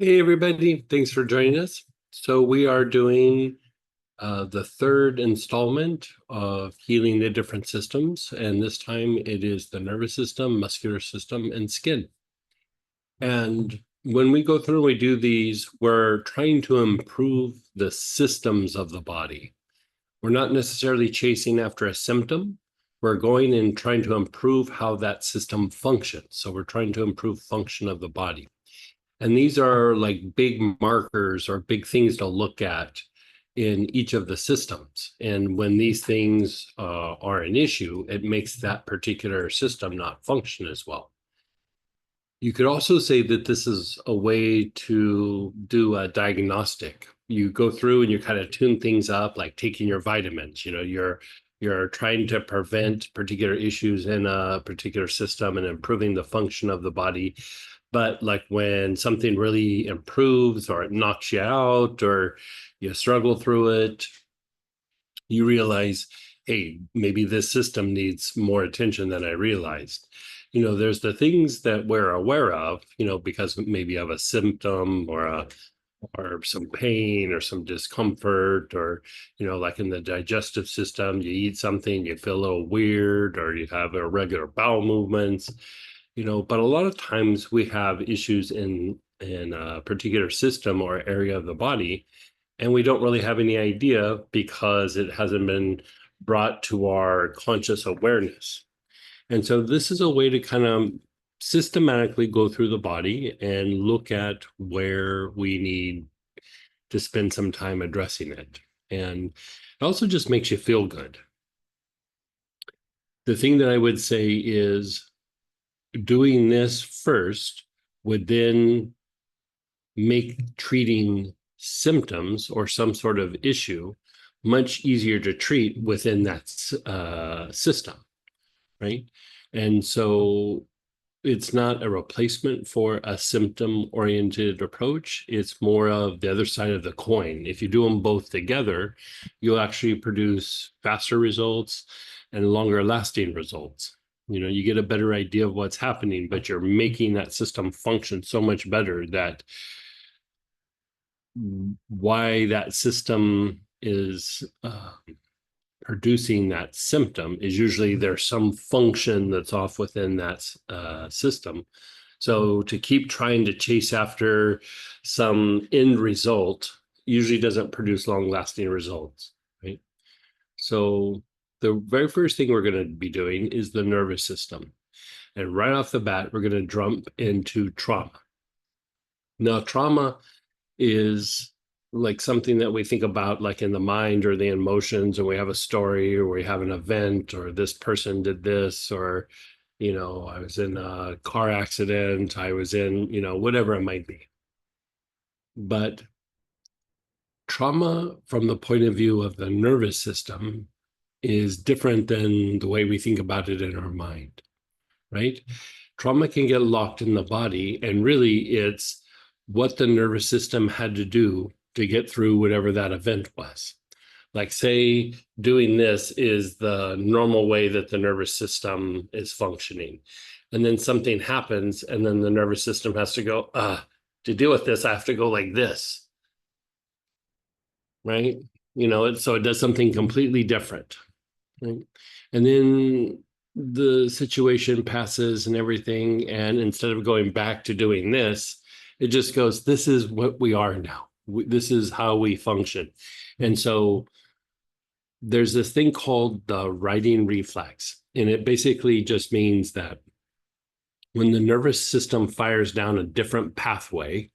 Hey, everybody. Thanks for joining us. So we are doing the third installment of healing the different systems. And this time it is the nervous system, muscular system, and skin. And when we go through and we do these, we're trying to improve the systems of the body. We're not necessarily chasing after a symptom. We're going and trying to improve how that system functions. So we're trying to improve function of the body. And these are like big markers or big things to look at in each of the systems. And when these things are an issue, it makes that particular system not function as well. You could also say that this is a way to do a diagnostic. You go through and you kind of tune things up, like taking your vitamins. You're trying to prevent particular issues in a particular system and improving the function of the body. But like when something really improves or it knocks you out or you struggle through it, you realize, hey, maybe this system needs more attention than I realized. There's the things that we're aware of, because maybe of a symptom or some pain or some discomfort, or like in the digestive system, you eat something, you feel a little weird, or you have irregular bowel movements. But a lot of times we have issues in a particular system or area of the body, and we don't really have any idea because it hasn't been brought to our conscious awareness. And so this is a way to kind of systematically go through the body and look at where we need to spend some time addressing it. And it also just makes you feel good. The thing that I would say is doing this first would then make treating symptoms or some sort of issue much easier to treat within that system, right? And so it's not a replacement for a symptom-oriented approach. It's more of the other side of the coin. If you do them both together, you'll actually produce faster results and longer lasting results. You get a better idea of what's happening, but you're making that system function so much better that why that system is producing that symptom is usually there's some function that's off within that system. So to keep trying to chase after some end result usually doesn't produce long-lasting results, right? So the very first thing we're going to be doing is the nervous system. And right off the bat, we're going to jump into trauma. Now, trauma is like something that we think about like in the mind or the emotions, and we have a story or we have an event or this person did this, or I was in a car accident, I was in whatever it might be. But trauma from the point of view of the nervous system is different than the way we think about it in our mind, right? Trauma can get locked in the body, and really it's what the nervous system had to do to get through whatever that event was. Like, say, doing this is the normal way that the nervous system is functioning. And then something happens, and then the nervous system has to go, to deal with this, I have to go like this, right? So it does something completely different, right? And then the situation passes and everything, and instead of going back to doing this, it just goes, this is what we are now. This is how we function. And so there's this thing called the writing reflex. And it basically just means that when the nervous system fires down a different pathway,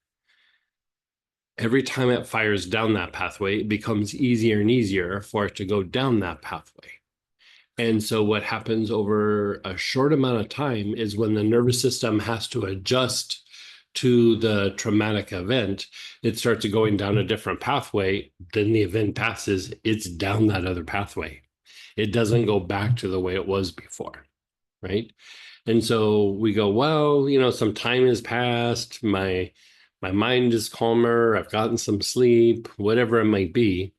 every time it fires down that pathway, it becomes easier and easier for it to go down that pathway. And so what happens over a short amount of time is when the nervous system has to adjust to the traumatic event, it starts going down a different pathway. Then the event passes, it's down that other pathway. It doesn't go back to the way it was before, right? And so we go, well, some time has passed. My mind is calmer. I've gotten some sleep, whatever it might be.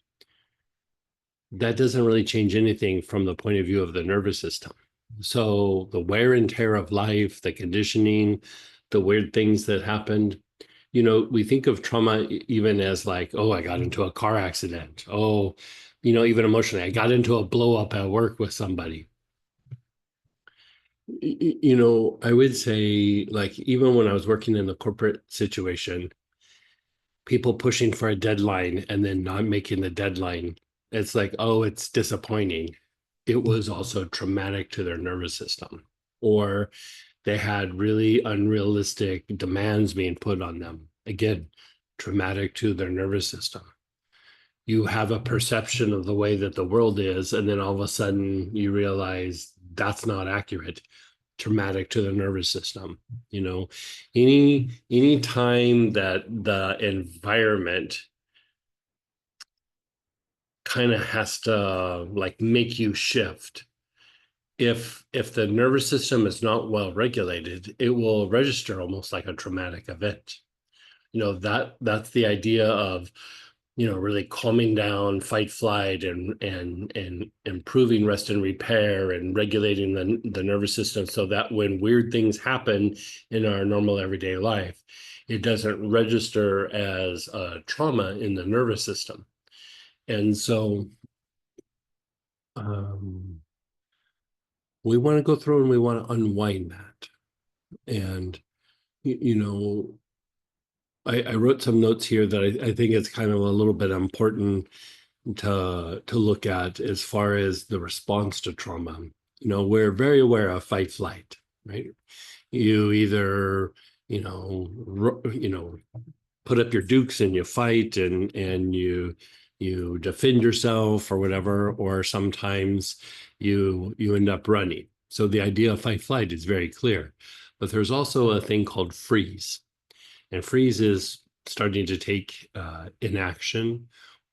That doesn't really change anything from the point of view of the nervous system. So the wear and tear of life, the conditioning, the weird things that happened, we think of trauma even as like, oh, I got into a car accident. Oh, even emotionally, I got into a blow up at work with somebody. I would say, like, even when I was working in a corporate situation, people pushing for a deadline and then not making the deadline, it's like, oh, it's disappointing. It was also traumatic to their nervous system. Or they had really unrealistic demands being put on them. Again, traumatic to their nervous system. You have a perception of the way that the world is, and then all of a sudden you realize that's not accurate. Traumatic to the nervous system. Any time that the environment kind of has to like make you shift, if the nervous system is not well regulated, it will register almost like a traumatic event. That's the idea of really calming down fight flight and improving rest and repair and regulating the nervous system so that when weird things happen in our normal everyday life, it doesn't register as a trauma in the nervous system. And so we want to go through and we want to unwind that. And I wrote some notes here that I think it's kind of a little bit important to look at as far as the response to trauma. We're very aware of fight flight, right? You either, put up your dukes and you fight and you defend yourself or whatever, or sometimes you end up running. So the idea of fight flight is very clear. But there's also a thing called freeze. And freeze is starting to take inaction,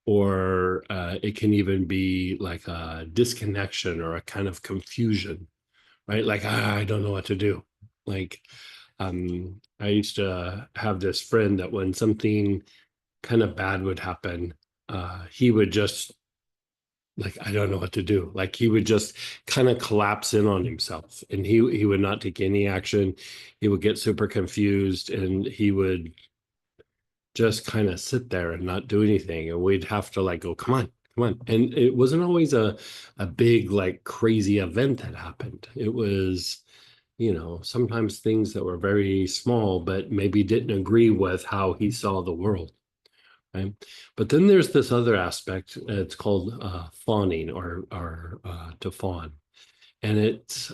or it can even be like a disconnection or a kind of confusion, right? Like, I don't know what to do. Like, I used to have this friend that when something kind of bad would happen, he would just like, I don't know what to do. Like he would just kind of collapse in on himself and he would not take any action. He would get super confused and he would just kind of sit there and not do anything. And we'd have to like go, come on, come on. And it wasn't always a big, like crazy event that happened. It was, sometimes things that were very small, but maybe didn't agree with how he saw the world. Right. But then there's this other aspect. It's called fawning or to fawn. And it's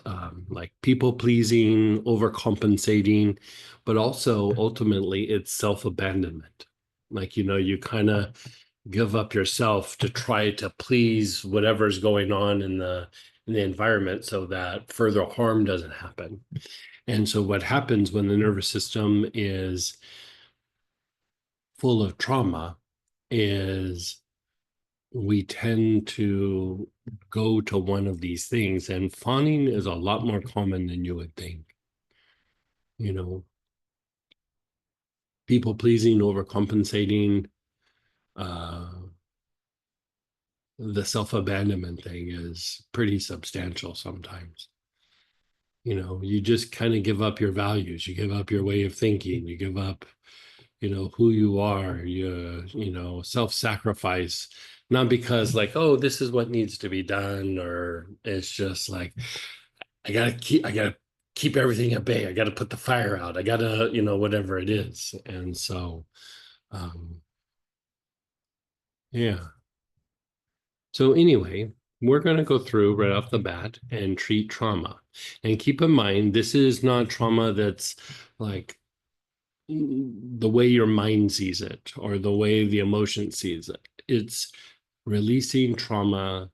like people pleasing, overcompensating, but also ultimately it's self-abandonment. Like, you kind of give up yourself to try to please whatever's going on in the environment so that further harm doesn't happen. And so what happens when the nervous system is full of trauma is we tend to go to one of these things, and fawning is a lot more common than you would think. People pleasing, overcompensating, the self-abandonment thing is pretty substantial sometimes. You just kind of give up your values, you give up your way of thinking, you give up who you are, you self-sacrifice, not because like, oh, this is what needs to be done, or it's just like I gotta keep everything at bay, I gotta put the fire out, I gotta whatever it is. And so yeah, so anyway, we're going to go through right off the bat and treat trauma. And keep in mind, this is not trauma that's like the way your mind sees it or the way the emotion sees it. It's releasing trauma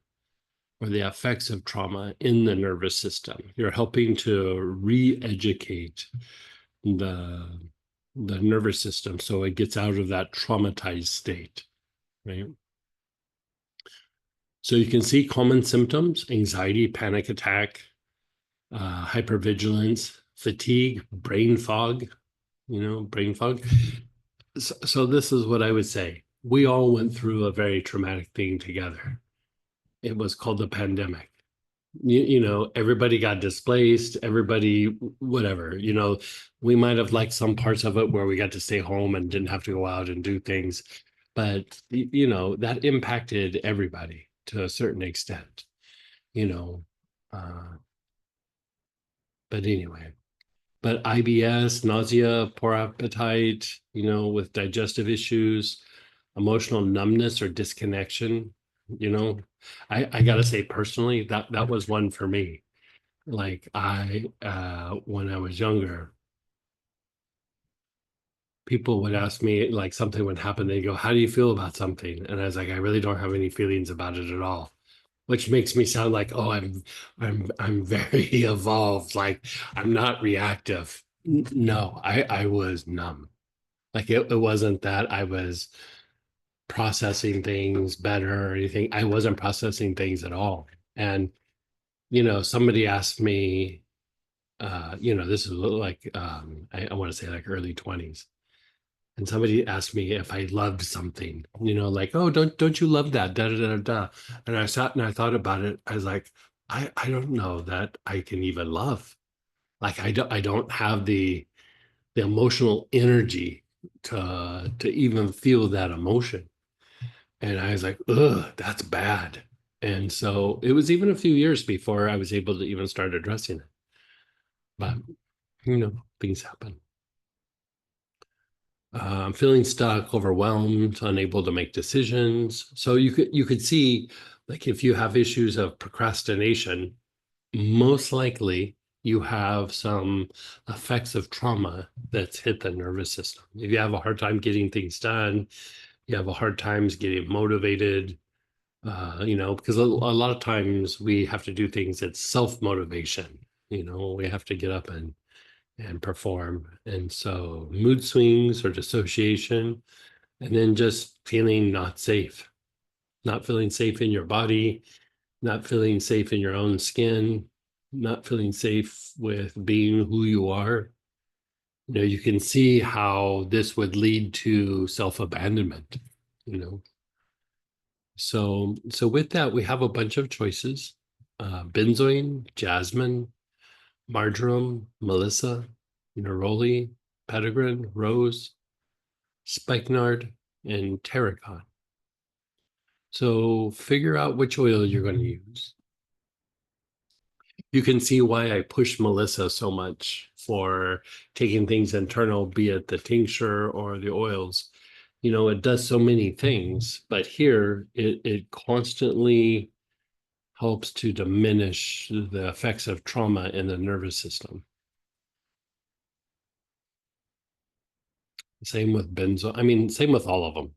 or the effects of trauma in the nervous system. You're helping to re-educate the nervous system so it gets out of that traumatized state, right? So you can see common symptoms: anxiety, panic attack, hypervigilance, fatigue, brain fog, brain fog. So this is what I would say. We all went through a very traumatic thing together. It was called the pandemic. you know, everybody got displaced, everybody, whatever, you know, we might have liked some parts of it where we got to stay home and didn't have to go out and do things. But, you know, that impacted everybody to a certain extent, you know. Uh, but anyway, but IBS, nausea, poor appetite, you know, with digestive issues, emotional numbness or disconnection, you know, I gotta say personally, that was one for me. Like when I was younger, people would ask me, like, something would happen, they go, how do you feel about something? And I was like, I really don't have any feelings about it at all, which makes me sound like, oh, I'm very evolved, like I'm not reactive. No, I was numb. Like it wasn't that I was processing things better or anything. I wasn't processing things at all. And you know, somebody asked me, you know, this is like I want to say like early 20s. And somebody asked me if I loved something, you know, like, oh, don't you love that? Da da da da. And I sat and I thought about it. I was like, I don't know that I can even love. Like I don't have the emotional energy to even feel that emotion. And I was like, ugh, that's bad. And so it was even a few years before I was able to even start addressing it. But you know, things happen. I'm feeling stuck, overwhelmed, unable to make decisions. So you could see, like, if you have issues of procrastination, most likely you have some effects of trauma that's hit the nervous system. If you have a hard time getting things done, you have a hard times getting motivated, you know, because a lot of times we have to do things that's self-motivation. You know, we have to get up and perform. And so mood swings or dissociation, and then just feeling not safe, not feeling safe in your body, not feeling safe in your own skin, not feeling safe with being who you are. You know, you can see how this would lead to self-abandonment, you know. So with that, we have a bunch of choices. Benzoin, jasmine, marjoram, melissa, neroli, petitgrain, rose, spikenard, and tarragon. So figure out which oil you're going to use. You can see why I push Melissa so much for taking things internal, be it the tincture or the oils. You know, it does so many things, but here it constantly helps to diminish the effects of trauma in the nervous system. Same with benzo. I mean, same with all of them.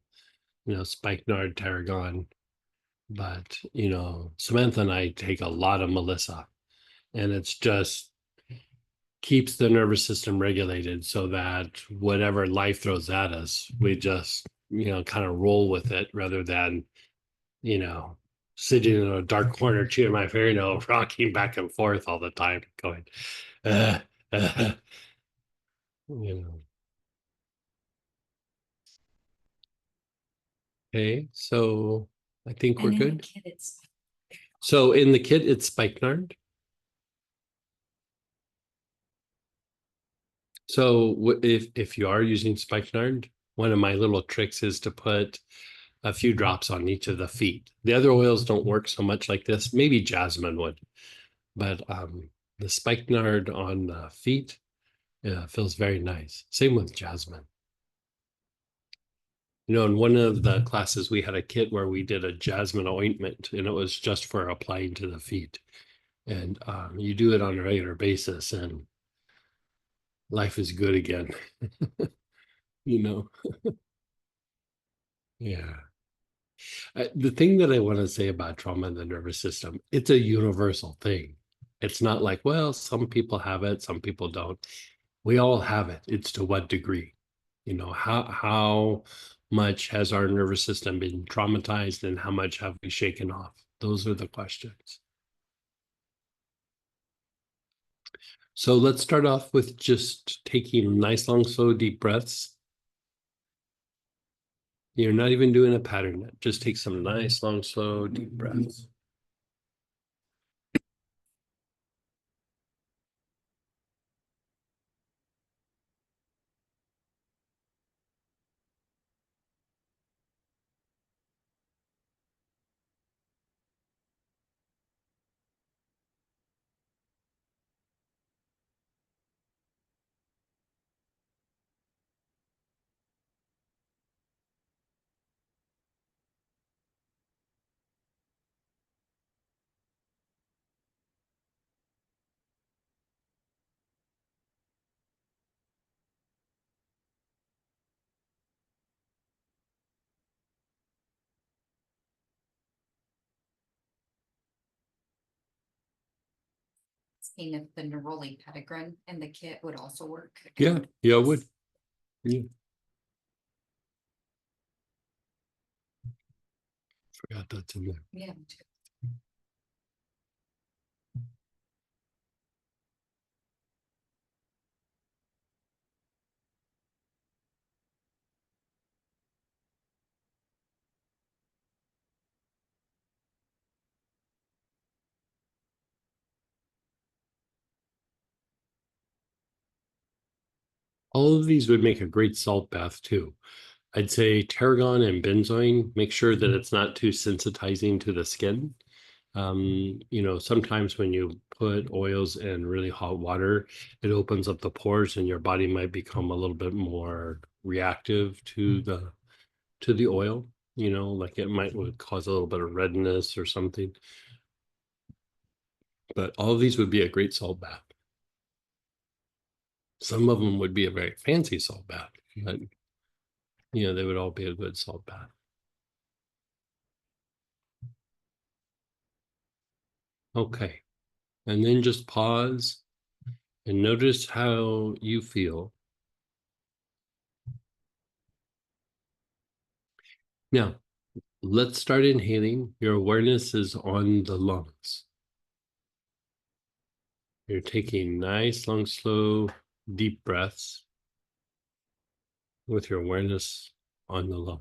You know, spikenard, tarragon. But you know, Samantha and I take a lot of Melissa, and it's just keeps the nervous system regulated so that whatever life throws at us, we just, you know, kind of roll with it rather than, you know, sitting in a dark corner chewing my fingernail, rocking back and forth all the time, going, uh, uh, you know. Okay, so I think we're good. So in the kit, it's spikenard. So if you are using spikenard, one of my little tricks is to put a few drops on each of the feet. The other oils don't work so much like this. Maybe jasmine would, but the spikenard on the feet feels very nice. Same with jasmine. You know, in one of the classes, we had a kit where we did a jasmine ointment, and it was just for applying to the feet. And you do it on a regular basis, and life is good again. You know, yeah. The thing that I want to say about trauma in the nervous system, it's a universal thing. It's not like, well, some people have it, some people don't. We all have it. It's to what degree? You know, how much has our nervous system been traumatized and how much have we shaken off? Those are the questions. So let's start off with just taking nice, long, slow, deep breaths. You're not even doing a pattern yet. Just take some nice, long, slow, deep breaths. asking if the neroli petitgrain in the kit would also work. Yeah, yeah, it would. Yeah. Forgot that's in there. Yeah. All of these would make a great salt bath too. I'd say tarragon and benzoin, make sure that it's not too sensitizing to the skin. Sometimes when you put oils in really hot water, it opens up the pores and your body might become a little bit more reactive to the oil, like it might would cause a little bit of redness or something. But all of these would be a great salt bath. Some of them would be a very fancy salt bath, but they would all be a good salt bath. Okay. And then just pause and notice how you feel. Now, let's start inhaling. Your awareness is on the lungs. You're taking nice, long, slow, deep breaths with your awareness on the lungs.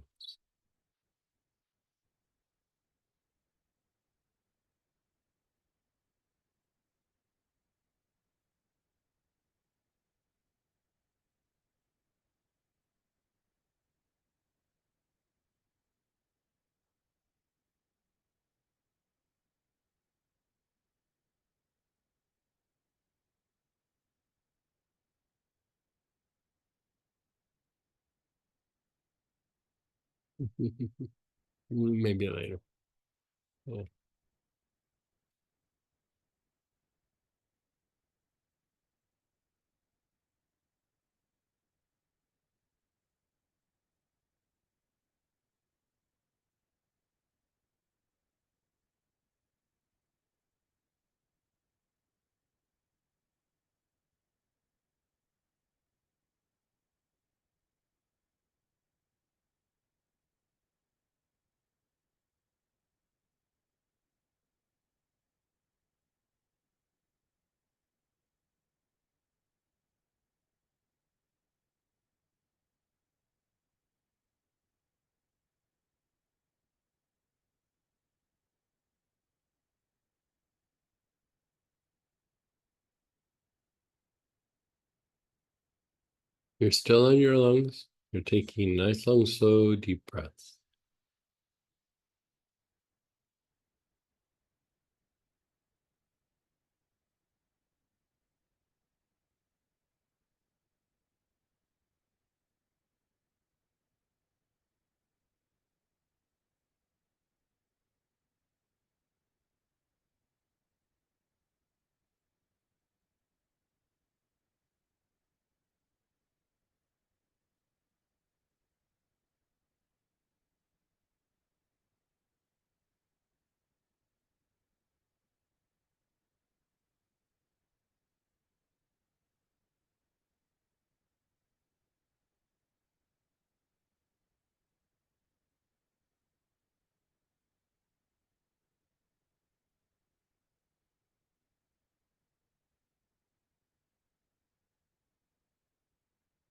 Maybe later. Yeah. You're still on your lungs. You're taking nice, long, slow, deep breaths.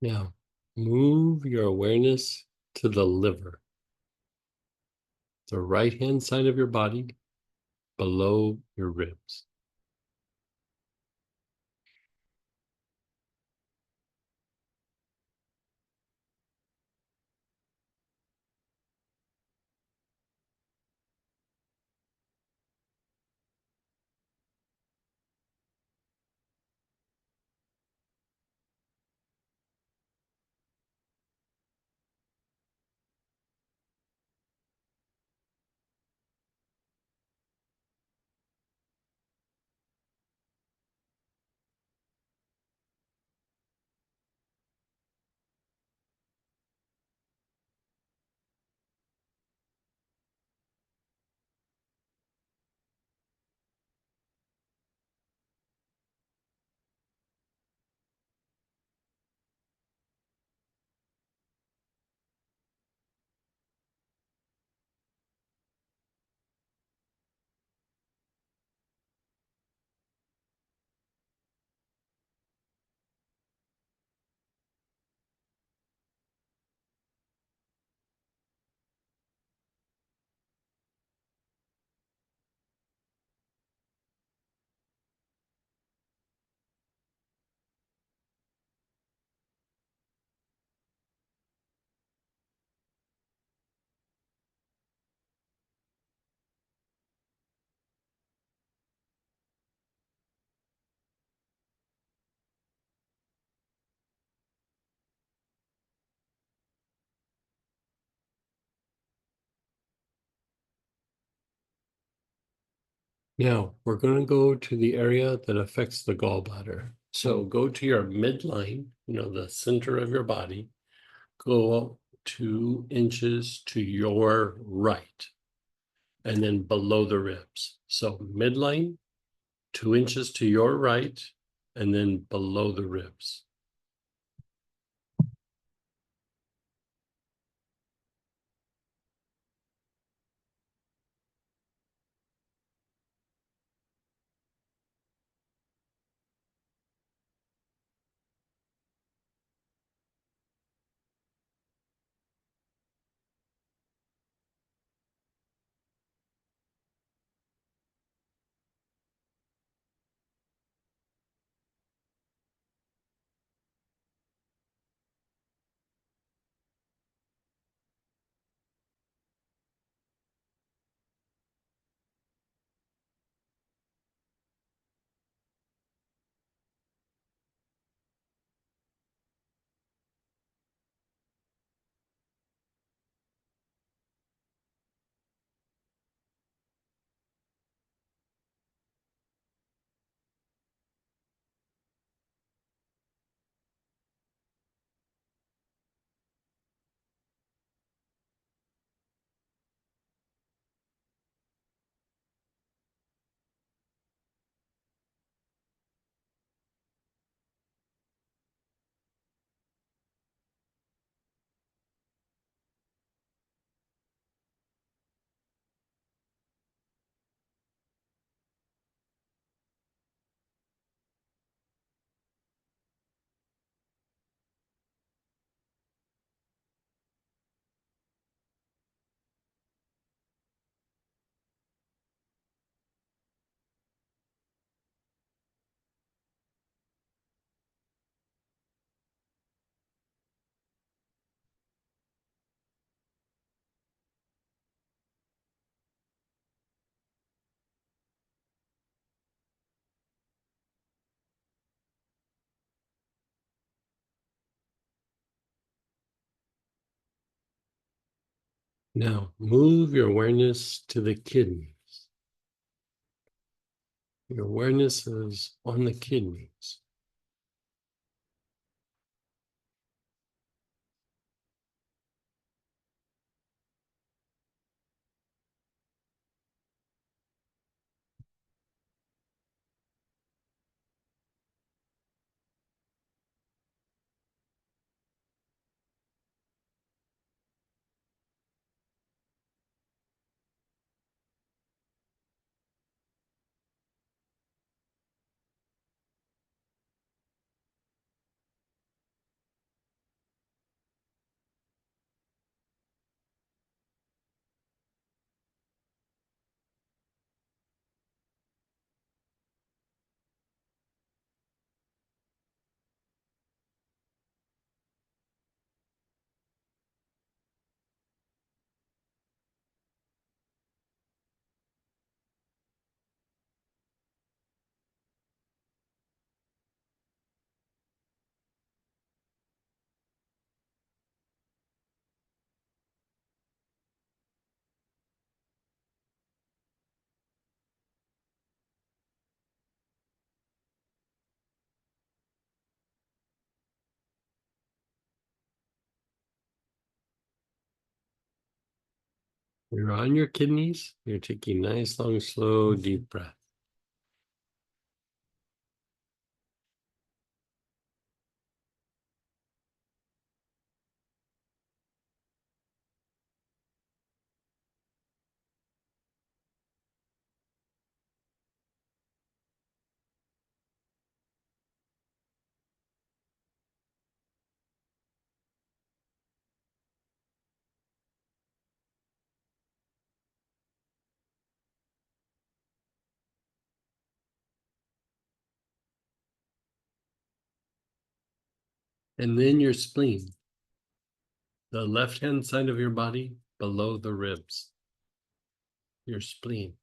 Now, move your awareness to the liver, the right-hand side of your body, below your ribs. Now, we're going to go to the area that affects the gallbladder. So go to your midline, the center of your body, go up 2 inches to your right, and then below the ribs. So midline, 2 inches to your right, and then below the ribs. Now, move your awareness to the kidneys. Your awareness is on the kidneys. You're on your kidneys. You're taking nice, long, slow, deep breath. And then your spleen, the left-hand side of your body below the ribs. Your spleen.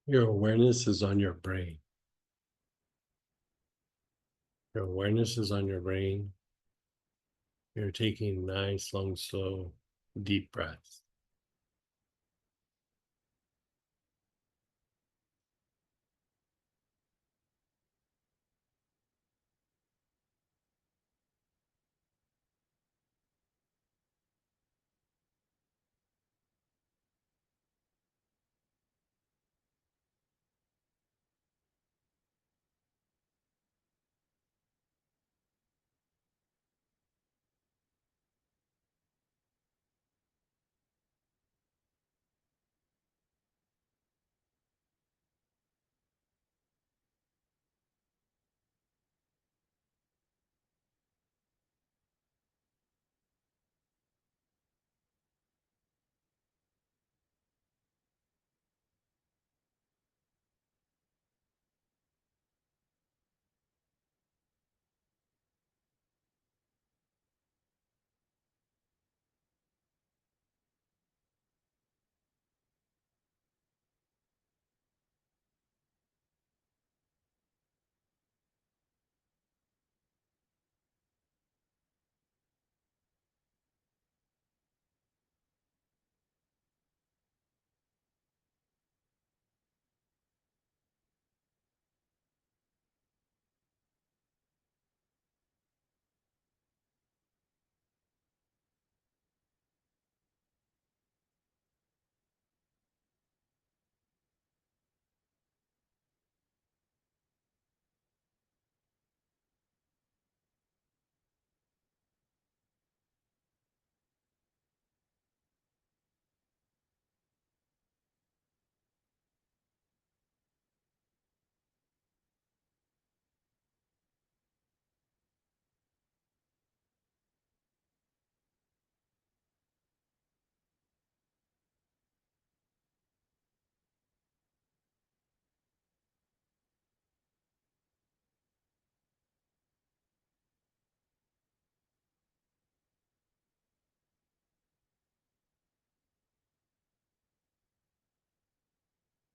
Your awareness is on your brain. Your awareness is on your brain. You're taking nice, long, slow, deep breaths.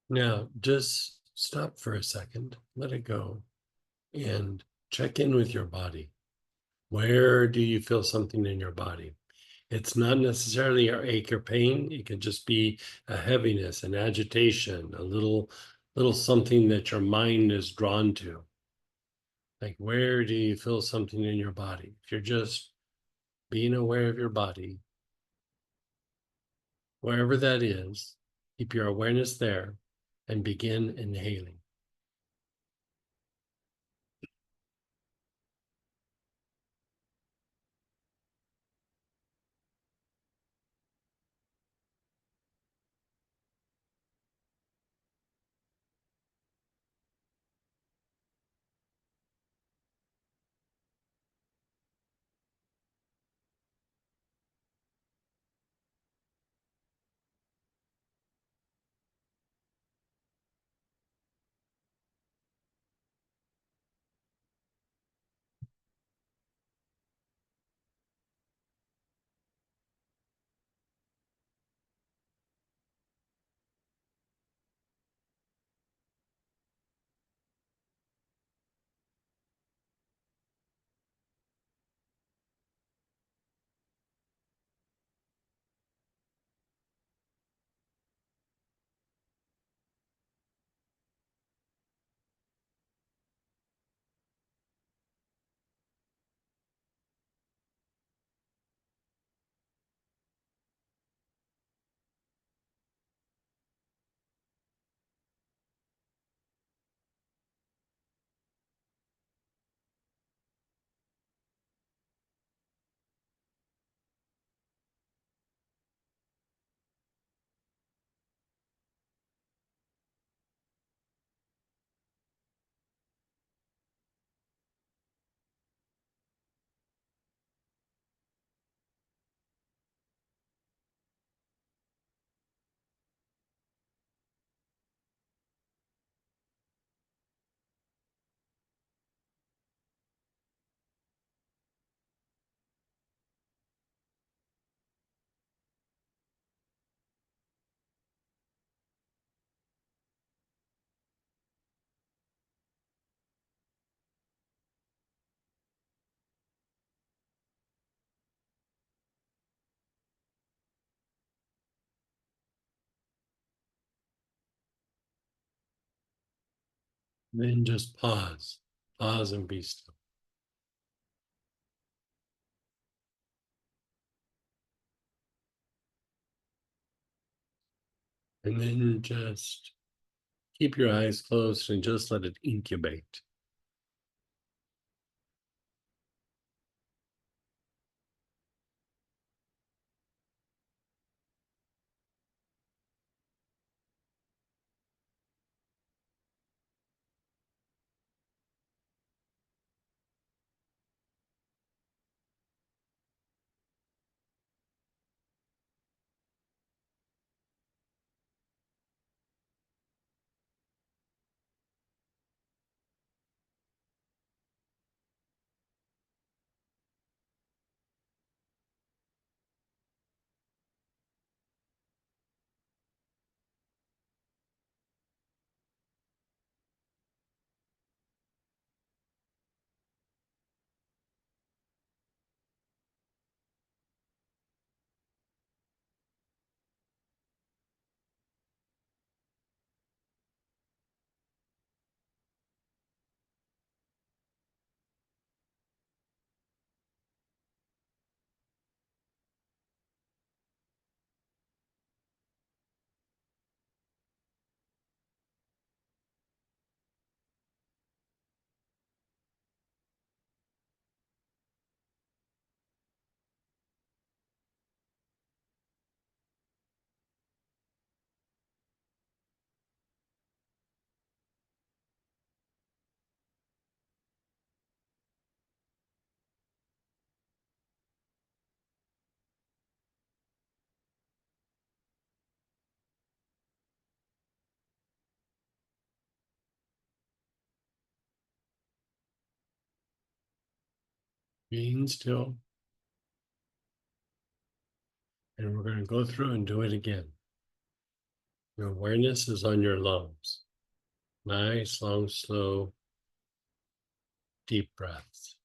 Now, just stop for a second, let it go, and check in with your body. Where do you feel something in your body? It's not necessarily an ache or pain. It can just be a heaviness, an agitation, a little something that your mind is drawn to. Like, where do you feel something in your body? If you're just being aware of your body, wherever that is, keep your awareness there and begin inhaling. Then just pause. Pause and be still. And then just keep your eyes closed and just let it incubate. Being still. And we're going to go through and do it again. Your awareness is on your lungs. Nice, long, slow, deep breaths.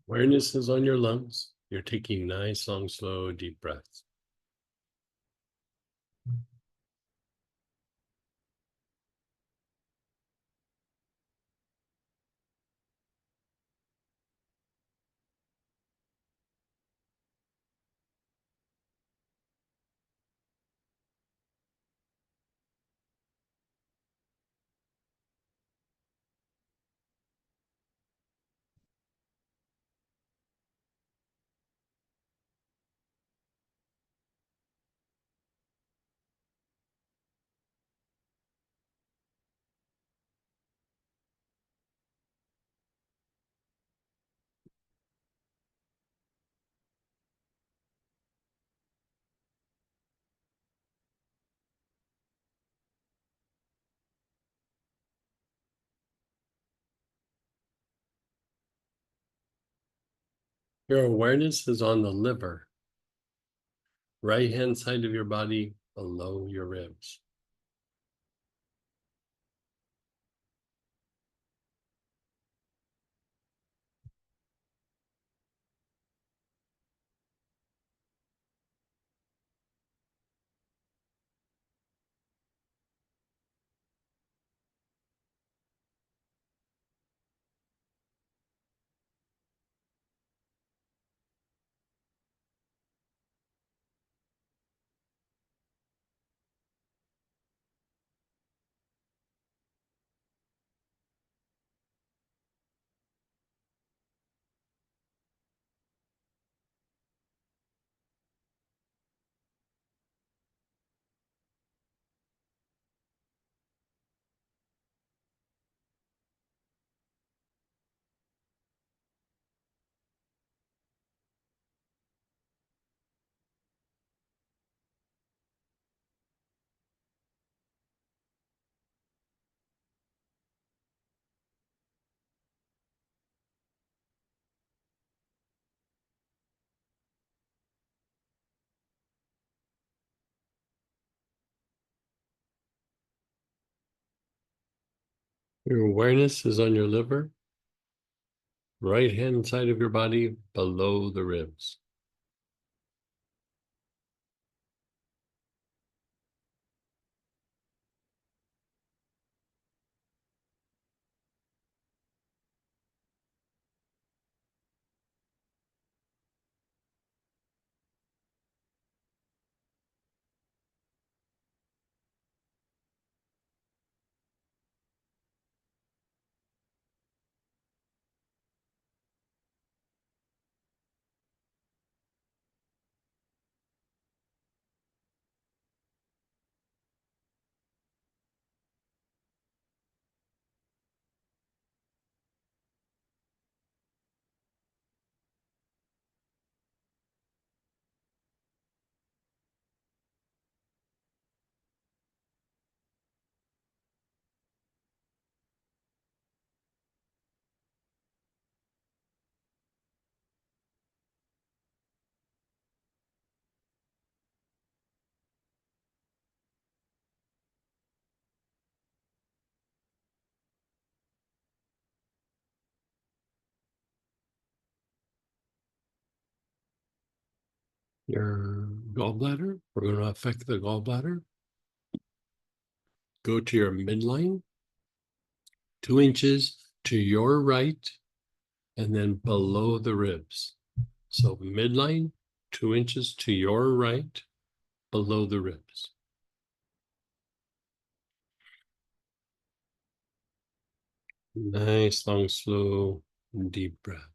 Awareness is on your lungs. You're taking nice, long, slow, deep breaths. Your awareness is on the liver. Right hand side of your body below your ribs. Your awareness is on your liver, right hand side of your body below the ribs. Your gallbladder, we're going to affect the gallbladder. Go to your midline, 2 inches to your right, and then below the ribs. So midline, 2 inches to your right, below the ribs. Nice, long, slow, deep breath.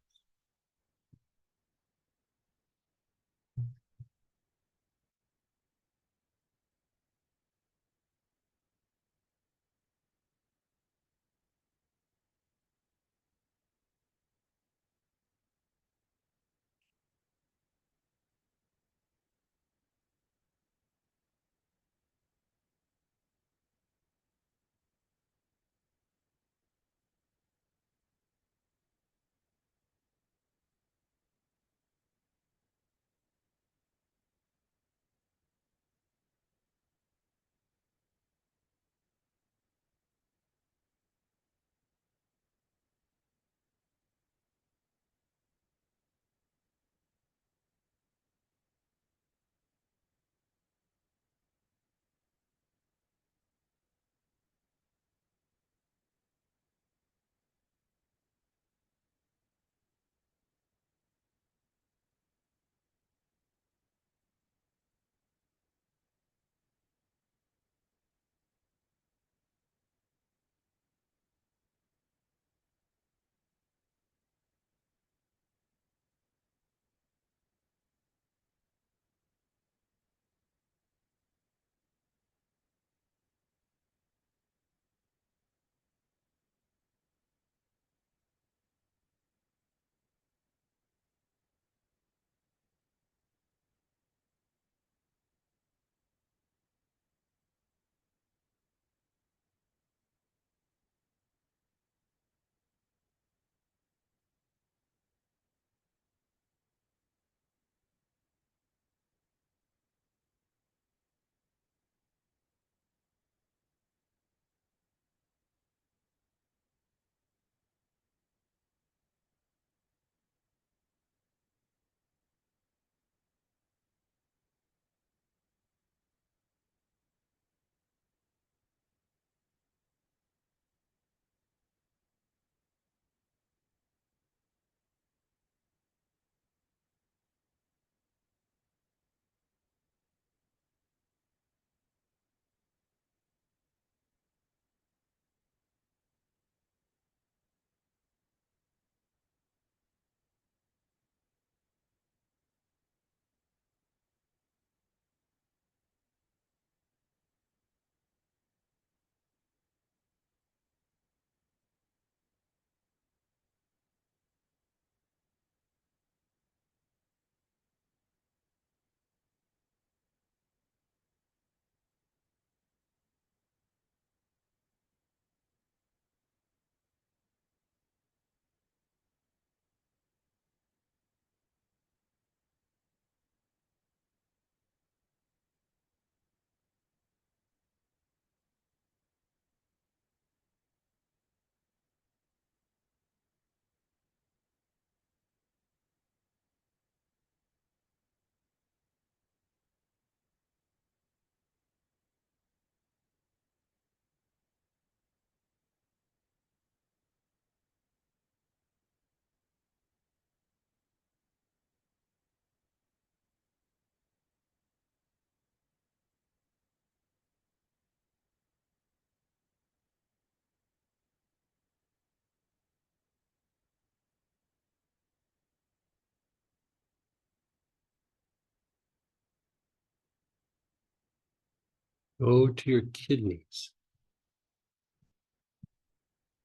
Go to your kidneys.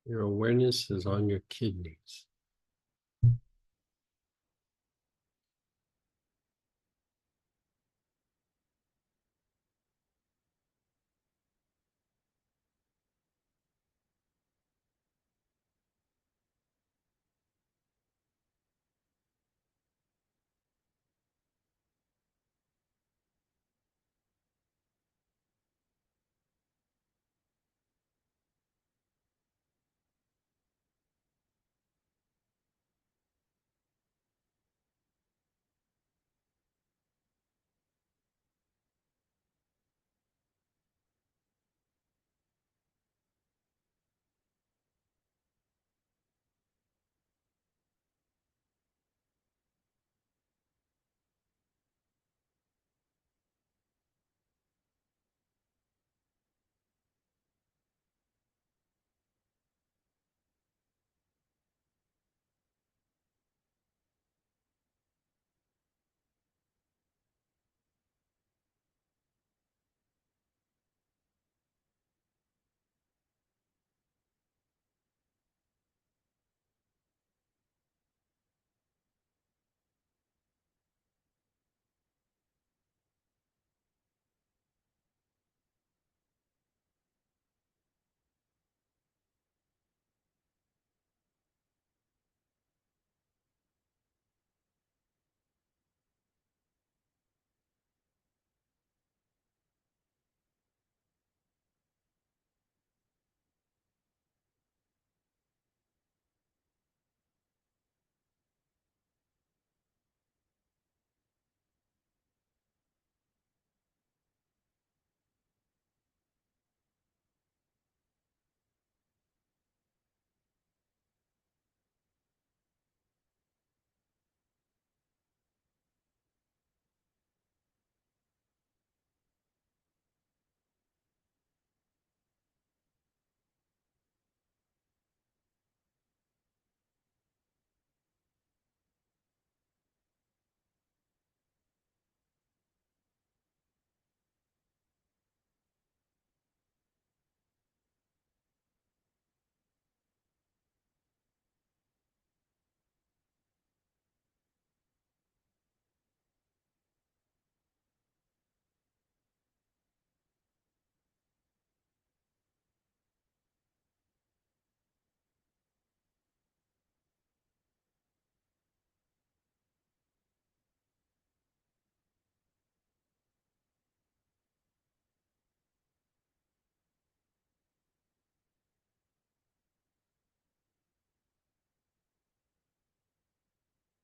Your awareness is on your kidneys.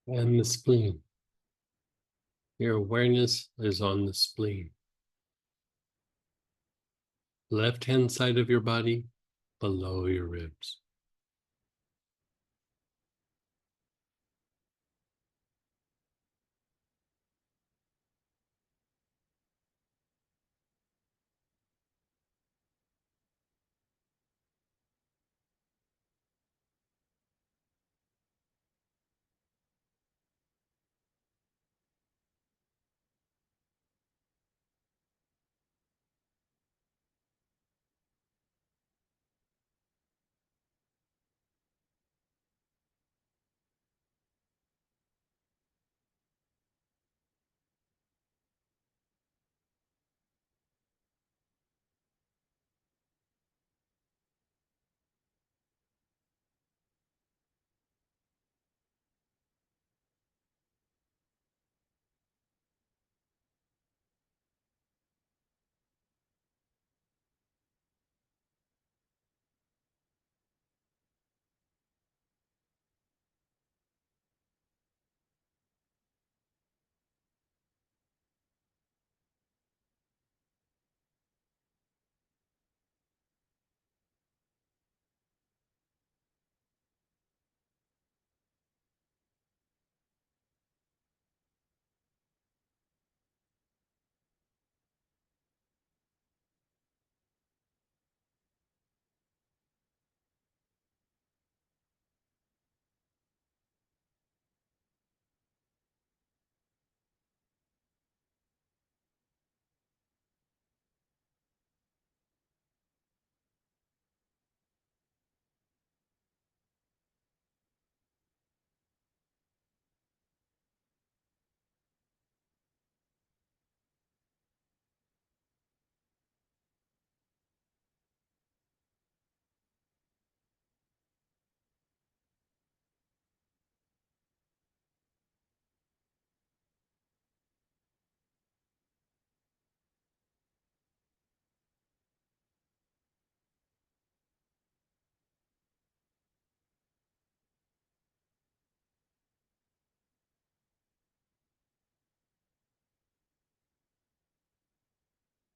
And the spleen. Your awareness is on the spleen. Left hand side of your body, below your ribs.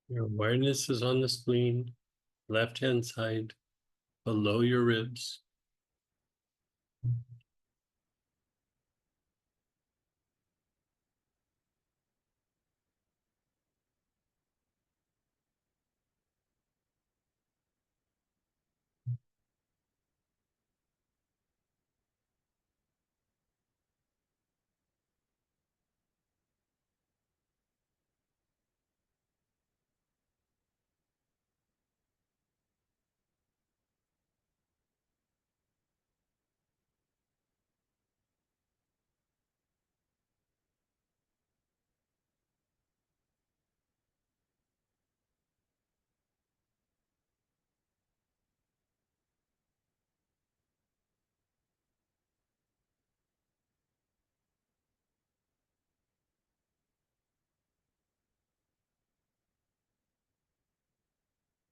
Your awareness is on the spleen, left-hand side, below your ribs.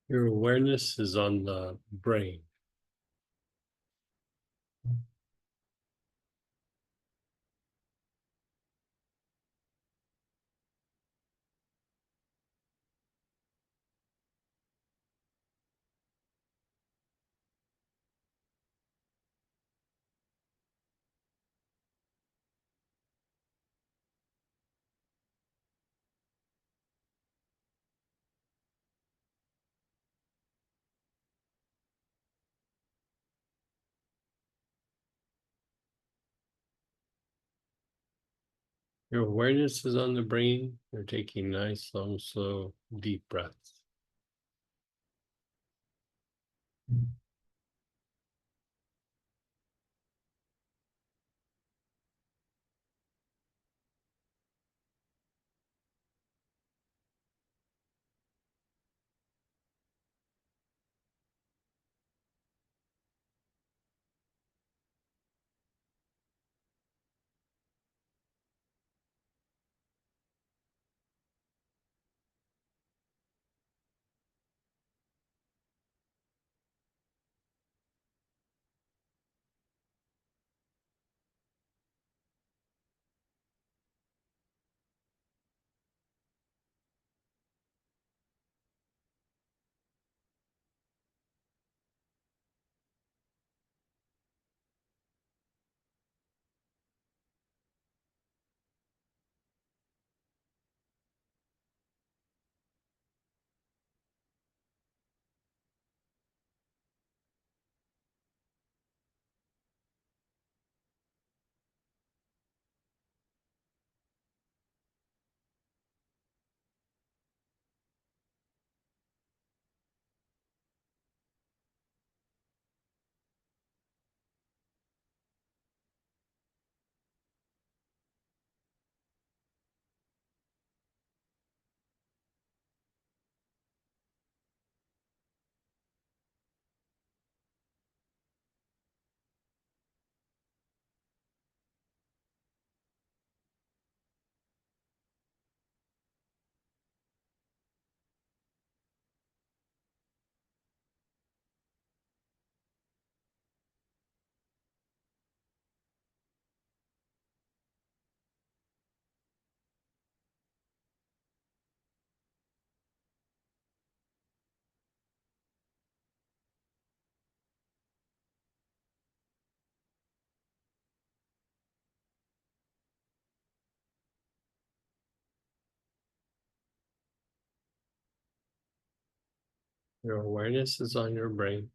Your awareness is on the brain. Your awareness is on the brain. You're taking nice, long, slow, deep breaths. Your awareness is on your brain.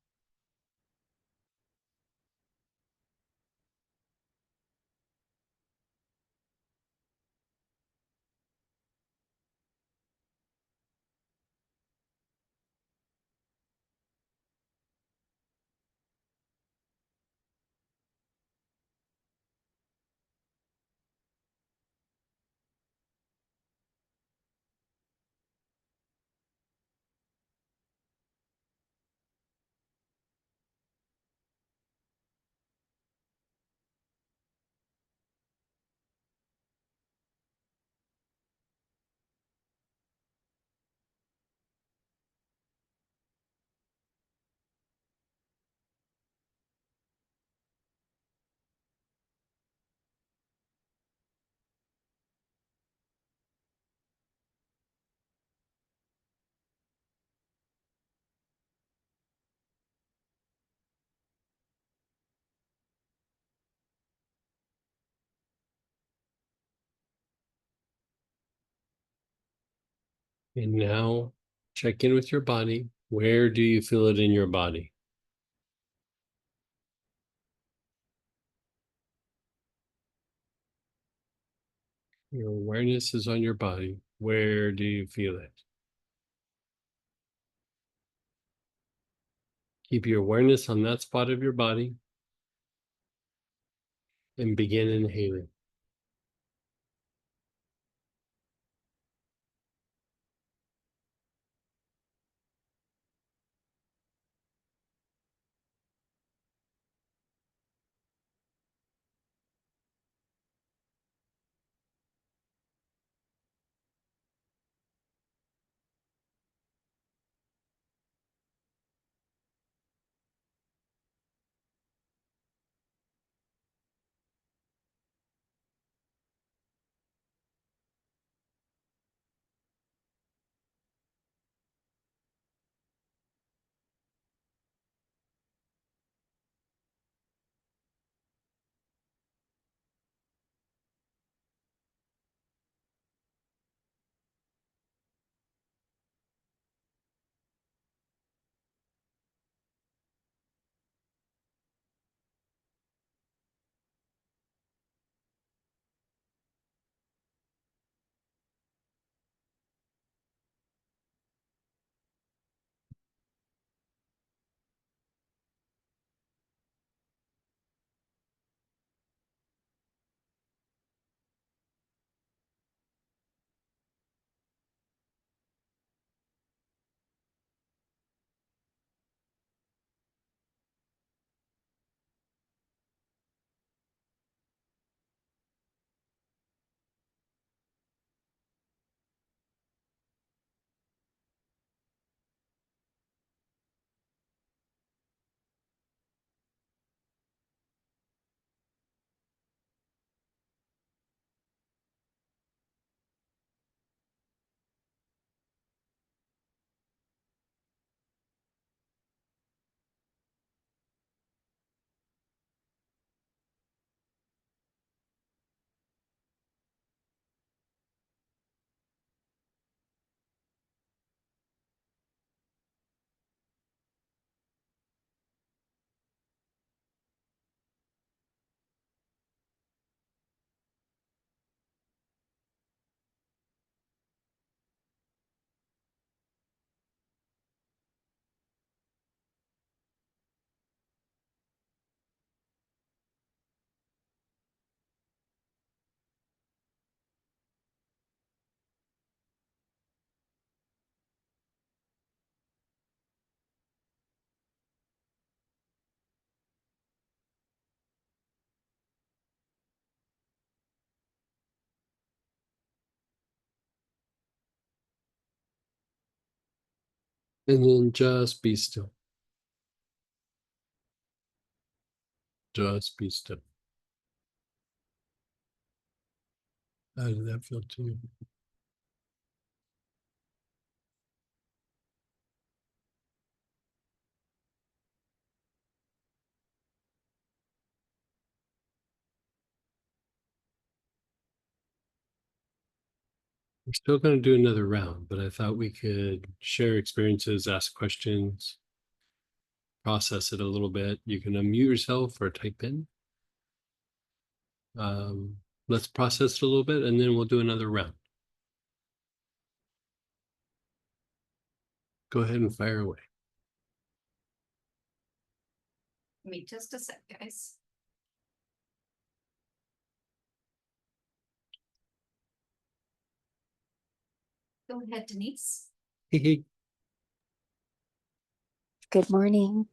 And now check in with your body. Where do you feel it in your body? Your awareness is on your body. Where do you feel it? Keep your awareness on that spot of your body and begin inhaling. And then just be still. Just be still. How did that feel to you? We're still going to do another round, but I thought we could share experiences, ask questions, process it a little bit. You can unmute yourself or type in. Let's process it a little bit and then we'll do another round. Go ahead and fire away. Give me just a sec, guys. Go ahead, Denise. Hey, Good morning.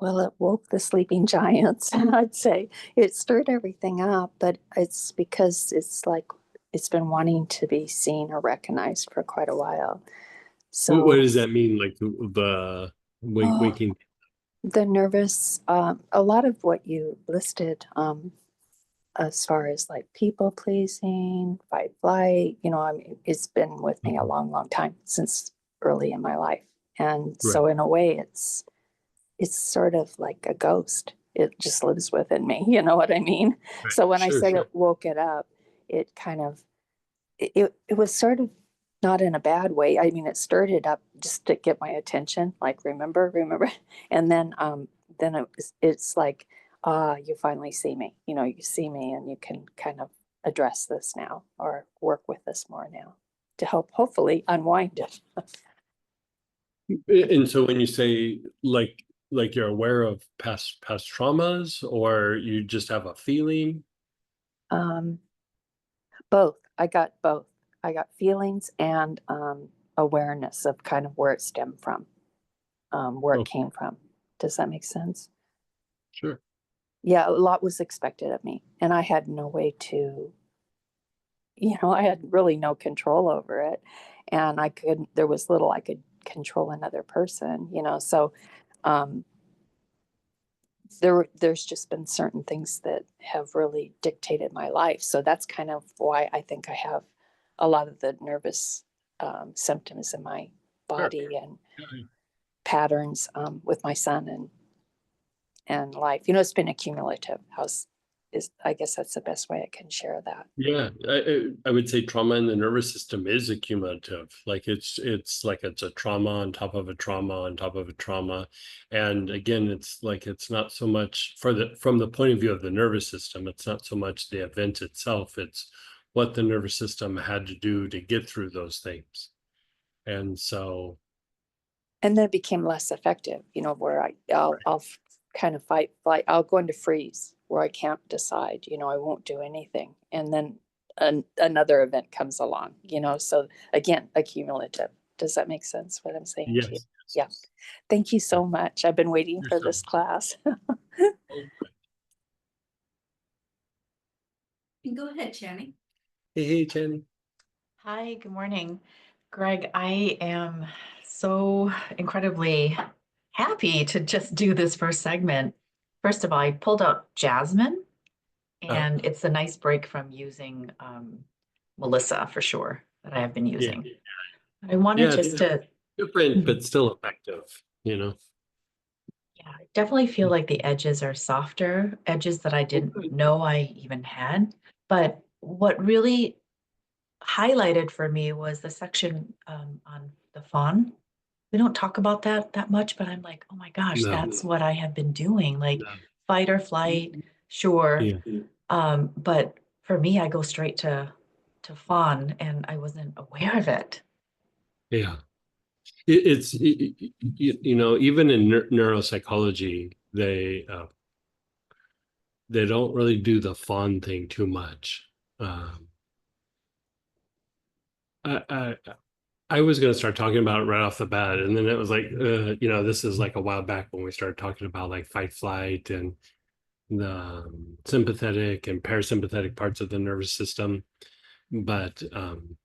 Well, it woke the sleeping giants, I'd say. It stirred everything up, but it's because it's like it's been wanting to be seen or recognized for quite a while. So what does that mean? Like the waking? the nervous, a lot of what you listed, as far as like people pleasing, fight, flight, I mean, it's been with me a long, long time, since early in my life. And so in a way, it's sort of like a ghost. It just lives within me. You know what I mean? Right. So when I Sure, said sure. it woke it up, it kind of, it was sort of not in a bad way. I mean, it stirred it up just to get my attention, like remember, and then it's like, ah, you finally see me. You know, you see me, and you can kind of address this now or work with this more now to help hopefully unwind it. And so when you say like you're aware of past traumas, or you just have a feeling? Um, both. I got both. I got feelings and awareness of kind of where it stemmed from, where it Oh, came from. Does that make sense? sure. Yeah, a lot was expected of me, and I had no way to, I had really no control over it, and I couldn't. There was little I could control another person, So, um, there's just been certain things that have really dictated my life. So that's kind of why I think I have a lot of the nervous symptoms in my Sure. body and Yeah. patterns with my son and life. It's been accumulative. I guess that's the best way I can share that. Yeah, I would say trauma in the nervous system is accumulative. Like it's like it's a trauma on top of a trauma on top of a trauma. And again, it's like it's not so much from the point of view of the nervous system, it's not so much the event itself, it's what the nervous system had to do to get through those things. And so And then it became less effective, where I'll kind of fight, I'll go into freeze where I can't decide, I won't do anything. And then another event comes along, so again, accumulative. Does that make sense what I'm saying to you? yes, Yeah. Thank you so much. I've been waiting for yourself. this class. Go ahead, Channing. Hey, Jenny. Hi, good morning. Greg, I am so incredibly happy to just do this first segment. First of all, I pulled out Jasmine, and it's a nice break from using Melissa for sure that I have been Yeah, using. I wanted yeah, just to, different but still effective. yeah, I definitely feel like the edges are softer, edges that I didn't know I even had. But what really highlighted for me was the section on the fawn. We don't talk about that much, but I'm like, oh my gosh, No, that's what I have been doing, like no. fight or flight, sure. Yeah, But for me, I go straight to fawn, and I wasn't aware of it. yeah. Even in neuropsychology, they don't really do the fawn thing too much. Um, I, I I was going to start talking about it right off the bat, and then it was like, this is like a while back when we started talking about like fight, flight, and the sympathetic and parasympathetic parts of the nervous system. But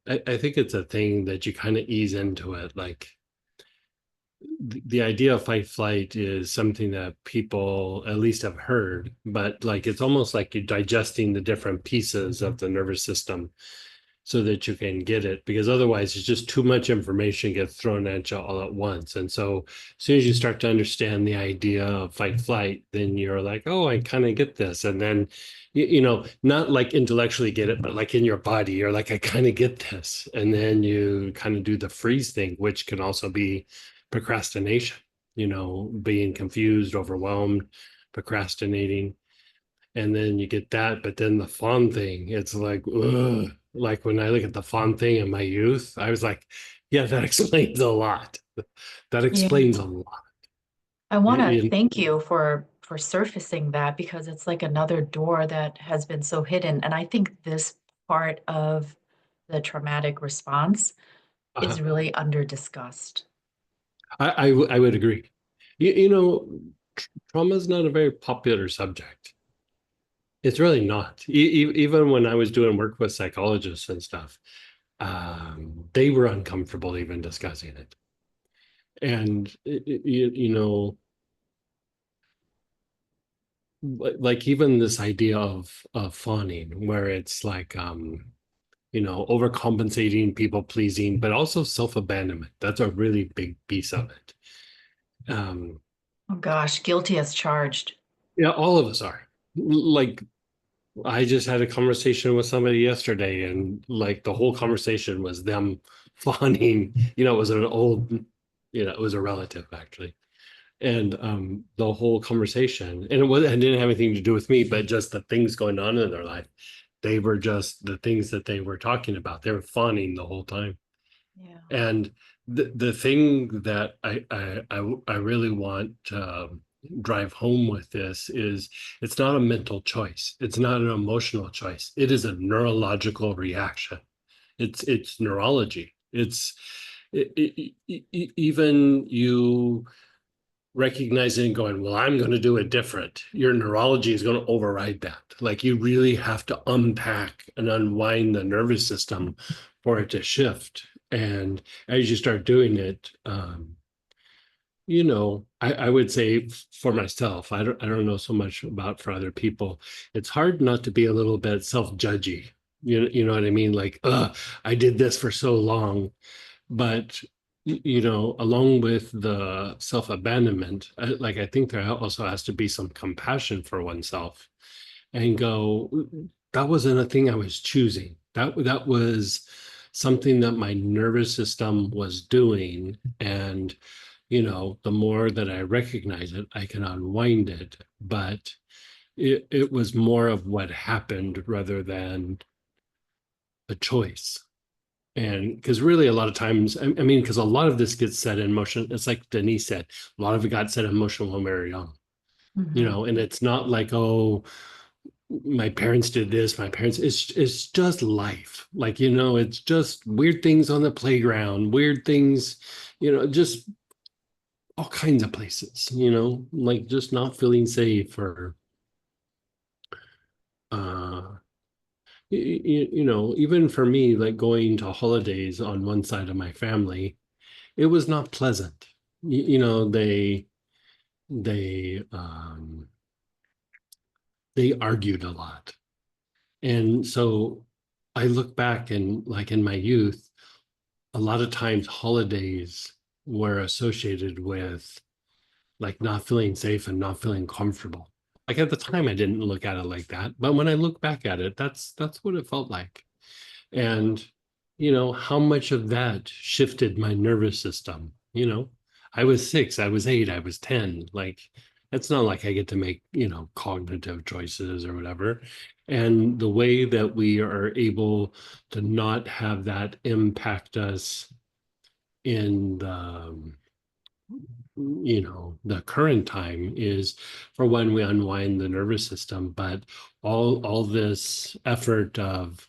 I think it's a thing that you kind of ease into it, like. The idea of fight flight is something that people at least have heard, but like it's almost like you're digesting the different pieces of the nervous system so that you can get it, because otherwise it's just too much information gets thrown at you all at once. And so as soon as you start to understand the idea of fight flight, then you're like, oh, I kind of get this. And then not like intellectually get it, but like in your body you're like, I kind of get this. And then you kind of do the freeze thing, which can also be procrastination, being confused, overwhelmed, procrastinating. And then you get that, but then the fawn thing, it's like, ugh. Like when I look at the fawn thing in my youth, I was like, yeah, that explains a lot. That Yeah. explains a lot. I want to You- thank you for surfacing that, because it's like another door that has been so hidden. And I think this part of the traumatic response uh, is really under discussed. I would agree. Trauma is not a very popular subject. It's really not. Even when I was doing work with psychologists and stuff, they were uncomfortable even discussing it. And like even this idea of fawning, where it's like overcompensating, people pleasing, but also self-abandonment. That's a really big piece of it. Oh gosh, guilty as charged. Yeah, all of us are. Like I just had a conversation with somebody yesterday, and like the whole conversation was them fawning. It was an old, it was a relative actually. And the whole conversation, and it didn't have anything to do with me, but just the things going on in their life. They were just the things that they were talking about. They were fawning the whole time. Yeah. And the thing that I really want to drive home with this is it's not a mental choice. It's not an emotional choice. It is a neurological reaction. It's neurology. Even you recognizing and going, well, I'm going to do it different. Your neurology is going to override that. Like you really have to unpack and unwind the nervous system for it to shift. And as you start doing it, I would say for myself, I don't know so much about for other people. It's hard not to be a little bit self-judgy. You know what I mean? Like, I did this for so long. But along with the self-abandonment, I think there also has to be some compassion for oneself and go, that wasn't a thing I was choosing. That was something that my nervous system was doing. And, the more that I recognize it, I can unwind it. But it was more of what happened rather than a choice. And because really a lot of times, I mean, because a lot of this gets set in motion. It's like Denise said, a lot of it got set in motion when we were young, Mhm. and it's not like, oh, my parents did this, my parents, it's just life. Like, it's just weird things on the playground, weird things, just all kinds of places, like just not feeling safe or, uh, even for me, like going to holidays on one side of my family, it was not pleasant. They they argued a lot. And so I look back and like in my youth, a lot of times holidays were associated with like not feeling safe and not feeling comfortable. Like at the time I didn't look at it like that, but when I look back at it, that's what it felt like. And how much of that shifted my nervous system. I was 6, I was 8, I was 10. Like it's not like I get to make cognitive choices or whatever. And the way that we are able to not have that impact us in the current time is for when we unwind the nervous system. But all this effort of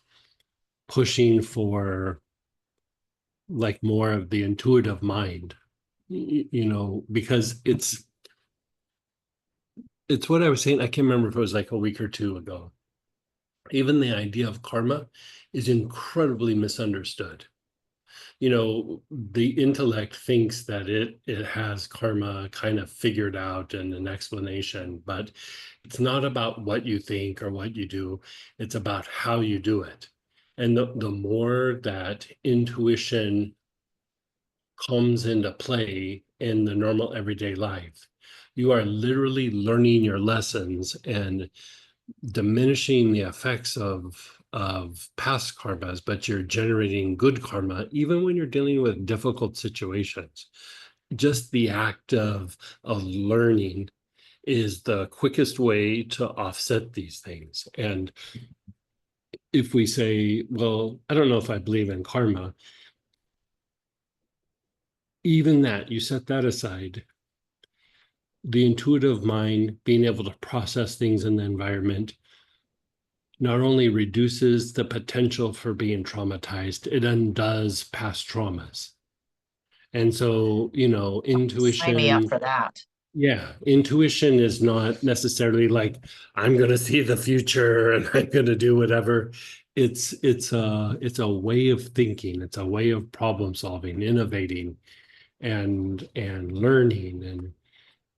pushing for like more of the intuitive mind, because it's what I was saying. I can't remember if it was like a week or two ago. Even the idea of karma is incredibly misunderstood. The intellect thinks that it has karma kind of figured out and an explanation, but it's not about what you think or what you do. It's about how you do it. And the more that intuition comes into play in the normal everyday life, you are literally learning your lessons and diminishing the effects of past karmas, but you're generating good karma even when you're dealing with difficult situations. Just the act of learning is the quickest way to offset these things. And if we say, well, I don't know if I believe in karma, even that, you set that aside, the intuitive mind being able to process things in the environment not only reduces the potential for being traumatized, it undoes past traumas. And so, Sign me up intuition, for that. yeah, intuition is not necessarily like I'm going to see the future and I'm going to do whatever. It's a way of thinking. It's a way of problem solving, innovating, and learning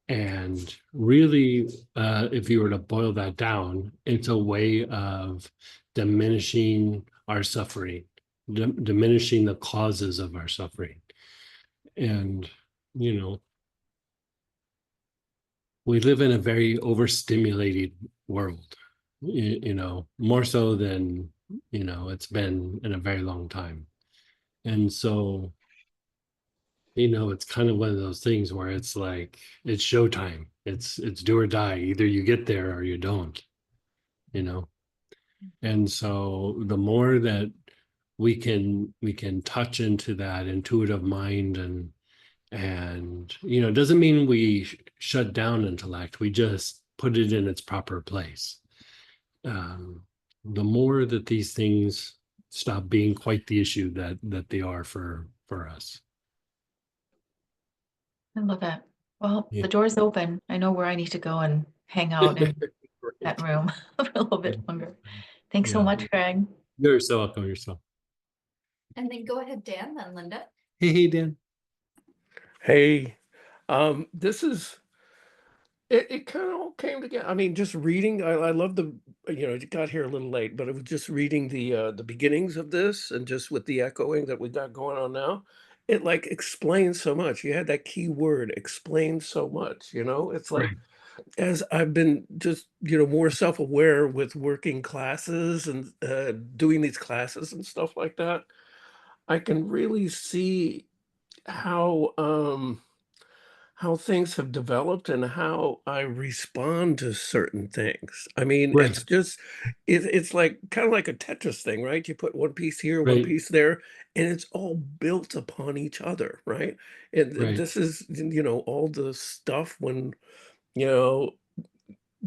and really, if you were to boil that down, it's a way of diminishing our suffering, diminishing the causes of our suffering. And, you know, we live in a very overstimulated world. you know, more so than, you know, it's been in a very long time. And so, you know, it's kind of one of those things where it's like it's showtime. It's do or die. Either you get there or you don't, you know. And so the more that we can touch into that intuitive mind, and you know, it doesn't mean we shut down intellect. We just put it in its proper place. The more that these things stop being quite the issue that they are for us. I love it. Well, Yeah. the door's open. I know where I need to go and hang out in that room for a little bit longer. Thanks so Yeah. much, Greg. You're so welcome. You're so. And then go ahead, Dan, then Linda. Hey, Dan. Hey, this is it kind of all came together. I mean, just reading, I love the, you know, it got here a little late, but it was just reading the beginnings of this and just with the echoing that we got going on now, it like explains so much. You had that key word, explains so much, you know? It's like Right. as I've been just, you know, more self-aware with working classes and doing these classes and stuff like that, I can really see how how things have developed and how I respond to certain things. I mean, Right. it's just it's like kind of like a Tetris thing, right? You put one piece here, one Right. piece there, and it's all built upon each other, right? And Right. this is, you know, all the stuff when, you know,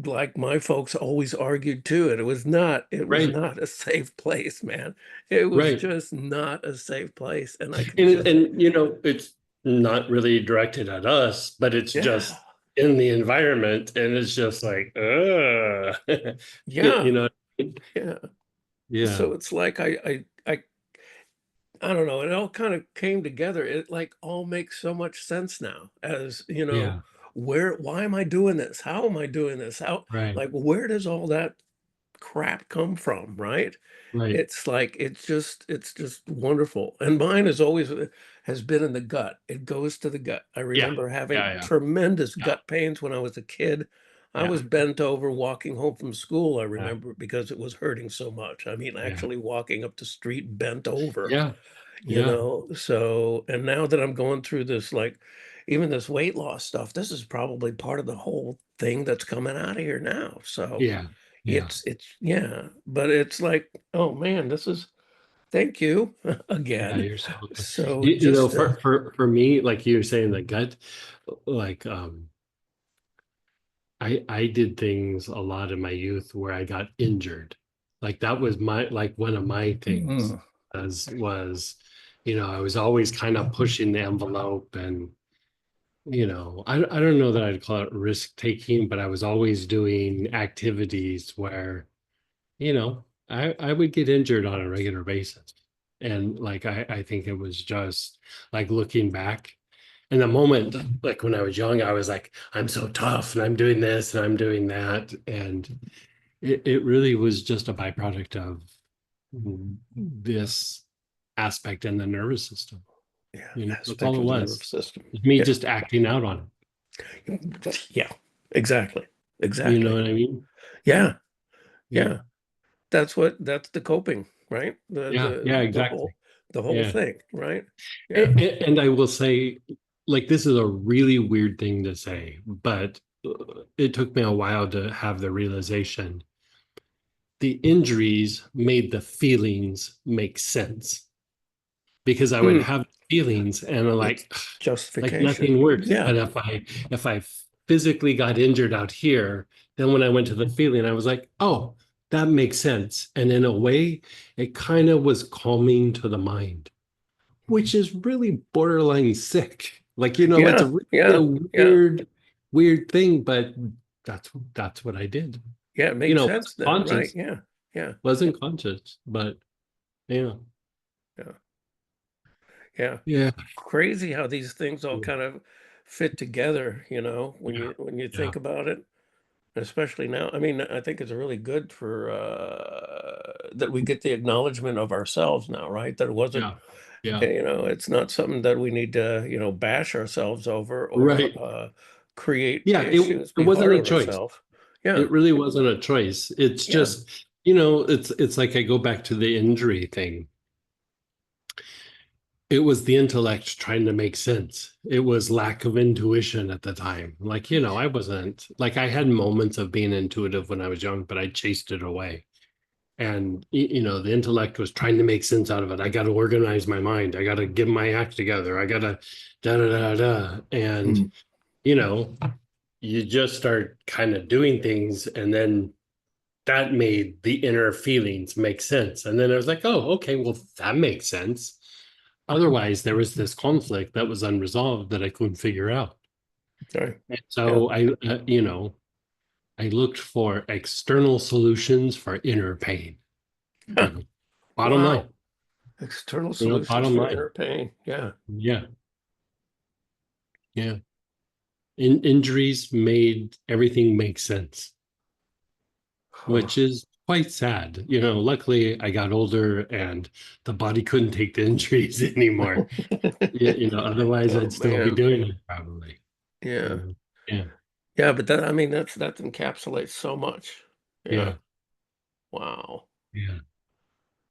like my folks always argued too, and it was Right. not a safe place, man. It was Right. just not a safe place. And I could And just, and you know, it's not really directed at us, but it's yeah, just in the environment, and it's just like, yeah, you know, yeah. yeah, So it's like I don't know, it all kind of came together. It like all makes so much sense now as, you know, yeah, why am I doing this? How am I doing this? How, right, like, where does all that crap come from, right? right, It's like it's just wonderful. And mine is always has been in the gut. It goes to the gut. I yeah, remember having yeah, yeah, tremendous yeah, gut pains when I was a kid. I yeah, was bent over walking home from school, I yeah, remember, because it was hurting so much. I mean, yeah, actually walking up the street bent over, yeah, you yeah, know. So, and now that I'm going through this, like, even this weight loss stuff, this is probably part of the whole thing that's coming out of here now. So yeah, yeah, yeah, but it's like, oh man, this is, thank you yeah. again. You're so welcome. So You know, just for me, like you're saying, the gut, like I did things a lot in my youth where I got injured. Like that was my like one of my things mm, was, you know, I was always kind of pushing the envelope, and you know, I don't know that I'd call it risk taking, but I was always doing activities where, you know, I would get injured on a regular basis. And like I think it was just like looking back in the moment, like when I was young, I was like, I'm so tough and I'm doing this and I'm doing that. And it really was just a byproduct of this aspect in the nervous system. yeah, You know, that's aspect all it of the nervous was. system. It's me Yeah, just acting out on yeah, exactly, it. You know exactly. what I mean? Yeah, Yeah. yeah. That's the coping, right? Yeah. Yeah, The exactly. the whole Yeah. thing, right? Yeah. And I will say, like, this is a really weird thing to say, but it took me a while to have the realization. The injuries made the feelings make sense because I would Mm, have feelings and I'm it's like justification. nothing works. Yeah, But if I physically got injured out here, then when I went to the feeling, I was like, oh, that makes sense. And in a way, it kind of was calming to the mind, which is really borderline sick. Like, you know, it's a yeah, really yeah, a yeah, weird thing, but that's what I did. yeah. It You makes know, sense wasn't then, right? conscious, Yeah, yeah, wasn't conscious, but yeah, yeah, yeah. yeah, Crazy how these things all kind of fit together, you know, yeah, when you yeah, think about it, especially now. I mean, I think it's really good for that we get the acknowledgement of ourselves now, right? That it wasn't, yeah, yeah. you know, it's not something that we need to, you know, bash ourselves over or Right. create Yeah, issues, it be wasn't hard a on choice. ourselves. Yeah. It really wasn't a choice. It's Yeah. just, it's like I go back to the injury thing. It was the intellect trying to make sense. It was lack of intuition at the time. Like, I wasn't like I had moments of being intuitive when I was young, but I chased it away. And the intellect was trying to make sense out of it. I got to organize my mind. I got to get my act together. I got to da da da da. And you know, you just start kind of doing things, and then that made the inner feelings make sense. And then I was like, oh, okay, well, that makes sense. Otherwise, there was this conflict that was unresolved that I couldn't figure out. Sorry. And so I looked for external solutions for inner pain. Bottom Wow. line. External solutions bottom for line. inner pain. Yeah. Yeah. Yeah. Injuries made everything make sense, which is quite sad. Luckily I got older and the body couldn't take the injuries anymore. Otherwise Oh, I'd still be man. doing it probably. Yeah. Yeah. Yeah, but that encapsulates so much. Yeah. Wow. Yeah.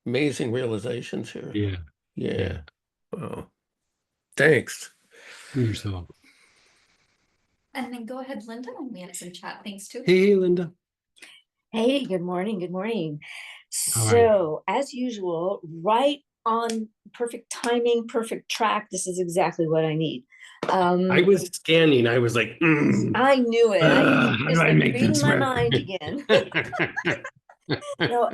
Amazing realizations here. Yeah. Yeah. Wow. Thanks. Yourself. And then go ahead, Linda, and we have some chat things too. Hey, Linda. Hey, good morning. Good morning. All right. So, as usual, right on perfect timing, perfect track. This is exactly what I need. I was scanning. I was like, I knew it. how It's do I like make reading this my work? mind again. No,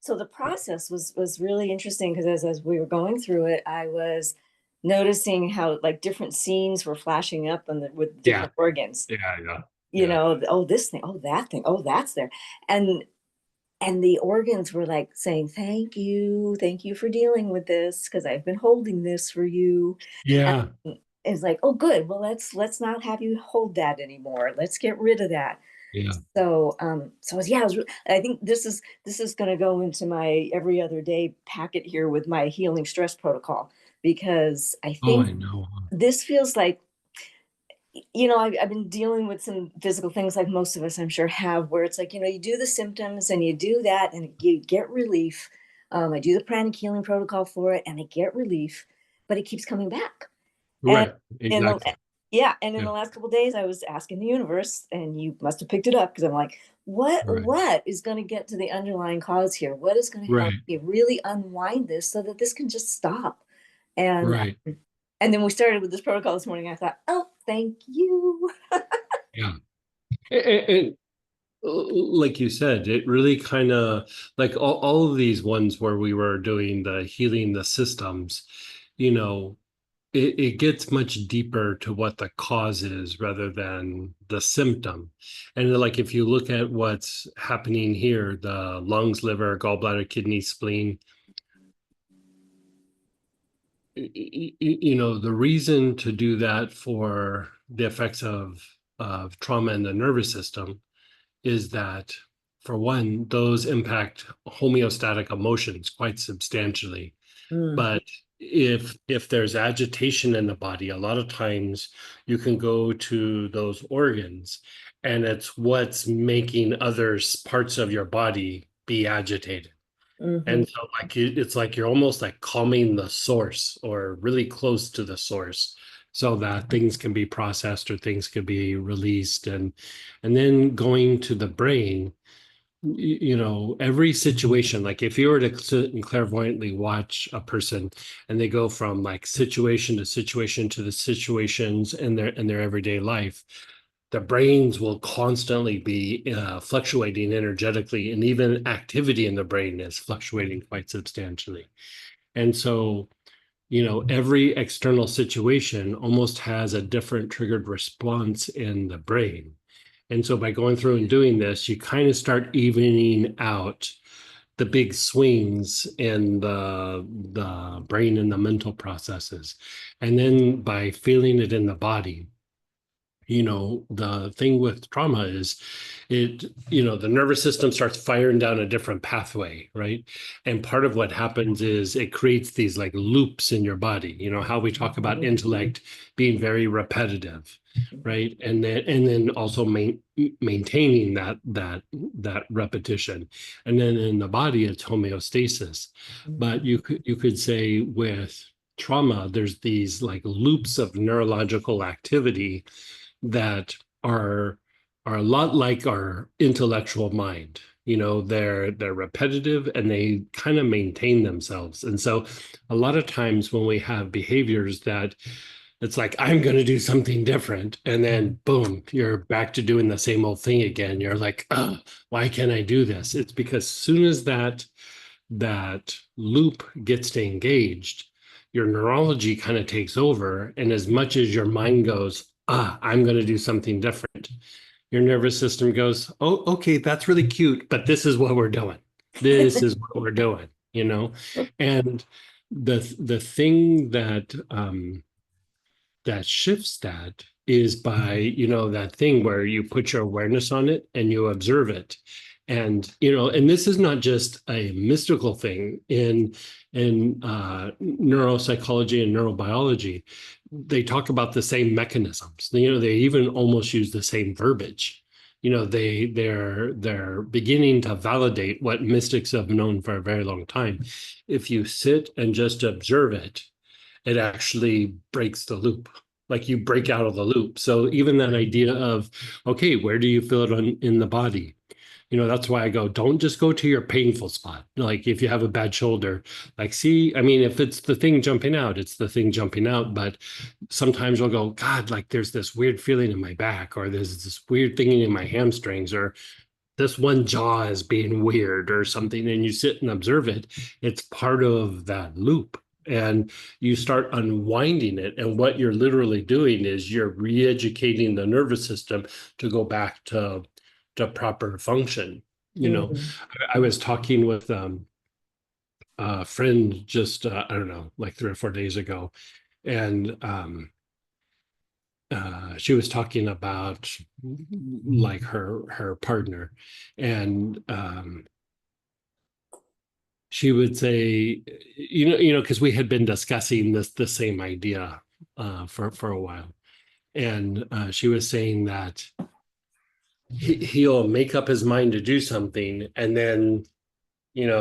so the process was really interesting because as we were going through it, I was noticing how like different scenes were flashing up with different organs. Yeah. Oh, this thing, oh, that thing, oh, that's there. And the organs were like saying, thank you for dealing with this, because I've been holding this for you. Yeah. And it's like, oh, good. Well, let's not have you hold that anymore. Let's get rid of that. Yeah. So, I think this is going to go into my every other day packet here with my healing stress protocol, because I Oh, think I know. this feels like, I've been dealing with some physical things like most of us, I'm sure, have, where it's like, you do the symptoms and you do that and you get relief. I do the pranic healing protocol for it and I get relief, but it keeps coming back. Right. And Exactly. in the last couple of days, I was asking the universe, and you must have picked it up, because I'm like, what is going to get to the underlying cause here? What is going to help me really unwind this so that this can just stop? And and then we started with this protocol this morning. I thought, oh, thank you. Yeah. And like you said, it really kind of like all of these ones where we were doing the healing the systems, it gets much deeper to what the cause is rather than the symptom. And like if you look at what's happening here, the lungs, liver, gallbladder, kidney, spleen, the reason to do that for the effects of trauma in the nervous system is that, for one, those impact homeostatic emotions quite substantially. But if there's agitation in the body, a lot of times you can go to those organs, and it's what's making other parts of your body be agitated. And so it's like you're almost like calming the source, or really close to the source, so that things can be processed or things can be released. And then going to the brain, every situation, like if you were to sit and clairvoyantly watch a person and they go from like situation to situation to the situations in their everyday life, the brains will constantly be fluctuating energetically, and even activity in the brain is fluctuating quite substantially. And so, every external situation almost has a different triggered response in the brain. And so by going through and doing this, you kind of start evening out the big swings in the brain and the mental processes. And then by feeling it in the body, the thing with trauma is the nervous system starts firing down a different pathway, right? And part of what happens is it creates these like loops in your body, how we talk about intellect being very repetitive, right? And then also maintaining that repetition. And then in the body, it's homeostasis. But you could say with trauma, there's these like loops of neurological activity that are a lot like our intellectual mind. They're repetitive and they kind of maintain themselves. And so a lot of times when we have behaviors that it's like, I'm going to do something different, and then boom, you're back to doing the same old thing again. You're like, oh, why can't I do this? It's because as soon as that loop gets engaged, your neurology kind of takes over. And as much as your mind goes, I'm going to do something different, your nervous system goes, oh, okay, that's really cute, but this is what we're doing. This is what we're doing, And the thing that shifts that is by, that thing where you put your awareness on it and you observe it. And, and this is not just a mystical thing in neuropsychology and neurobiology. They talk about the same mechanisms. They even almost use the same verbiage. They're beginning to validate what mystics have known for a very long time. If you sit and just observe it, it actually breaks the loop. Like you break out of the loop. So even that idea of, okay, where do you feel it in the body? That's why I go, don't just go to your painful spot. Like if you have a bad shoulder, like, see, I mean, if it's the thing jumping out, it's the thing jumping out. But sometimes I'll go, God, like there's this weird feeling in my back, or there's this weird thing in my hamstrings, or this one jaw is being weird or something. And you sit and observe it. It's part of that loop. And you start unwinding it. And what you're literally doing is you're re-educating the nervous system to go back to proper function. I was talking with a friend just I don't know, like 3 or 4 days ago, and she was talking about like her partner, and she would say, because we had been discussing the same idea for a while, and she was saying that he'll make up his mind to do something, and then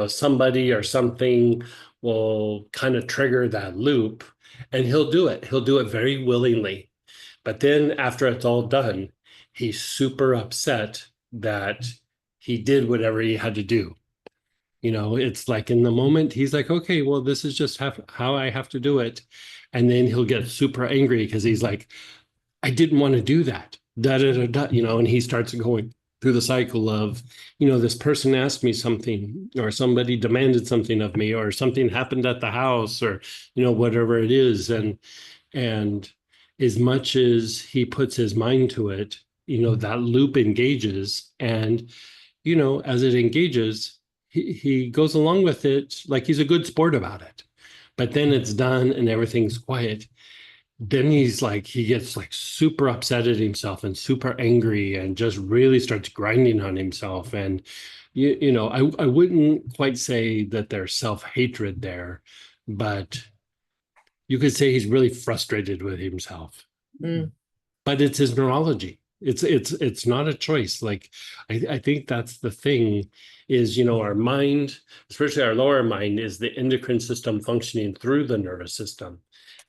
somebody or something will kind of trigger that loop, and he'll do it very willingly. But then after it's all done, he's super upset that he did whatever he had to do. It's like in the moment he's like, okay, well, this is just how I have to do it. And then he'll get super angry because he's like, I didn't want to do that. Da, da, da, da, and he starts going through the cycle of, this person asked me something, or somebody demanded something of me, or something happened at the house, or, whatever it is. And as much as he puts his mind to it, that loop engages. And, as it engages, he goes along with it like he's a good sport about it. But then it's done and everything's quiet. Then he gets like super upset at himself and super angry and just really starts grinding on himself. And, I wouldn't quite say that there's self-hatred there, but you could say he's really frustrated with himself. But it's his neurology. It's not a choice. Like, I think that's the thing is, our mind, especially our lower mind, is the endocrine system functioning through the nervous system.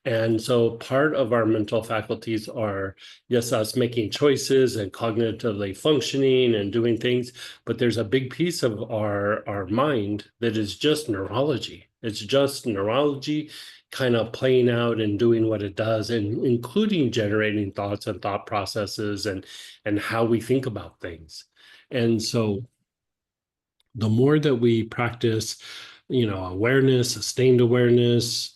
And so part of our mental faculties are, yes, us making choices and cognitively functioning and doing things, but there's a big piece of our mind that is just neurology. It's just neurology kind of playing out and doing what it does, and including generating thoughts and thought processes and how we think about things. And so the more that we practice, awareness, sustained awareness,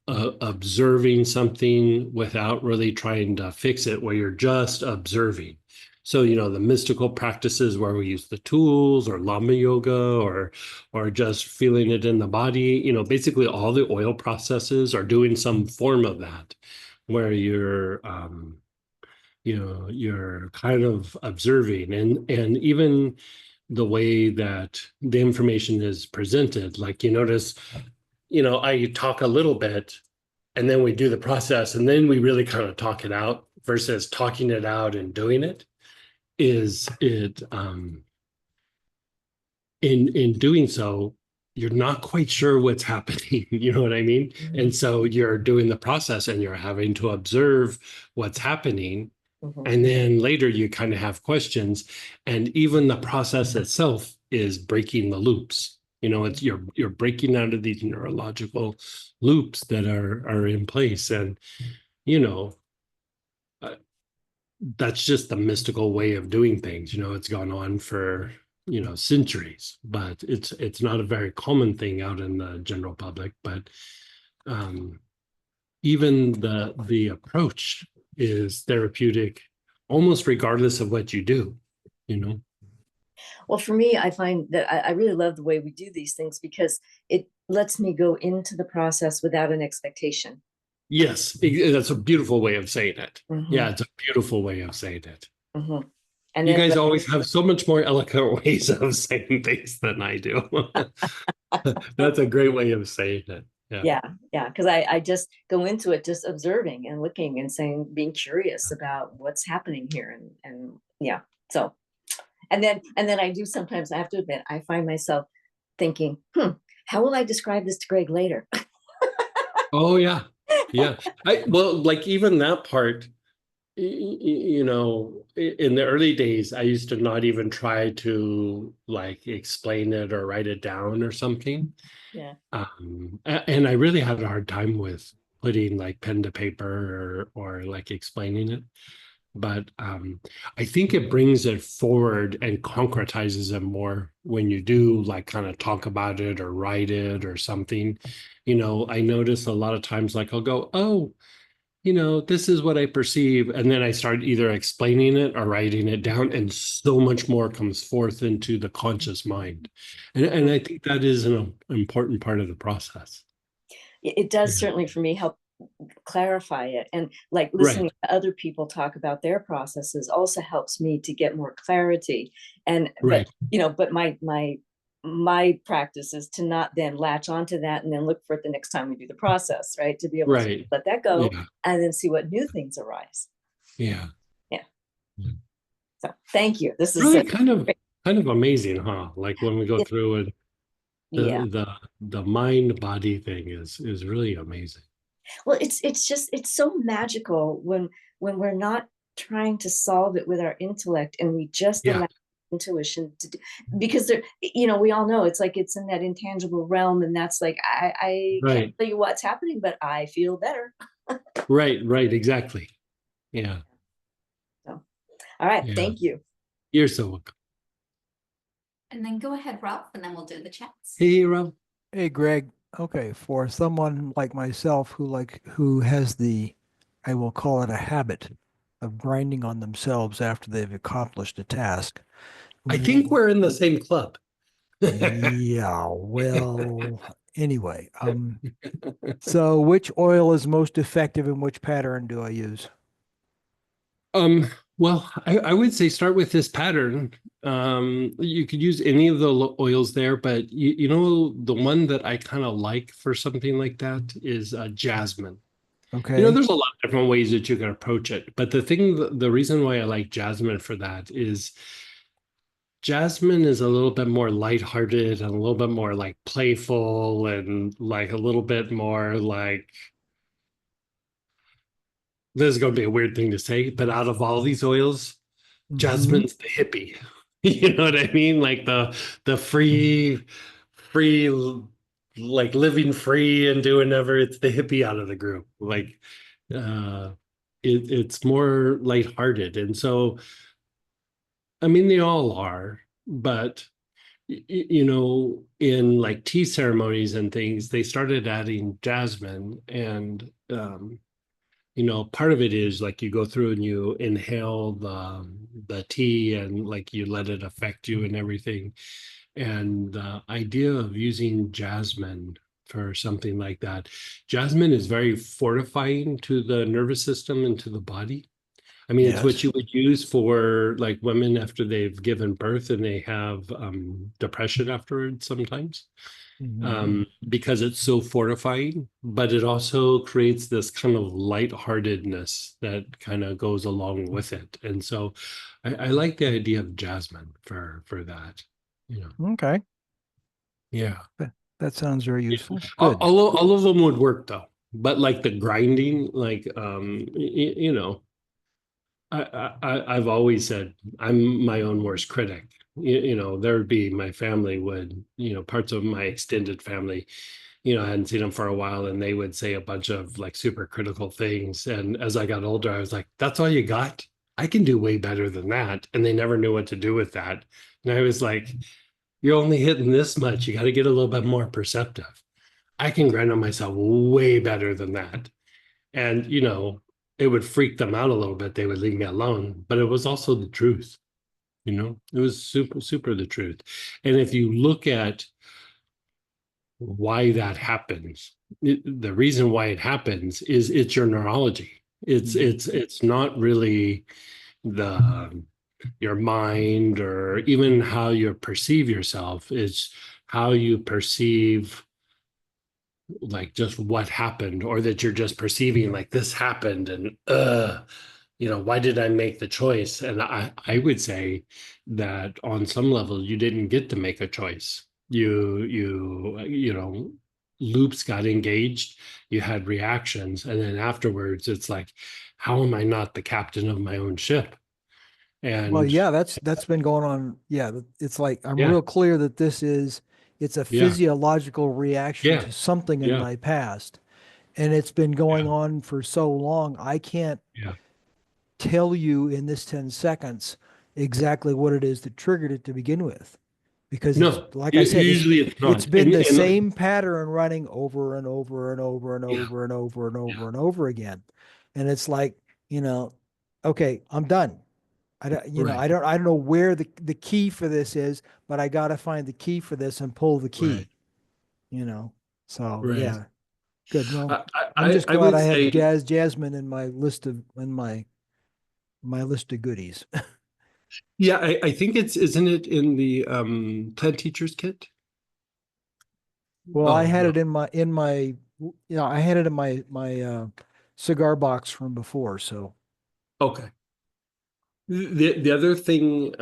observing something without really trying to fix it, where you're just observing. So, the mystical practices where we use the tools, or Lama yoga, or just feeling it in the body, basically all the oil processes are doing some form of that, where you're you're kind of observing, and even the way that the information is presented, like you notice, I talk a little bit and then we do the process and then we really kind of talk it out versus talking it out and doing it. Is it in doing so, you're not quite sure what's happening, you know what I mean? And so you're doing the process and you're having to observe what's happening. And then later you kind of have questions, and even the process itself is breaking the loops. It's you're breaking out of these neurological loops that are in place, and uh, that's just the mystical way of doing things. It's gone on for centuries, but it's not a very common thing out in the general public. But even the approach is therapeutic almost regardless of what you do. Well, for me, I find that I really love the way we do these things because it lets me go into the process without an expectation. Yes, that's a beautiful way of saying it. Yeah, it's a beautiful way of saying it. And you guys always have so much more eloquent ways of saying things than I do. That's a great way of saying it. Yeah. Because I just go into it just observing and looking and saying, being curious about what's happening here. And yeah, so. And then I do sometimes, I have to admit, I find myself thinking, how will I describe this to Greg later? Oh, yeah. Yeah. Like even that part, in the early days, I used to not even try to like explain it or write it down or something. Yeah. And I really had a hard time with putting like pen to paper or like explaining it. But I think it brings it forward and concretizes it more when you do like kind of talk about it or write it or something. I notice a lot of times like I'll go, oh, this is what I perceive. And then I start either explaining it or writing it down, and so much more comes forth into the conscious mind. And I think that is an important part of the process. It does certainly for me help clarify it, and like listening to other people talk about their processes also helps me to get more clarity. And but my practice is to not then latch onto that and then look for it the next time we do the process, right? To be able to let that go and then see what new things arise. Yeah. So thank you. This is really kind of amazing, huh? Like when we go through it, the mind body thing is really amazing. Well, it's so magical when we're not trying to solve it with our intellect and we just allow intuition to do, because we all know it's like it's in that intangible realm, and that's like I can't tell you what's happening, but I feel better. Right, exactly. Yeah. So, all right, thank you. You're so welcome. And then go ahead, Ralph, and then we'll do the chats. Hey, Ralph. Hey, Greg. Okay, for someone like myself who has I will call it a habit of grinding on themselves after they've accomplished a task. I think we're in the same club. Yeah, well, anyway, so which oil is most effective and which pattern do I use? Well, I would say start with this pattern. You could use any of the oils there, but the one that I kind of like for something like that is jasmine. Okay. There's a lot of different ways that you can approach it, but the reason why I like jasmine for that is jasmine is a little bit more lighthearted and a little bit more like playful and like a little bit more like, this is going to be a weird thing to say, but out of all these oils, jasmine's the hippie. You know what I mean? Like the free, like living free and doing whatever. It's the hippie out of the group. Like it's more lighthearted. And so, I mean, they all are, but in like tea ceremonies and things, they started adding jasmine, and part of it is like you go through and you inhale the tea and like you let it affect you and everything. And the idea of using jasmine for something like that, jasmine is very fortifying to the nervous system and to the body. I mean, it's what Yes. you would use for like women after they've given birth and they have depression afterwards sometimes, Mhm. because it's so fortifying, but it also creates this kind of lightheartedness that kind of goes along with it. And so I like the idea of jasmine for that. You know, Okay. yeah. That sounds very Yeah. useful. Good. All of them would work though, but like the grinding, like you know, I've always said I'm my own worst critic. You know, there would be my family would, you know, parts of my extended family, you know, I hadn't seen them for a while, and they would say a bunch of like super critical things. And as I got older, I was like, that's all you got? I can do way better than that. And they never knew what to do with that. And I was like, you're only hitting this much. You got to get a little bit more perceptive. I can grind on myself way better than that. And, you know, it would freak them out a little bit. They would leave me alone, but it was also the truth. You know, it was super the truth. And if you look at why that happens, the reason why it happens is it's your neurology. It's not really the your mind or even how you perceive yourself. It's how you perceive like just what happened, or that you're just perceiving like this happened and you know, why did I make the choice? And I would say that on some level you didn't get to make a choice. You know, loops got engaged, you had reactions, and then afterwards it's like, how am I not the captain of my own ship? Well, And yeah, that's been going on. Yeah, it's like I'm yeah, real clear that it's a yeah, physiological reaction yeah, to something in yeah, my past. And it's been going yeah, on for so long, I can't yeah. tell you in this 10 seconds exactly what it is that triggered it to begin with. Because it's No, like I said, usually it's it's not. been the And same pattern running over and over and over and yeah, over and over and yeah, over and over again. And it's like, you know, okay, I'm done. I don't, right, I don't know where the key for this is, but I got to find the key for this and pull the right, key, you know? So right. yeah, good. Well, I, I'm just I glad would I have say, Jasmine in my list of, my list of goodies. yeah, I think it's, isn't it in the plant teachers kit? Well, I Oh, had no. it I had it in my cigar box from before. So Okay. The other thing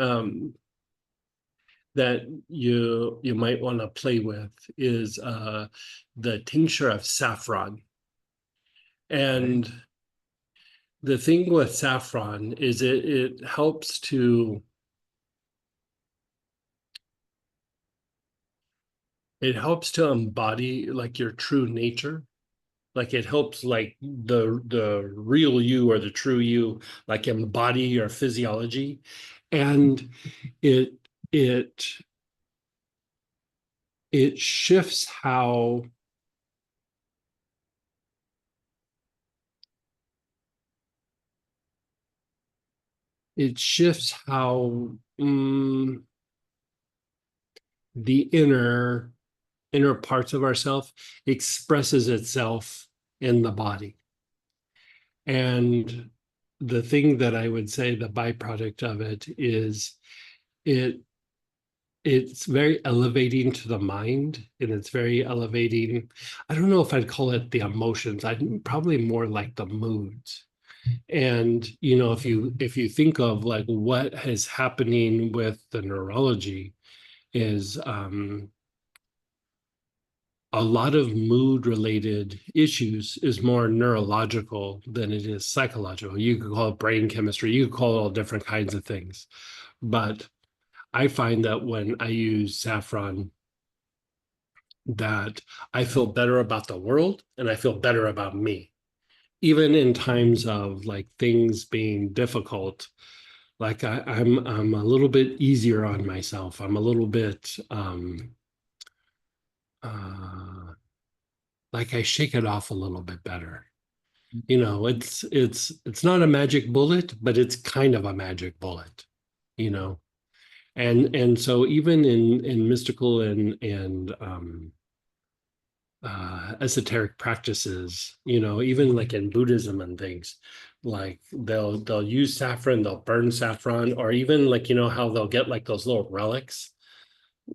that you might want to play with is the tincture of saffron. And the thing with saffron is it helps to embody like your true nature. Like it helps like the real you or the true you like embody your physiology. And it it it shifts how it shifts how the inner parts of ourself expresses itself in the body. And the thing that I would say the byproduct of it is it it's very elevating to the mind, and it's very elevating. I don't know if I'd call it the emotions. I'd probably more like the moods. And you know, if you think of like what is happening with the neurology is a lot of mood related issues is more neurological than it is psychological. You could call it brain chemistry, you could call it all different kinds of things. But I find that when I use saffron, that I feel better about the world and I feel better about me. Even in times of like things being difficult, like I'm a little bit easier on myself. I'm a little bit uh like I shake it off a little bit better. You know, it's not a magic bullet, but it's kind of a magic bullet, you know. And so even in mystical and esoteric practices, you know, even like in Buddhism and things, Like they'll use saffron, they'll burn saffron, or even like, you know how they'll get like those little relics,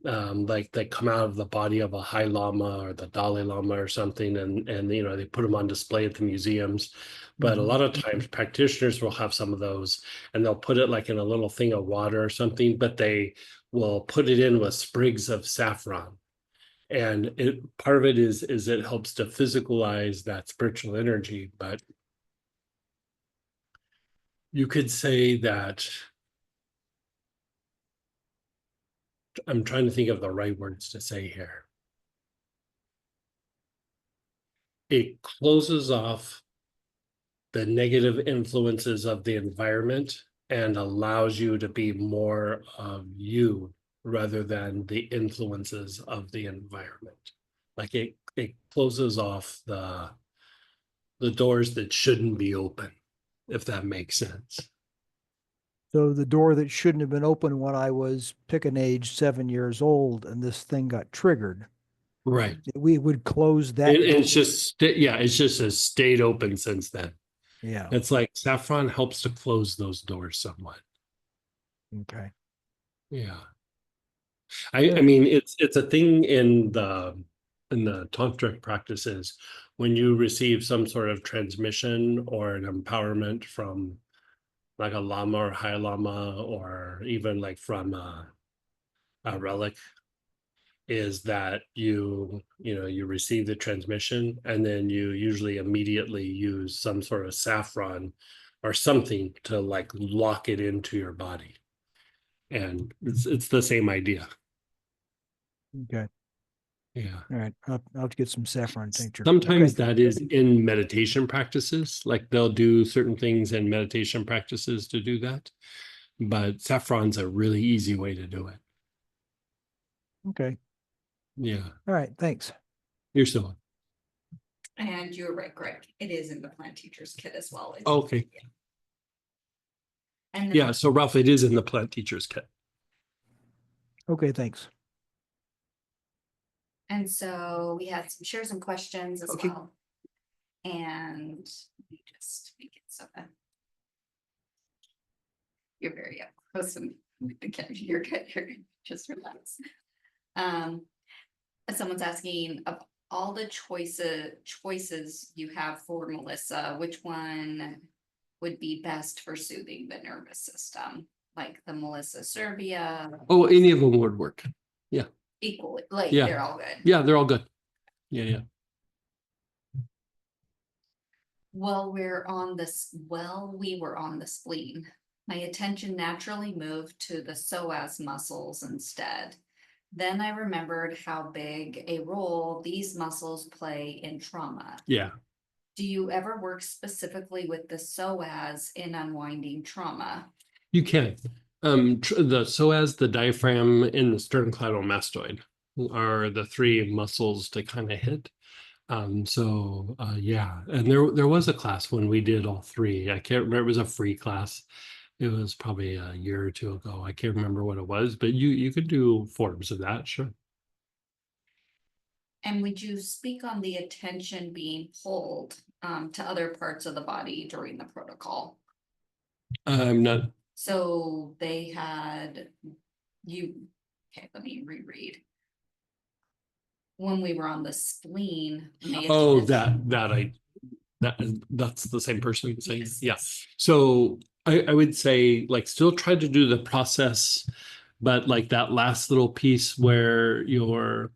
like they come out of the body of a High Lama or the Dalai Lama or something, and you know, they put them on display at the museums. But a lot of times practitioners will have some of those, and they'll put it like in a little thing of water or something, but they will put it in with sprigs of saffron. And part of it is it helps to physicalize that spiritual energy. But you could say that, I'm trying to think of the right words to say here. It closes off the negative influences of the environment and allows you to be more of you rather than the influences of the environment. Like it closes off the doors that shouldn't be open, if that makes sense. So the door that shouldn't have been open when I was pick an age 7 years old and this thing got triggered, Right. we would close that. It's just, yeah, it's just has stayed open since then. Yeah. It's like saffron helps to close those doors somewhat. Okay. Yeah. I mean, it's a thing in the tantric practices. When you receive some sort of transmission or an empowerment from like a lama or high lama, or even like from a relic, is that you know, you receive the transmission and then you usually immediately use some sort of saffron or something to like lock it into your body. And it's the same idea. Okay. Yeah. All right. I'll have to get some saffron tincture. Sometimes Okay. that is in meditation practices, like they'll do certain things in meditation practices to do that. But saffron's a really easy way to do it. Okay. Yeah. All right. Thanks. You're still And you're right, Greg. It is in the plant teacher's kit as well. It's- okay. And Yeah. So Ralph, it is in the plant teacher's kit. Okay. Thanks. And so we had share some questions as Okay. well. And let me just make it so that you're very up close and again, you're good. You're good. Just relax. Someone's asking, of all the choices you have for Melissa, which one would be best for soothing the nervous system? Like the Melissa Serbia, Oh, any of them would work. equally, like Yeah. they're all good. Yeah, they're all good. Yeah. While we were on the spleen, my attention naturally moved to the psoas muscles instead. Then I remembered how big a role these muscles play in trauma. Yeah. Do you ever work specifically with the psoas in unwinding trauma? You can. The psoas, the diaphragm, and the sternocleidomastoid are the three muscles to kind of hit. Yeah, and there was a class when we did all three. I can't remember, it was a free class. It was probably a year or two ago. I can't remember what it was, but you could do forms of that, sure. And would you speak on the attention being pulled to other parts of the body during the protocol? I'm not. So they had okay, let me reread. When we were on the spleen. Oh, that's the same person saying, Yes. yeah. So I would say, like, still try to do the process, but like that last little piece where you're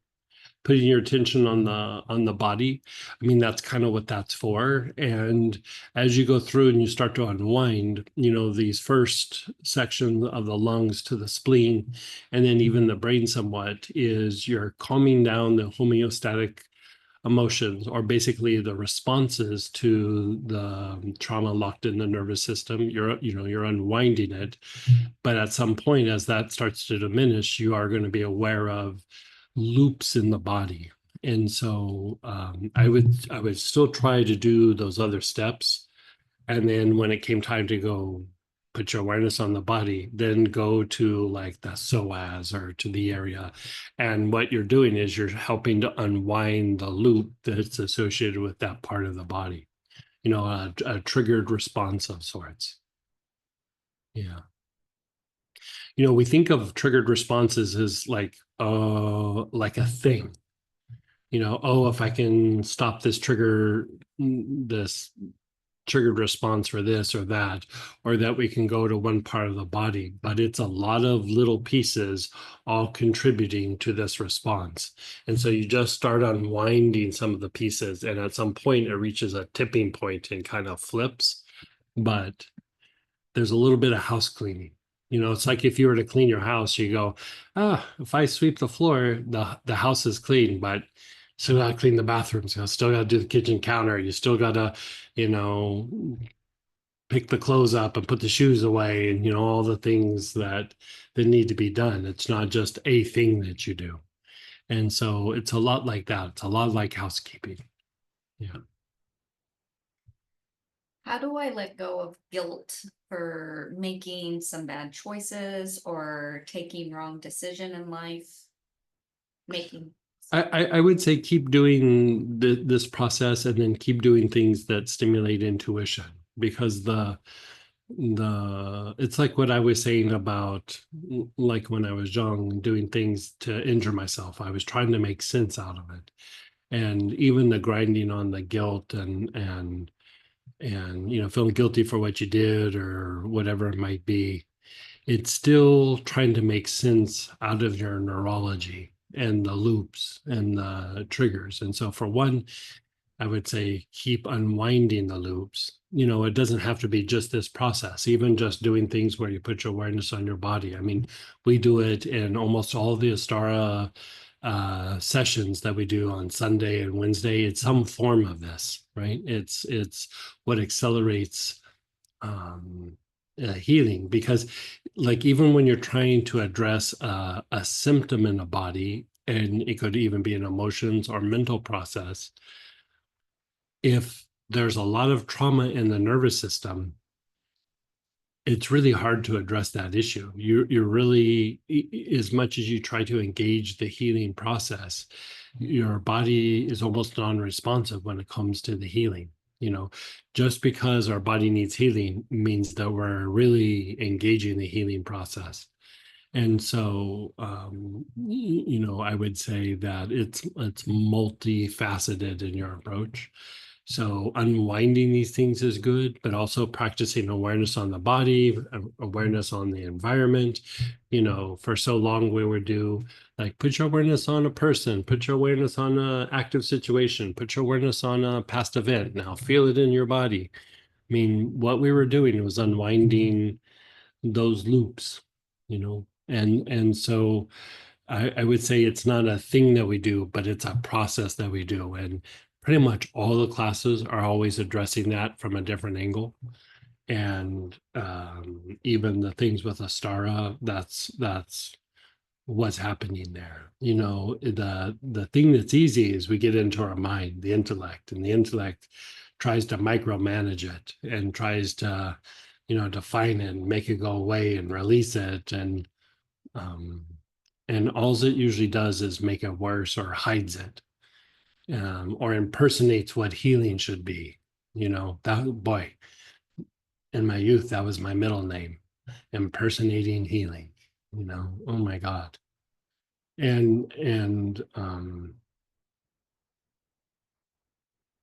putting your attention on the body, I mean, that's kind of what that's for. And as you go through and you start to unwind, you know, these first sections of the lungs to the spleen, and then even the brain somewhat, is you're calming down the homeostatic emotions, or basically the responses to the trauma locked in the nervous system. You're unwinding it. But at some point, as that starts to diminish, you are going to be aware of loops in the body. And so I would still try to do those other steps. And then when it came time to go put your awareness on the body, then go to like the psoas or to the area. And what you're doing is you're helping to unwind the loop that's associated with that part of the body. a triggered response of sorts. Yeah. We think of triggered responses as like a thing. If I can stop this this triggered response for this or that, or that we can go to one part of the body, but it's a lot of little pieces all contributing to this response. And so you just start unwinding some of the pieces, and at some point it reaches a tipping point and kind of flips. But there's a little bit of house cleaning. It's like if you were to clean your house, you go, if I sweep the floor, the house is clean, but still got to clean the bathrooms. You still got to do the kitchen counter. You still got to, pick the clothes up and put the shoes away, and all the things that need to be done. It's not just a thing that you do. And so it's a lot like that. It's a lot like housekeeping. Yeah. How do I let go of guilt for making some bad choices or taking wrong decision in life? I would say keep doing this process, and then keep doing things that stimulate intuition, because it's like what I was saying about, like when I was young, doing things to injure myself. I was trying to make sense out of it. And even the grinding on the guilt and feeling guilty for what you did or whatever it might be, it's still trying to make sense out of your neurology and the loops and the triggers. And so for one, I would say keep unwinding the loops. It doesn't have to be just this process, even just doing things where you put your awareness on your body. I mean, we do it in almost all the Astara sessions that we do on Sunday and Wednesday. It's some form of this, right? It's what accelerates healing, because like even when you're trying to address a symptom in a body, and it could even be an emotions or mental process, if there's a lot of trauma in the nervous system, it's really hard to address that issue. You're really, as much as you try to engage the healing process, your body is almost non-responsive when it comes to the healing. Just because our body needs healing means that we're really engaging the healing process. And so, I would say that it's multifaceted in your approach. So unwinding these things is good, but also practicing awareness on the body, awareness on the environment. For so long we would do like put your awareness on a person, put your awareness on an active situation, put your awareness on a past event. Now feel it in your body. I mean, what we were doing was unwinding those loops, and so I would say it's not a thing that we do, but it's a process that we do. And pretty much all the classes are always addressing that from a different angle. And even the things with Astara, that's what's happening there. The thing that's easy is we get into our mind, the intellect, and the intellect tries to micromanage it and tries to, define it and make it go away and release it. And all it usually does is make it worse or hides it, or impersonates what healing should be. That boy, in my youth, that was my middle name, impersonating healing. Oh my God. And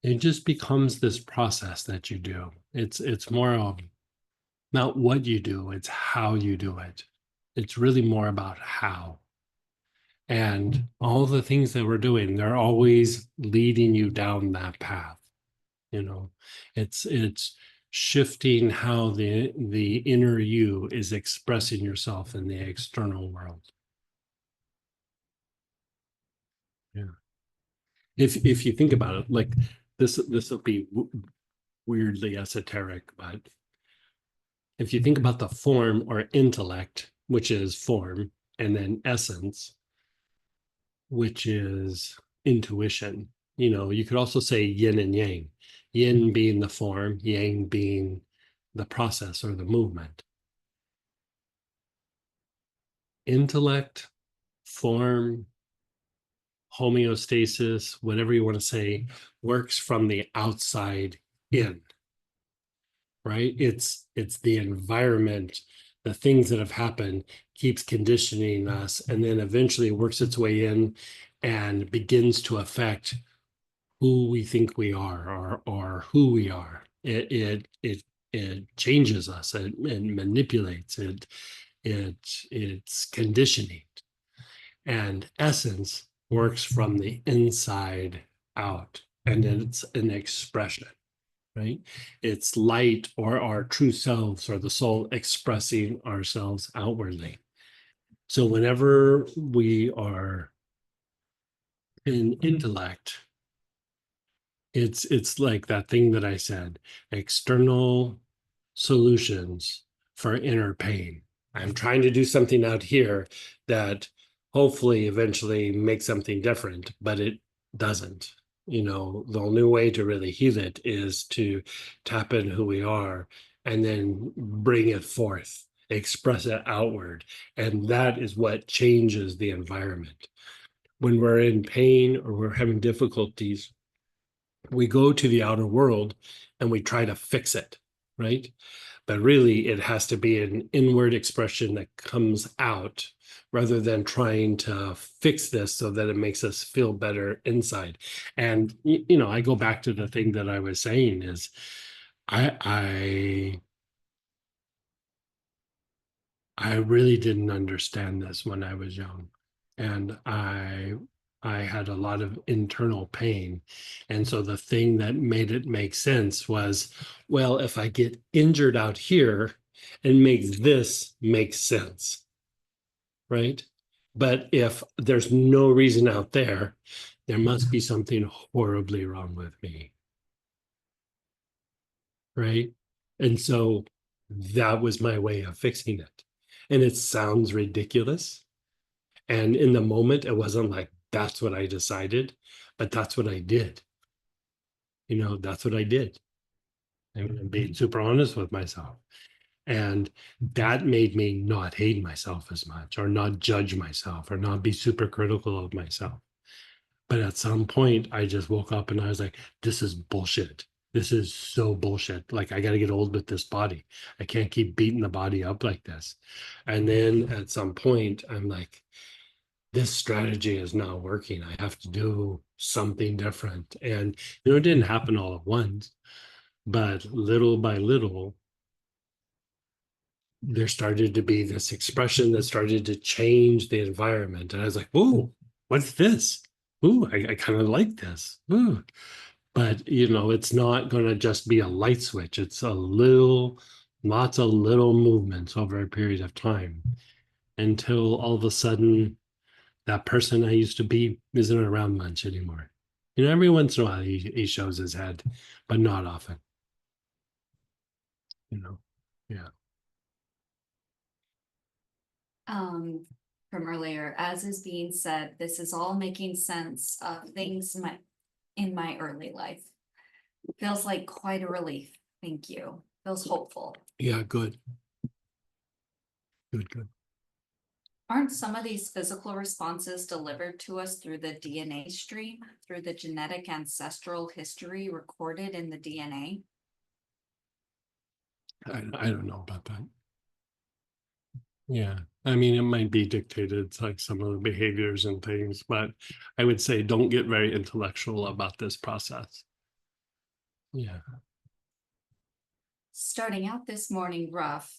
it just becomes this process that you do. It's more of not what you do, it's how you do it. It's really more about how. And all the things that we're doing, they're always leading you down that path. It's shifting how the inner you is expressing yourself in the external world. Yeah. If you think about it, like this will be weirdly esoteric, but if you think about the form or intellect, which is form, and then essence, which is intuition. You could also say yin and yang, yin being the form, yang being the process or the movement. Intellect, form, homeostasis, whatever you want to say, works from the outside in, right? It's the environment, the things that have happened keeps conditioning us, and then eventually works its way in and begins to affect who we think we are, or who we are. It changes us, and manipulates it. It's conditioning, and essence works from the inside out, and it's an expression, right? It's light, or our true selves, or the soul expressing ourselves outwardly. So whenever we are in intellect, it's like that thing that I said, external solutions for inner pain. I'm trying to do something out here that hopefully eventually makes something different, but it doesn't. You know, the only way to really heal it is to tap in who we are and then bring it forth, express it outward. And that is what changes the environment. When we're in pain or we're having difficulties, we go to the outer world and we try to fix it, right? But really, it has to be an inward expression that comes out, rather than trying to fix this so that it makes us feel better inside. And you know, I go back to the thing that I was saying is, I really didn't understand this when I was young, and I had a lot of internal pain. And so the thing that made it make sense was, well, if I get injured out here, it makes this make sense, right? But if there's no reason out there, there must be something horribly wrong with me, right? And so that was my way of fixing it. And it sounds ridiculous. And in the moment, it wasn't like, that's what I decided, but that's what I did. You know, that's what I did. I'm being super honest with myself. And that made me not hate myself as much, or not judge myself, or not be super critical of myself. But at some point, I just woke up and I was like, this is bullshit. This is so bullshit. Like, I got to get old with this body. I can't keep beating the body up like this. And then at some point, I'm like, this strategy is not working. I have to do something different. And, you know, it didn't happen all at once, but little by little, there started to be this expression that started to change the environment. And I was like, "Ooh, what's this? Ooh, I kind of like this. Ooh." But, you know, it's not going to just be a light switch. It's lots of little movements over a period of time, until all of a sudden that person I used to be isn't around much anymore. You know, every once in a while he shows his head, but not often. You know, yeah. From earlier, as is being said, this is all making sense of things in my early life. Feels like quite a relief. Thank you. Feels hopeful. Yeah, good. Good. Aren't some of these physical responses delivered to us through the DNA stream, through the genetic ancestral history recorded in the DNA? I don't know about that. Yeah, I mean, it might be dictated, it's like some of the behaviors and things, but I would say don't get very intellectual about this process. Yeah. Started out this morning rough,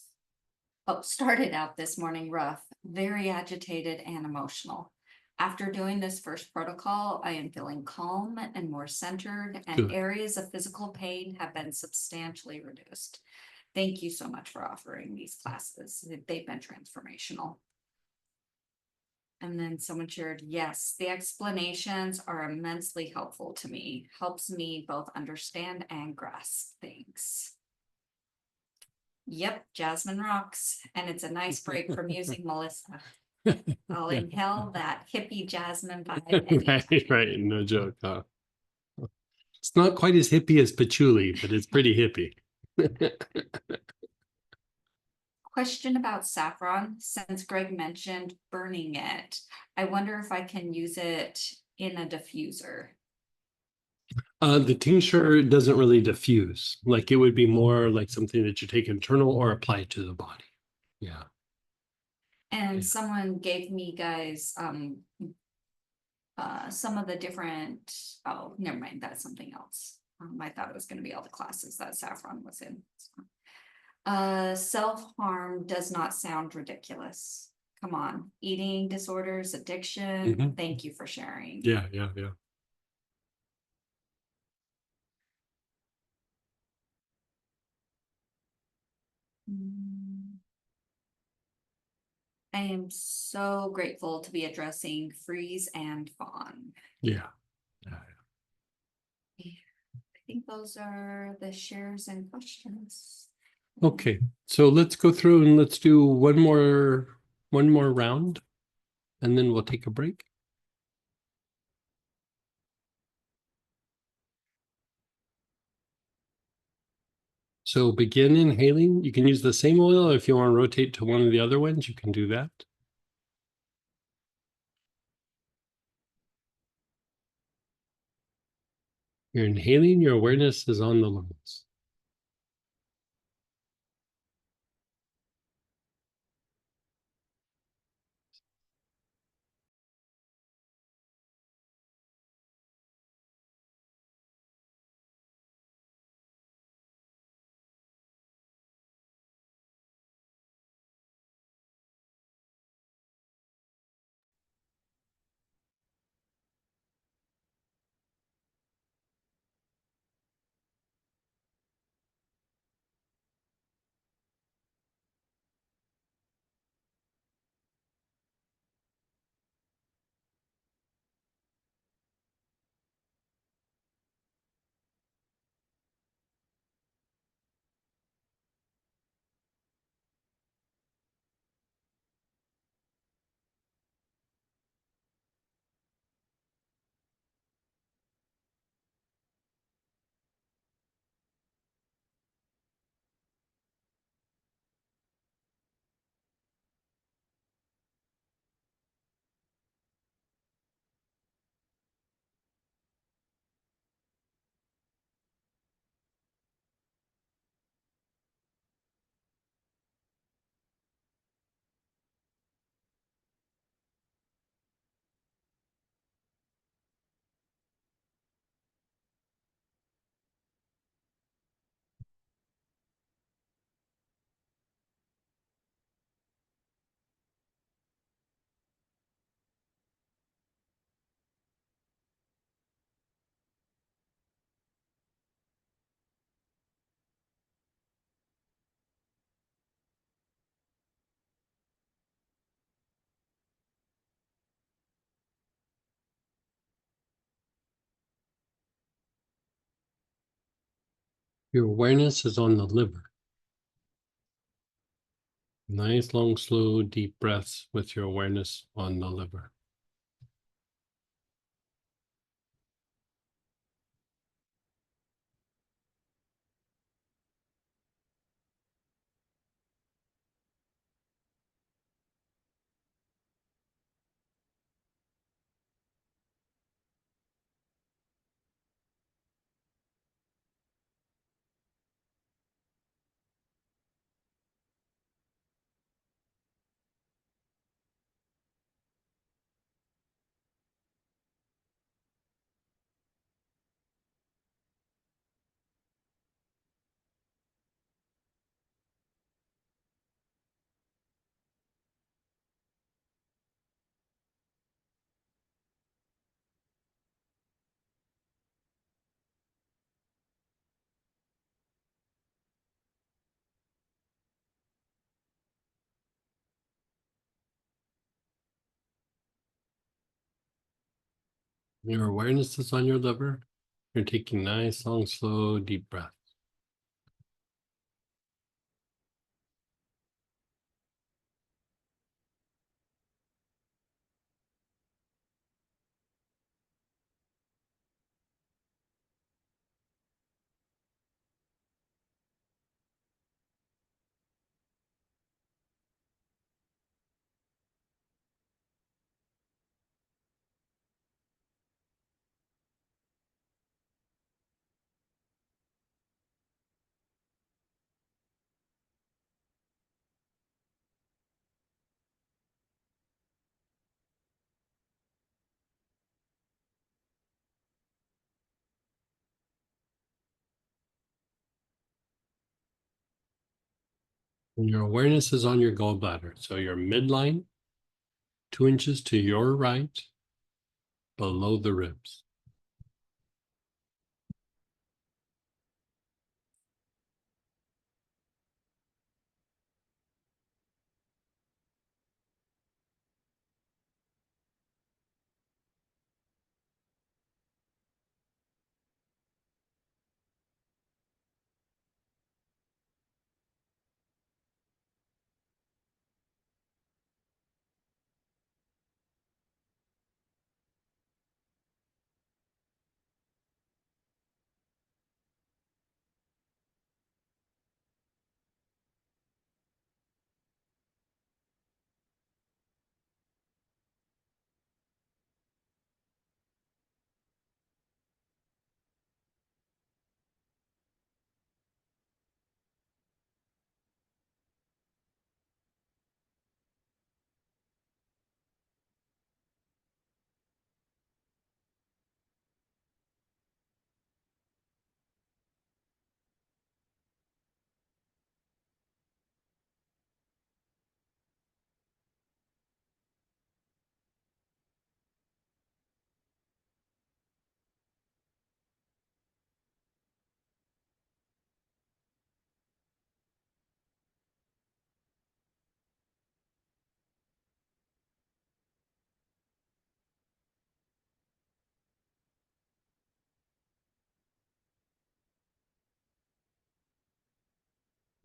very agitated and emotional. After doing this first protocol, I am feeling calm and more centered, and Good. areas of physical pain have been substantially reduced. Thank you so much for offering these classes. They've been transformational. And then someone shared, yes, the explanations are immensely helpful to me. Helps me both understand and grasp things. Yep, Jasmine rocks. And it's a nice break from using Melissa. I'll inhale that hippie Jasmine vibe anytime. Right, no joke, huh? It's not quite as hippie as patchouli, but it's pretty hippie. Question about saffron, since Greg mentioned burning it, I wonder if I can use it in a diffuser. The tincture doesn't really diffuse. Like it would be more like something that you take internal or apply to the body. Yeah. And Yeah. someone gave me guys, some of the different, oh, never mind, that's something else. I thought it was gonna be all the classes that Saffron was in. Self-harm does not sound ridiculous. Come on, eating disorders, addiction, Mhm. thank you for sharing. Yeah, yeah, yeah. Mm. I am so grateful to be addressing freeze and fawn. Yeah. Yeah. I think those are the shares and questions. Okay, so let's go through and let's do one more round, and then we'll take a break. So begin inhaling. You can use the same oil. If you want to rotate to one of the other ones, you can do that. You're inhaling, your awareness is on the lungs. Your awareness is on the liver. Nice, long, slow, deep breaths with your awareness on the liver. Your awareness is on your liver. You're taking nice, long, slow, deep breaths. And your awareness is on your gallbladder. So your midline, 2 inches to your right, below the ribs.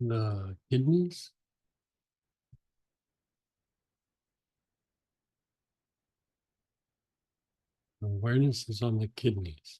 The kidneys. Awareness is on the kidneys.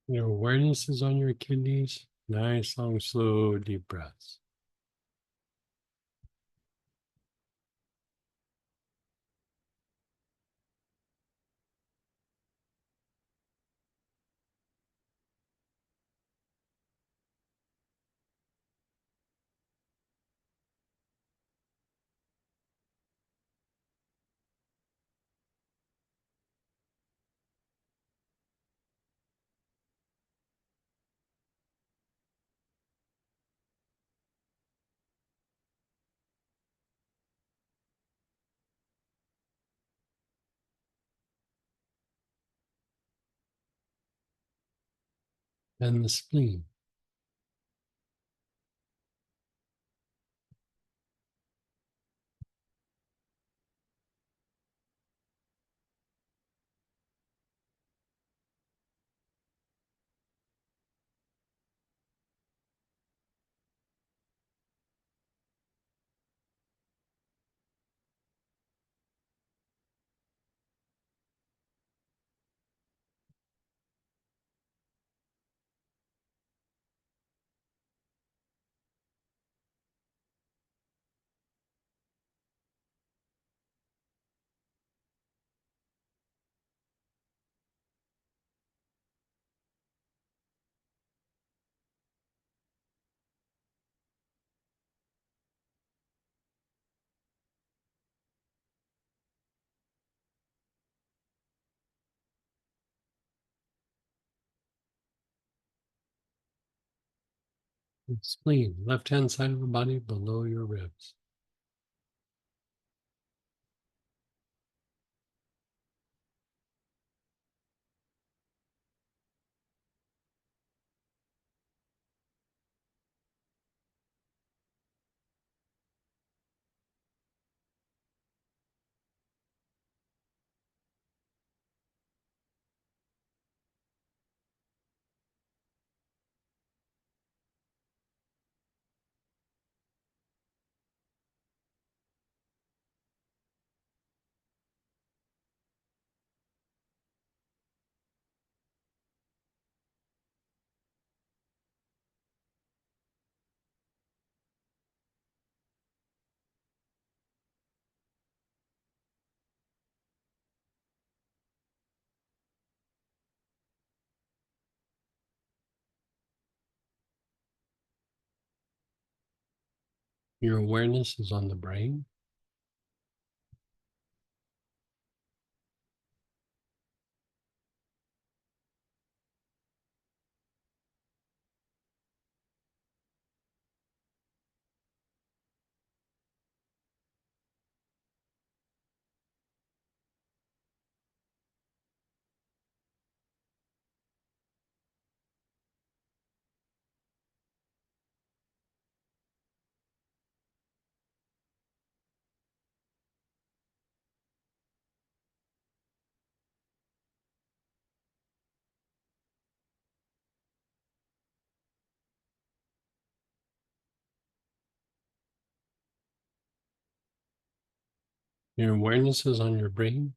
Your awareness is on your kidneys. Nice, long, slow, deep breaths. And the spleen. Spleen, left-hand side of the body below your ribs. Your awareness is on the brain. Your awareness is on your brain.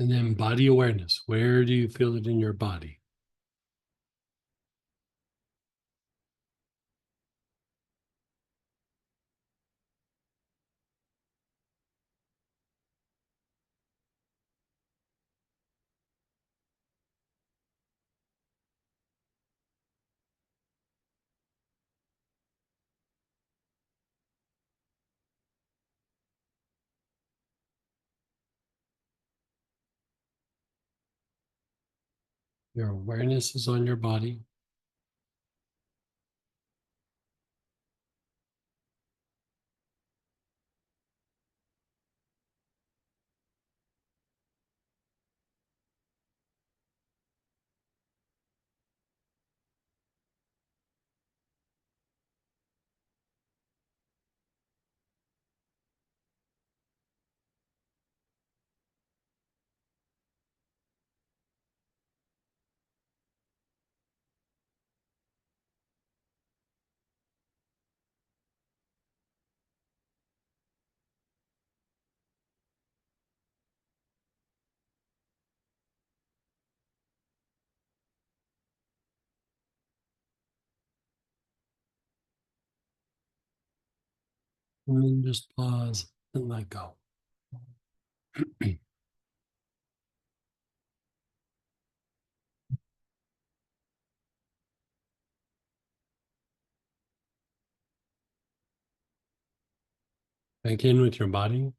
And then body awareness. Where do you feel it in your body? Your awareness is on your body. And then just pause and let go. Back in with your body.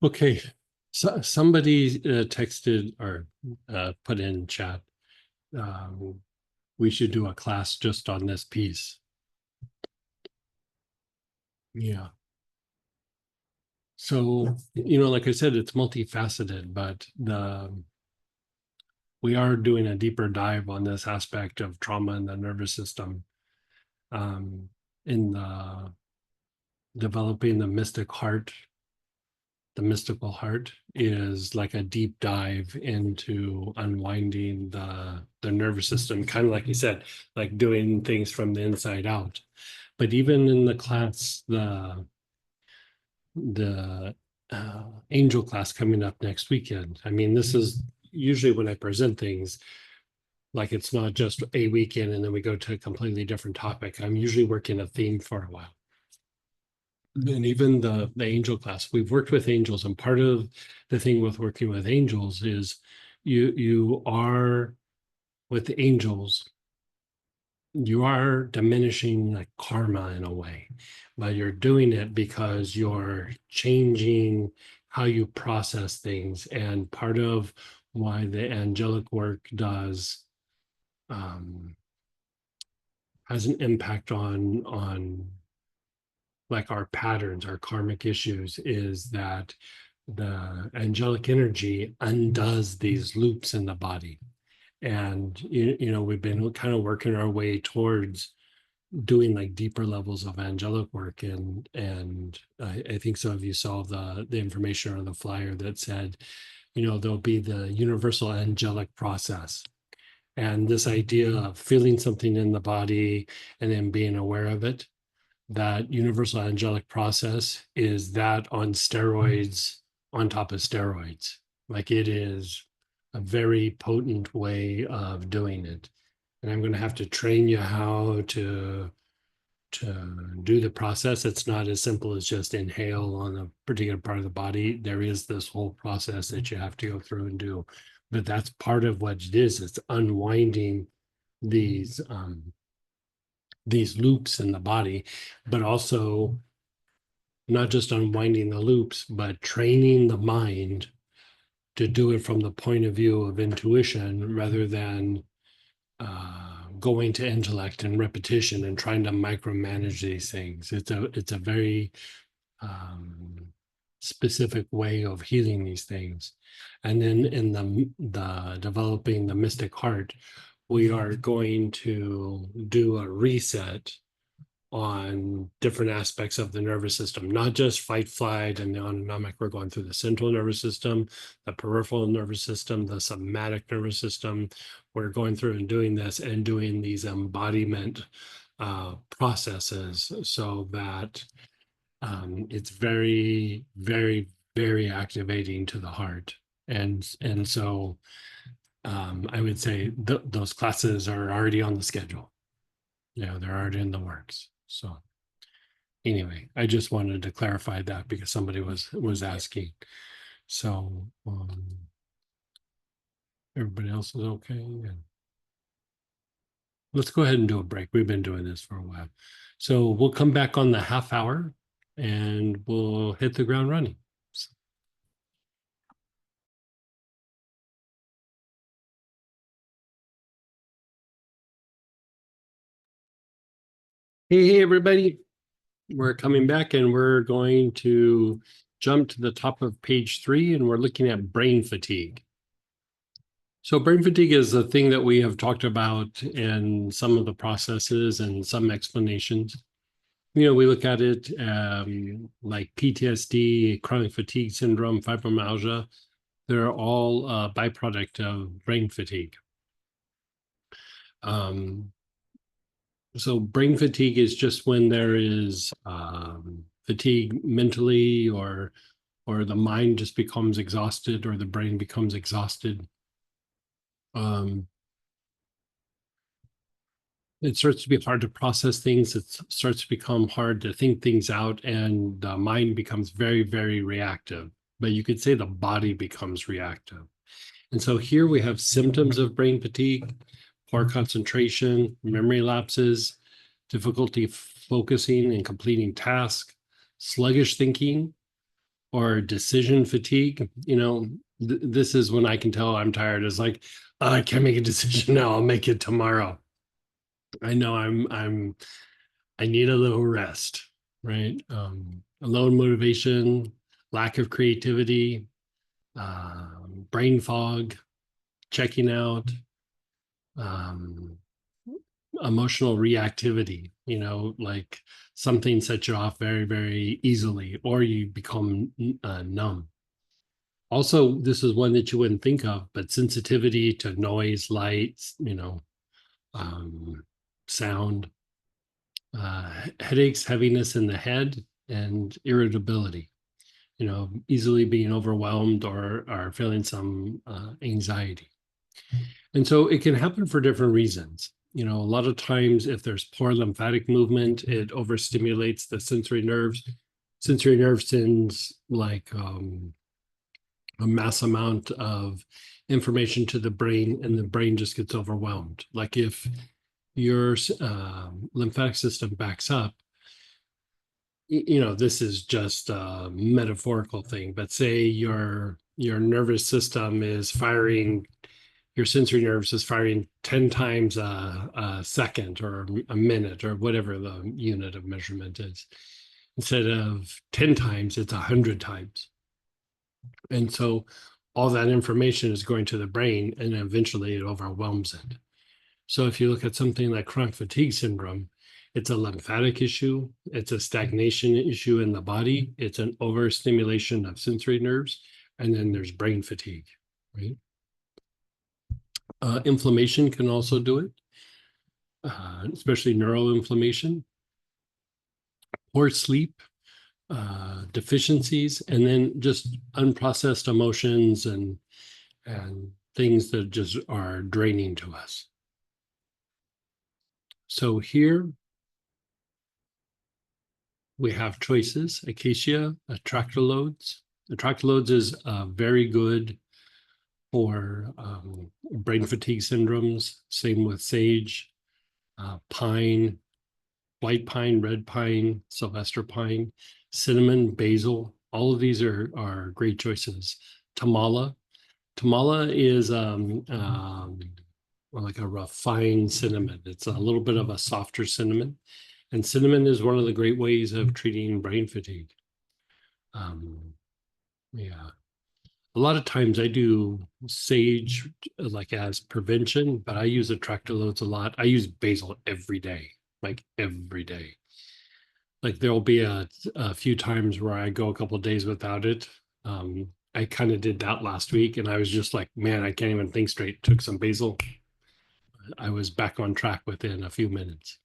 Okay, so somebody texted or put in chat. We should do a class just on this piece. Yeah. So, like I said, it's multifaceted, but we are doing a deeper dive on this aspect of trauma in the nervous system, in the developing the mystic heart the mystical heart is like a deep dive into unwinding the nervous system, kind of like you said, like doing things from the inside out. But even in the class, the angel class coming up next weekend, I mean, this is usually when I present things, like it's not just a weekend and then we go to a completely different topic. I'm usually working a theme for a while. And even the angel class, we've worked with angels, and part of the thing with working with angels is you are with the angels, you are diminishing like karma in a way, but you're doing it because you're changing how you process things. And part of why the angelic work does has an impact on like our patterns, our karmic issues, is that the angelic energy undoes these loops in the body. And you know, we've been kind of working our way towards doing like deeper levels of angelic work. And I think some of you saw the information on the flyer that said, you know, there'll be the universal angelic process. And this idea of feeling something in the body and then being aware of it, that universal angelic process is that on steroids, on top of steroids. Like, it is a very potent way of doing it. And I'm going to have to train you how to do the process. It's not as simple as just inhale on a particular part of the body. There is this whole process that you have to go through and do. But that's part of what it is. It's unwinding these loops in the body, but also not just unwinding the loops, but training the mind to do it from the point of view of intuition rather than going to intellect and repetition and trying to micromanage these things. It's a very specific way of healing these things. And then in the developing the mystic heart, we are going to do a reset on different aspects of the nervous system, not just fight, flight, and the autonomic. We're going through the central nervous system, the peripheral nervous system, the somatic nervous system. We're going through and doing this and doing these embodiment processes so that it's very, very, very activating to the heart. And so I would say those classes are already on the schedule. You know, they're already in the works. So anyway, I just wanted to clarify that because somebody was asking. So everybody else is okay. And let's go ahead and do a break. We've been doing this for a while. So we'll come back on the half hour and we'll hit the ground running. Hey, everybody. We're coming back and we're going to jump to the top of page 3 and we're looking at brain fatigue. So brain fatigue is a thing that we have talked about in some of the processes and some explanations. You know, we look at it like PTSD, chronic fatigue syndrome, fibromyalgia. They're all a byproduct of brain fatigue. So brain fatigue is just when there is fatigue mentally, or the mind just becomes exhausted, or the brain becomes exhausted. It starts to be hard to process things. It starts to become hard to think things out, and the mind becomes very, very reactive. But you could say the body becomes reactive. And so here we have symptoms of brain fatigue: poor concentration, memory lapses, difficulty focusing and completing tasks, sluggish thinking, or decision fatigue. You know, this is when I can tell I'm tired. It's like, oh, I can't make a decision now. I'll make it tomorrow. I know I need a little rest, right? Low motivation, lack of creativity, brain fog, checking out, emotional reactivity. like something sets you off very, very easily, or you become numb. Also, this is one that you wouldn't think of, but sensitivity to noise, lights, um, sound, headaches, heaviness in the head, and irritability. Easily being overwhelmed or feeling some anxiety. And so it can happen for different reasons. A lot of times if there's poor lymphatic movement, it overstimulates the sensory nerves. Sensory nerve sends like a mass amount of information to the brain, and the brain just gets overwhelmed. Like if your lymphatic system backs up, this is just a metaphorical thing, but say your nervous system is firing, your sensory nerves is firing 10 times a second or a minute or whatever the unit of measurement is. Instead of 10 times, it's 100 times. And so all that information is going to the brain, and eventually it overwhelms it. So if you look at something like chronic fatigue syndrome, it's a lymphatic issue, it's a stagnation issue in the body, it's an overstimulation of sensory nerves, and then there's brain fatigue, right? Inflammation can also do it, especially neuroinflammation, poor sleep, deficiencies, and then just unprocessed emotions and things that just are draining to us. So here we have choices: acacia, atractalodes. Atractalodes is very good for brain fatigue syndromes. Same with sage, pine, white pine, red pine, Sylvester pine, cinnamon, basil. All of these are great choices. Tamala. Tamala is like a refined cinnamon. It's a little bit of a softer cinnamon. And cinnamon is one of the great ways of treating brain fatigue. Yeah. A lot of times I do sage like as prevention, but I use atractalodes a lot. I use basil every day, like every day. Like there'll be a few times where I go a couple of days without it. I kind of did that last week, and I was just like, man, I can't even think straight. Took some basil. I was back on track within a few minutes.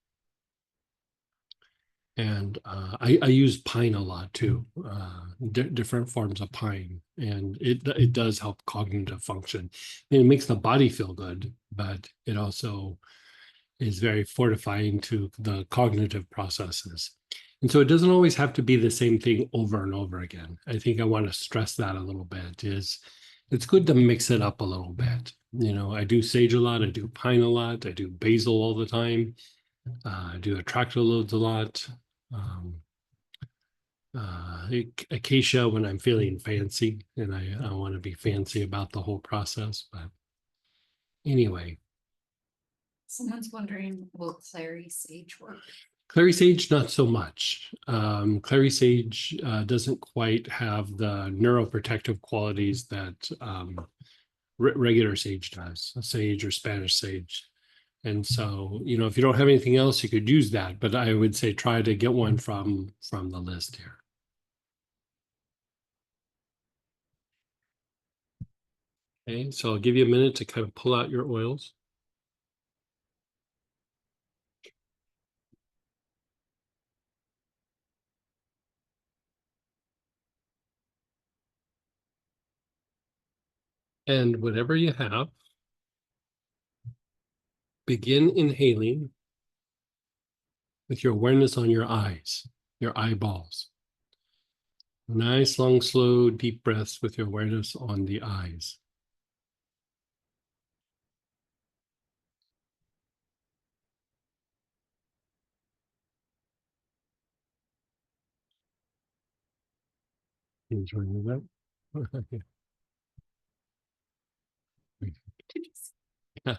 And I use pine a lot too, different forms of pine, and it does help cognitive function. And it makes the body feel good, but it also is very fortifying to the cognitive processes. And so it doesn't always have to be the same thing over and over again. I think I want to stress that a little bit. Is it's good to mix it up a little bit. I do sage a lot, I do pine a lot, I do basil all the time. I do atractalodes a lot. Acacia when I'm feeling fancy, and I want to be fancy about the whole process. But anyway, Someone's wondering, will clary sage work? clary sage, not so much. Clary sage doesn't quite have the neuroprotective qualities that regular sage does, sage or Spanish sage. And so, if you don't have anything else, you could use that. But I would say try to get one from the list here. Okay, so I'll give you a minute to kind of pull out your oils. And whatever you have, begin inhaling with your awareness on your eyes, your eyeballs. Nice, long, slow, deep breaths with your awareness on the eyes. Enjoying that? Yeah.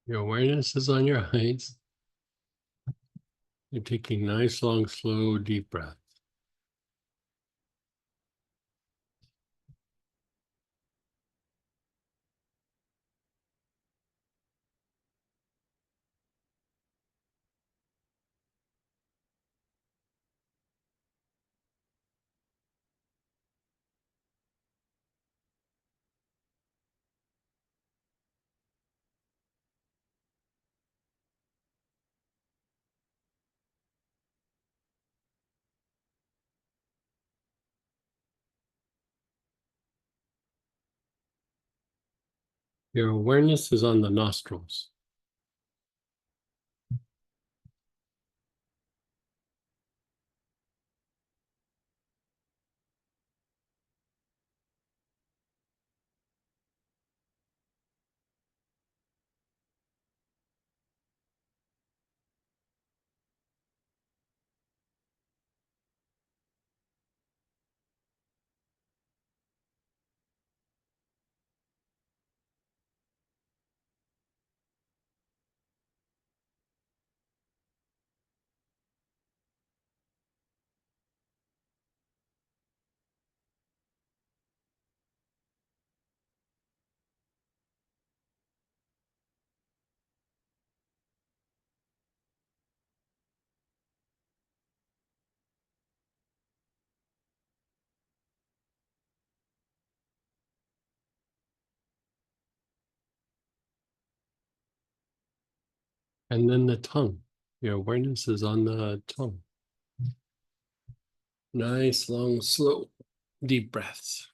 Your awareness is on your eyes. You're taking nice, long, slow, deep breaths. Your awareness is on the nostrils. And then the tongue. Your awareness is on the tongue. Nice, long, slow, deep breaths.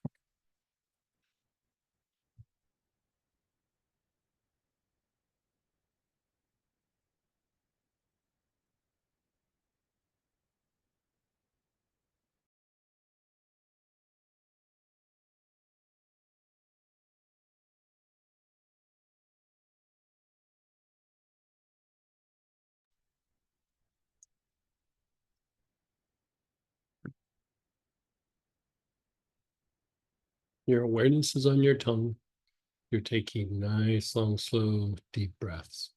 Your awareness is on your tongue. You're taking nice, long, slow, deep breaths.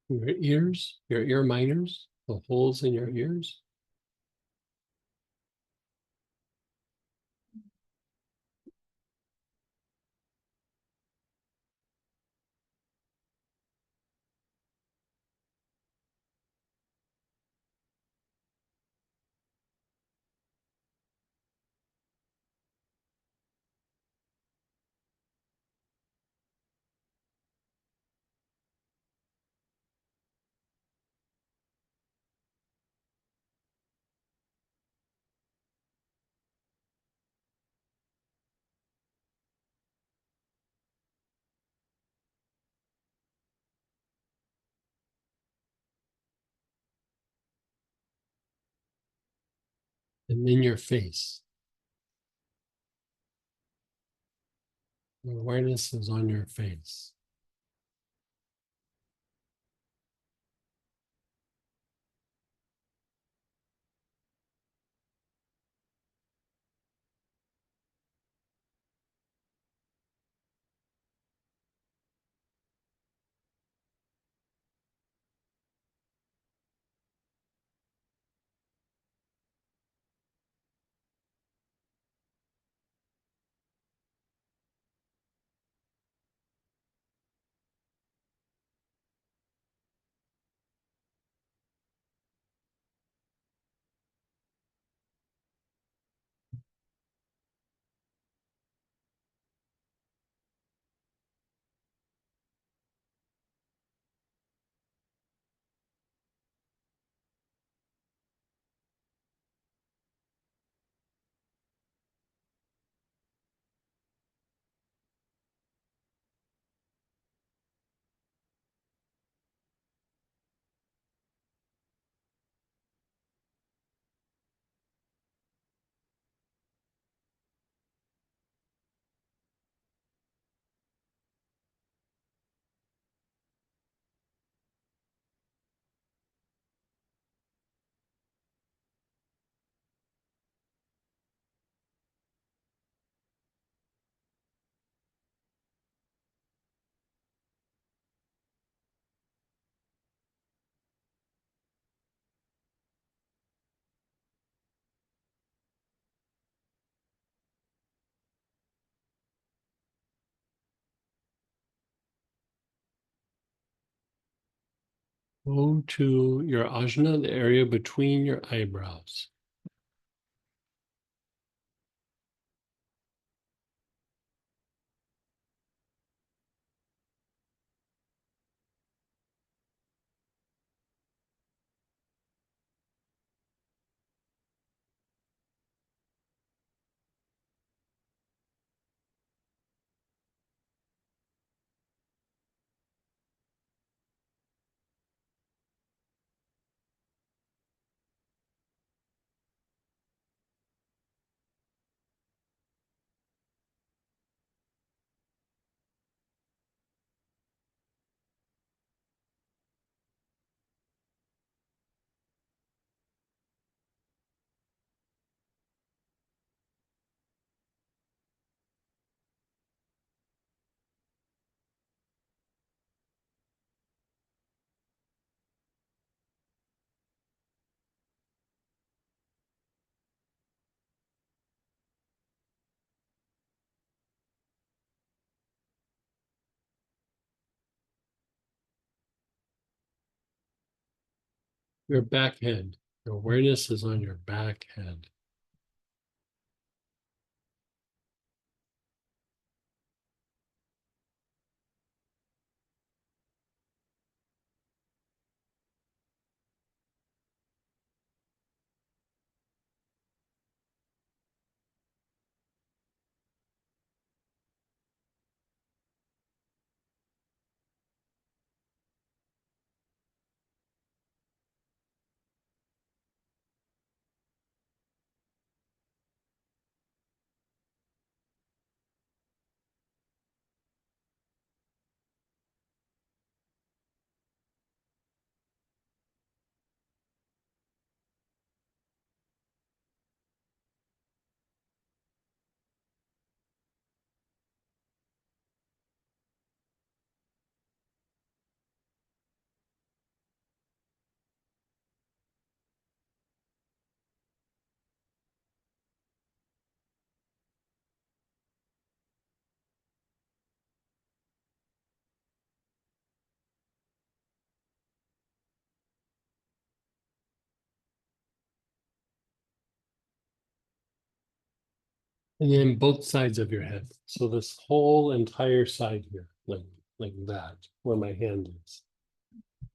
Your ears, your ear minors, the holes in your ears. And then your face. The awareness is on your face. Go to your ajna, the area between your eyebrows. Your back head. Your awareness is on your back head. And then both sides of your head. So this whole entire side here, like that, where my hand is.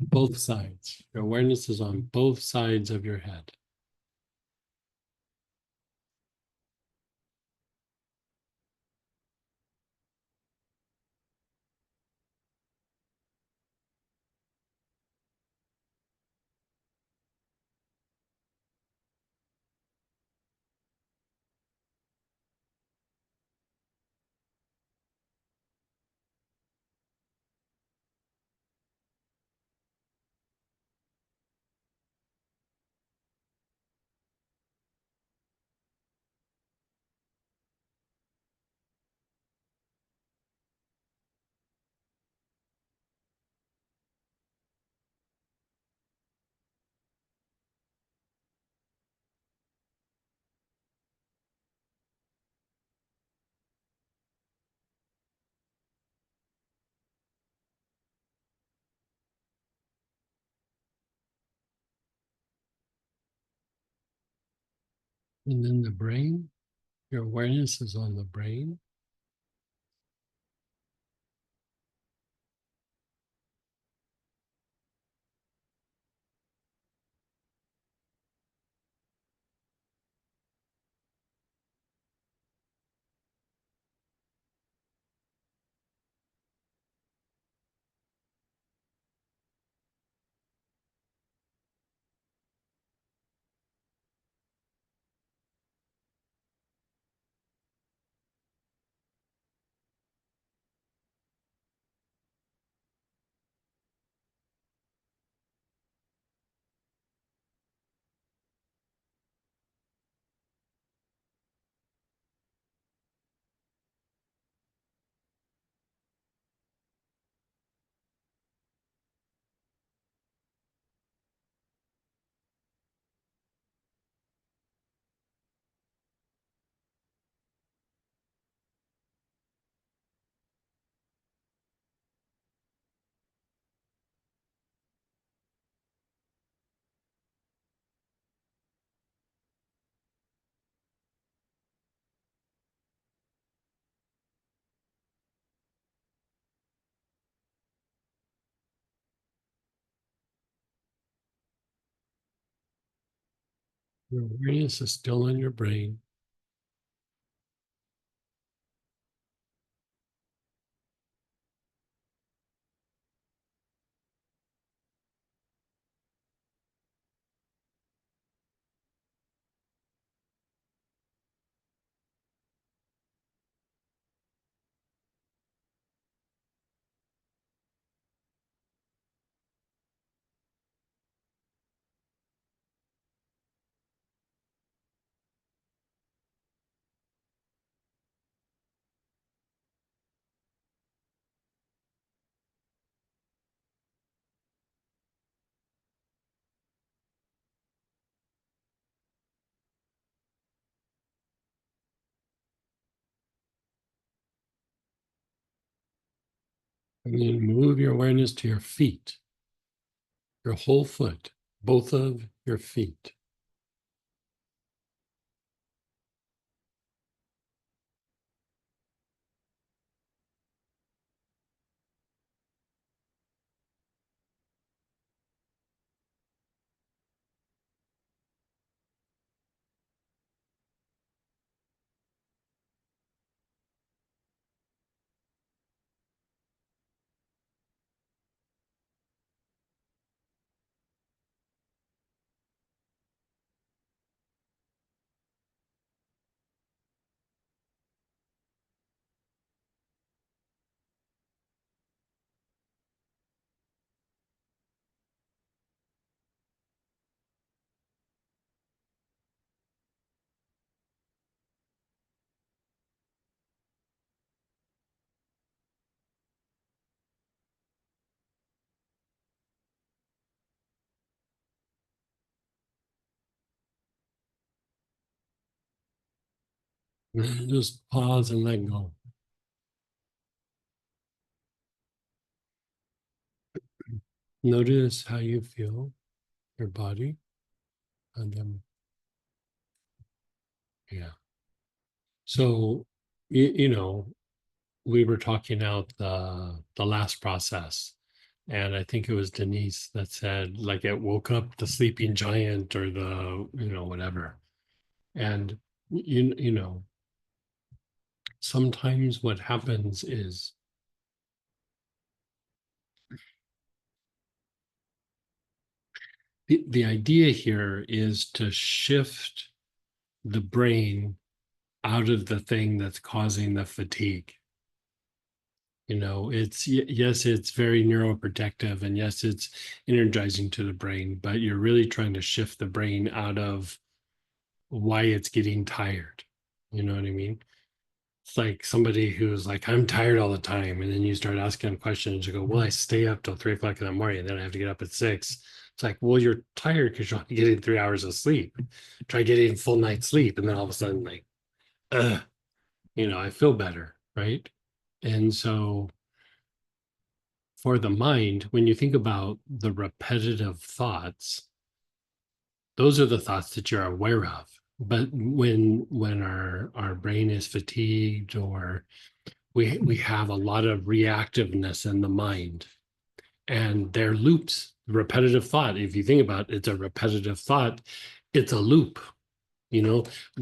Both sides. Your awareness is on both sides of your head. And then the brain, your awareness is on the brain. Your awareness is still on your brain. And then move your awareness to your feet, your whole foot, both of your feet. And then just pause and let go. Notice how you feel your body, and then, yeah. So, you know, we were talking out the last process, and I think it was Denise that said like it woke up the sleeping giant or the whatever. And you know, sometimes what happens is the idea here is to shift the brain out of the thing that's causing the fatigue. It's yes, it's very neuroprotective, and yes, it's energizing to the brain, but you're really trying to shift the brain out of why it's getting tired. You know what I mean? It's like somebody who's like, I'm tired all the time. And then you start asking them questions. You go, well, I stay up till 3 o'clock in the morning, and then I have to get up at 6. It's like, well, you're tired because you're only getting 3 hours of sleep. Try getting full night's sleep. And then all of a sudden, like, I feel better. Right. And so for the mind, when you think about the repetitive thoughts, those are the thoughts that you're aware of. But when our brain is fatigued, or we have a lot of reactiveness in the mind, and they're loops, repetitive thought. If you think about it, it's a repetitive thought, it's a loop,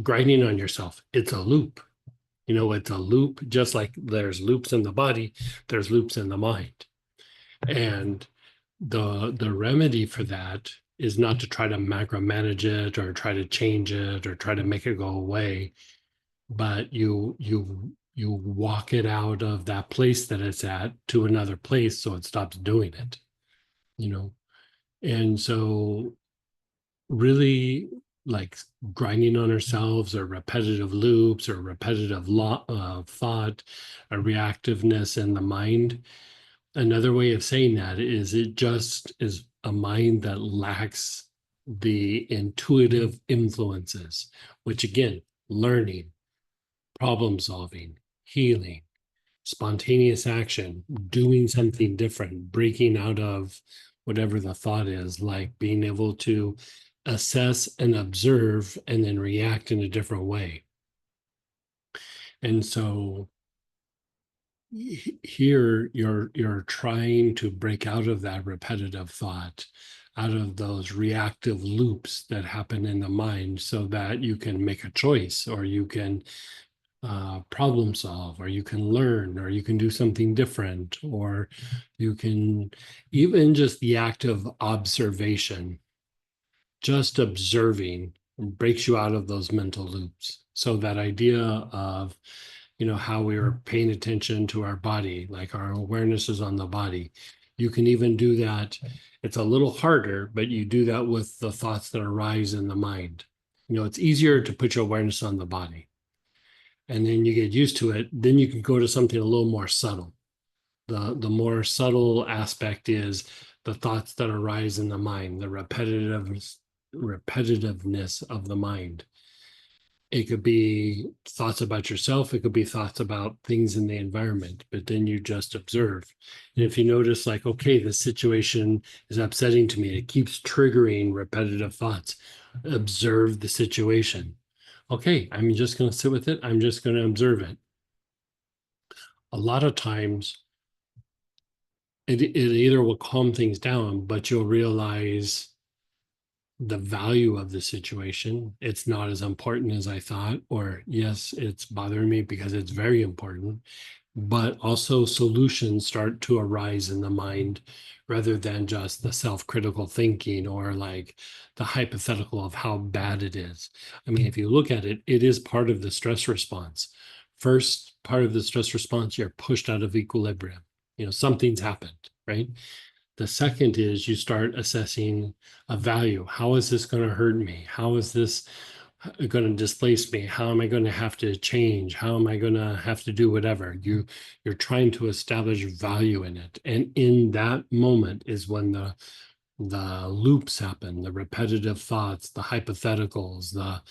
grinding on yourself, it's a loop. It's a loop, just like there's loops in the body, there's loops in the mind. And the remedy for that is not to try to macromanage it or try to change it or try to make it go away, but you walk it out of that place that it's at to another place so it stops doing it. And so really, like, grinding on ourselves, or repetitive loops, or repetitive thought, a reactiveness in the mind. Another way of saying that is it just is a mind that lacks the intuitive influences, which again, learning, problem solving, healing, spontaneous action, doing something different, breaking out of whatever the thought is, like being able to assess and observe and then react in a different way. And so here you're trying to break out of that repetitive thought, out of those reactive loops that happen in the mind, so that you can make a choice, or you can problem solve, or you can learn, or you can do something different, or you can even just the act of observation, just observing, breaks you out of those mental loops. So that idea of how we are paying attention to our body, like our awareness is on the body. You can even do that. It's a little harder, but you do that with the thoughts that arise in the mind. It's easier to put your awareness on the body, and then you get used to it. Then you can go to something a little more subtle. The more subtle aspect is the thoughts that arise in the mind, the repetitiveness of the mind. It could be thoughts about yourself. It could be thoughts about things in the environment, but then you just observe. And if you notice, like, okay, this situation is upsetting to me, it keeps triggering repetitive thoughts. Observe the situation. Okay, I'm just going to sit with it. I'm just going to observe it. A lot of times, it either will calm things down, but you'll realize the value of the situation. It's not as important as I thought, or yes, it's bothering me because it's very important. But also solutions start to arise in the mind, rather than just the self-critical thinking, or like the hypothetical of how bad it is. I mean, if you look at it, it is part of the stress response. First part of the stress response, you're pushed out of equilibrium. Something's happened, right? The second is you start assessing a value. How is this going to hurt me? How is this going to displace me? How am I going to have to change? How am I going to have to do whatever? You're trying to establish value in it. And in that moment is when the loops happen, the repetitive thoughts, the hypotheticals, the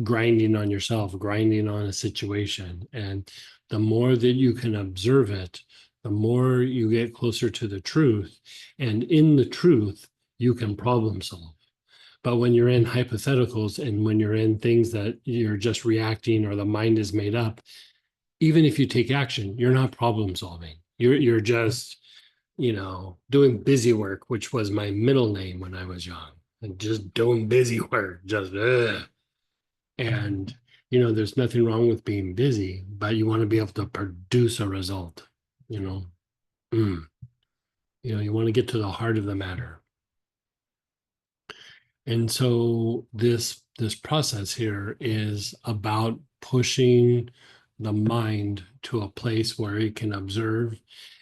grinding on yourself, grinding on a situation. And the more that you can observe it, the more you get closer to the truth. And in the truth, you can problem solve. But when you're in hypotheticals and when you're in things that you're just reacting or the mind is made up, even if you take action, you're not problem solving. You're just, doing busy work, which was my middle name when I was young, and just doing busy work, just ugh. And there's nothing wrong with being busy, but you want to be able to produce a result. You know, Mm. You want to get to the heart of the matter. And so this process here is about pushing the mind to a place where it can observe,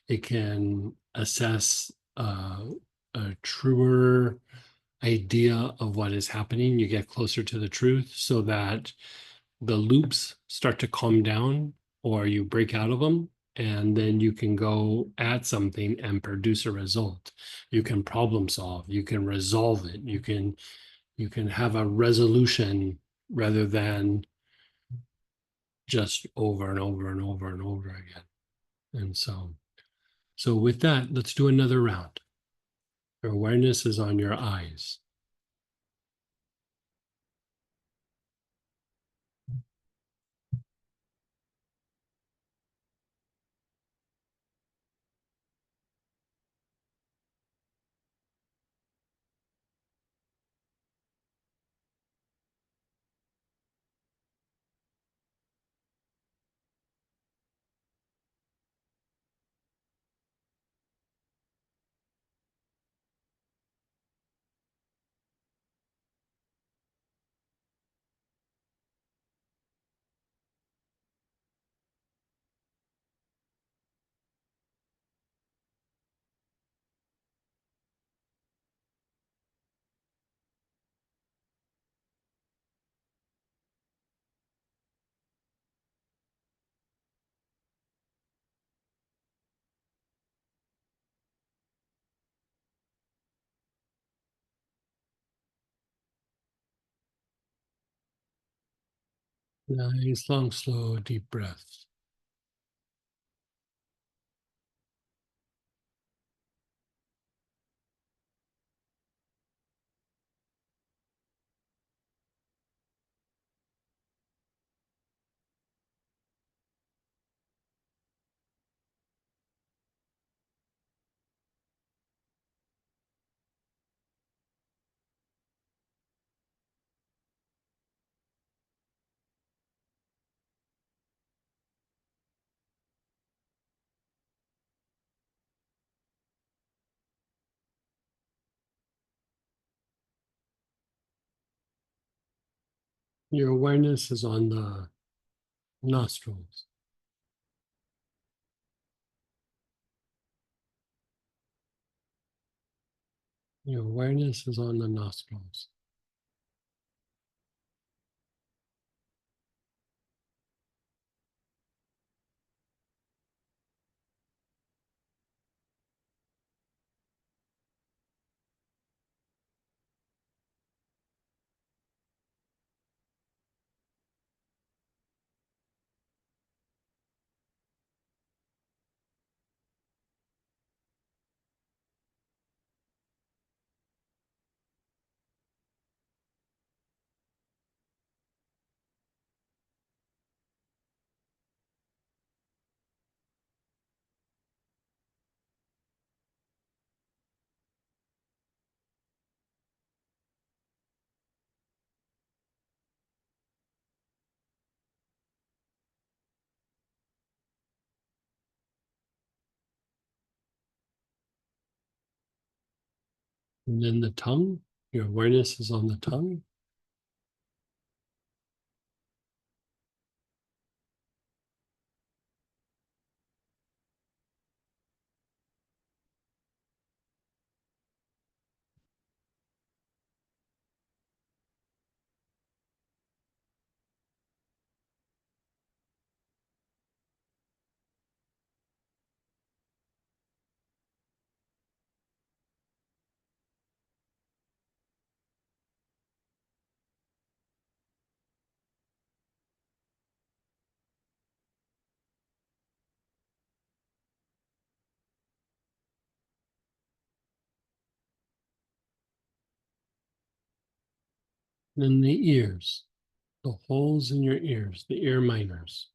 it can assess a truer idea of what is happening. You get closer to the truth so that the loops start to calm down or you break out of them. And then you can go at something and produce a result. You can problem solve, you can resolve it, you can have a resolution rather than just over and over and over and over again. And so with that, let's do another round. Your awareness is on your eyes. Nice, long, slow, deep breaths. Your awareness is on the nostrils. Your awareness is on the nostrils. And then the tongue, your awareness is on the tongue. Then the ears, the holes in your ears, the ear minors.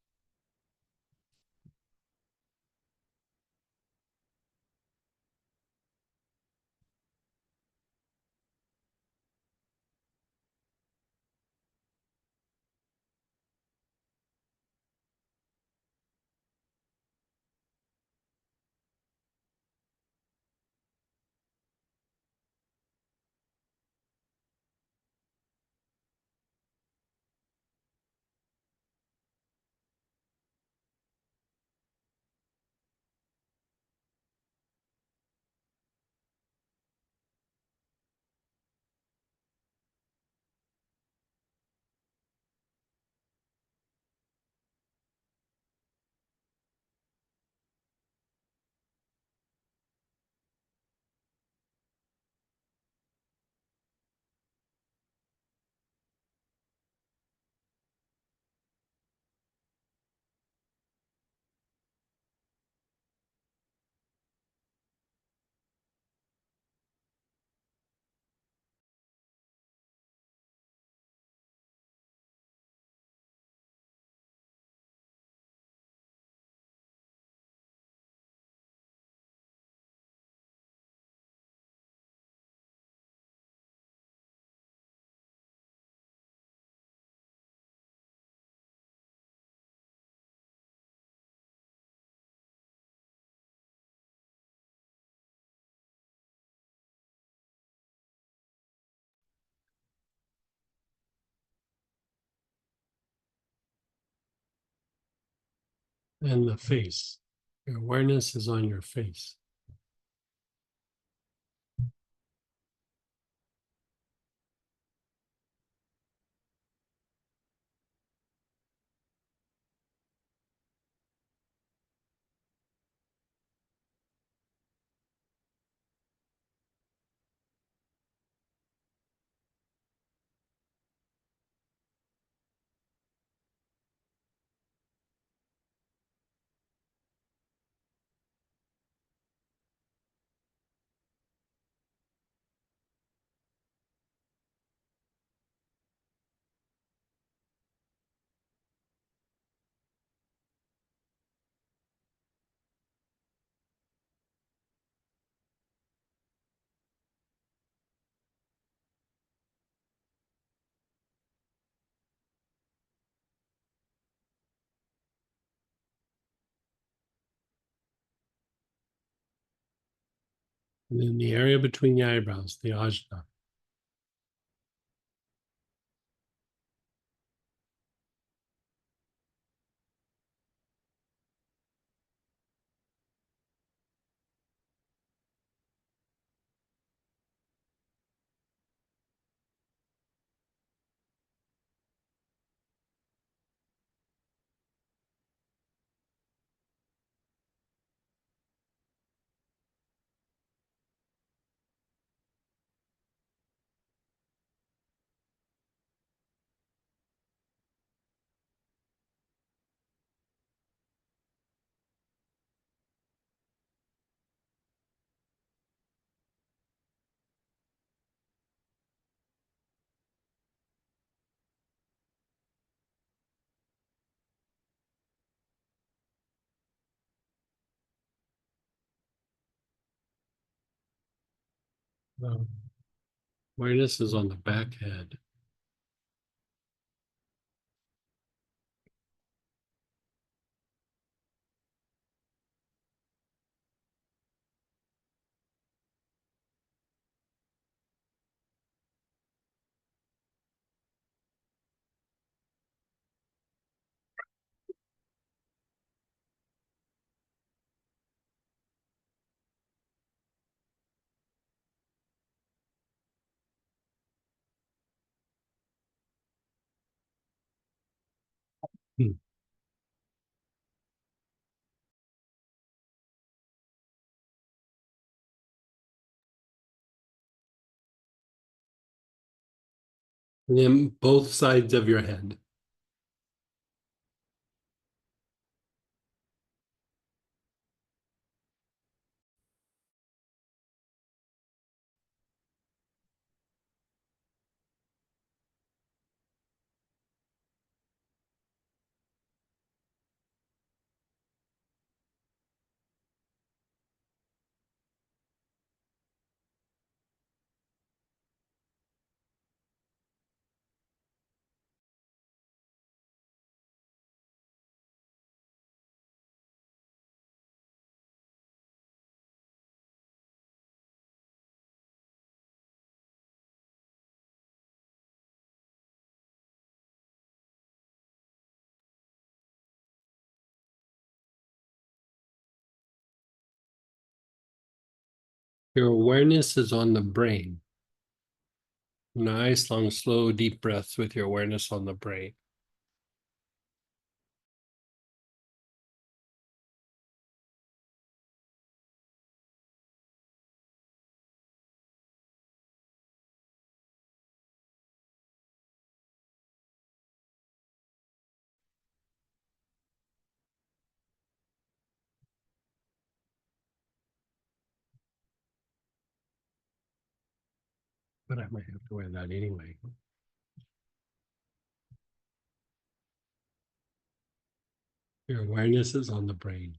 And the face. Your awareness is on your face. And then the area between the eyebrows, the ajna. Awareness is on the back head. Hmm. And then both sides of your head. Your awareness is on the brain. Nice, long, slow, deep breaths with your awareness on the brain. But I might have to wear that anyway. Your awareness is on the brain.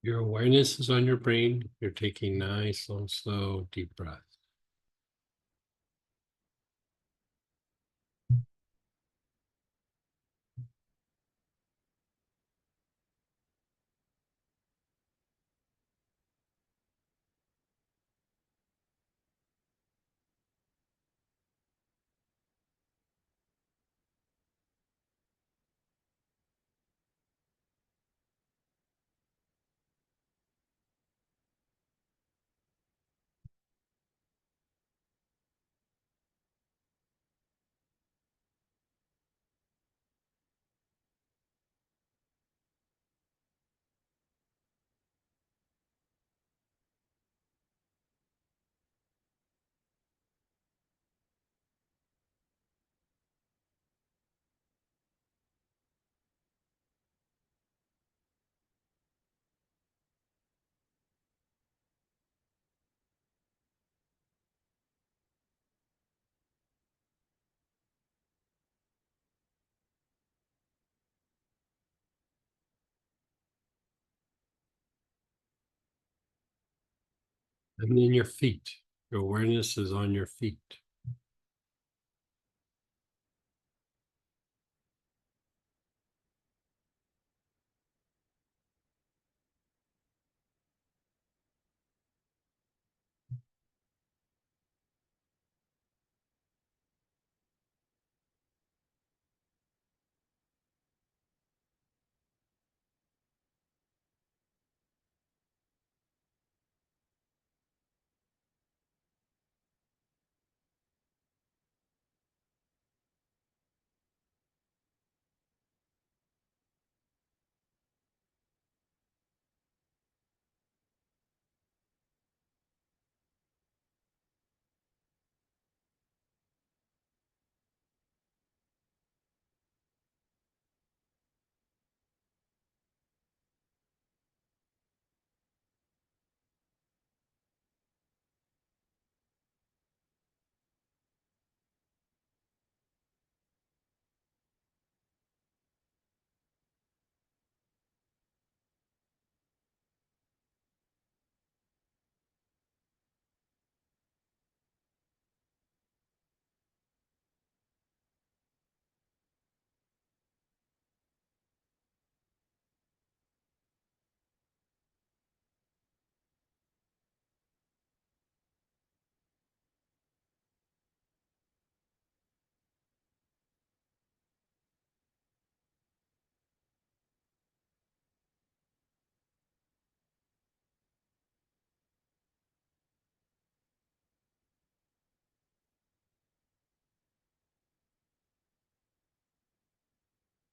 Your awareness is on your brain. You're taking nice, long, slow, deep breaths. And then your feet. Your awareness is on your feet.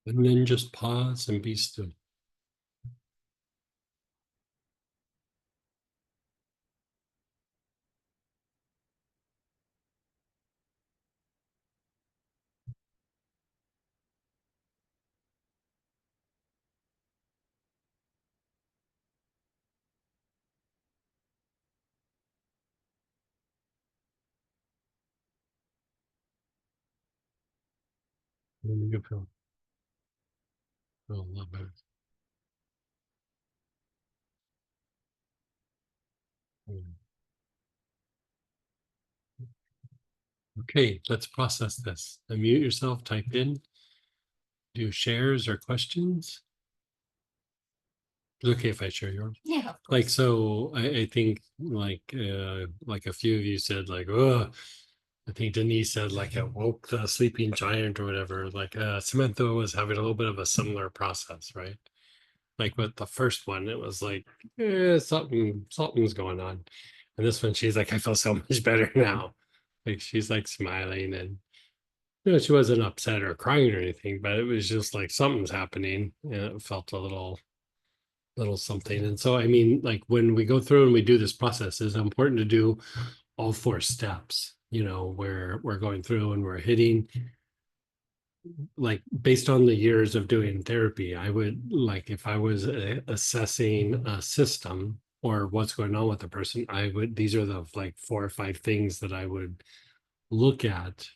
And then just pause and be still. And you feel a lot better. Okay, let's process this. Unmute yourself, type in, do shares or questions. It's okay if I share yours. Yeah. of Like, course. so I think like a few of you said like, oh, I think Denise said like it woke the sleeping giant or whatever. Like Samantha was having a little bit of a similar process, right? Like with the first one, it was like, something's going on. And this one, she's like, I feel so much better now. Like she's like smiling and she wasn't upset or crying or anything, but it was just like something's happening. And it felt a little something. And so I mean, like when we go through and we do this process, it's important to do all 4 steps, where we're going through and we're hitting, like based on the years of doing therapy, I would like if I was assessing a system or what's going on with the person, these are the like 4 or 5 things that I would look at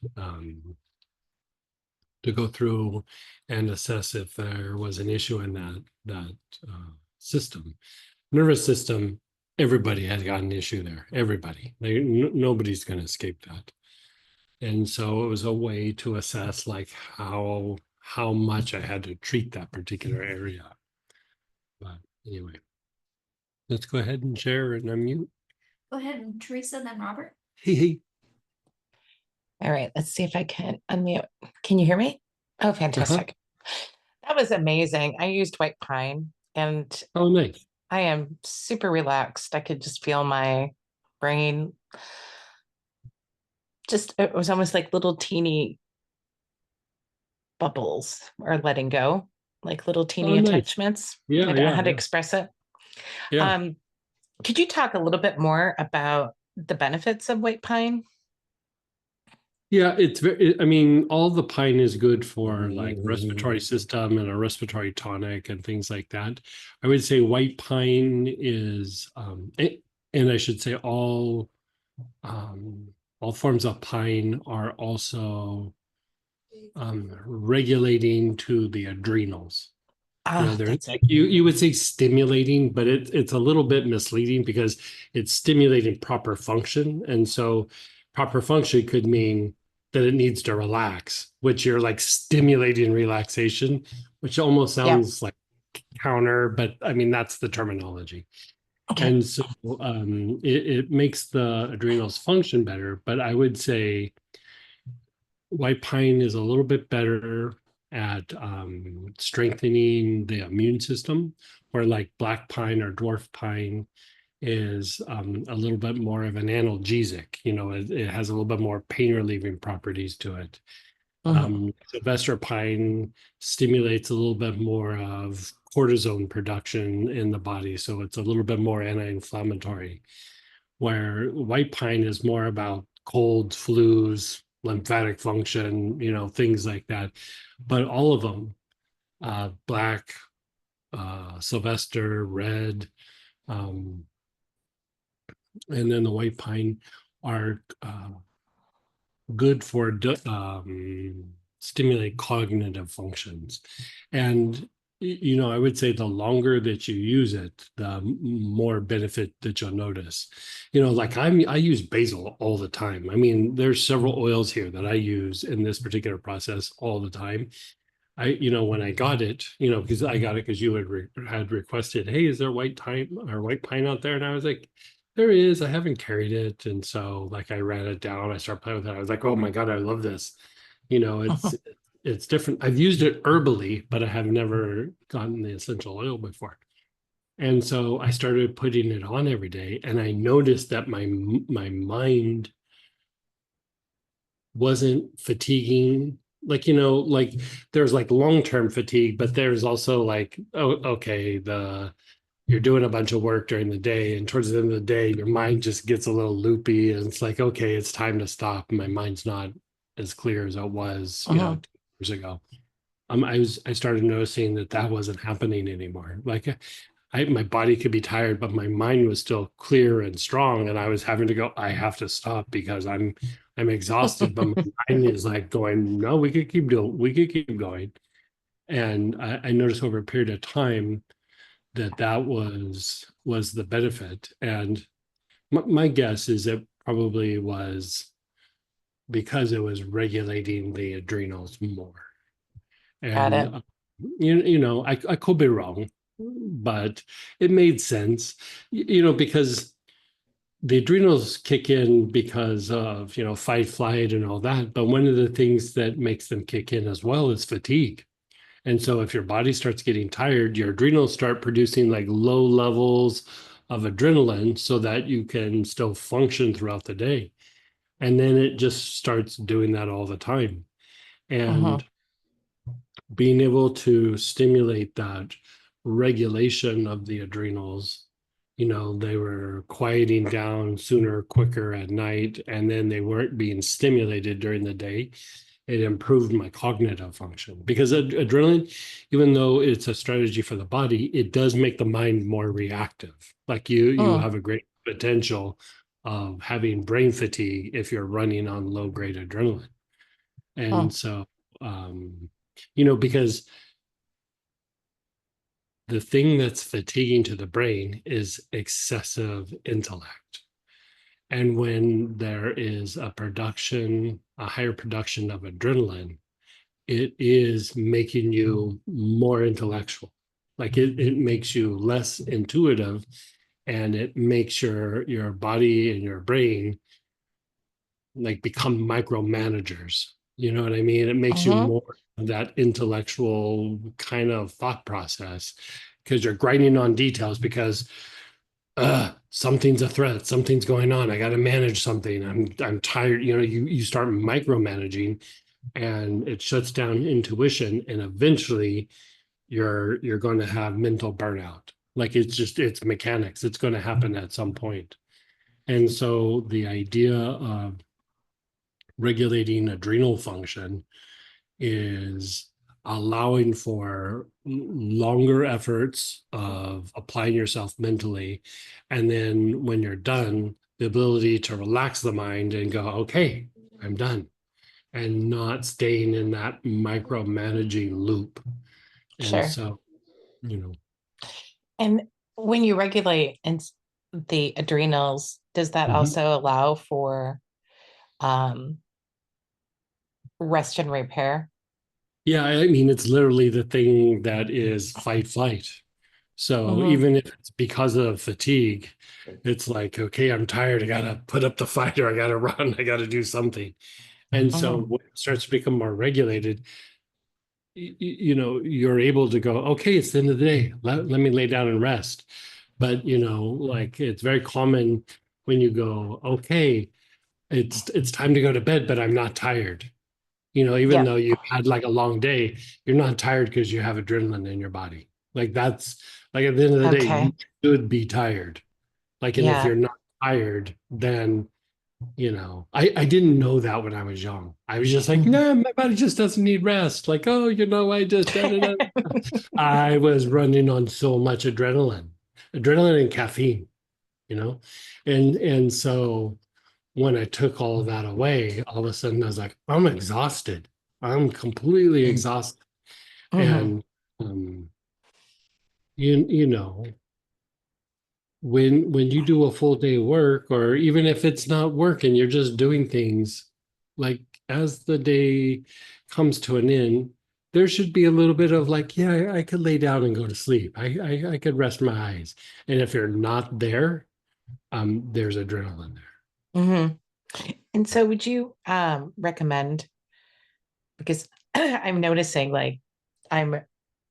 to go through and assess if there was an issue in that system. Nervous system, everybody has got an issue there. Everybody, nobody's going to escape that. And so it was a way to assess like how much I had to treat that particular area. But anyway, let's go ahead and share and unmute. Go ahead, and Teresa, then Robert. Hey. All right, let's see if I can unmute. Can you hear me? Oh, fantastic. That was amazing. I used white pine and Oh, nice. I am super relaxed. I could just feel my brain. It was almost like little teeny bubbles are letting go, like little teeny nice. attachments. Yeah, I don't know how to express it. Yeah. Could you talk a little bit more about the benefits of white pine? Yeah, it's very, I mean, all the pine is good for like respiratory system and a respiratory tonic and things like that. I would say white pine is, and I should say all forms of pine are also regulating to the adrenals. You would say stimulating, but it's a little bit misleading because it's stimulating proper function. And so proper function could mean that it needs to relax, which you're like stimulating relaxation, which almost sounds like counter, but I mean, that's the terminology. Okay. And so it makes the adrenals function better, but I would say white pine is a little bit better at strengthening the immune system, where like black pine or dwarf pine is a little bit more of an analgesic. It has a little bit more pain relieving properties to it. Sylvester pine stimulates a little bit more of cortisone production in the body, so it's a little bit more anti-inflammatory, where white pine is more about colds, flus, lymphatic function, things like that. But all of them, black, Sylvester, red, and then the white pine are good for stimulate cognitive functions. And I would say the longer that you use it, the more benefit that you'll notice. Like I use basil all the time. I mean, there's several oils here that I use in this particular process all the time. When I got it, because I got it because you had requested, hey, is there white pine out there? And I was like, there is. I haven't carried it, and so like I ran it down. I started playing with it. I was like, oh my god, I love this. It's different. I've used it herbally, but I have never gotten the essential oil before. And so I started putting it on every day, and I noticed that my mind wasn't fatiguing like, you know, like there's like long-term fatigue, but there's also like, oh, okay, you're doing a bunch of work during the day, and towards the end of the day, your mind just gets a little loopy, and it's like, okay, it's time to stop. My mind's not as clear as it was, you know, 2 years ago. I started noticing that wasn't happening anymore. Like my body could be tired, but my mind was still clear and strong. And I was having to go, I have to stop because I'm exhausted, but my mind is like going, no, we could keep going. And I noticed over a period of time that was the benefit. And my guess is it probably was because it was regulating the adrenals more. Got And it. you know, I could be wrong, but it made sense, you know, because the adrenals kick in because of, you know, fight, flight, and all that. But one of the things that makes them kick in as well is fatigue. And so if your body starts getting tired, your adrenals start producing like low levels of adrenaline so that you can still function throughout the day. And then it just starts doing that all the time. Mhm. And being able to stimulate that regulation of the adrenals, you know, they were quieting down sooner, quicker at night, and then they weren't being stimulated during the day. It improved my cognitive function because adrenaline, even though it's a strategy for the body, it does make the mind more reactive. Like you Mm. have a great potential of having brain fatigue if you're running on low grade adrenaline. And Mm. so, you know, because the thing that's fatiguing to the brain is excessive intellect. And when there is a higher production of adrenaline, it is making you more intellectual. Like it makes you less intuitive, and it makes your body and your brain like become micromanagers. You know what I mean? It makes you Mhm. more of that intellectual kind of thought process because you're grinding on details because something's a threat, something's going on. I got to manage something. I'm tired. You know, you start micromanaging, and it shuts down intuition, and eventually you're going to have mental burnout. Like it's mechanics. It's going to happen at some point. And so the idea of regulating adrenal function is allowing for longer efforts of applying yourself mentally. And then when you're done, the ability to relax the mind and go, okay, I'm done, and not staying in that micromanaging loop. And Sure. so, you know, And when you regulate the adrenals, does that Mhm. also allow for um, rest and repair? Yeah, I mean, it's literally the thing that is fight, flight. So Hmm. even if it's because of fatigue, it's like, okay, I'm tired. I gotta put up the fight, or I gotta run. I gotta do something. And so Hmm. when it starts to become more regulated, you know, you're able to go, okay, it's the end of the day. Let me lay down and rest. But you know, like it's very common when you go, okay, it's time to go to bed, but I'm not tired. You know, even Yeah. though you had like a long day, you're not tired because you have adrenaline in your body. Like that's like at the end of the day, Okay. you should be tired. Like, and if Yeah. you're not tired, then you know, I didn't know that when I was young. I was just like, Mhm. no, my body just doesn't need rest. Like, oh, you know, I just da, da, da. I was running on so much adrenaline and caffeine, you know, and so when I took all of that away, all of a sudden I was like, I'm exhausted. I'm completely exhausted. Mhm. And you know, when you do a full day work, or even if it's not work and you're just doing things, like as the day comes to an end, there should be a little bit of like, yeah, I could lay down and go to sleep. I could rest my eyes. And if you're not there, there's adrenaline there. Mhm. And so would you recommend, because I'm noticing like I'm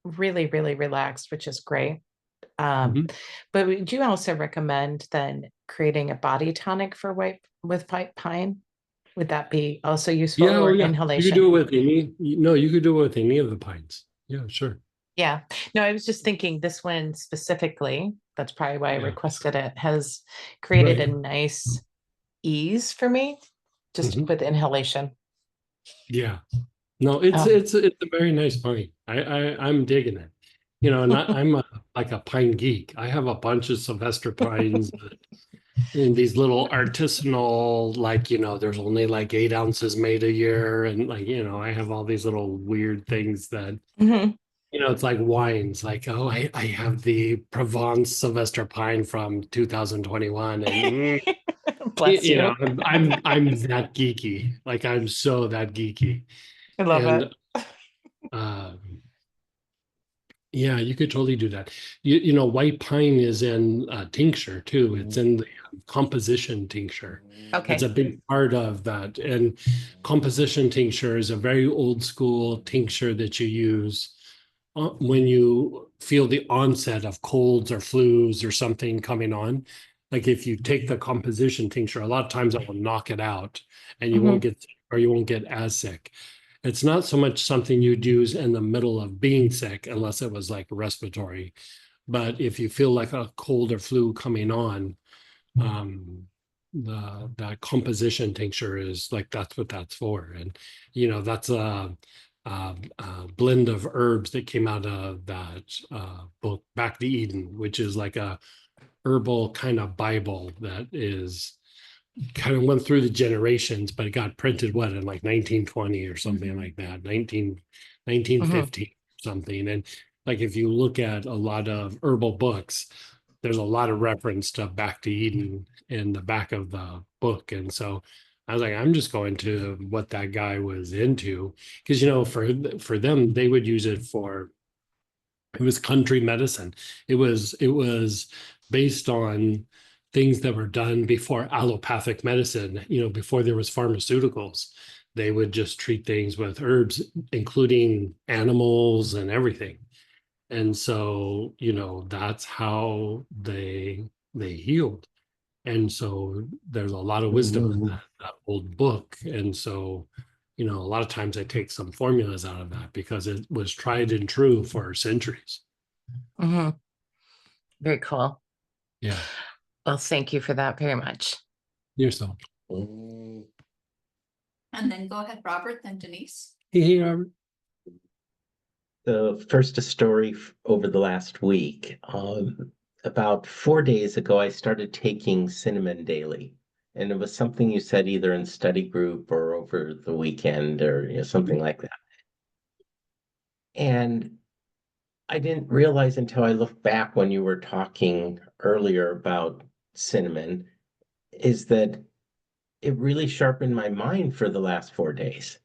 really, really relaxed, which is great. Mhm. But would you also recommend then creating a body tonic for white with white pine? Would that be also useful Yeah, oh or yeah. You inhalation? could do it with any, no, you could do it with any of the pines. Yeah, sure. Yeah. No, I was just thinking this one specifically, that's probably why I Yeah. requested it, has created Right. a nice ease for me just Mhm. with inhalation. Yeah. No, it's Um, a very nice pine. I'm digging it. You know, and I'm like a pine geek. I have a bunch of Sylvester pines in these little artisanal, like, you know, there's only like 8 ounces made a year. And like, you know, I have all these little weird things that, mhm. you know, it's like wines, like, oh, I have the Provence Sylvester pine from 2021. And Bless you you. know, I'm that geeky. Like I'm so that geeky. I love And it. um yeah, you could totally do that. You know, white pine is in tincture too. It's in the composition tincture. It's a Okay. big part of that. And composition tincture is a very old school tincture that you use when you feel the onset of colds or flus or something coming on. Like if you take the composition tincture, a lot of times it will knock it out and you won't Mhm. get or you won't get as sick. It's not so much something you'd use in the middle of being sick unless it was like respiratory. But if you feel like a cold or flu coming on, the composition tincture is like that's what that's for. And you know, that's a blend of herbs that came out of that book Back to Eden, which is like a herbal kind of Bible that is kind of went through the generations, but it got printed what in like 1920 or something like that, 1950 something. And like if you look at a lot of herbal books, there's a lot of reference to Back to Eden in the back of the book. And so I was like, I'm just going to what that guy was into. Because you know, for them, they would use it for it was country medicine. It was based on things that were done before allopathic medicine, you know, before there was pharmaceuticals. They would just treat things with herbs, including animals and everything. And so, you know, that's how they healed. And so there's a lot of wisdom in that old book. And so, you know, a lot of times I take some formulas out of that because it was tried and true for centuries. Mhm. Very cool. Yeah. Well, thank you for that very much. Yourself. And then go ahead, Robert, then Denise. Hey, Robert. The first a story over the last week. About 4 days ago, I started taking cinnamon daily, and it was something you said either in study group or over the weekend or something like that. And I didn't realize until I looked back when you were talking earlier about cinnamon, is that it really sharpened my mind for the last 4 days.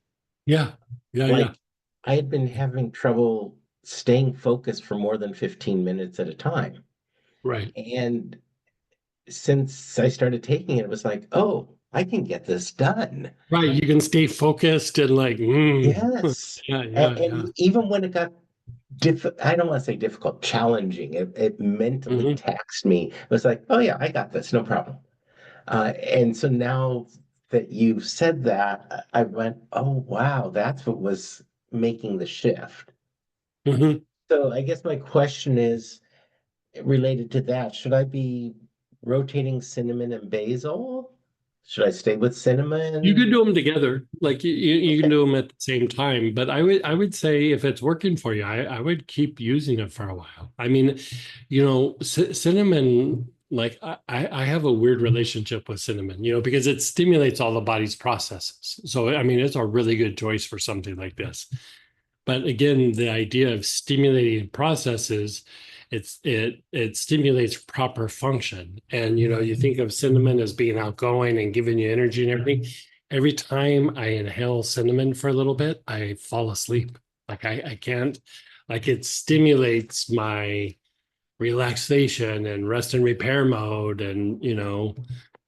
Yeah. Yeah. Yeah. Like I had been having trouble staying focused for more than 15 minutes at a time. Right. And since I started taking it, it was like, oh, I can get this done. Right. You can stay focused and like, Yes. yeah, yeah, yeah. And even when it got I don't want to say difficult, challenging, it mentally Mhm. taxed me. It was like, oh yeah, I got this, no problem. And so now that you've said that, I went, oh wow, that's what was making the shift. Mhm. So I guess my question is related to that. Should I be rotating cinnamon and basil? Should I stay with You could cinnamon? do them together, like you can Okay. do them at the same time. But I would say if it's working for you, I would keep using it for a while. I mean, you know, cinnamon. Like I have a weird relationship with cinnamon, you know, because it stimulates all the body's processes. So I mean, it's a really good choice for something like this. But again, the idea of stimulating processes, it stimulates proper function. And you know, you think of cinnamon as being outgoing and giving you energy and everything. Every time I inhale cinnamon for a little bit, I fall asleep. Like I can't, like it stimulates my relaxation and rest and repair mode and you know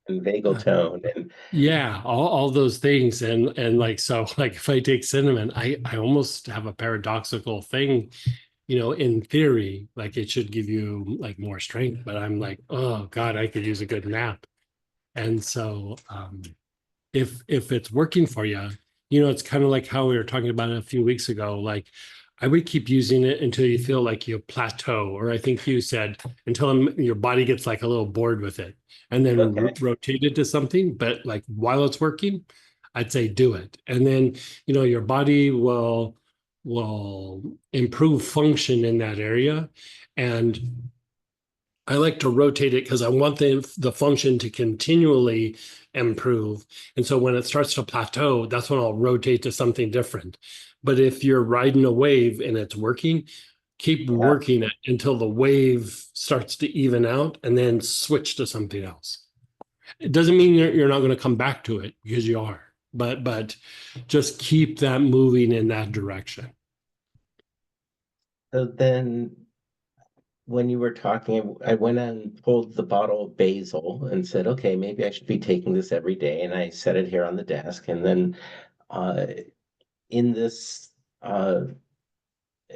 And vagal tone and yeah, all those things. And like so like if I take cinnamon, I almost have a paradoxical thing, you know, in theory, like it should give you like more strength, but I'm like, oh God, I could use a good nap. And so if it's working for you, it's kind of like how we were talking about it a few weeks ago. Like I would keep using it until you feel like you plateau, or I think you said until your body gets like a little bored with it, and then Okay. rotate it to something. But like while it's working, I'd say do it, and then your body will improve function in that area, and I like to rotate it because I want the function to continually improve. And so when it starts to plateau, that's when I'll rotate to something different. But if you're riding a wave and it's working, keep Yeah. working it until the wave starts to even out and then switch to something else. It doesn't mean you're not going to come back to it, because you are, but just keep that moving in that direction. So then when you were talking, I went and pulled the bottle of basil and said, okay, maybe I should be taking this every day. And I set it here on the desk. And then uh, in this uh,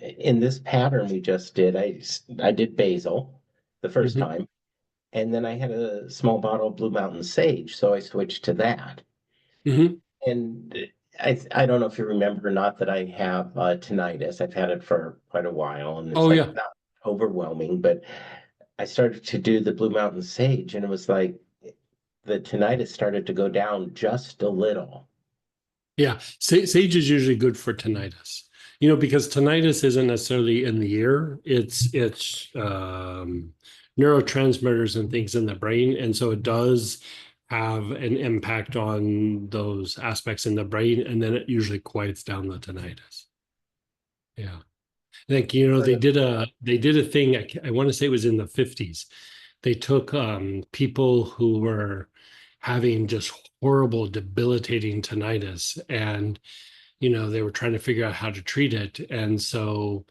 in this pattern we just did, I did basil the first Mhm. time, and then I had a small bottle of Blue Mountain Sage, so I switched to that. Mhm. And I don't know if you remember or not that I have tinnitus. I've had it for quite a while, and it's Oh like yeah. not overwhelming, but I started to do the Blue Mountain Sage, and it was like the tinnitus started to go down just a little. Yeah, sage is usually good for tinnitus. Because tinnitus isn't necessarily in the ear; it's neurotransmitters and things in the brain, and so it does have an impact on those aspects in the brain, and then it usually quiets down the tinnitus. Yeah, I think they did a thing. I want to say it was in the 50s. They took people who were having just horrible, debilitating tinnitus, and they were trying to figure out how to treat it. And so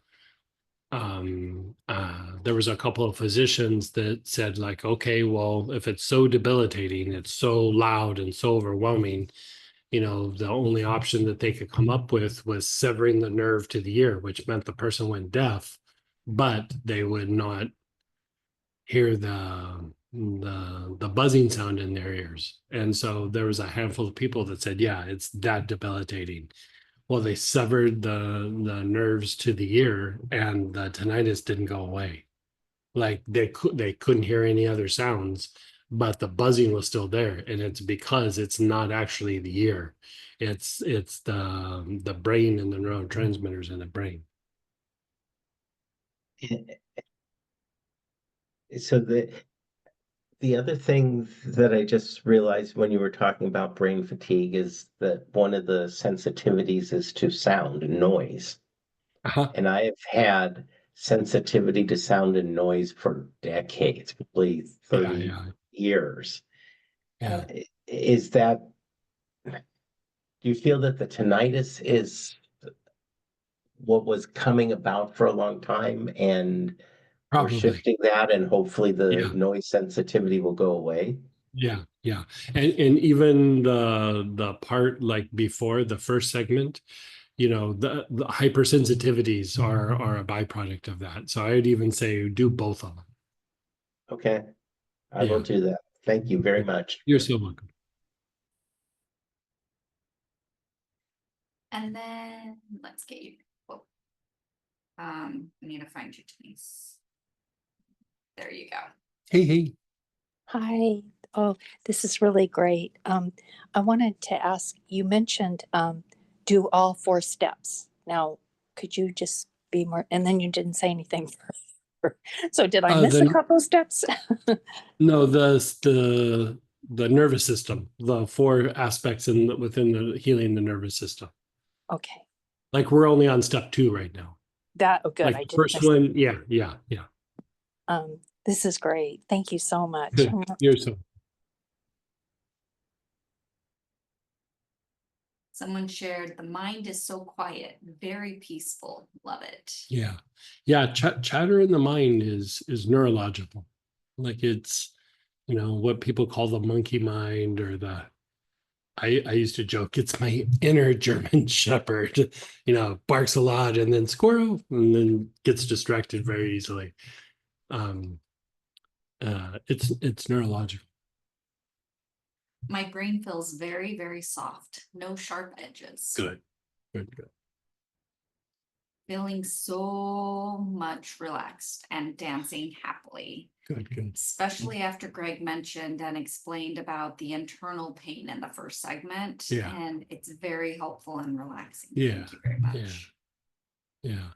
there was a couple of physicians that said, like, okay, well, if it's so debilitating, it's so loud and so overwhelming, the only option that they could come up with was severing the nerve to the ear, which meant the person went deaf, but they would not hear the buzzing sound in their ears. And so there was a handful of people that said, yeah, it's that debilitating. Well, they severed the nerves to the ear, and the tinnitus didn't go away. Like they couldn't hear any other sounds, but the buzzing was still there, and it's because it's not actually the ear. It's the brain and the neurotransmitters in the brain. So the other thing that I just realized when you were talking about brain fatigue is that one of the sensitivities is to sound and noise. Uh-huh. And I have had sensitivity to sound and noise for decades, probably Yeah, 30 yeah, years. yeah. Is that, do you feel that the tinnitus is what was coming about for a long time and we're Probably. shifting that and hopefully the Yeah, noise sensitivity will go away? yeah, yeah. And even the part like before the first segment, the hypersensitivities are a byproduct of that. So I would even say do both of them. Okay, I will Yeah. do that. Thank you very much. You're so welcome. And then let's get you. Whoa. I need to find you, Denise. There you go. Hey, hey. Hi. Oh, this is really great. I wanted to ask, you mentioned do all 4 steps. Now, could you just be more, and then you didn't say anything. So did I miss a The couple of steps? No, the nervous system, the 4 aspects within the healing the nervous system. Okay, Like we're only on step 2 right now. good. Like I the didn't first miss. one, yeah. This is great. Thank you so much. You're so Someone shared, the mind is so quiet, very peaceful. Love it. yeah. Chatter in the mind is neurological. Like it's what people call the monkey mind, or I used to joke it's my inner German shepherd. Barks a lot and then squirrel and then gets distracted very easily. It's neurological. My brain feels very, very soft, no sharp edges. Good, good, good. Feeling so much relaxed and dancing happily, Good, good. especially after Greg mentioned and explained about the internal pain in the first segment. Yeah. And it's very helpful and relaxing. Yeah, Thank you very much. Yeah.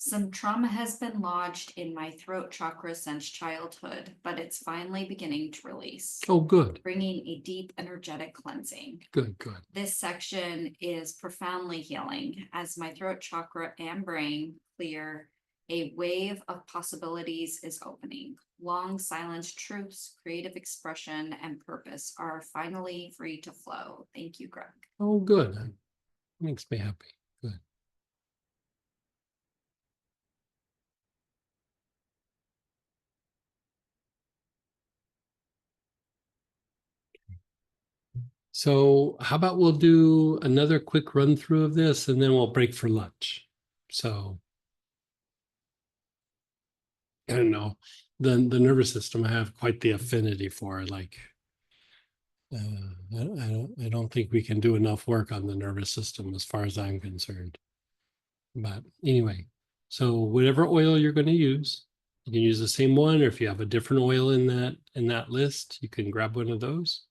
Some trauma has been lodged in my throat chakra since childhood, but it's finally beginning to release, Oh, good, bringing a deep energetic cleansing. good, good. This section is profoundly healing as my throat chakra and brain clear. A wave of possibilities is opening. Long silenced truths, creative expression, and purpose are finally free to flow. Thank you, Greg. Oh, good. That makes me happy. Good. So how about we'll do another quick run through of this and then we'll break for lunch. So I don't know, the nervous system I have quite the affinity for. Like I don't think we can do enough work on the nervous system as far as I'm concerned. But anyway, so whatever oil you're going to use, you can use the same one, or if you have a different oil in that list, you can grab one of those.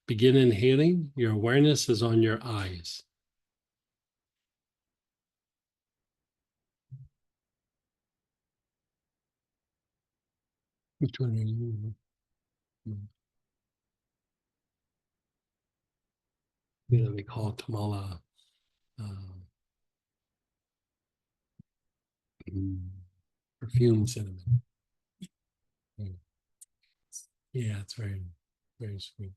Begin inhaling. Your awareness is on your eyes. Which one are you? We call it Tamala. Perfume cinnamon. Yeah, it's very, very sweet.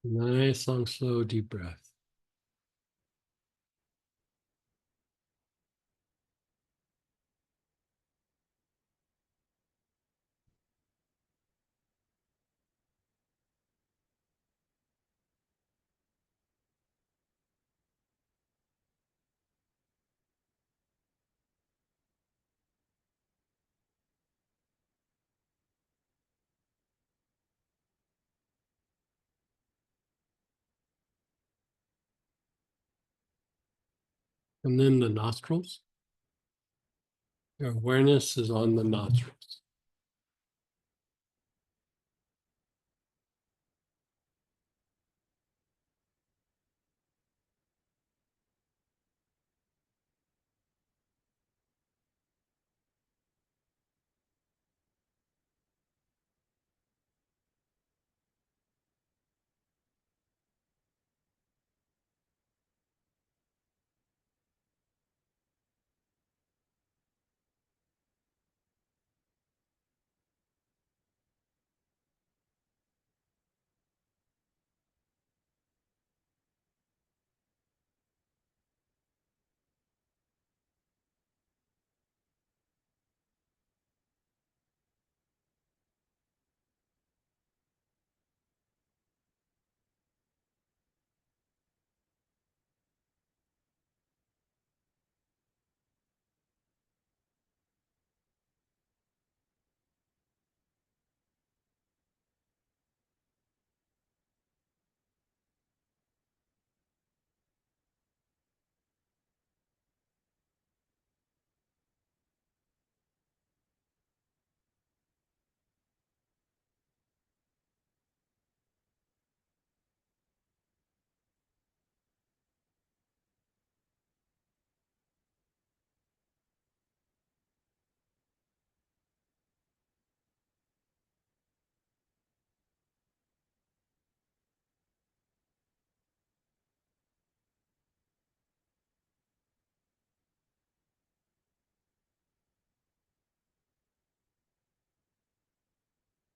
Nice, long, slow, deep breath. And then the nostrils. Your awareness is on the nostrils.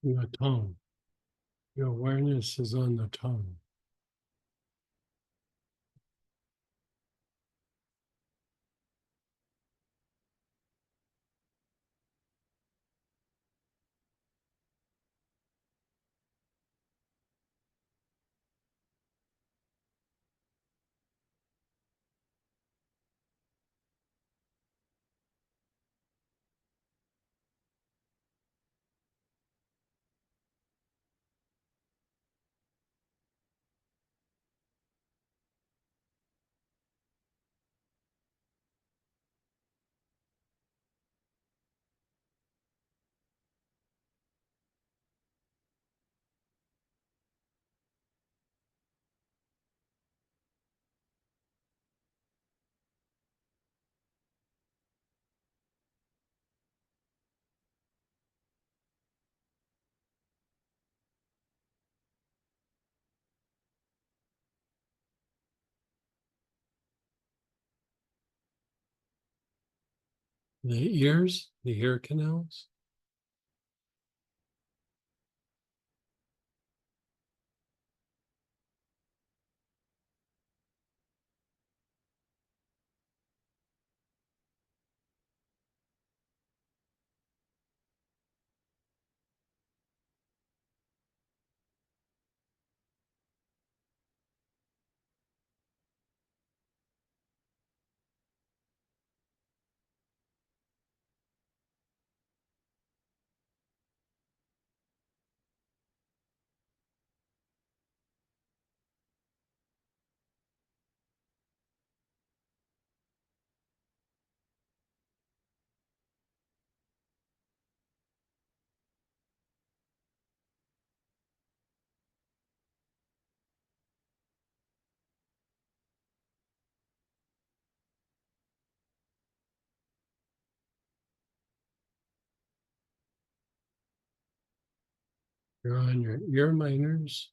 Your tongue. Your awareness is on the tongue. The ears, the ear canals. You're on your ear minors.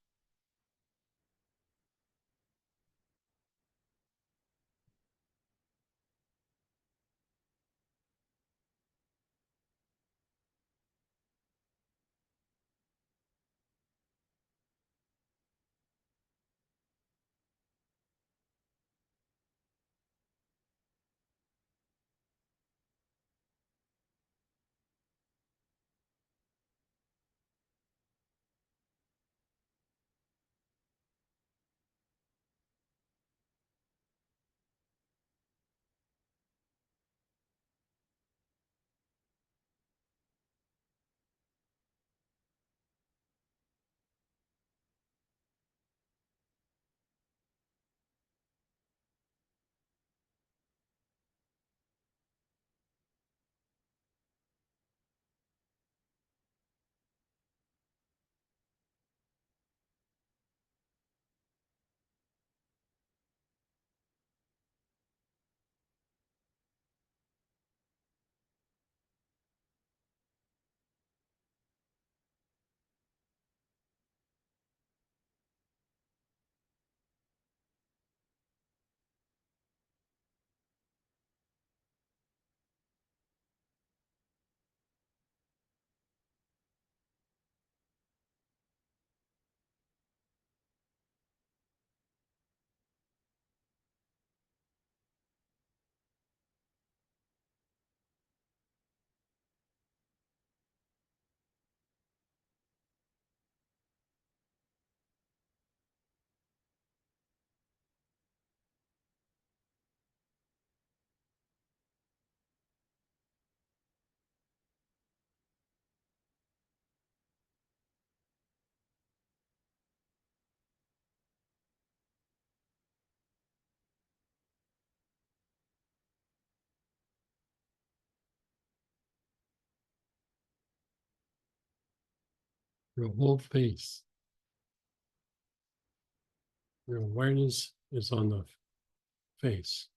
Your whole face. Your awareness is on the face.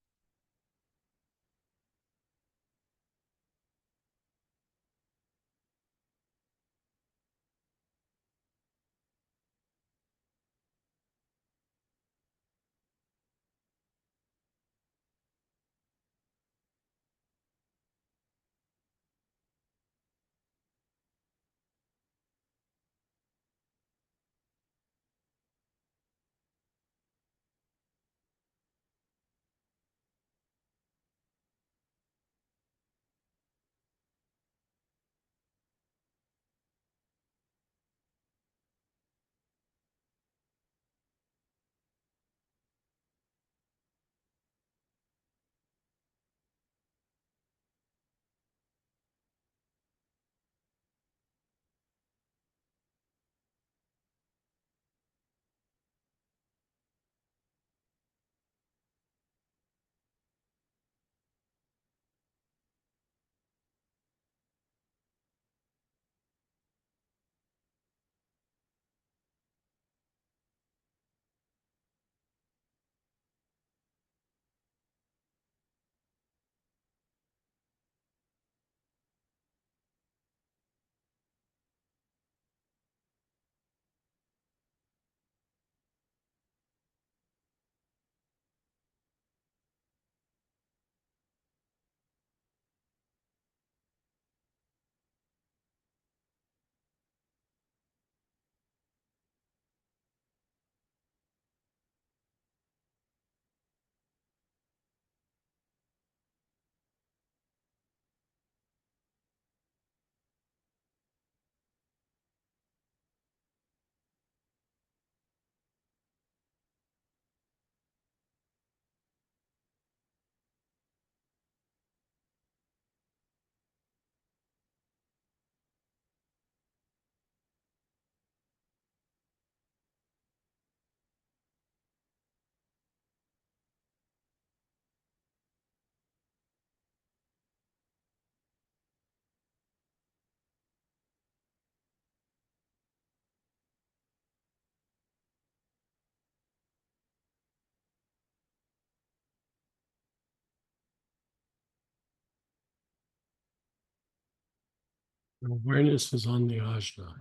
Your awareness is on the ajna.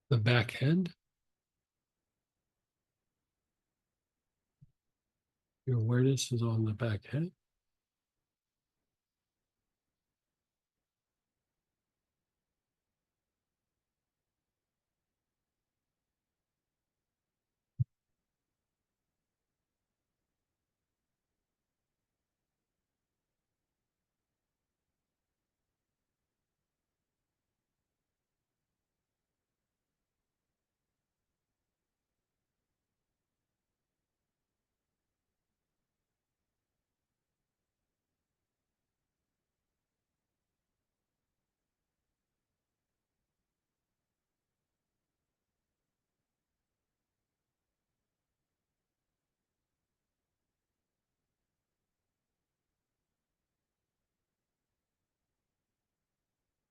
The back head. Your awareness is on the back head.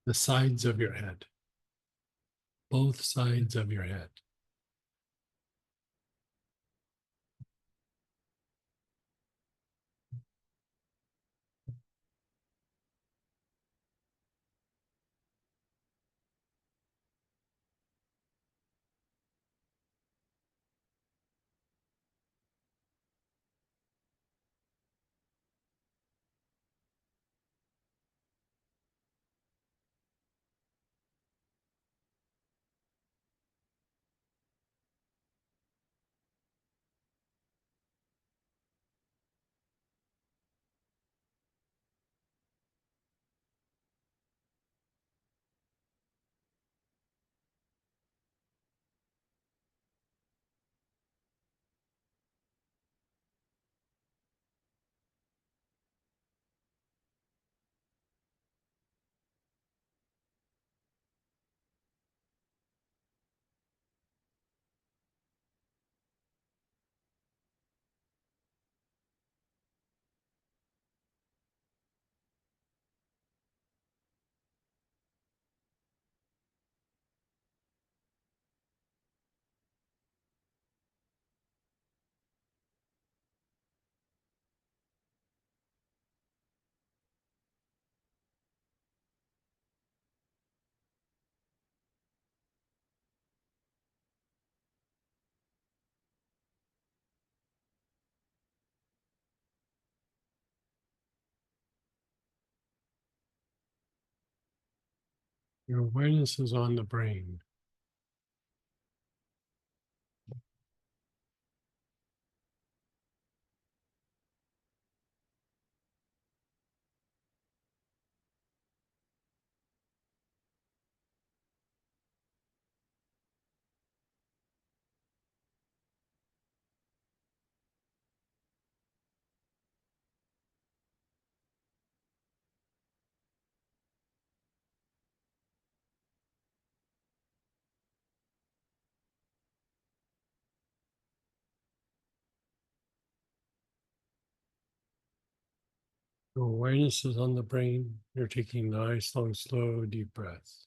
The sides of your head. Both sides of your head. Your awareness is on the brain. Your awareness is on the brain. You're taking nice, long, slow, deep breaths.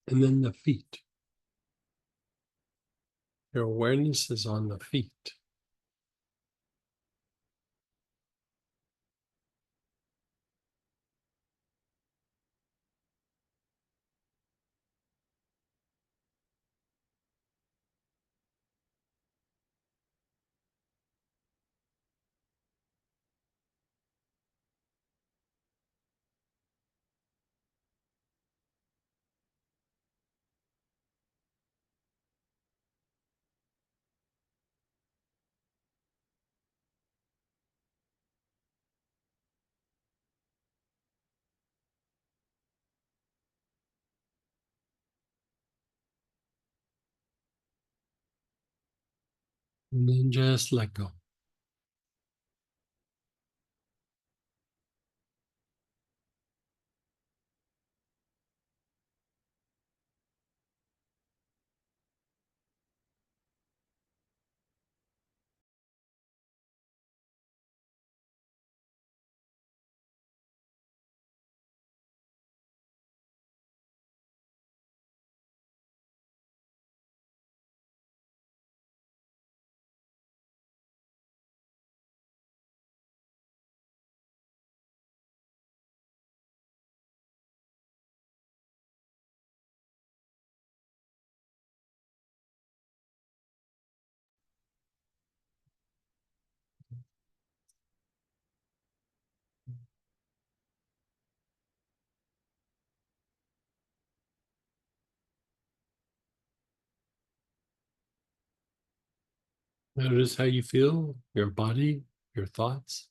And then the feet. Your awareness is on the feet. And then just let go. Notice how you feel, your body, your thoughts.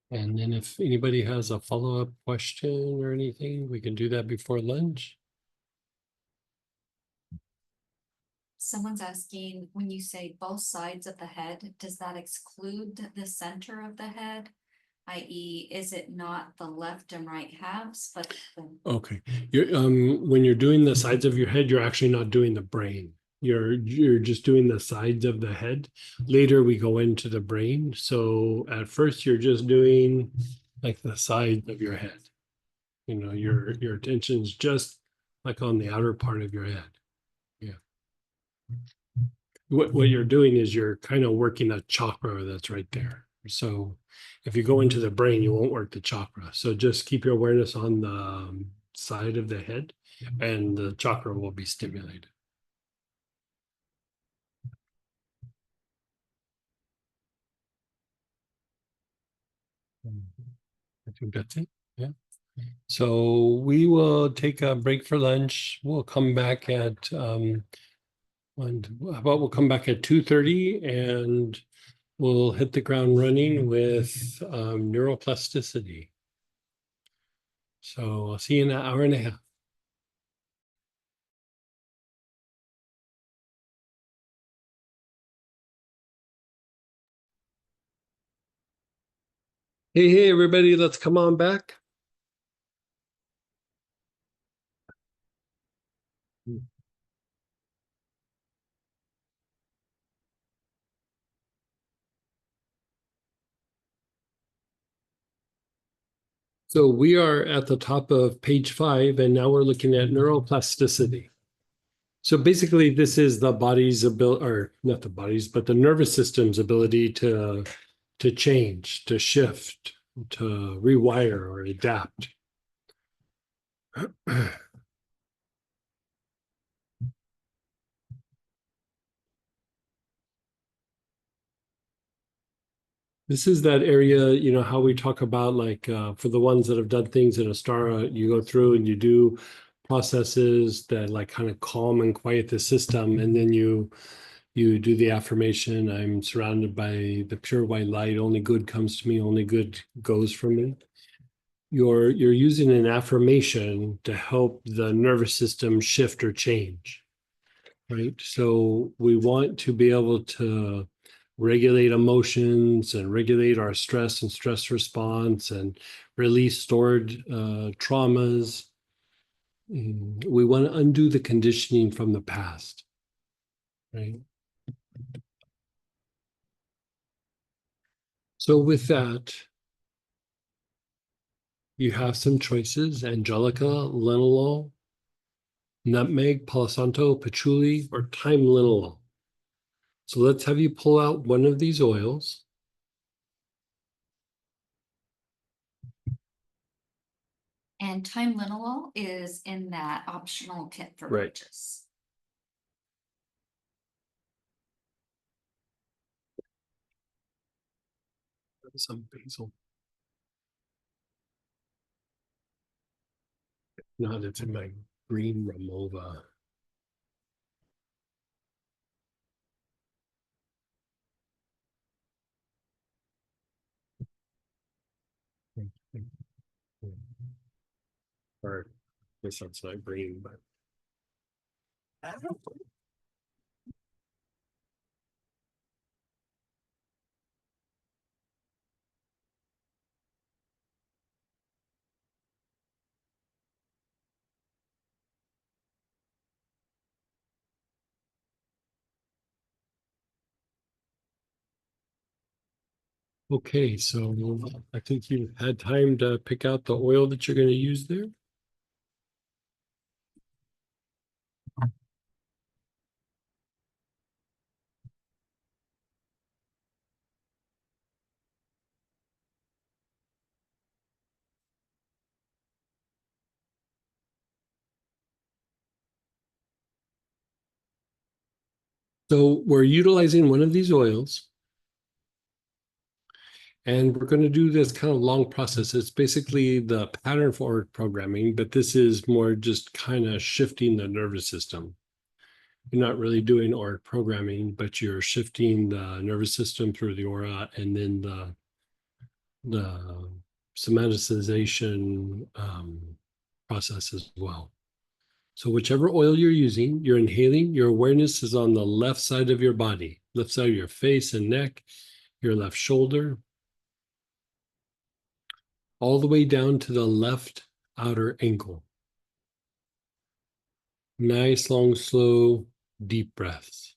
And then if anybody has a follow-up question or anything, we can do that before lunch. Someone's asking, when you say both sides of the head, does that exclude the center of the head? I.e., is it not the left and right halves, but Okay. When you're doing the sides of your head, you're actually not doing the brain. You're just doing the sides of the head. Later we go into the brain. So at first you're just doing like the sides of your head. You know, your attention's just like on the outer part of your head. Yeah. What you're doing is you're kind of working a chakra that's right there. So if you go into the brain, you won't work the chakra. So just keep your awareness on the side of the head and the chakra will be stimulated. I think that's it. Yeah. So we will take a break for lunch. We'll come back at how about we'll come back at 2:30 and we'll hit the ground running with neuroplasticity. So I'll see you in an hour and a half. Hey, everybody, let's come on back. So we are at the top of page 5, and now we're looking at neuroplasticity. So basically, this is the body's ability, or not the body's, but the nervous system's ability to change, to shift, to rewire or adapt. This is that area, you know, how we talk about like for the ones that have done things in Astara, you go through and you do processes that like kind of calm and quiet the system, and then you do the affirmation, I'm surrounded by the pure white light, only good comes to me, only good goes from me. You're using an affirmation to help the nervous system shift or change, right? So we want to be able to regulate emotions and regulate our stress and stress response and release stored traumas. We want to undo the conditioning from the past, right? So with that, you have some choices: angelica, linalool, nutmeg, palo santo, patchouli, or thyme linalool. So let's have you pull out one of these oils. And thyme linalool is in that optional kit for Right. witches. Some basil. No, it's in my green Ramova. Or I guess that's not green, but okay, so I think you've had time to pick out the oil that you're going to use there. So we're utilizing one of these oils, and we're going to do this kind of long process. It's basically the pattern forward programming, but this is more just kind of shifting the nervous system. You're not really doing auric programming, but you're shifting the nervous system through the aura, and then the somatization process as well. So whichever oil you're using, you're inhaling, your awareness is on the left side of your body, left side of your face and neck, your left shoulder, all the way down to the left outer ankle. Nice, long, slow, deep breaths.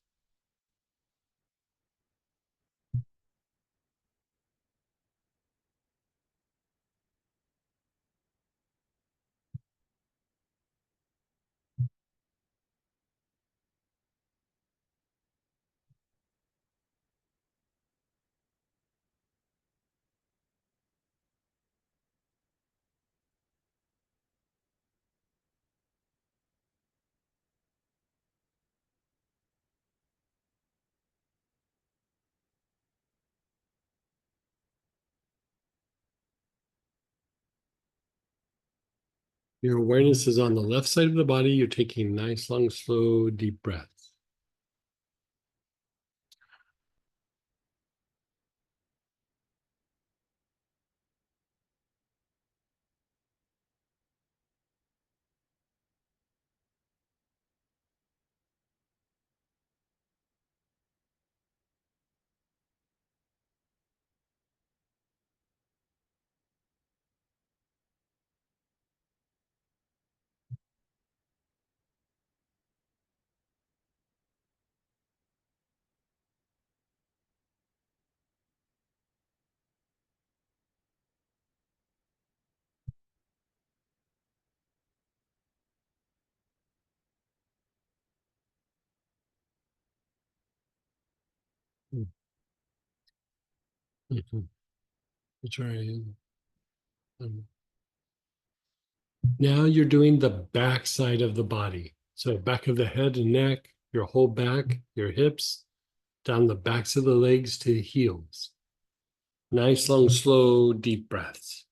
Your awareness is on the left side of the body. You're taking nice, long, slow, deep breaths. Mhm. That's right. Now you're doing the back side of the body. So back of the head and neck, your whole back, your hips, down the backs of the legs to the heels. Nice, long, slow, deep breaths.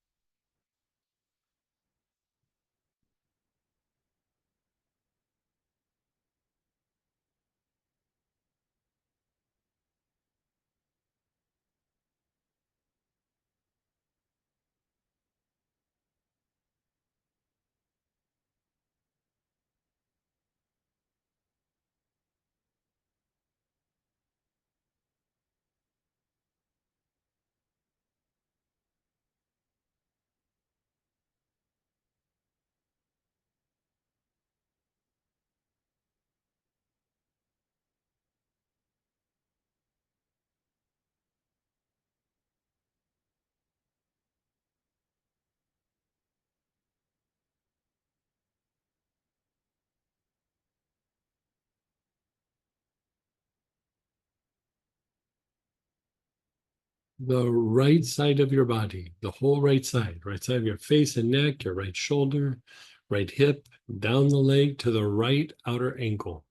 The right side of your body, the whole right side of your face and neck, your right shoulder, right hip, down the leg to the right outer ankle.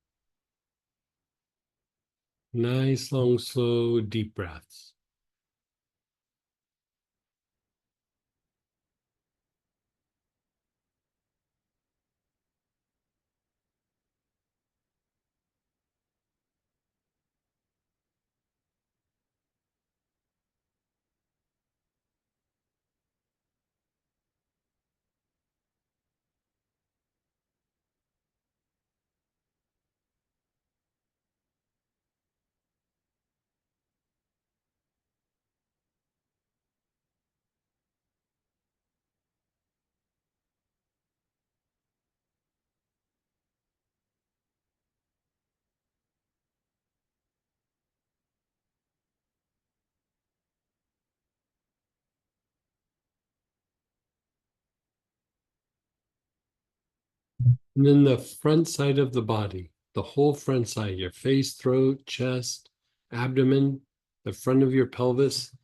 Nice, long, slow, deep breaths. And then the front side of the body, the whole front side, your face, throat, chest, abdomen, the front of your pelvis,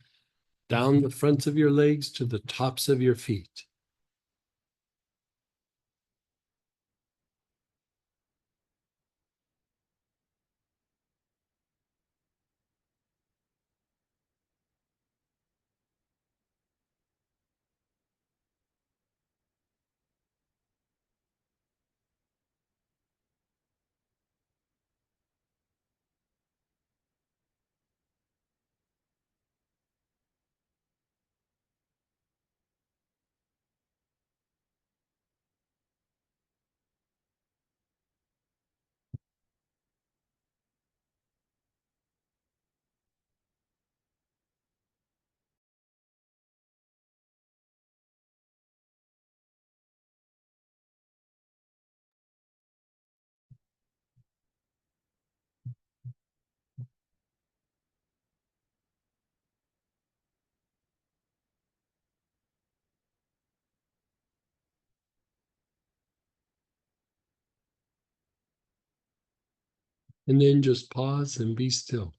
down the fronts of your legs to the tops of your feet. And then just pause and be still.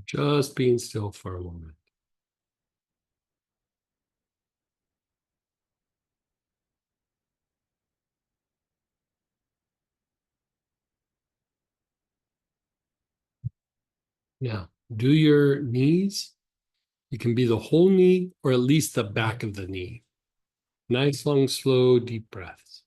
Just being still for a moment. Now, do your knees. It can be the whole knee or at least the back of the knee. Nice, long, slow, deep breaths.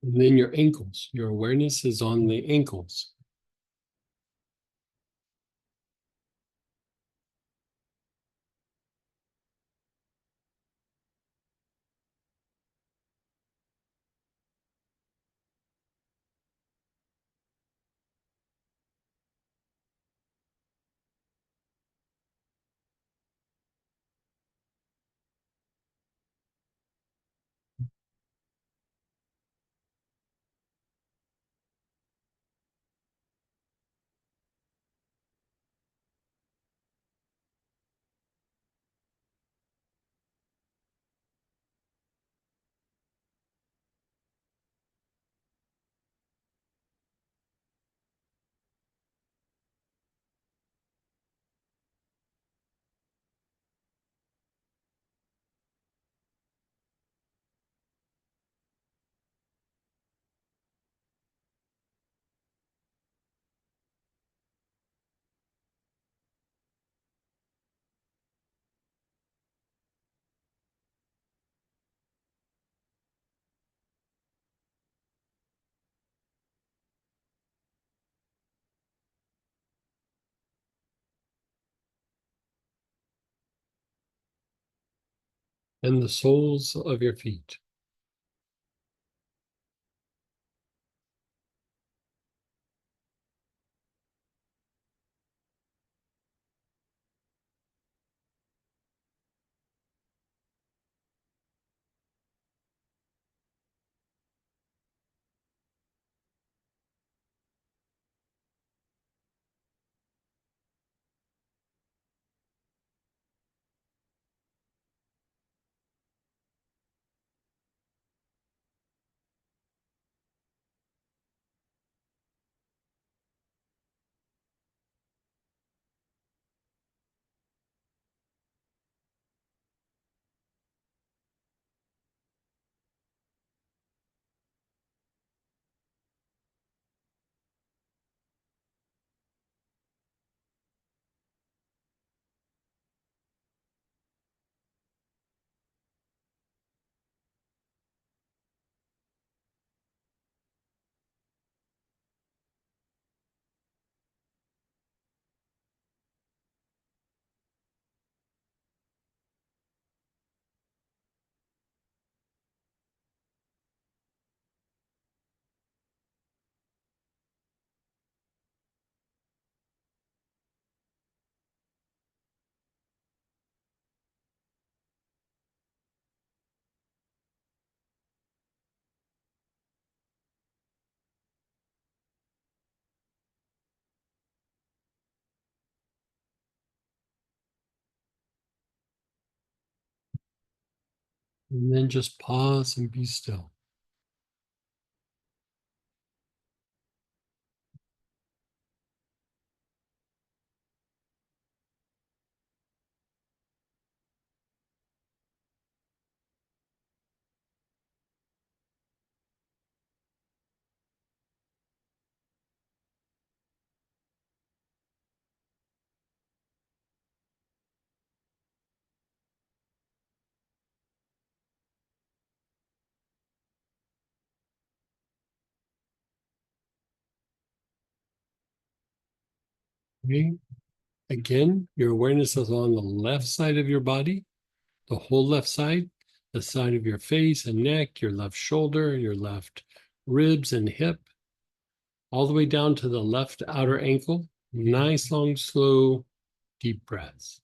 And then your ankles. Your awareness is on the ankles. and the soles of your feet. And then just pause and be still. Okay. Again, your awareness is on the left side of your body, the whole left side, the side of your face and neck, your left shoulder, your left ribs and hip, all the way down to the left outer ankle. Nice, long, slow, deep breaths.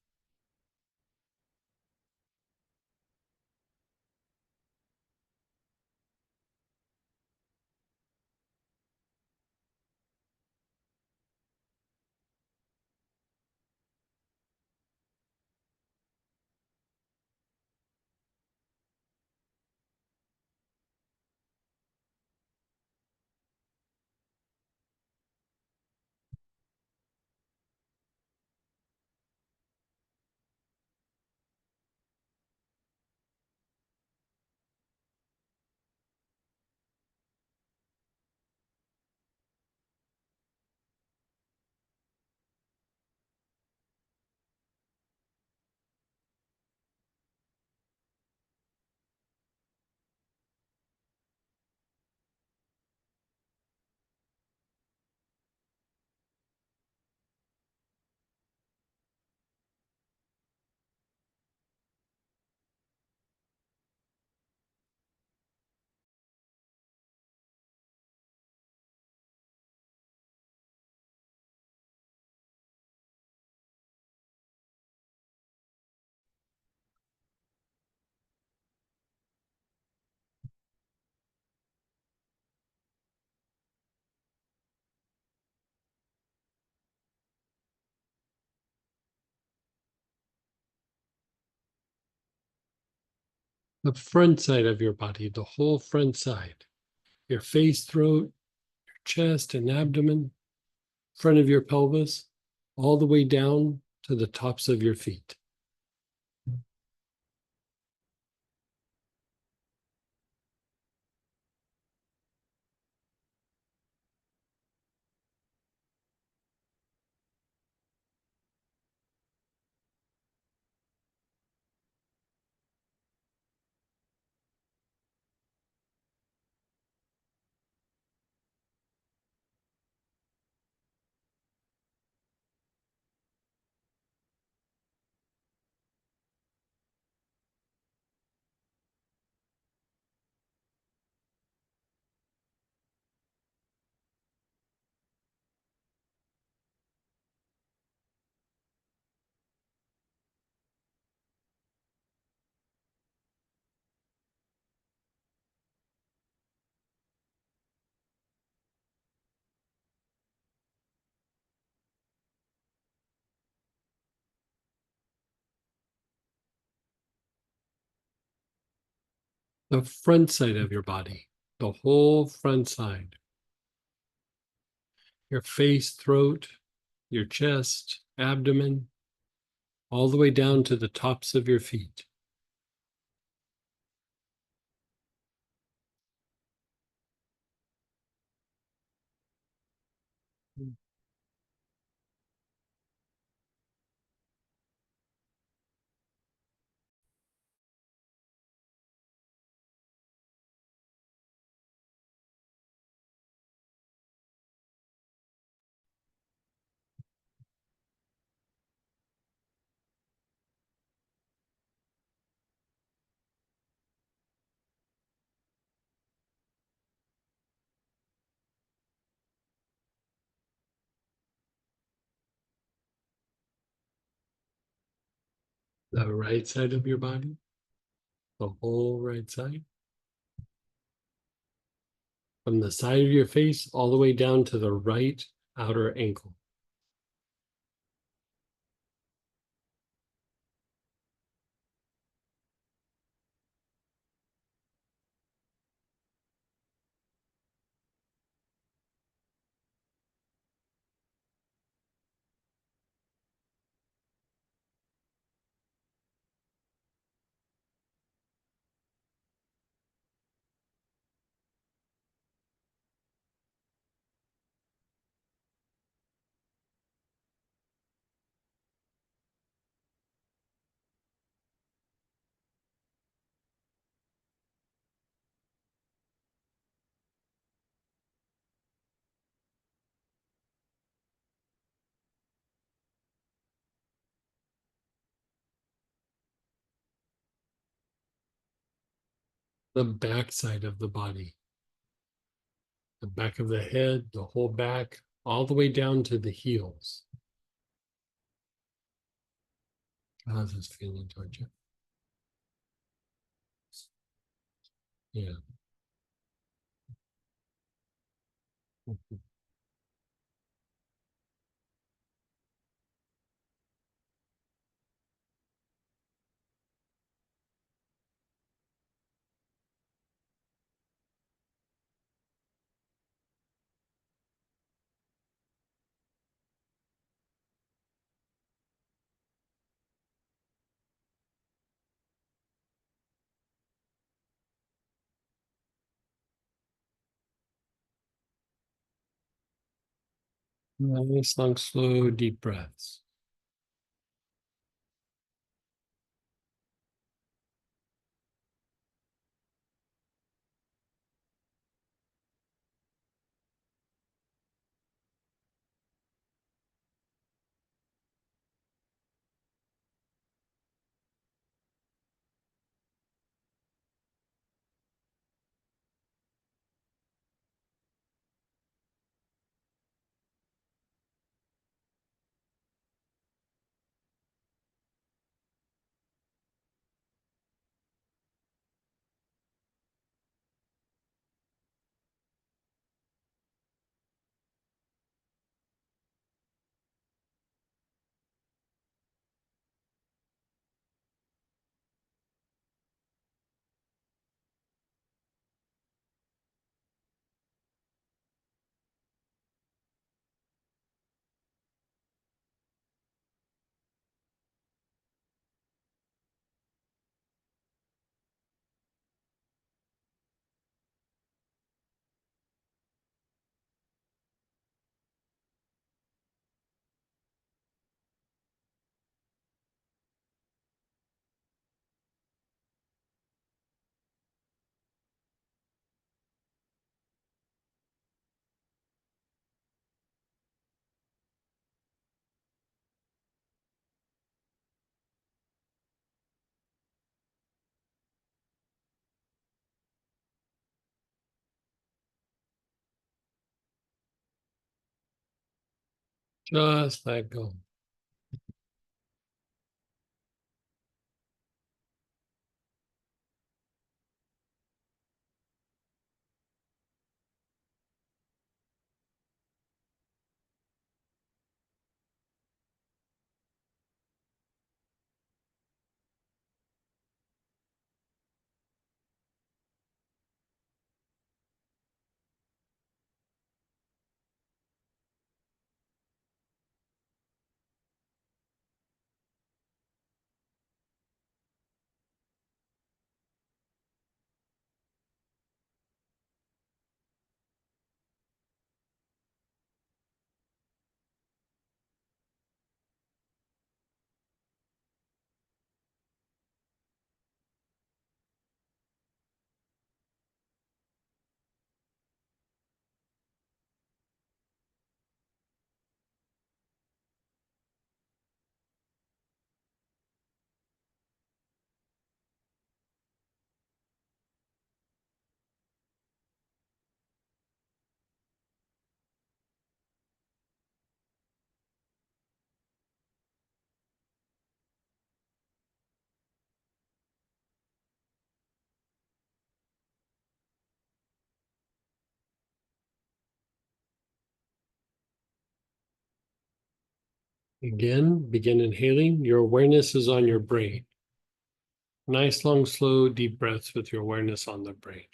The front side of your body, the whole front side, your face, throat, chest, and abdomen, front of your pelvis, all the way down to the tops of your feet. The front side of your body, the whole front side. Your face, throat, your chest, abdomen, all the way down to the tops of your feet. The right side of your body, the whole right side. From the side of your face all the way down to the right outer ankle. The back side of the body, the back of the head, the whole back, all the way down to the heels. How's this feeling towards you? Yeah. Mhm. Nice, long, slow, deep breaths. Just let go. Again, begin inhaling. Your awareness is on your brain. Nice, long, slow, deep breaths with your awareness on the brain.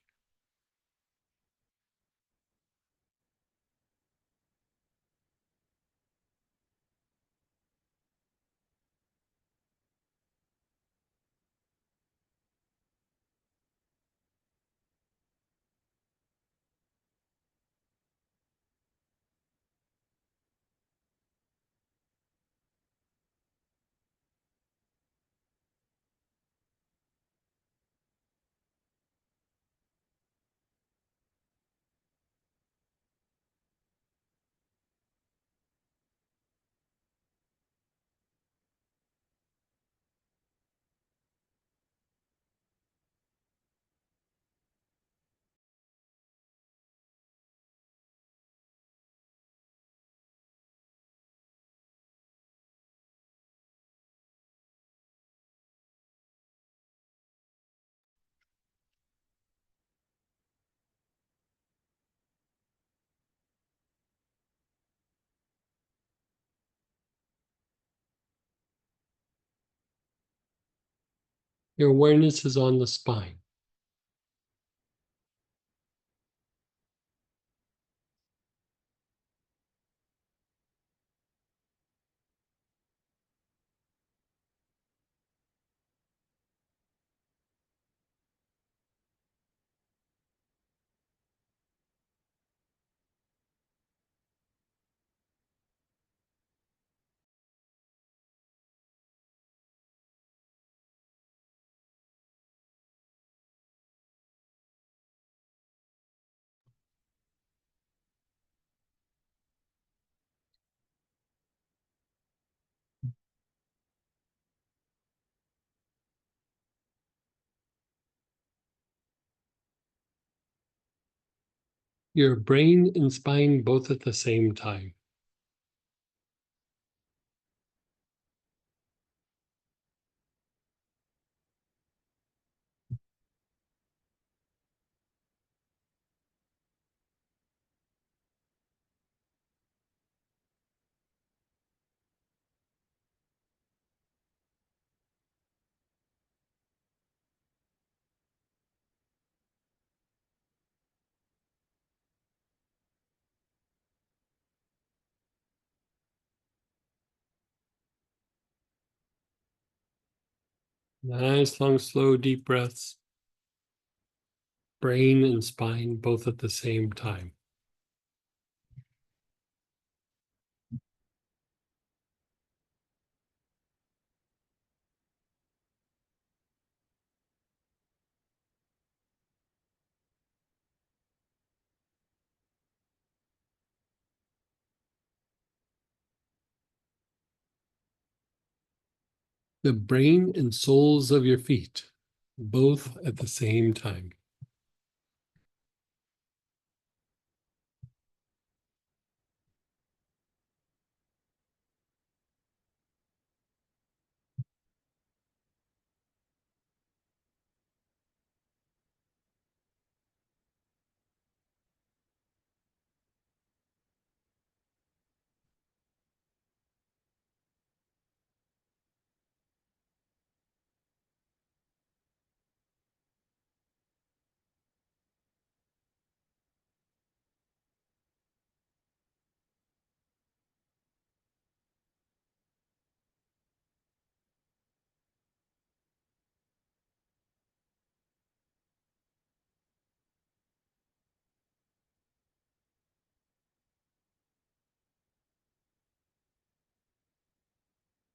Your awareness is on the spine. Your brain and spine both at the same time. Nice, long, slow, deep breaths. Brain and spine both at the same time. The brain and soles of your feet, both at the same time.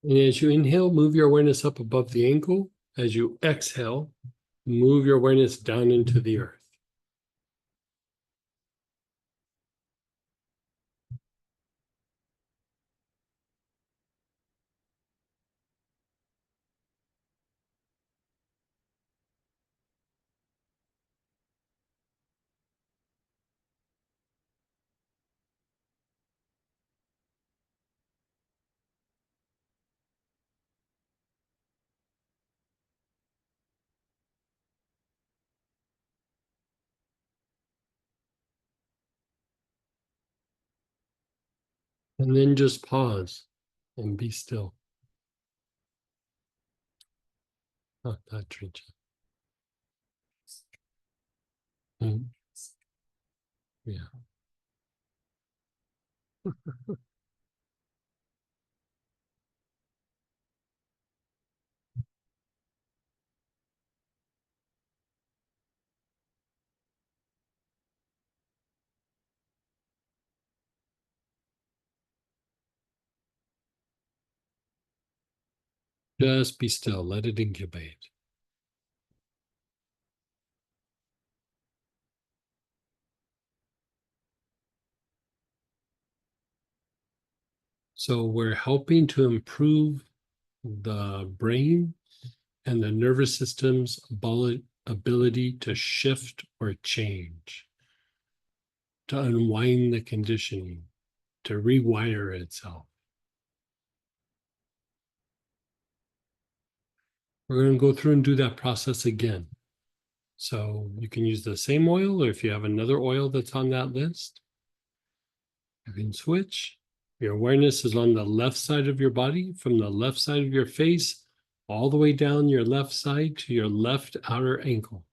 And as you inhale, move your awareness up above the ankle. As you exhale, move your awareness down into the earth. And then just pause and be still. Not that trench. Yeah. Just be still. Let it incubate. So we're helping to improve the brain and the nervous system's ability to shift or change, to unwind the conditioning, to rewire itself. We're going to go through and do that process again. So you can use the same oil, or if you have another oil that's on that list, you can switch. Your awareness is on the left side of your body, from the left side of your face, all the way down your left side to your left outer ankle.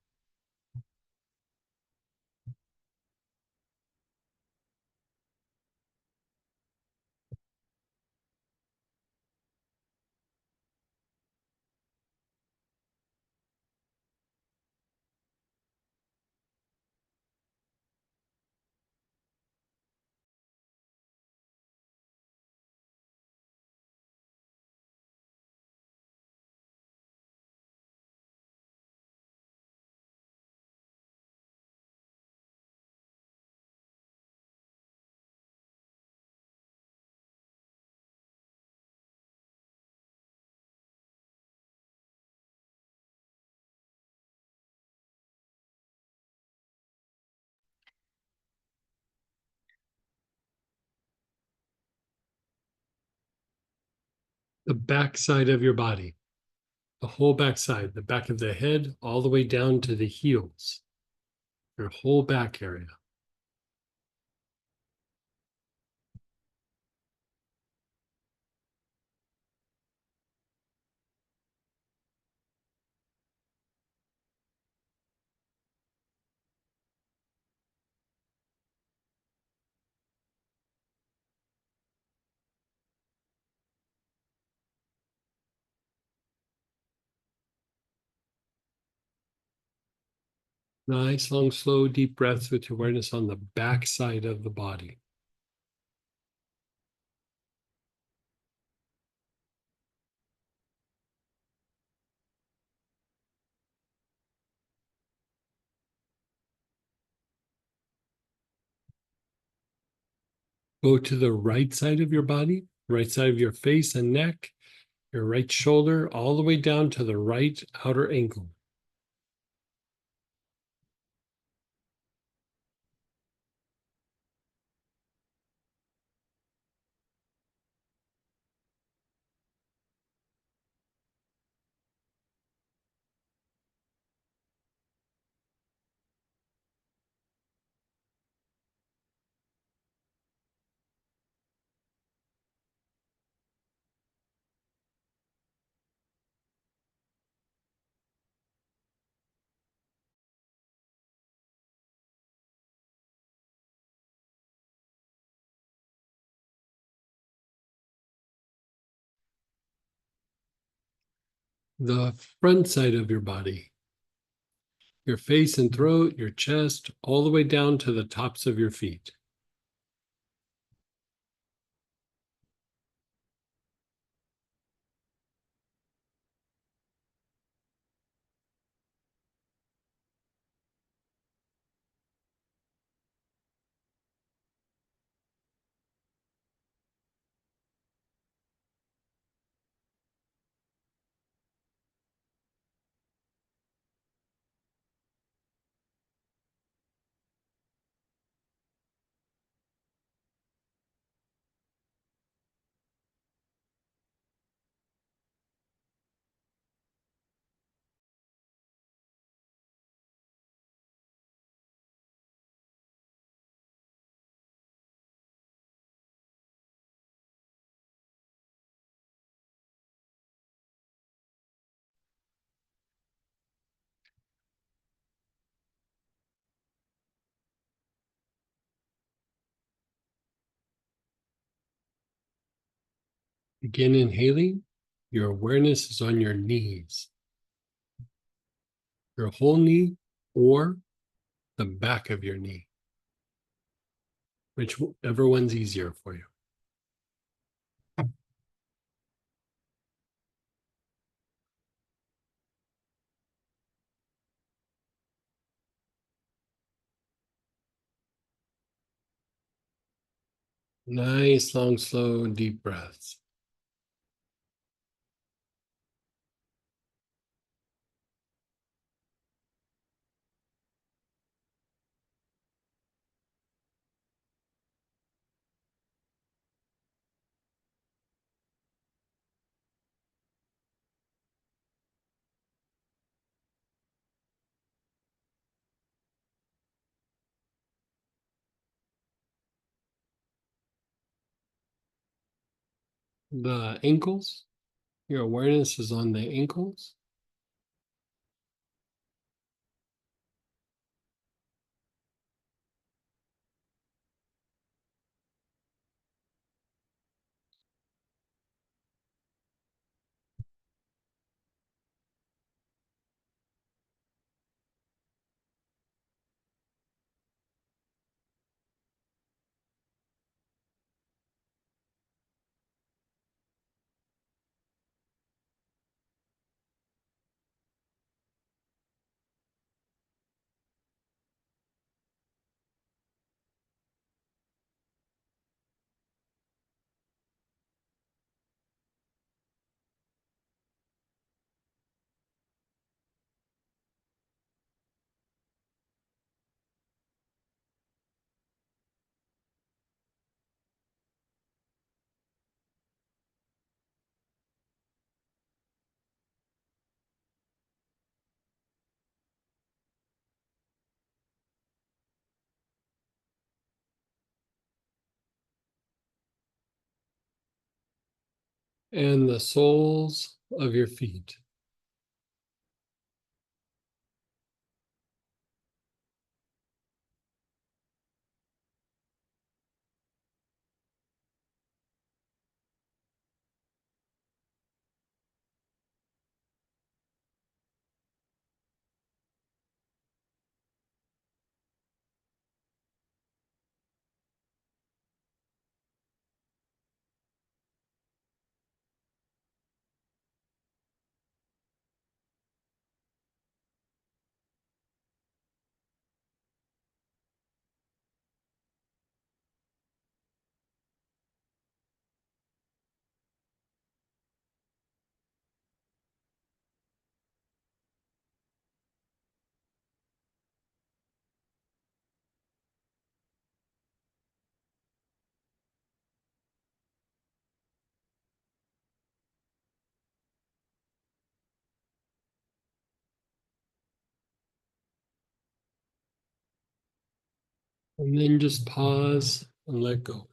The back side of your body, the whole back side, the back of the head, all the way down to the heels, your whole back area. Nice, long, slow, deep breaths with your awareness on the back side of the body. Go to the right side of your body, right side of your face and neck, your right shoulder, all the way down to the right outer ankle. The front side of your body, your face and throat, your chest, all the way down to the tops of your feet. Begin inhaling. Your awareness is on your knees, your whole knee or the back of your knee, whichever one's easier for you. Nice, long, slow, deep breaths. The ankles, your awareness is on the ankles. And the soles of your feet. And then just pause and let go.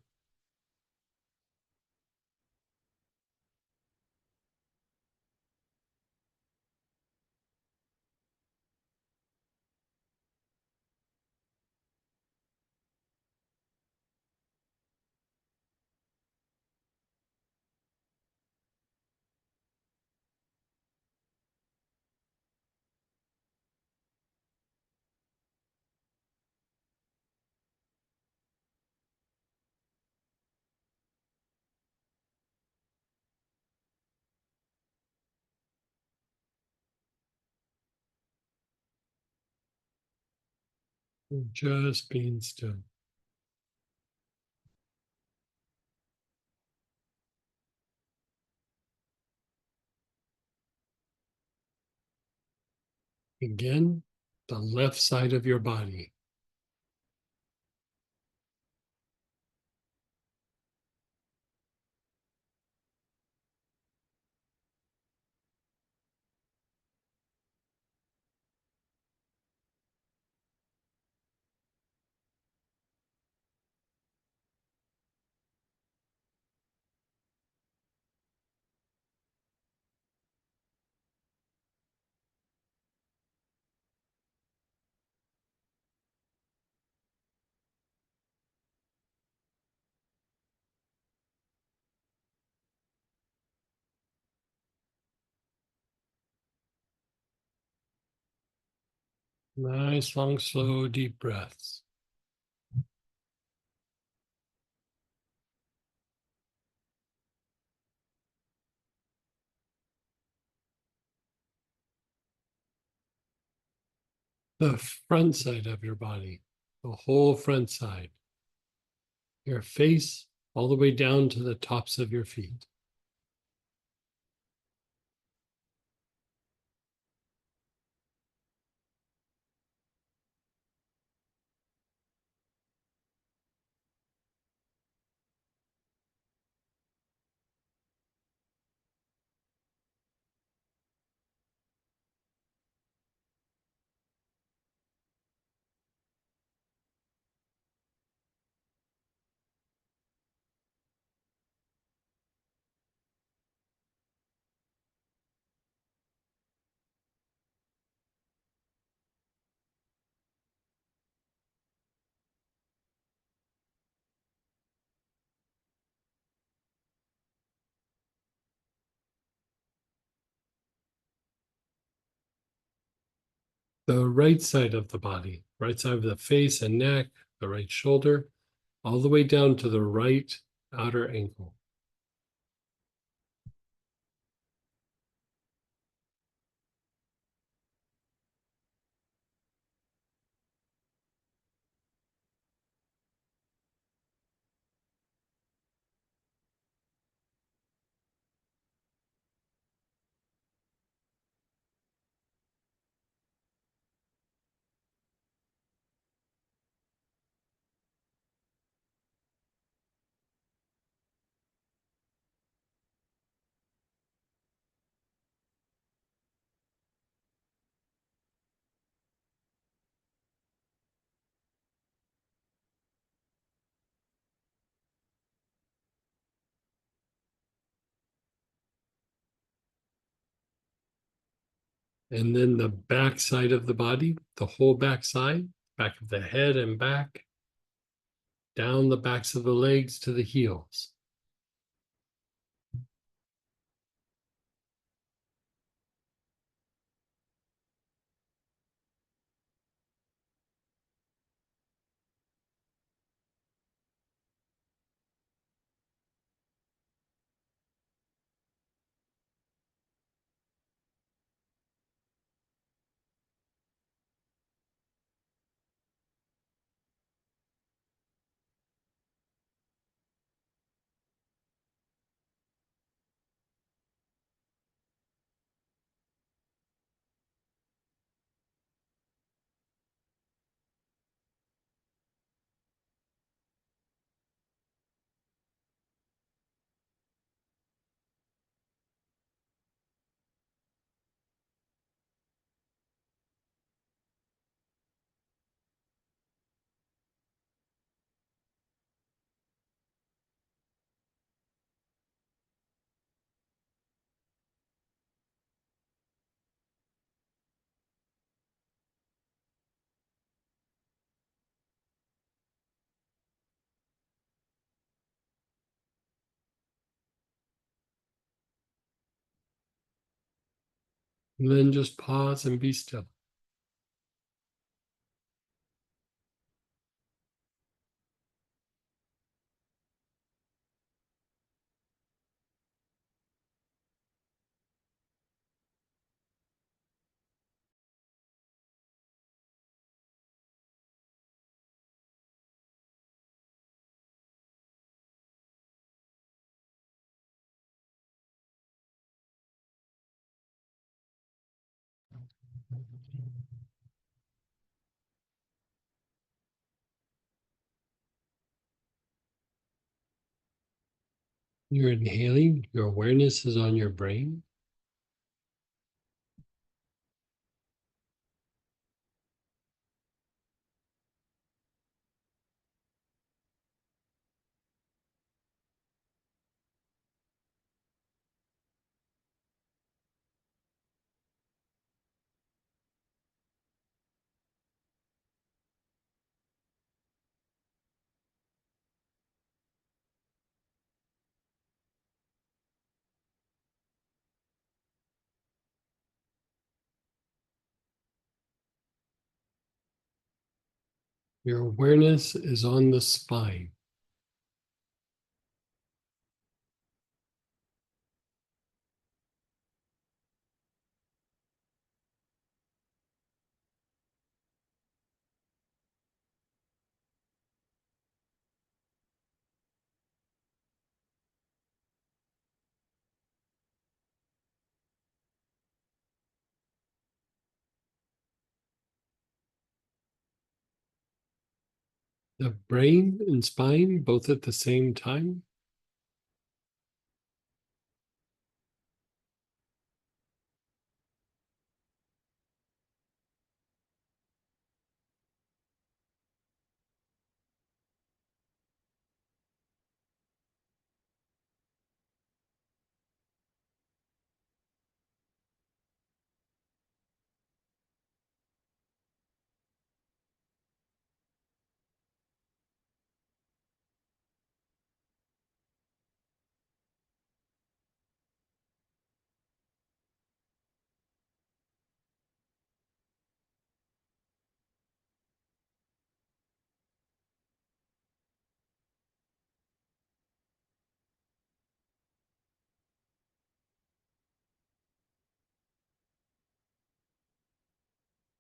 Just being still. Again, the left side of your body. Nice, long, slow, deep breaths. The front side of your body, the whole front side, your face all the way down to the tops of your feet. The right side of the body, right side of the face and neck, the right shoulder, all the way down to the right outer ankle. And then the back side of the body, the whole back side, back of the head and back, down the backs of the legs to the heels. And then just pause and be still. You're inhaling, your awareness is on your brain. Your awareness is on the spine. The brain and spine both at the same time.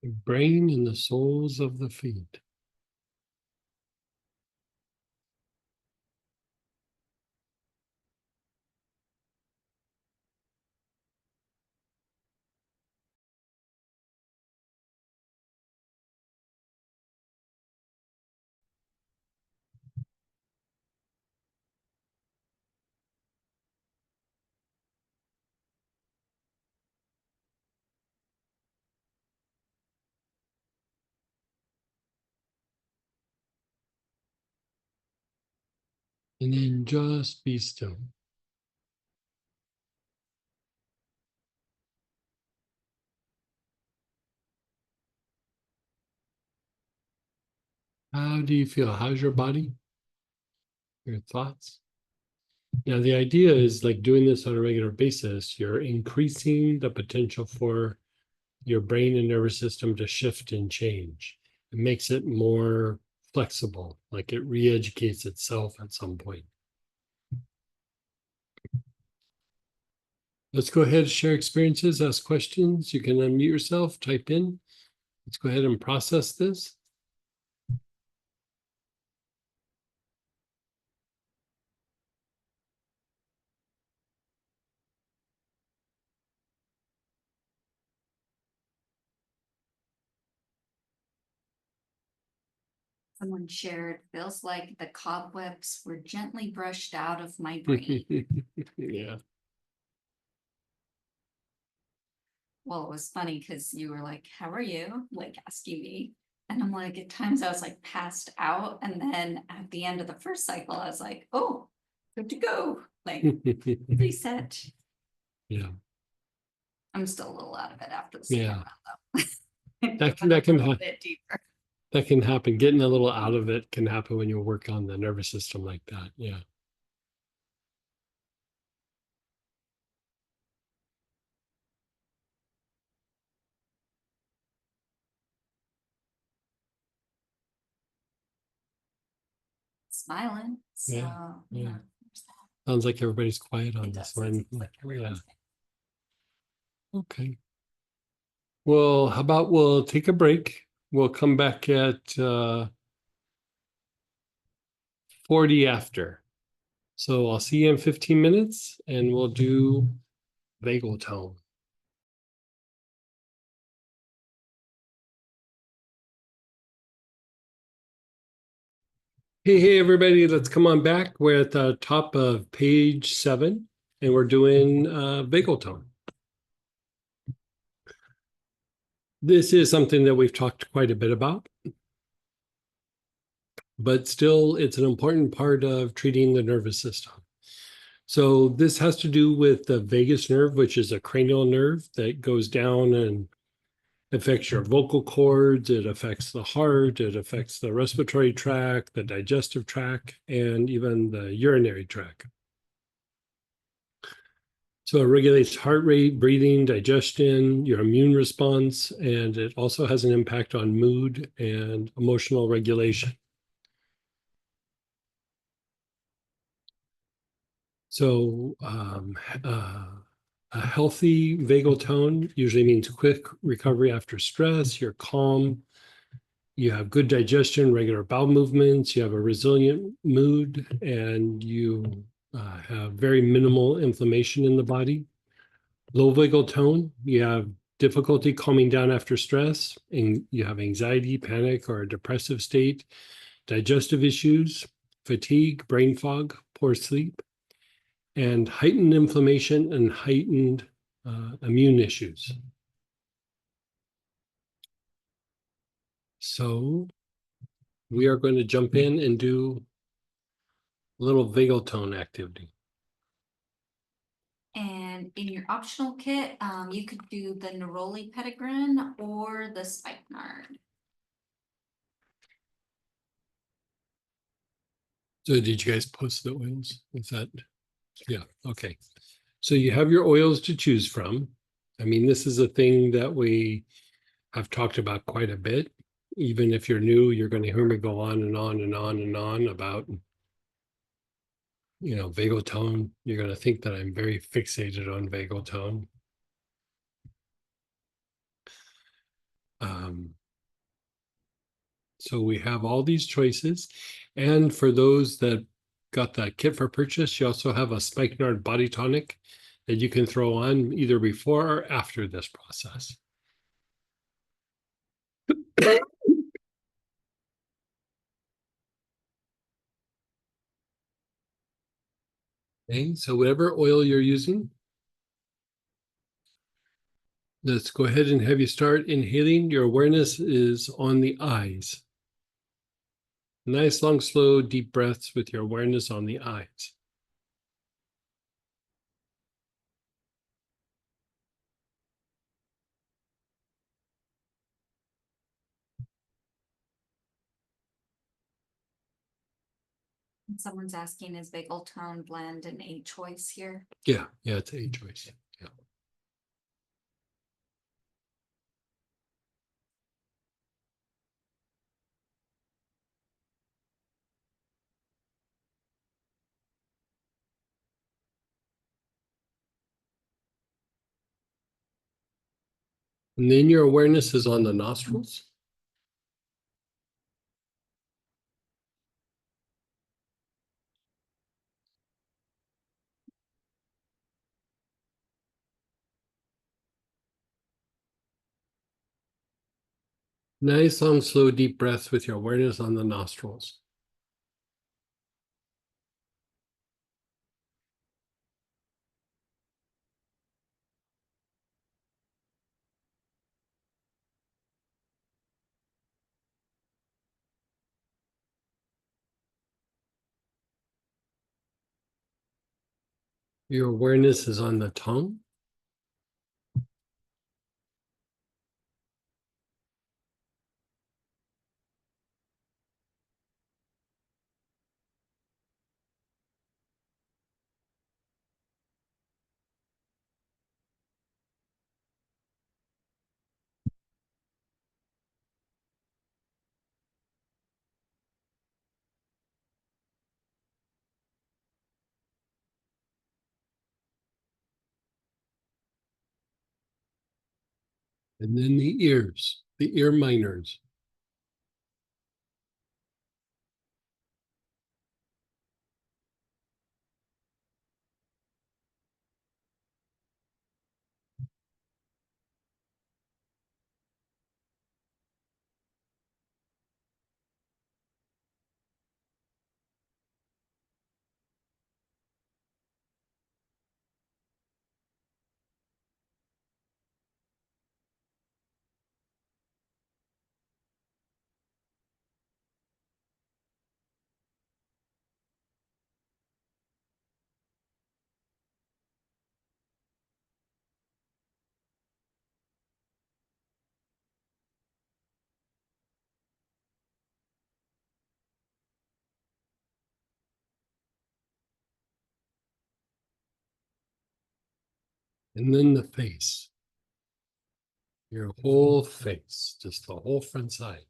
The brain and the soles of the feet. And then just be still. How do you feel? How's your body? Your thoughts? Now, the idea is like doing this on a regular basis, you're increasing the potential for your brain and nervous system to shift and change. It makes it more flexible, like it re-educates itself at some point. Let's go ahead and share experiences, ask questions. You can unmute yourself, type in. Let's go ahead and process this. Someone shared, feels like the cobwebs were gently brushed out of my brain. Yeah. Well, it was funny because you were like, how are you? Like asking me. And I'm like, at times I was like passed out. And then at the end of the first cycle, I was like, oh, good to go. Like reset. Yeah. I'm still a little out of it after the second Yeah. round though. That can a little happen. bit deeper. That can happen. Getting a little out of it can happen when you work on the nervous system like that. Yeah. Smiling. So Yeah, you yeah. know, Sounds like everybody's quiet on it this does. one. It's like Yeah. everyone's Okay. Well, how about we'll take a break. We'll come back at 40 after. So I'll see you in 15 minutes and we'll do vagal tone. Hey, everybody, let's come on back. We're at the top of page 7 and we're doing vagal tone. This is something that we've talked quite a bit about, but still it's an important part of treating the nervous system. So this has to do with the vagus nerve, which is a cranial nerve that goes down and affects your vocal cords. It affects the heart. It affects the respiratory tract, the digestive tract, and even the urinary tract. So it regulates heart rate, breathing, digestion, your immune response, and it also has an impact on mood and emotional regulation. So a healthy vagal tone usually means quick recovery after stress, you're calm, you have good digestion, regular bowel movements, you have a resilient mood, and you have very minimal inflammation in the body. Low vagal tone, you have difficulty calming down after stress, and you have anxiety, panic, or a depressive state, digestive issues, fatigue, brain fog, poor sleep, and heightened inflammation and heightened immune issues. So we are going to jump in and do a little vagal tone activity. And in your optional kit, you could do the neroli petitgrin or the spikenard. So did you guys post the oils? Is that? Yeah, okay. So you have your oils to choose from. I mean, this is a thing that we have talked about quite a bit. Even if you're new, you're going to hear me go on and on and on and on about, vagal tone. You're going to think that I'm very fixated on vagal tone. So we have all these choices. And for those that got that kit for purchase, you also have a spikenard body tonic that you can throw on either before or after this process. Okay, so whatever oil you're using, let's go ahead and have you start inhaling. Your awareness is on the eyes. Nice, long, slow, deep breaths with your awareness on the eyes. And someone's asking, is vagal tone blend an A choice here? Yeah, it's a choice. Yeah. And then your awareness is on the nostrils. Nice, long, slow, deep breaths with your awareness on the nostrils. Your awareness is on the tongue. And then the ears, the ear minors. And then the face. Your whole face, just the whole front side.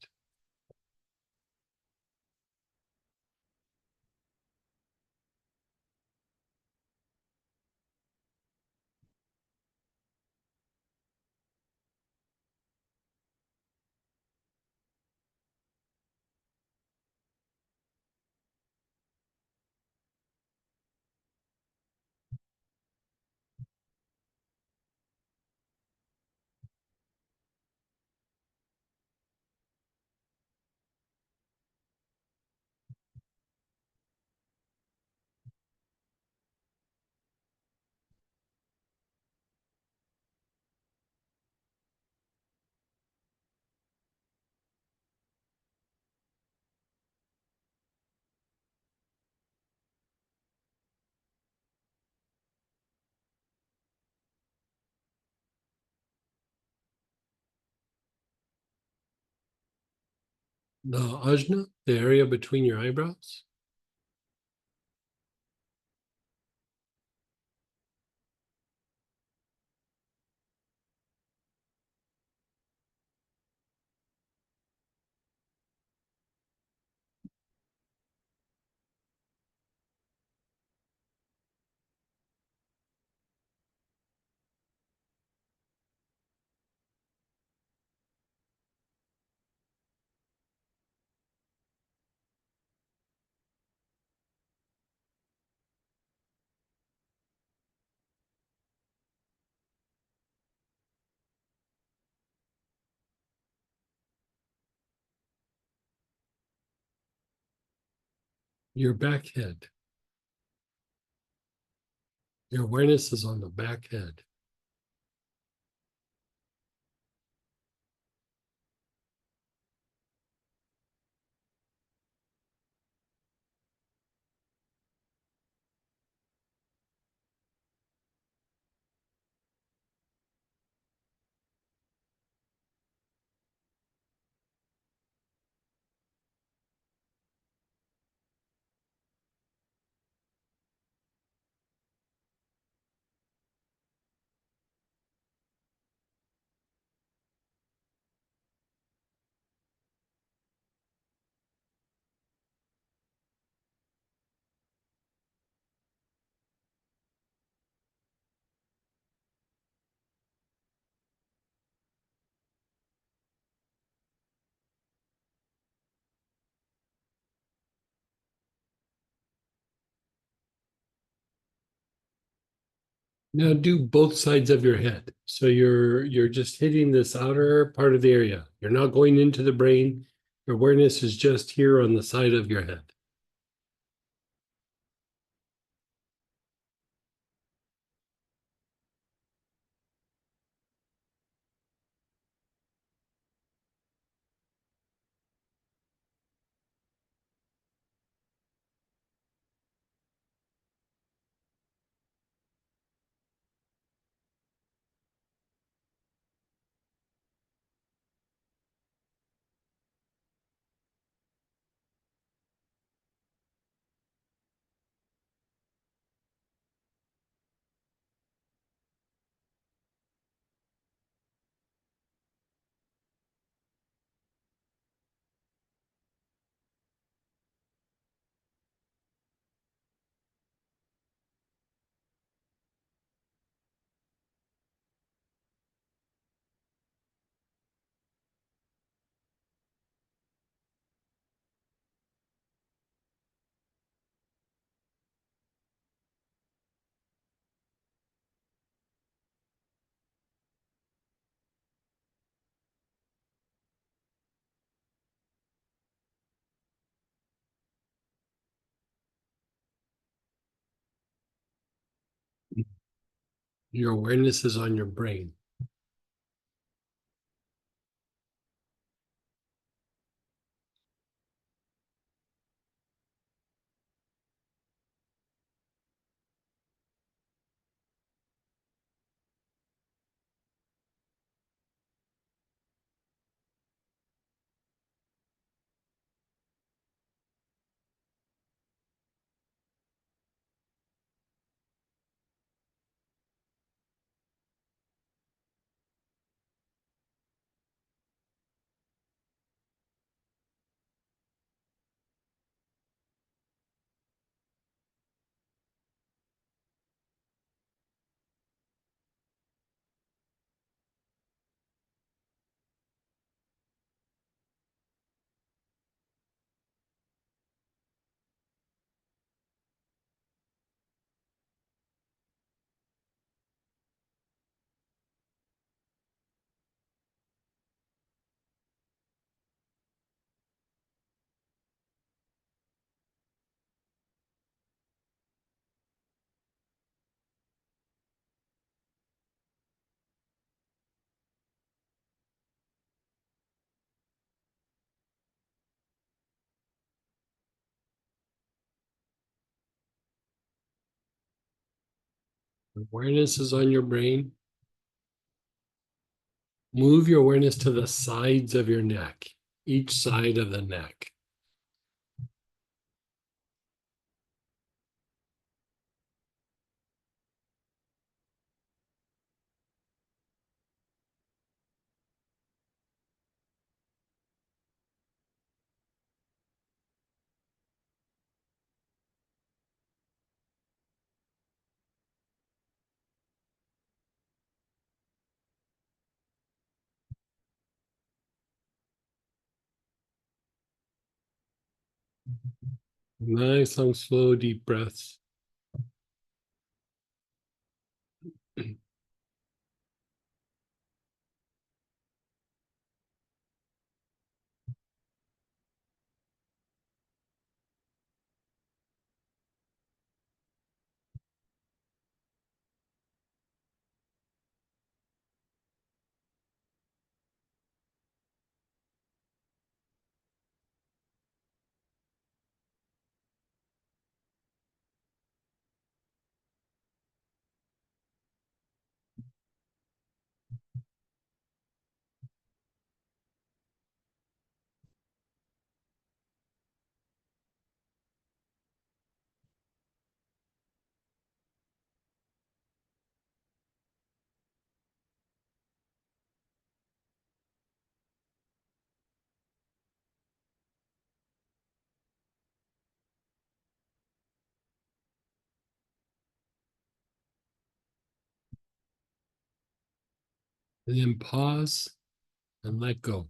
The ajna, the area between your eyebrows. Your back head. Your awareness is on the back head. Now do both sides of your head. So you're just hitting this outer part of the area. You're not going into the brain. Your awareness is just here on the side of your head. Your awareness is on your brain. Awareness is on your brain. Move your awareness to the sides of your neck, each side of the neck. Nice, long, slow, deep breaths. And then pause and let go.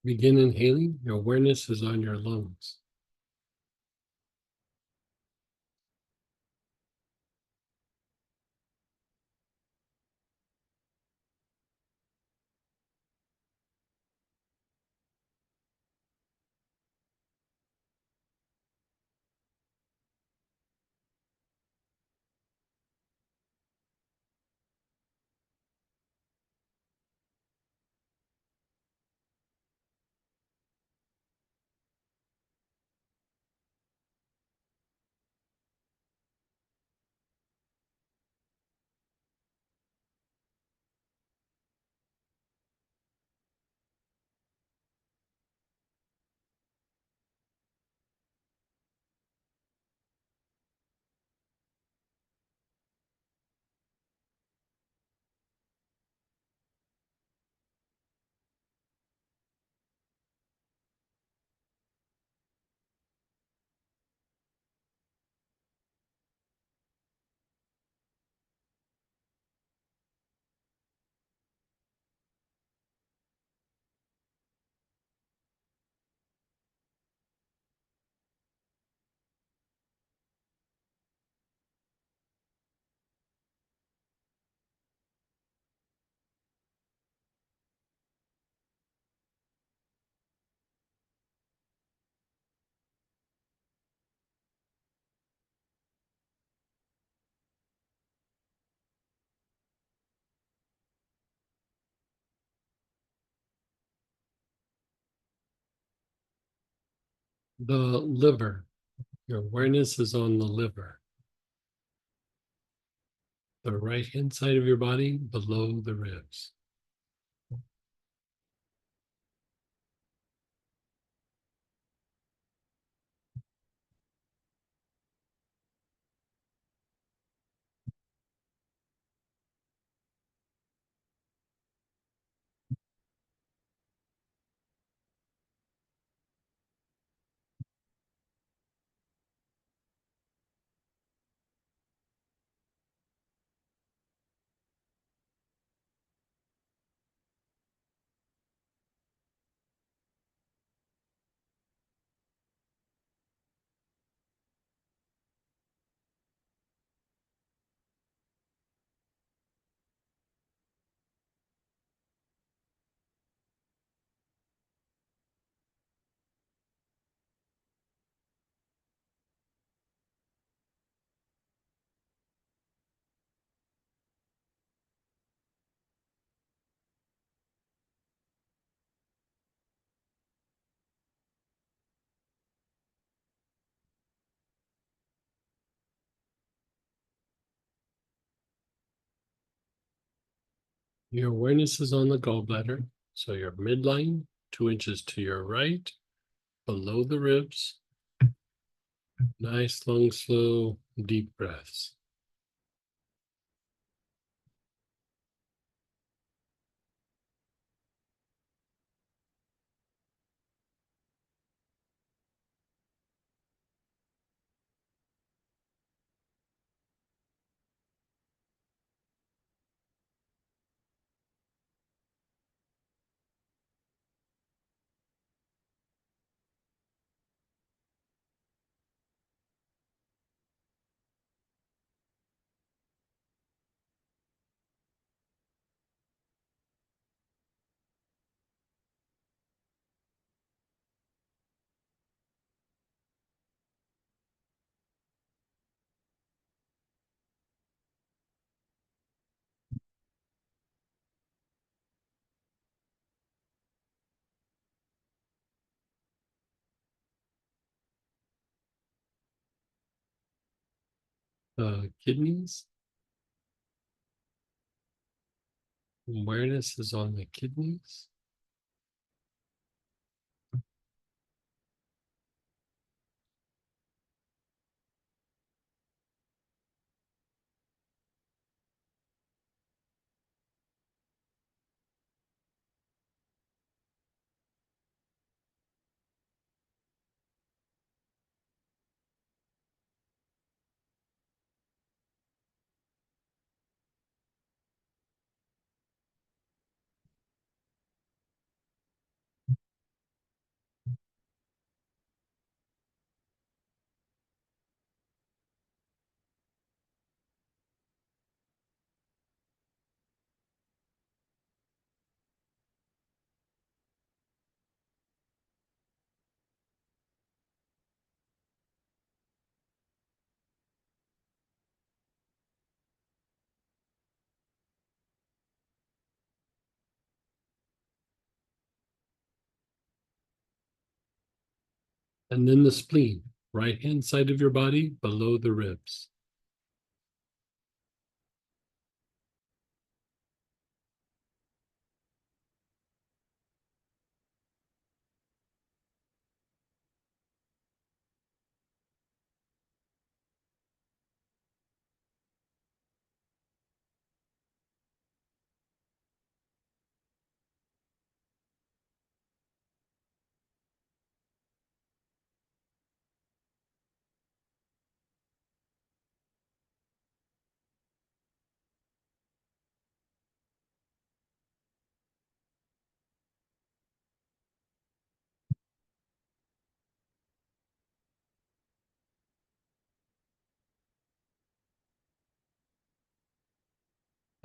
Begin inhaling. Your awareness is on your lungs. The liver. Your awareness is on the liver. The right hand side of your body below the ribs. Your awareness is on the gallbladder. So your midline, 2 inches to your right, below the ribs. Nice, long, slow, deep breaths. The kidneys. Awareness is on the kidneys. And then the spleen, right hand side of your body below the ribs.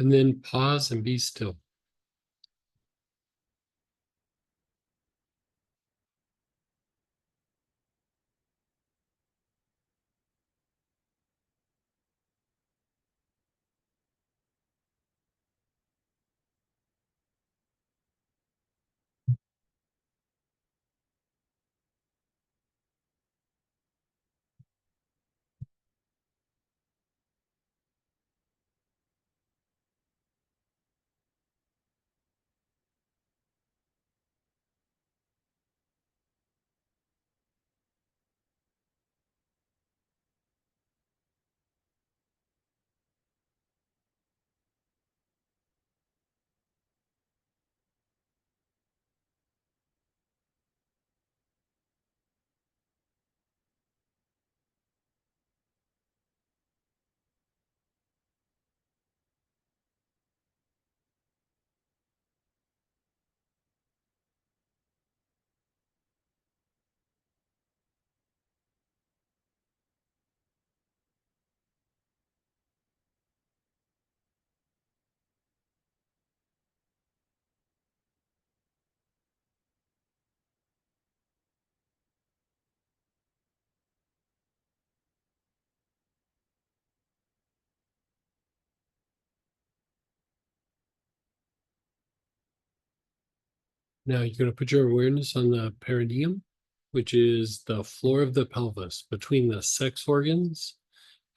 And then pause and be still. Now you're going to put your awareness on the perineum, which is the floor of the pelvis between the sex organs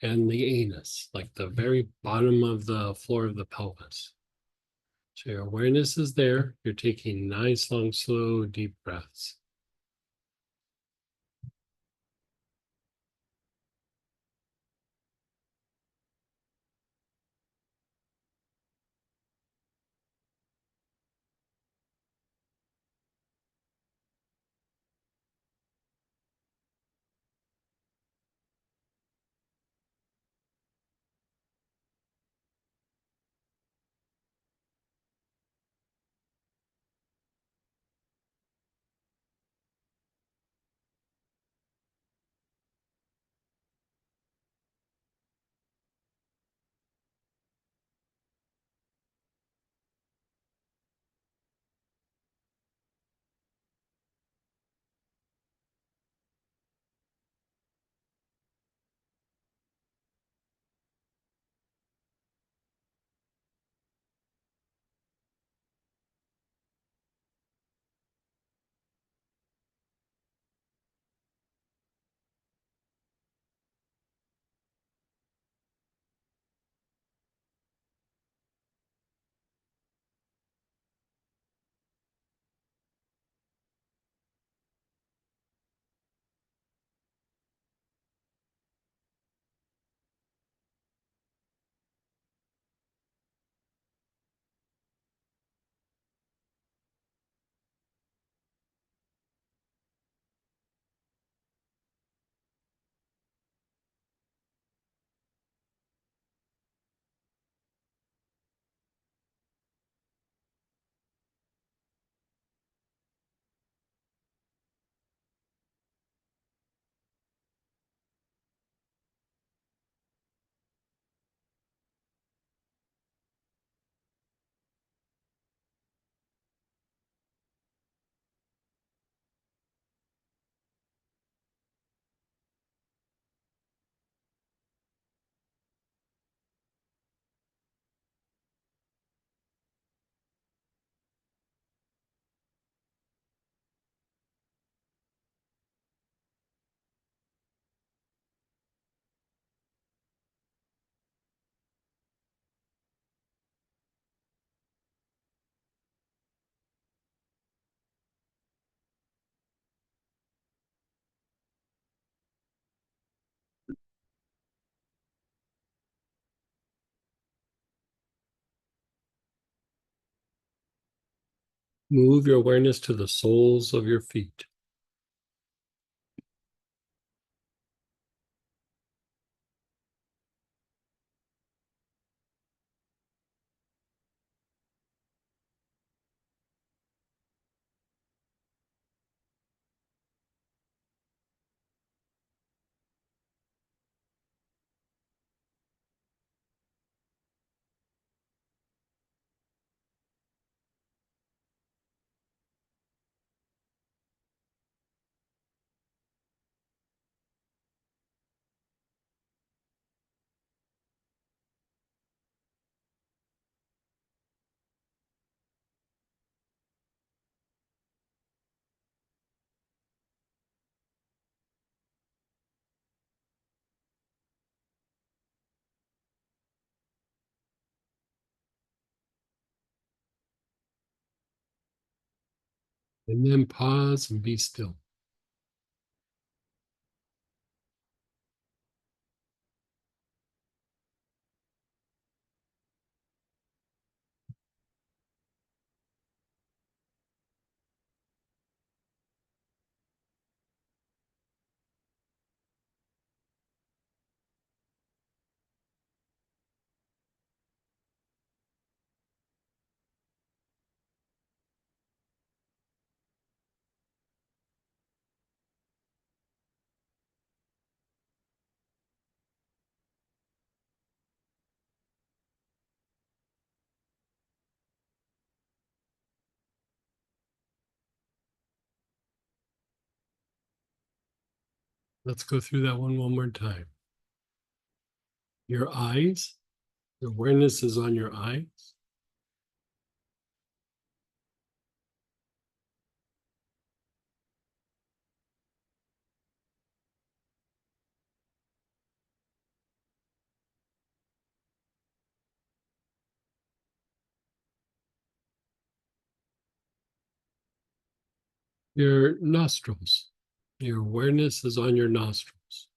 and the anus, like the very bottom of the floor of the pelvis. So your awareness is there. You're taking nice, long, slow, deep breaths. Move your awareness to the soles of your feet. And then pause and be still. Let's go through that one more time. Your eyes, your awareness is on your eyes. Your nostrils. Your awareness is on your nostrils.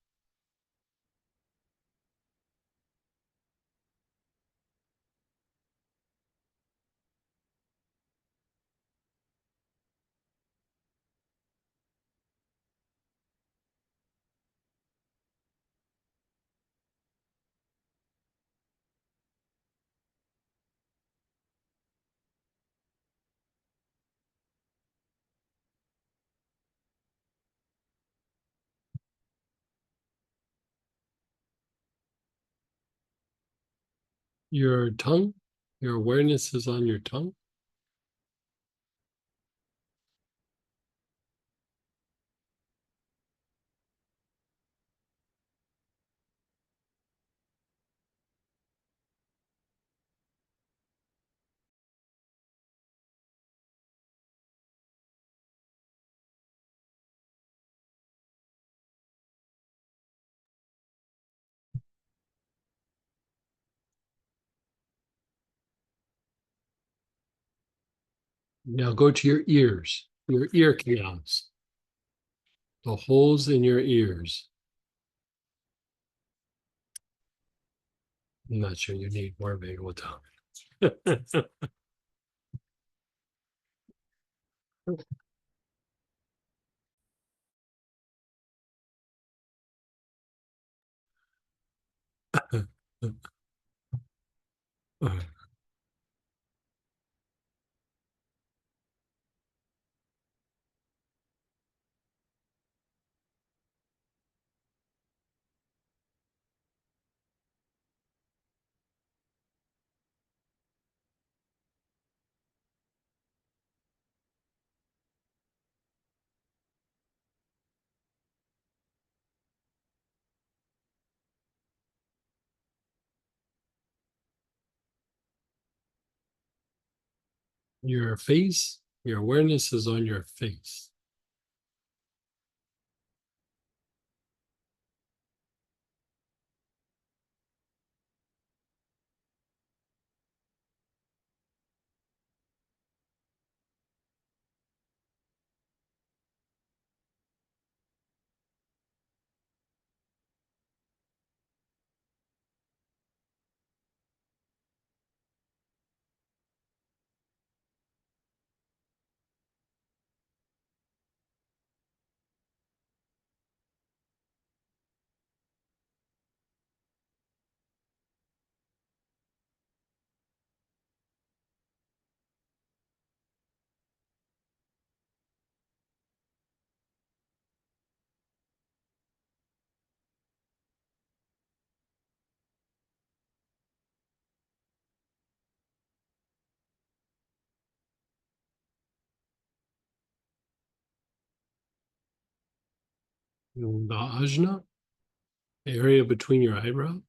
Your tongue. Your awareness is on your tongue. Now go to your ears, your ear canals, the holes in your ears. I'm not sure you need more vagal tone. Your face, your awareness is on your face. The ajna, the area between your eyebrows.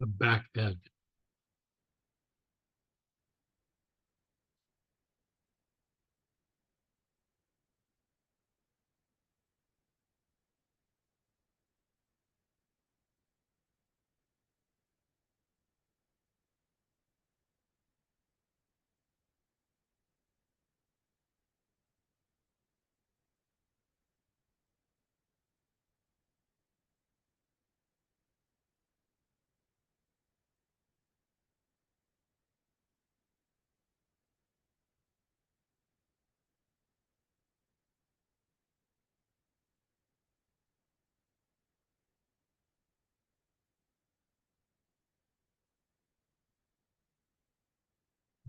The back head.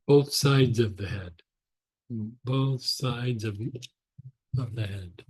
Both sides of the head. Both sides of the head.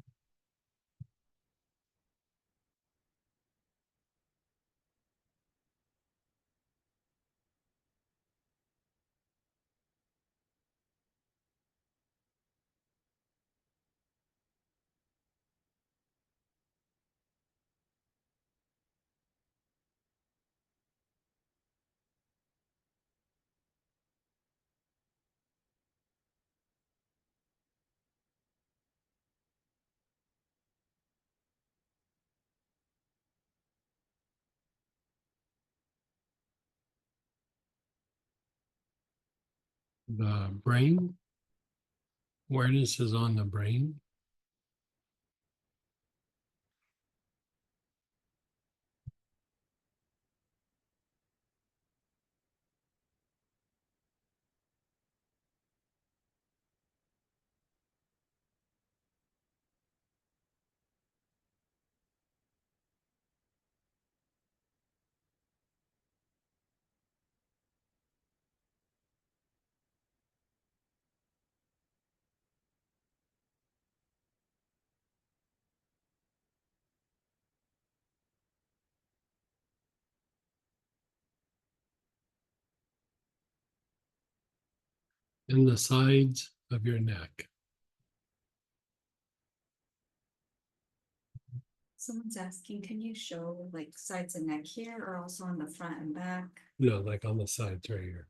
The brain. Awareness is on the brain. And the sides of your neck. Someone's asking, can you show like sides and neck here or also on the front and back? No, like on the sides right here.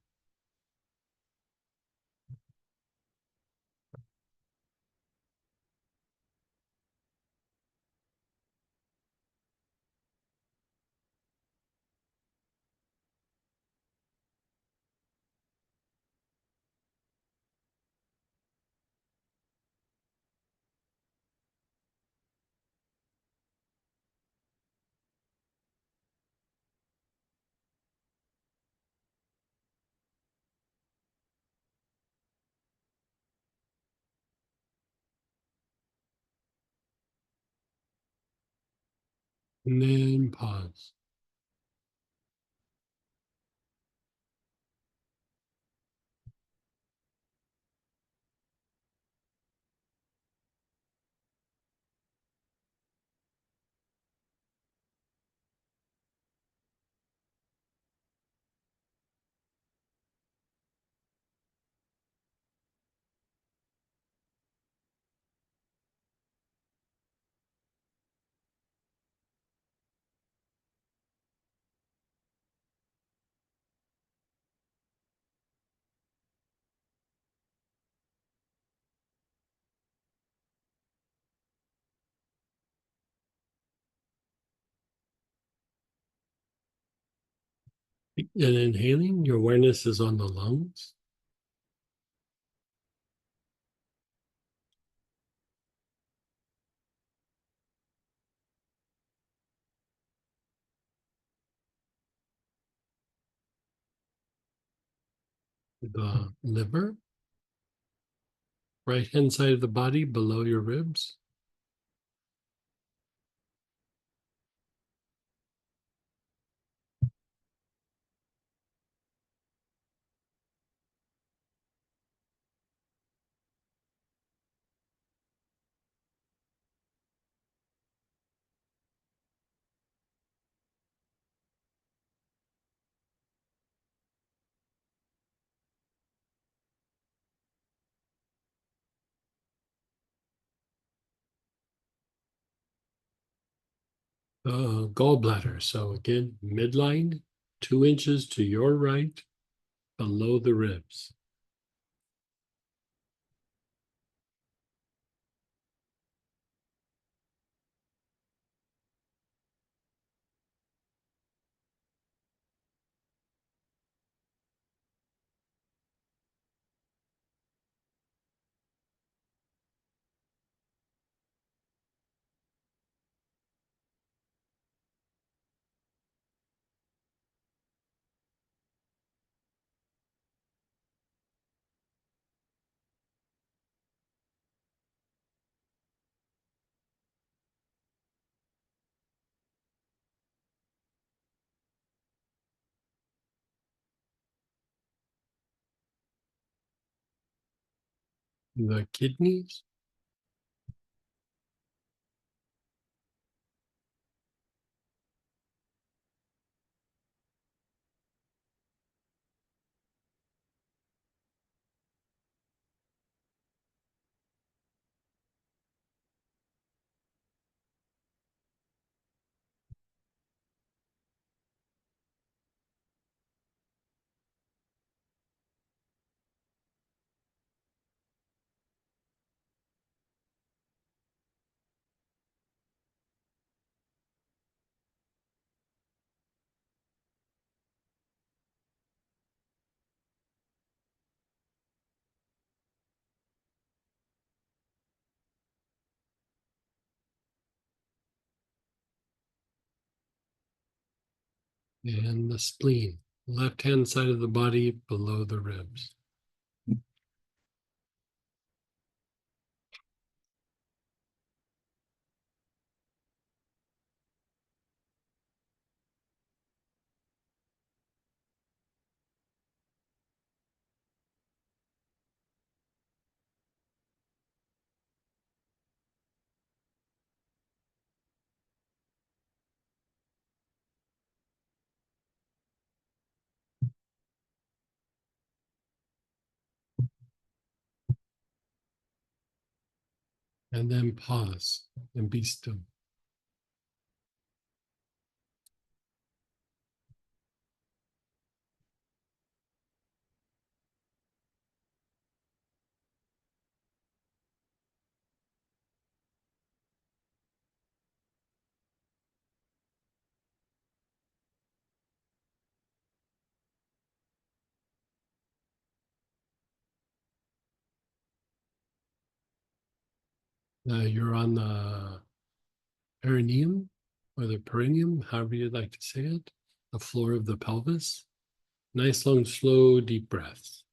And then pause. And inhaling, your awareness is on the lungs. The liver, right hand side of the body below your ribs. Gallbladder. So again, midline, 2 inches to your right, below the ribs. the kidneys, and the spleen, left-hand side of the body below the ribs. And then pause and be still. Now you're on the perineum or the perineum, however you'd like to say it, the floor of the pelvis. Nice, long, slow, deep breaths.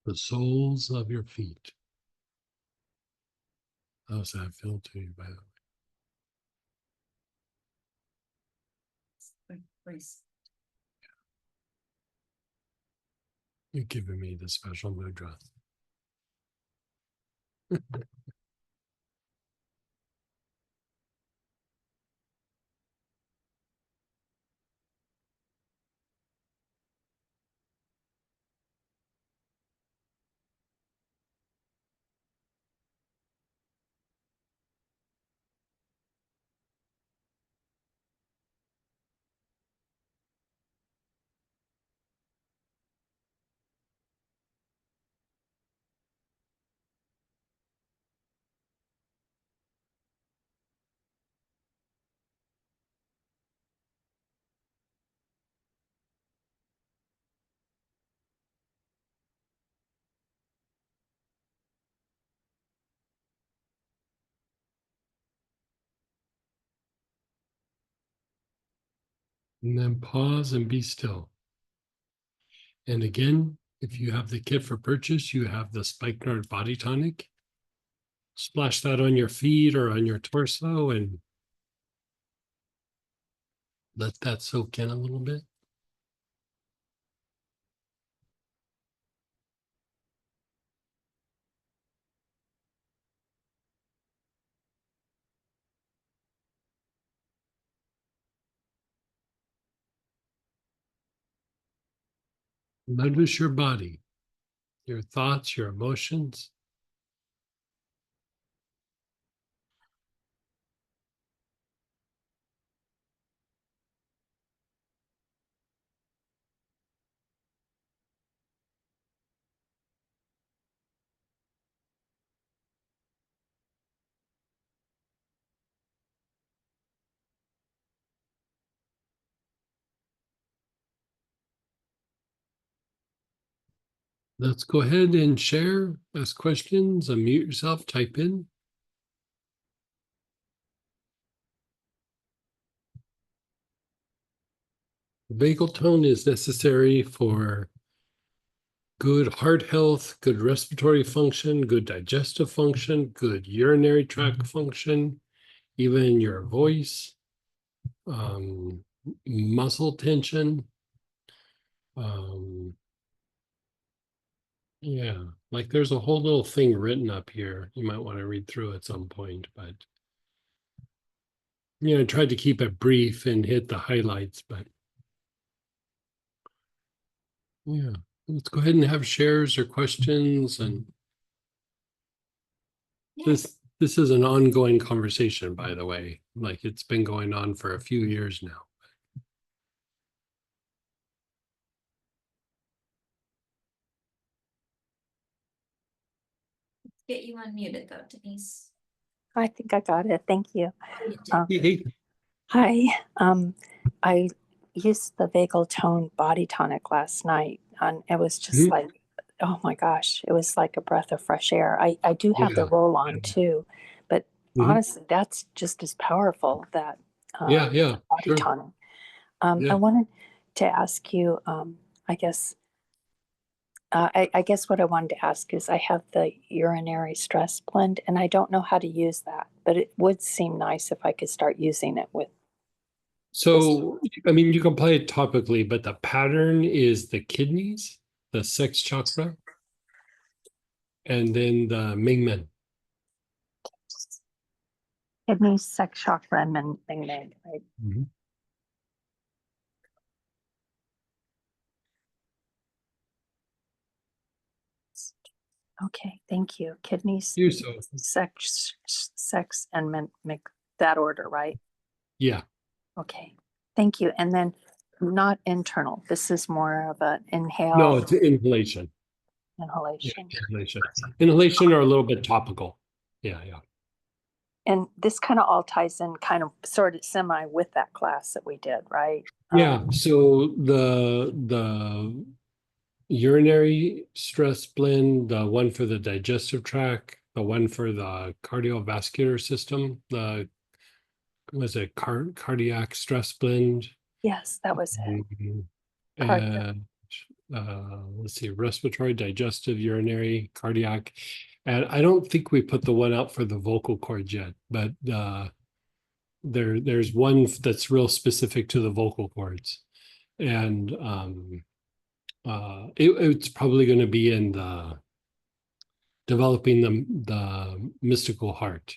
The soles of your feet. How's that feel to you, by the way? You're giving me the special mood dress. And then pause and be still. And again, if you have the kit for purchase, you have the Spikenard Body Tonic. Splash that on your feet or on your torso and let that soak in a little bit. Notice your body, your thoughts, your emotions. Let's go ahead and share, ask questions, unmute yourself, type in. Vagal tone is necessary for good heart health, good respiratory function, good digestive function, good urinary tract function, even your voice, muscle tension. Yeah, like there's a whole little thing written up here. You might want to read through at some point, but I tried to keep it brief and hit the highlights, but yeah, let's go ahead and have shares or questions. And this is an ongoing conversation, by the way. Like it's been going on for a few years now. Get you unmuted though, Denise. I think I got it. Thank you. You did. Hey, Hi. I used the vagal tone body tonic last night, and it was just Mhm. like, oh my gosh, it was like a breath of fresh air. I do have the Yeah. roll on too, but Mhm. honestly, that's just as powerful, that Yeah, body sure. tonic. Yeah. I wanted to ask you, I guess, I guess what I wanted to ask is, I have the urinary stress blend, and I don't know how to use that, but it would seem nice if I could start using it with. So, I mean, you can apply it topically, but the pattern is the kidneys, the sex chakra, and then the Mingmen. Kidneys, sex chakra, and Ming, right? Mhm. Okay, thank you. Kidneys, You're so, sex, and that order, right? yeah. Okay, thank you. And then not internal. This is more of an inhale, No, it's inhalation. Yeah, inhalation. inhalation. Inhalation are a little bit topical. Yeah. And this kind of all ties in kind of sort of semi with that class that we did, right? Yeah. So the urinary stress blend, the one for the digestive tract, the one for the cardiovascular system, the was it cardiac stress blend, Yes, that was it. Cardio. and let's see, respiratory, digestive, urinary, cardiac. And I don't think we put the one out for the vocal cords yet, but there's one that's real specific to the vocal cords. And it's probably going to be in the developing the mystical heart.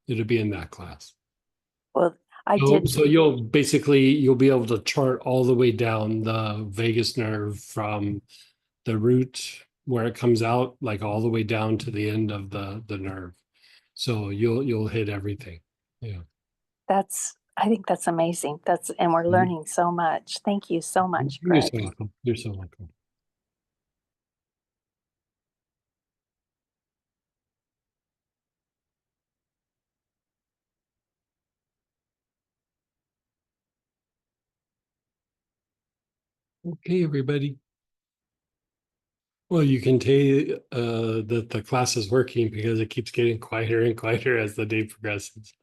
It'll be in that class. Well, I So, did. so you'll be able to chart all the way down the vagus nerve from the root where it comes out, like all the way down to the end of the nerve. So you'll hit everything. Yeah. I think that's amazing. And we're learning so much. Thank you so much, You're so Greg. welcome. You're so welcome. Okay, everybody. Well, you can tell that the class is working because it keeps getting quieter and quieter as the day progresses.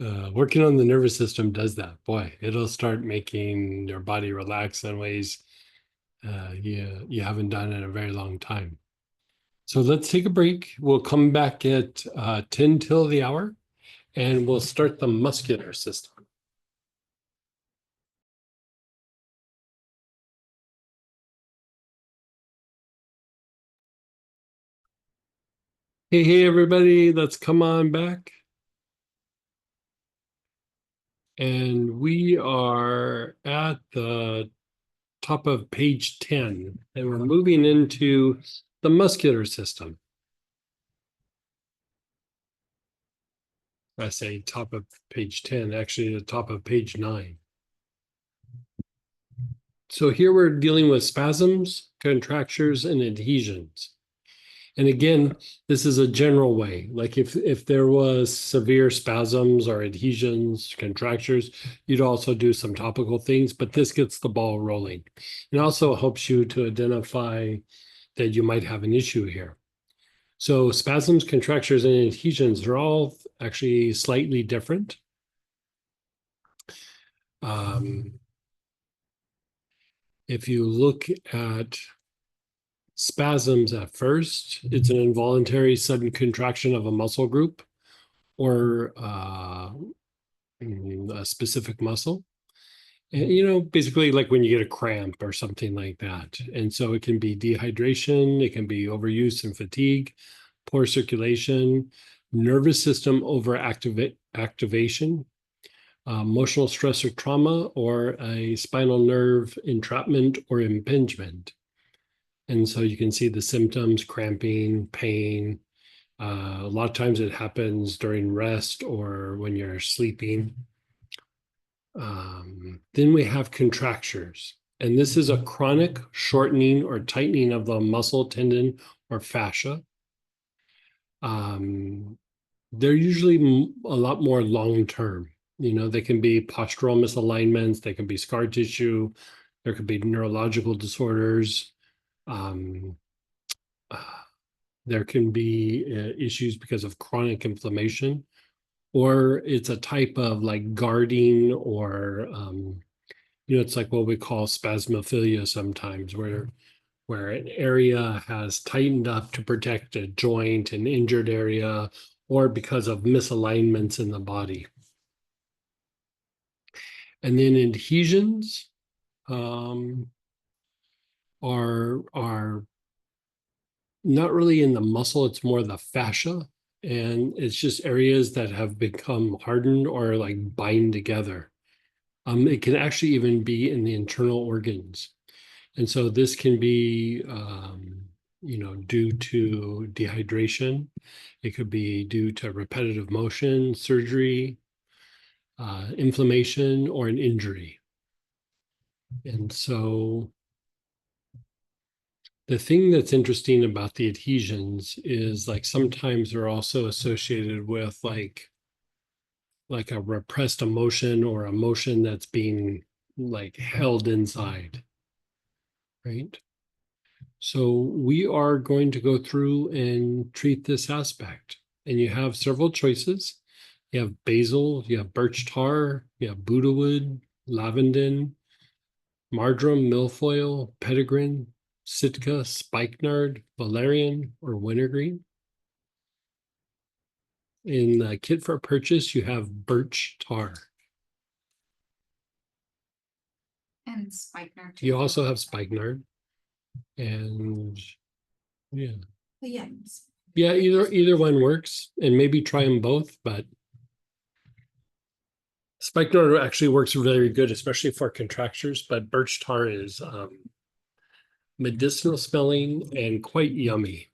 Working on the nervous system does that. Boy, it'll start making your body relax in ways you haven't done in a very long time. So let's take a break. We'll come back at 10 till the hour, and we'll start the muscular system. Hey, everybody, let's come on back. And we are at the top of page 10, and we're moving into the muscular system. I say top of page 10, actually the top of page 9. So here we're dealing with spasms, contractures, and adhesions. And again, this is a general way. Like if there was severe spasms or adhesions, contractures, you'd also do some topical things, but this gets the ball rolling. It also helps you to identify that you might have an issue here. So spasms, contractures, and adhesions are all actually slightly different. If you look at spasms at first, it's an involuntary sudden contraction of a muscle group or a specific muscle. And, you know, basically like when you get a cramp or something like that. And so it can be dehydration, it can be overuse and fatigue, poor circulation, nervous system overactivation, emotional stress or trauma, or a spinal nerve entrapment or impingement. And so you can see the symptoms: cramping, pain. A lot of times it happens during rest or when you're sleeping. Then we have contractures. And this is a chronic shortening or tightening of the muscle, tendon, or fascia. They're usually a lot more long-term. You know, they can be postural misalignments, they can be scar tissue, there could be neurological disorders. There can be issues because of chronic inflammation, or it's a type of like guarding or, you know, it's like what we call spasmophilia sometimes, where an area has tightened up to protect a joint, an injured area, or because of misalignments in the body. And then adhesions are not really in the muscle, it's more the fascia. And it's just areas that have become hardened or like bind together. It can actually even be in the internal organs. And so this can be, you know, due to dehydration. It could be due to repetitive motion, surgery, inflammation, or an injury. And so the thing that's interesting about the adhesions is like sometimes they're also associated with like a repressed emotion or emotion that's being like held inside, right? So we are going to go through and treat this aspect. And you have several choices. You have basil, you have birch tar, you have Buddha wood, lavender, marjoram, milfoil, petitgreen, sitka, spikenard, valerian, or wintergreen. In the kit for purchase, you have birch tar. And spikenard too. You also have spikenard. And yeah. But yeah. Yeah, either one works, and maybe try them both, but spikenard actually works very good, especially for contractures, but birch tar is medicinal smelling and quite yummy.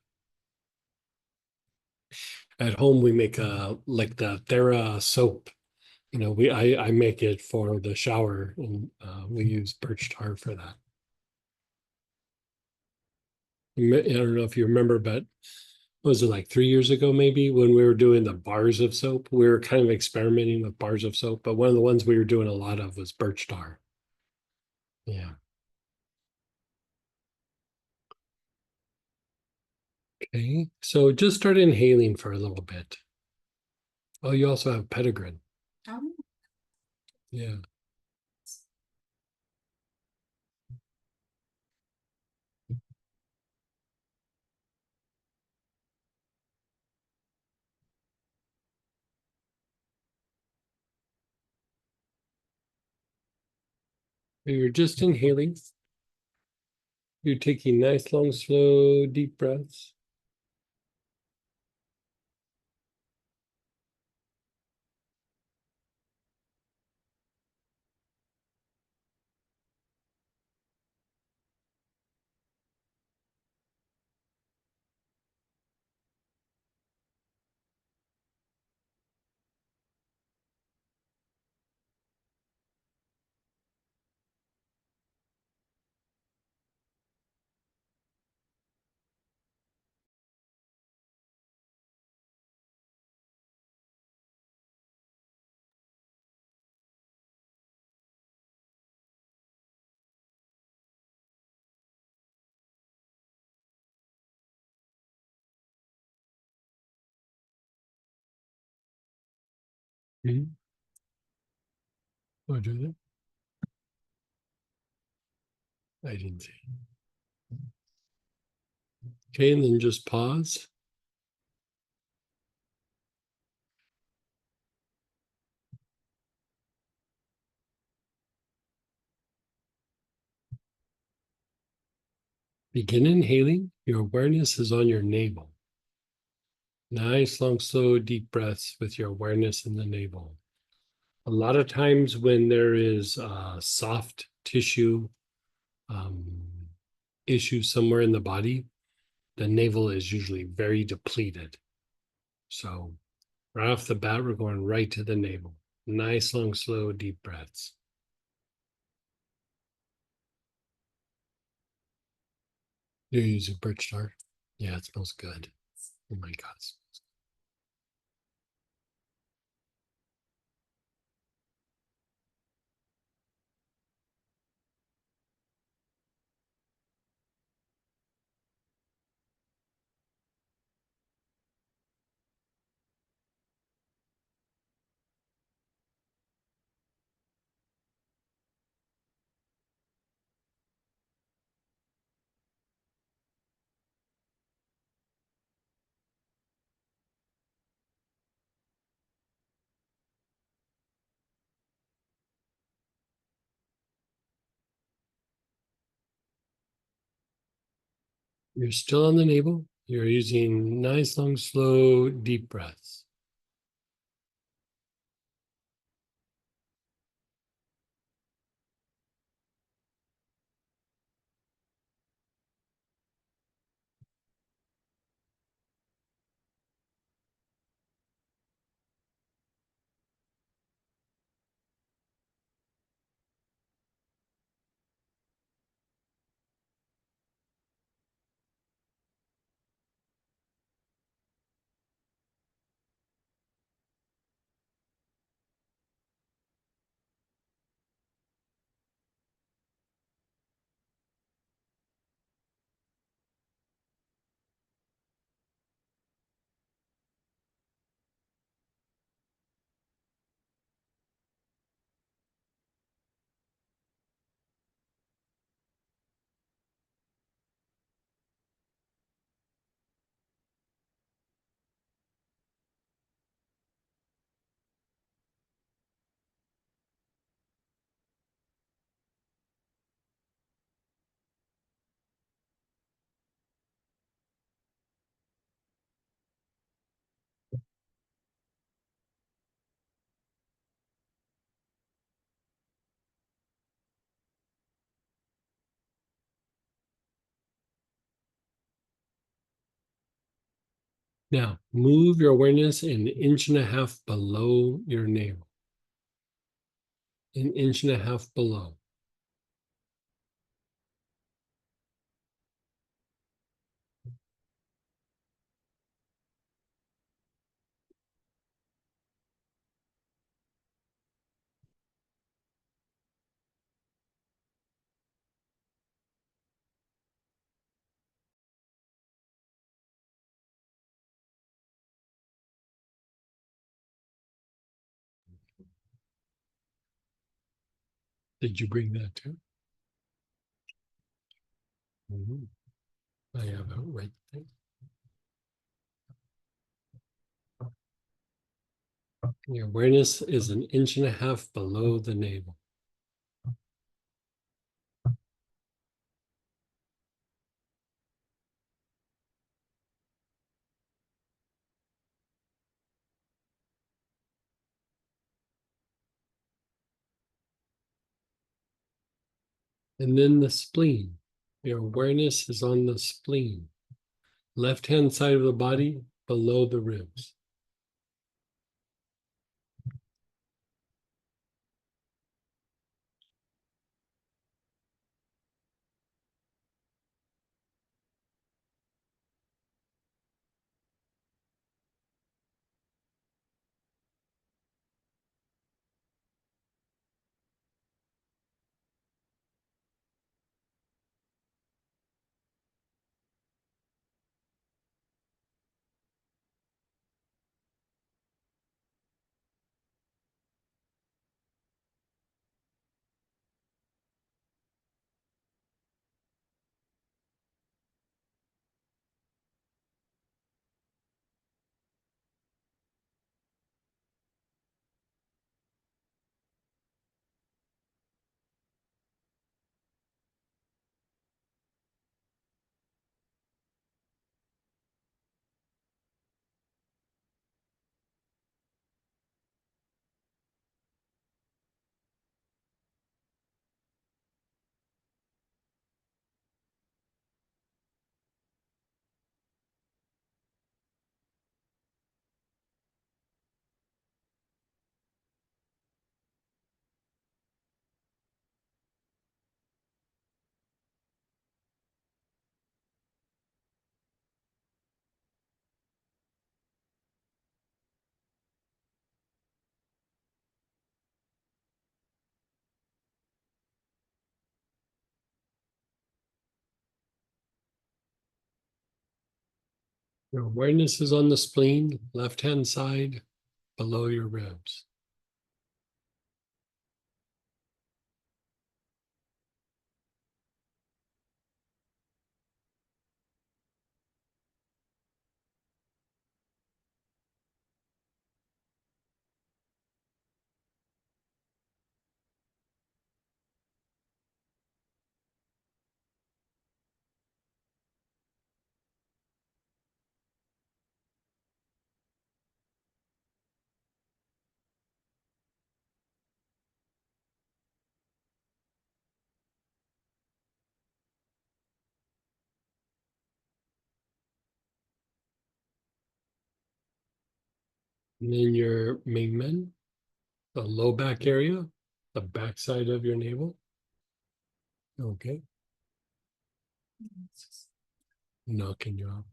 At home, we make like the Thera soap. You know, I make it for the shower, and we use birch tar for that. I don't know if you remember, but was it like 3 years ago, maybe, when we were doing the bars of soap? We were kind of experimenting with bars of soap, but one of the ones we were doing a lot of was birch tar. Yeah. Okay, so just start inhaling for a little bit. Oh, you also have petitgreen. Oh, Yeah. You're just inhaling. You're taking nice, long, slow, deep breaths. Mhm. Oh, do that? I didn't see. Okay, and then just pause. Begin inhaling. Your awareness is on your navel. Nice, long, slow, deep breaths with your awareness in the navel. A lot of times when there is soft tissue issue somewhere in the body, the navel is usually very depleted. So right off the bat, we're going right to the navel. Nice, long, slow, deep breaths. You're using birch tar? Yeah, it smells good. Oh my God. You're still on the navel. You're using nice, long, slow, deep breaths. Now, move your awareness an inch and a half below your navel. An inch and a half below. Did you bring that too? I have a right thing. Your awareness is an inch and a half below the navel. And then the spleen. Your awareness is on the spleen. Left-hand side of the body below the ribs. Your awareness is on the spleen, left-hand side, below your ribs. And then your Mingmen, the low back area, the back side of your navel. Okay. Knocking you out.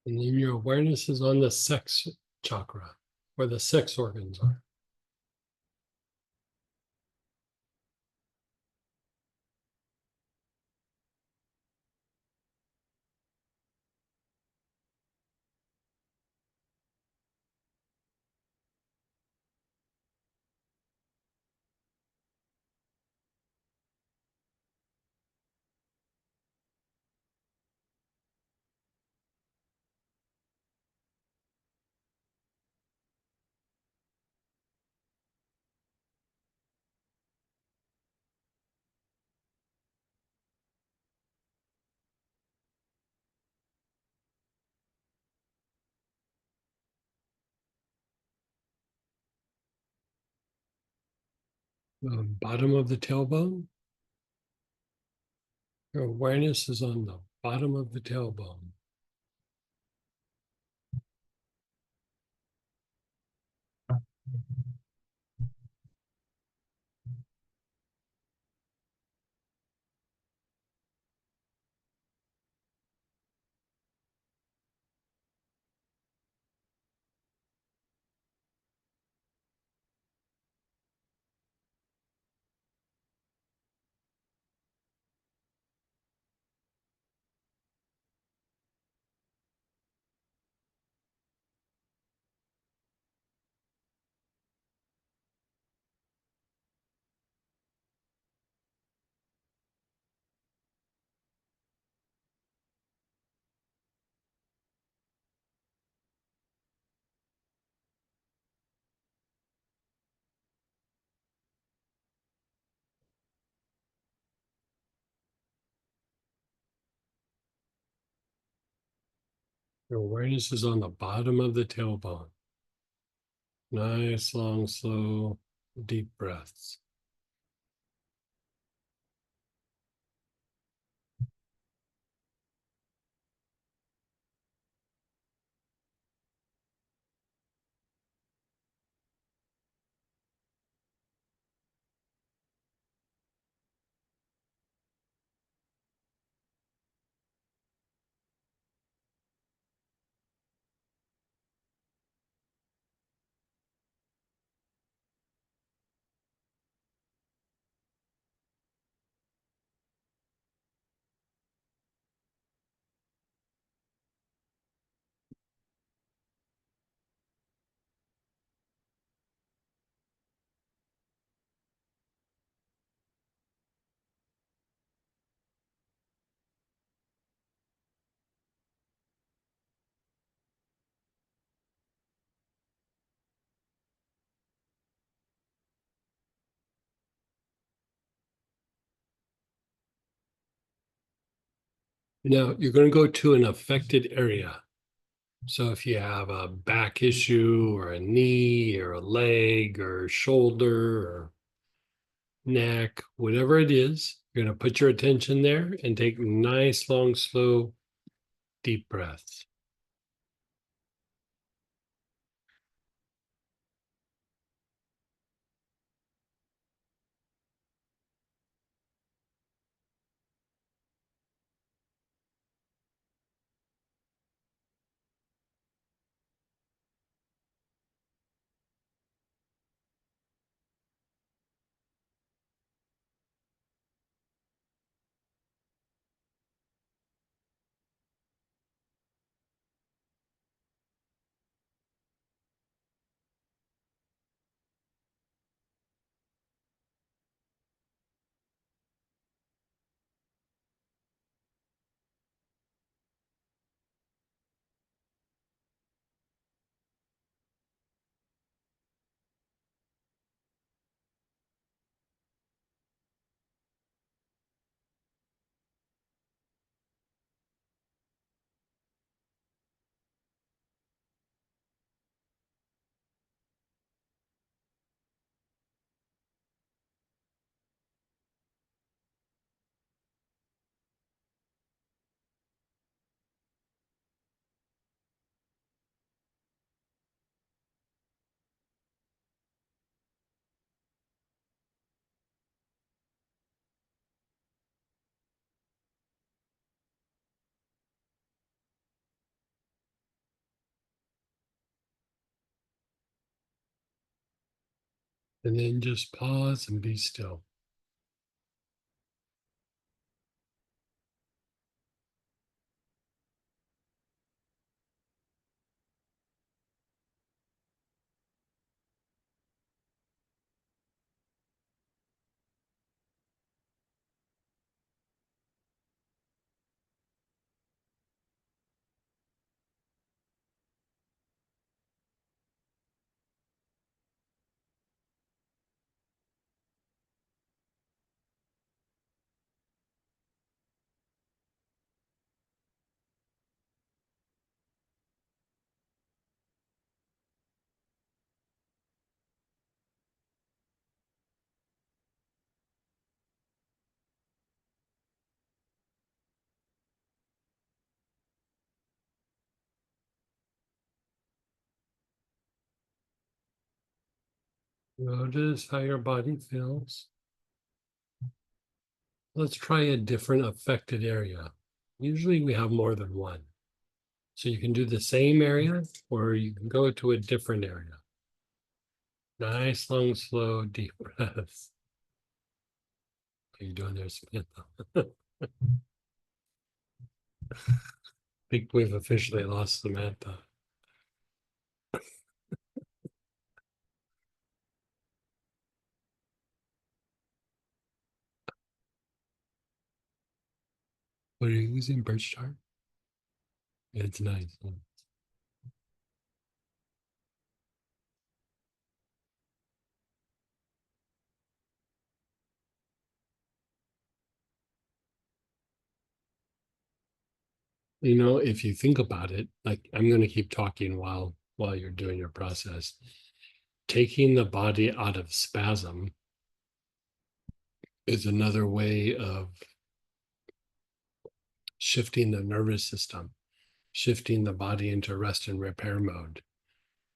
And then your awareness is on the sex chakra, where the sex organs are. The bottom of the tailbone. Your awareness is on the bottom of the tailbone. Your awareness is on the bottom of the tailbone. Nice, long, slow, deep breaths. Now you're going to go to an affected area. So if you have a back issue or a knee or a leg or shoulder or neck, whatever it is, You're going to put your attention there and take nice, long, slow, deep breaths. And then just pause and be still. Notice how your body feels. Let's try a different affected area. Usually we have more than one. So you can do the same area or you can go to a different area. Nice, long, slow, deep breaths. How you doing there, Samantha? I think we've officially lost Samantha. What are you using, birch chart? It's nice. You know, if you think about it, like I'm going to keep talking while you're doing your process. Taking the body out of spasm is another way of shifting the nervous system, shifting the body into rest and repair mode.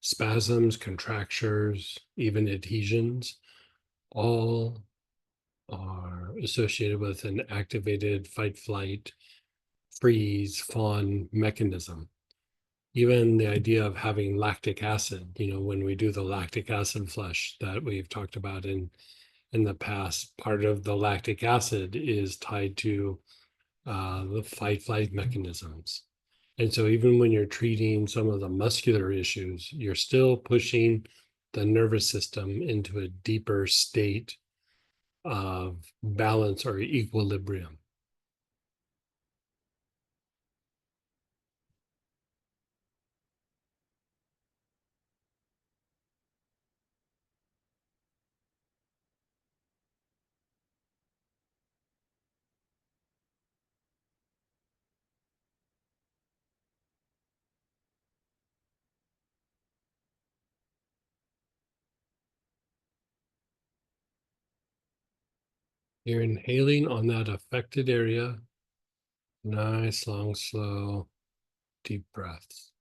Spasms, contractures, even adhesions, all are associated with an activated fight, flight, freeze, fawn mechanism. Even the idea of having lactic acid, when we do the lactic acid flush that we've talked about in the past, part of the lactic acid is tied to the fight flight mechanisms. And so even when you're treating some of the muscular issues, you're still pushing the nervous system into a deeper state of balance or equilibrium. You're inhaling on that affected area. Nice, long, slow, deep breaths.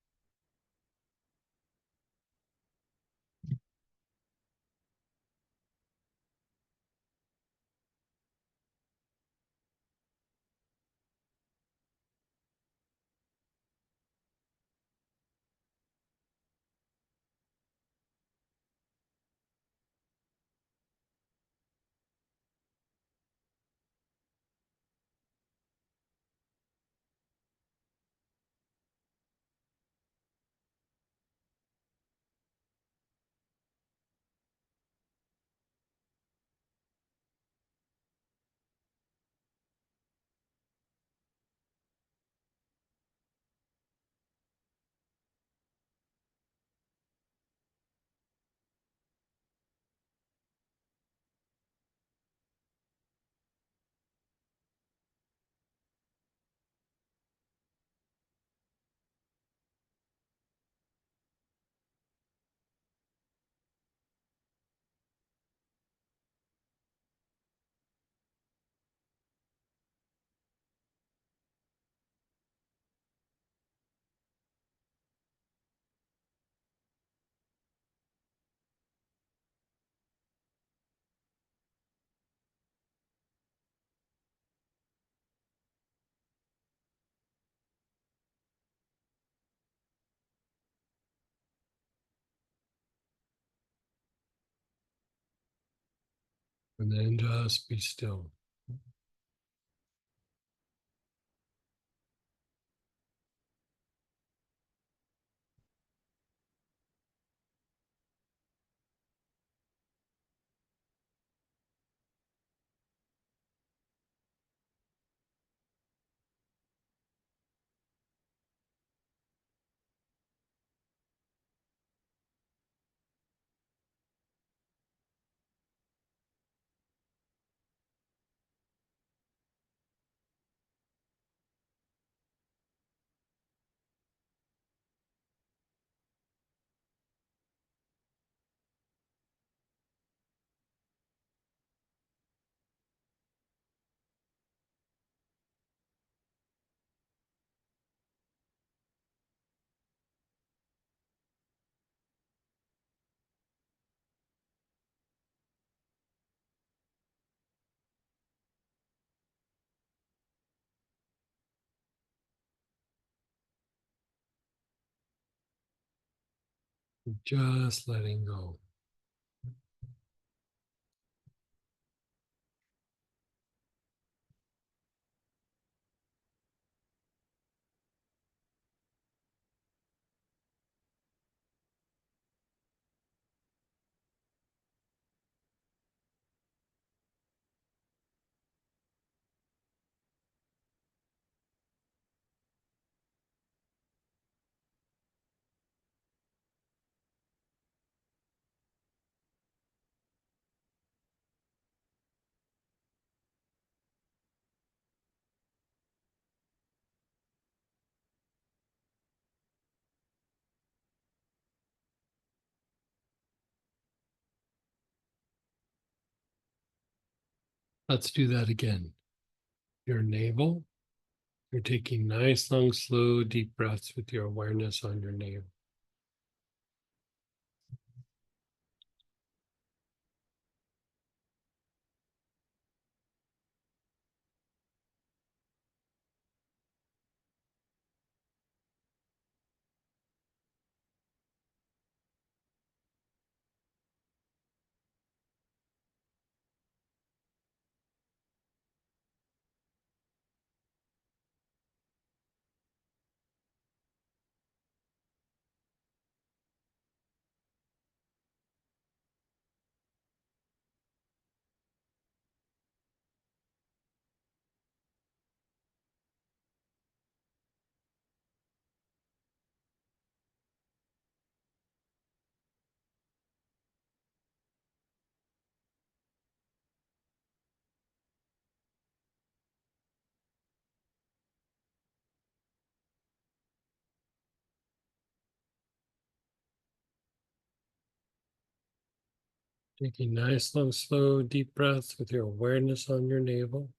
And then just be still. Just letting go. Let's do that again. Your navel. You're taking nice, long, slow, deep breaths with your awareness on your navel. Taking nice, long, slow, deep breaths with your awareness on your navel.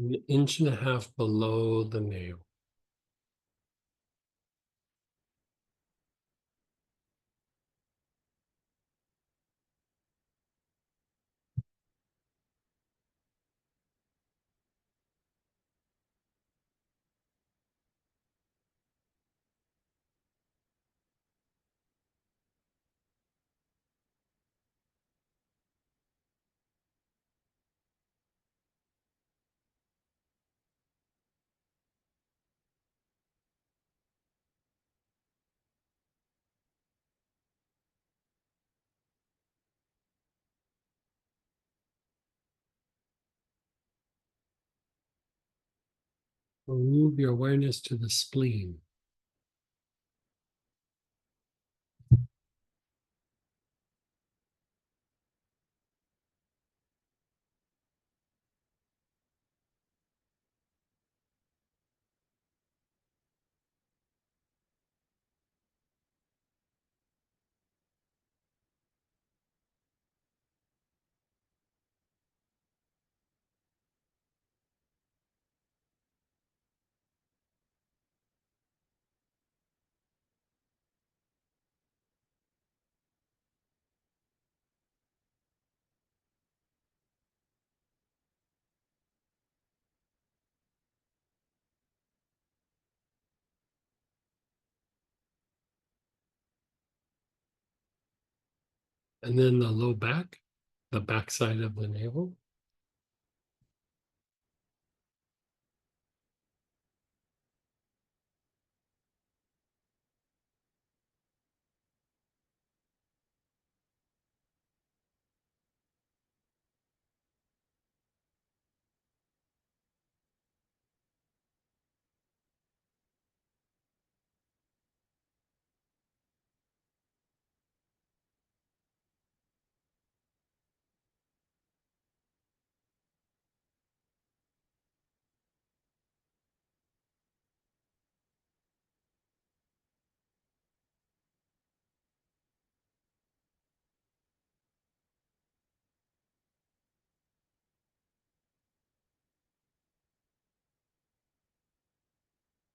An inch and a half below the navel. Move your awareness to the spleen. And then the low back, the back side of the navel.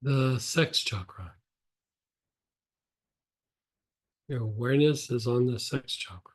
The sex chakra. Your awareness is on the sex chakra.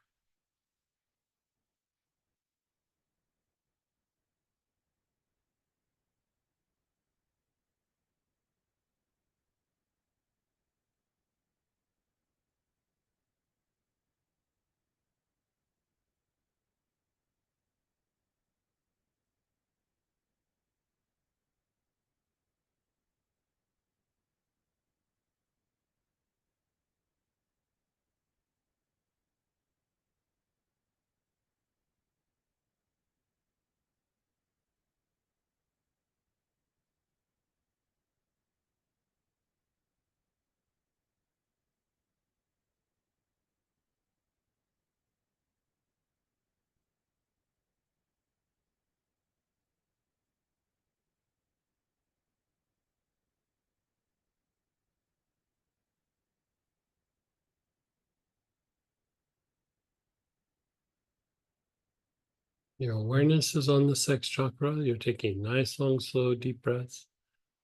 Your awareness is on the sex chakra. You're taking nice, long, slow, deep breaths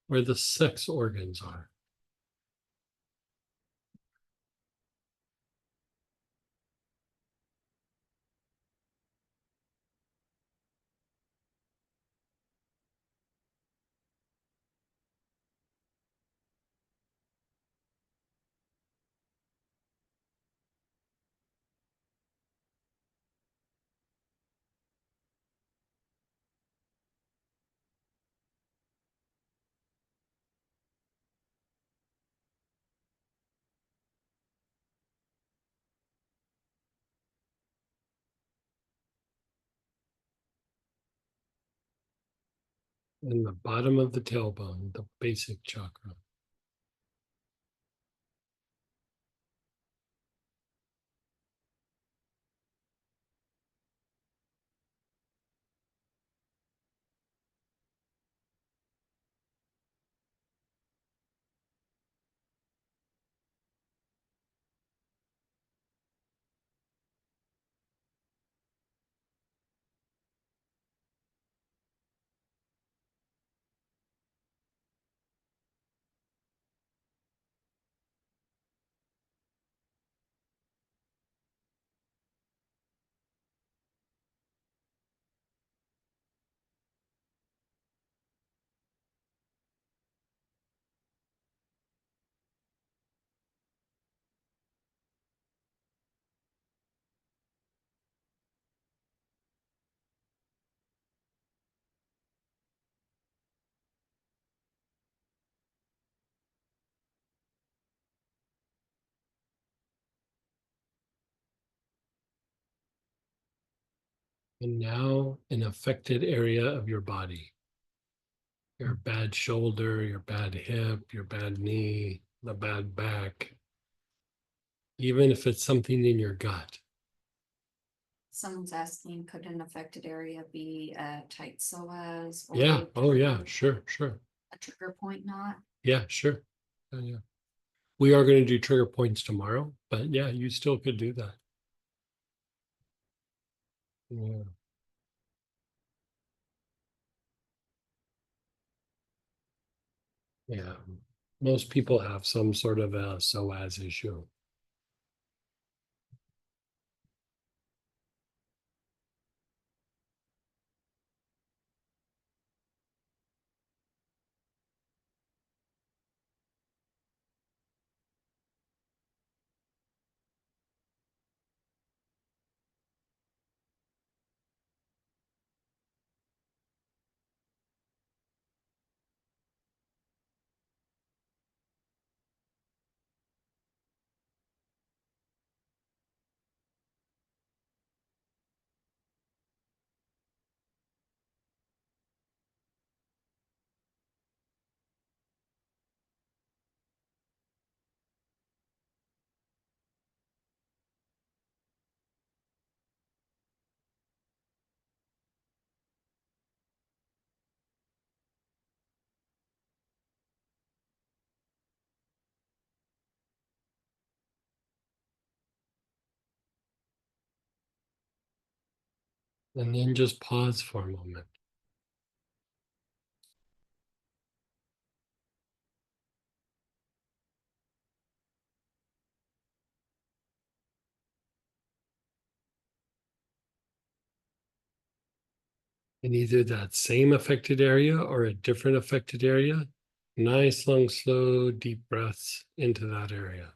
where the sex organs are. And the bottom of the tailbone, the basic chakra. And now an affected area of your body. Your bad shoulder, your bad hip, your bad knee, the bad back. Even if it's something in your gut. Someone's asking, could an affected area be a tight psoas? Or Yeah. a Oh, yeah. trigger- Sure. A trigger point knot? Yeah, sure. Yeah. We are going to do trigger points tomorrow, but yeah, you still could do that. Yeah. Yeah. Most people have some sort of a psoas issue. And then just pause for a moment. In either that same affected area or a different affected area, nice, long, slow, deep breaths into that area.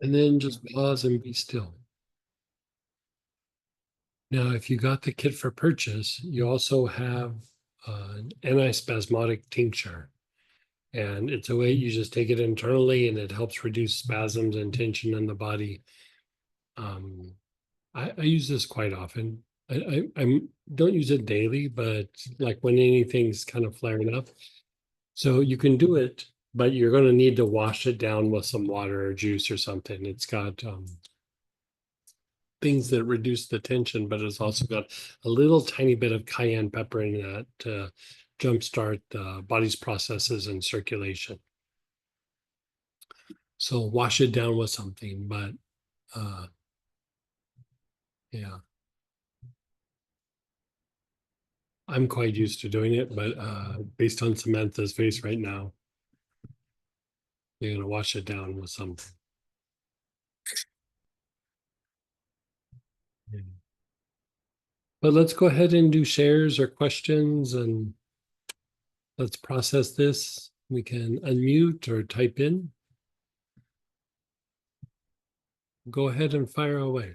And then just pause and be still. Now, if you got the kit for purchase, you also have an antispasmodic tincture. And it's a way you just take it internally and it helps reduce spasms and tension in the body. I use this quite often. I don't use it daily, but like when anything's kind of flaring up. So you can do it, but you're going to need to wash it down with some water or juice or something. It's got things that reduce the tension, but it's also got a little tiny bit of cayenne pepper in that to jumpstart the body's processes and circulation. So wash it down with something, but yeah. I'm quite used to doing it, but based on Samantha's face right now, you're gonna wash it down with something. Yeah. But let's go ahead and do shares or questions and let's process this. We can unmute or type in. Go ahead and fire away.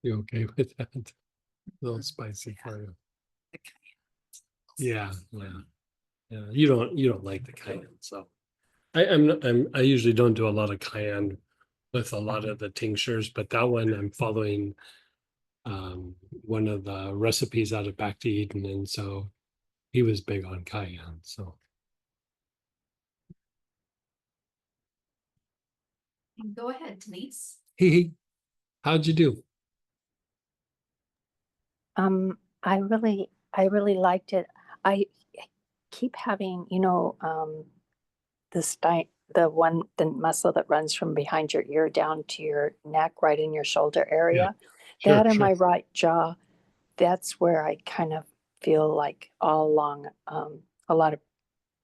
You okay with that? A little spicy for you. Yeah, yeah. Yeah. You don't like the cayenne, so I usually don't do a lot of cayenne with a lot of the tinctures, but that one I'm following one of the recipes out of Back to Eden, and so he was big on cayenne. So Go ahead, Denise. how'd you do? I really liked it. I keep having, the muscle that runs from behind your ear down to your neck, right in your shoulder area. Sure, That in sure. my right jaw, that's where I kind of feel like all along a lot of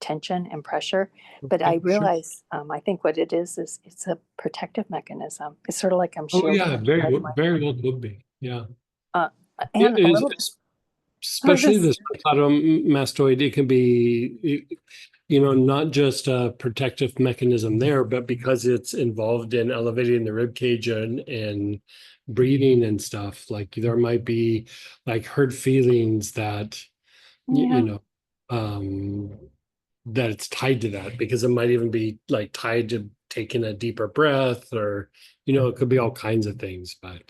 tension and pressure. But I Okay, sure. realize, I think what it is it's a protective mechanism. It's sort of like I'm Oh shielding yeah, very well could be. Yeah. uh, It and a is little. I was especially just the mastoid, it can be, not just a protective mechanism there, but because it's involved in elevating the rib cage and breathing and stuff, like there might be like hurt feelings that, yeah. um, that it's tied to that because it might even be like tied to taking a deeper breath or, it could be all kinds of things, but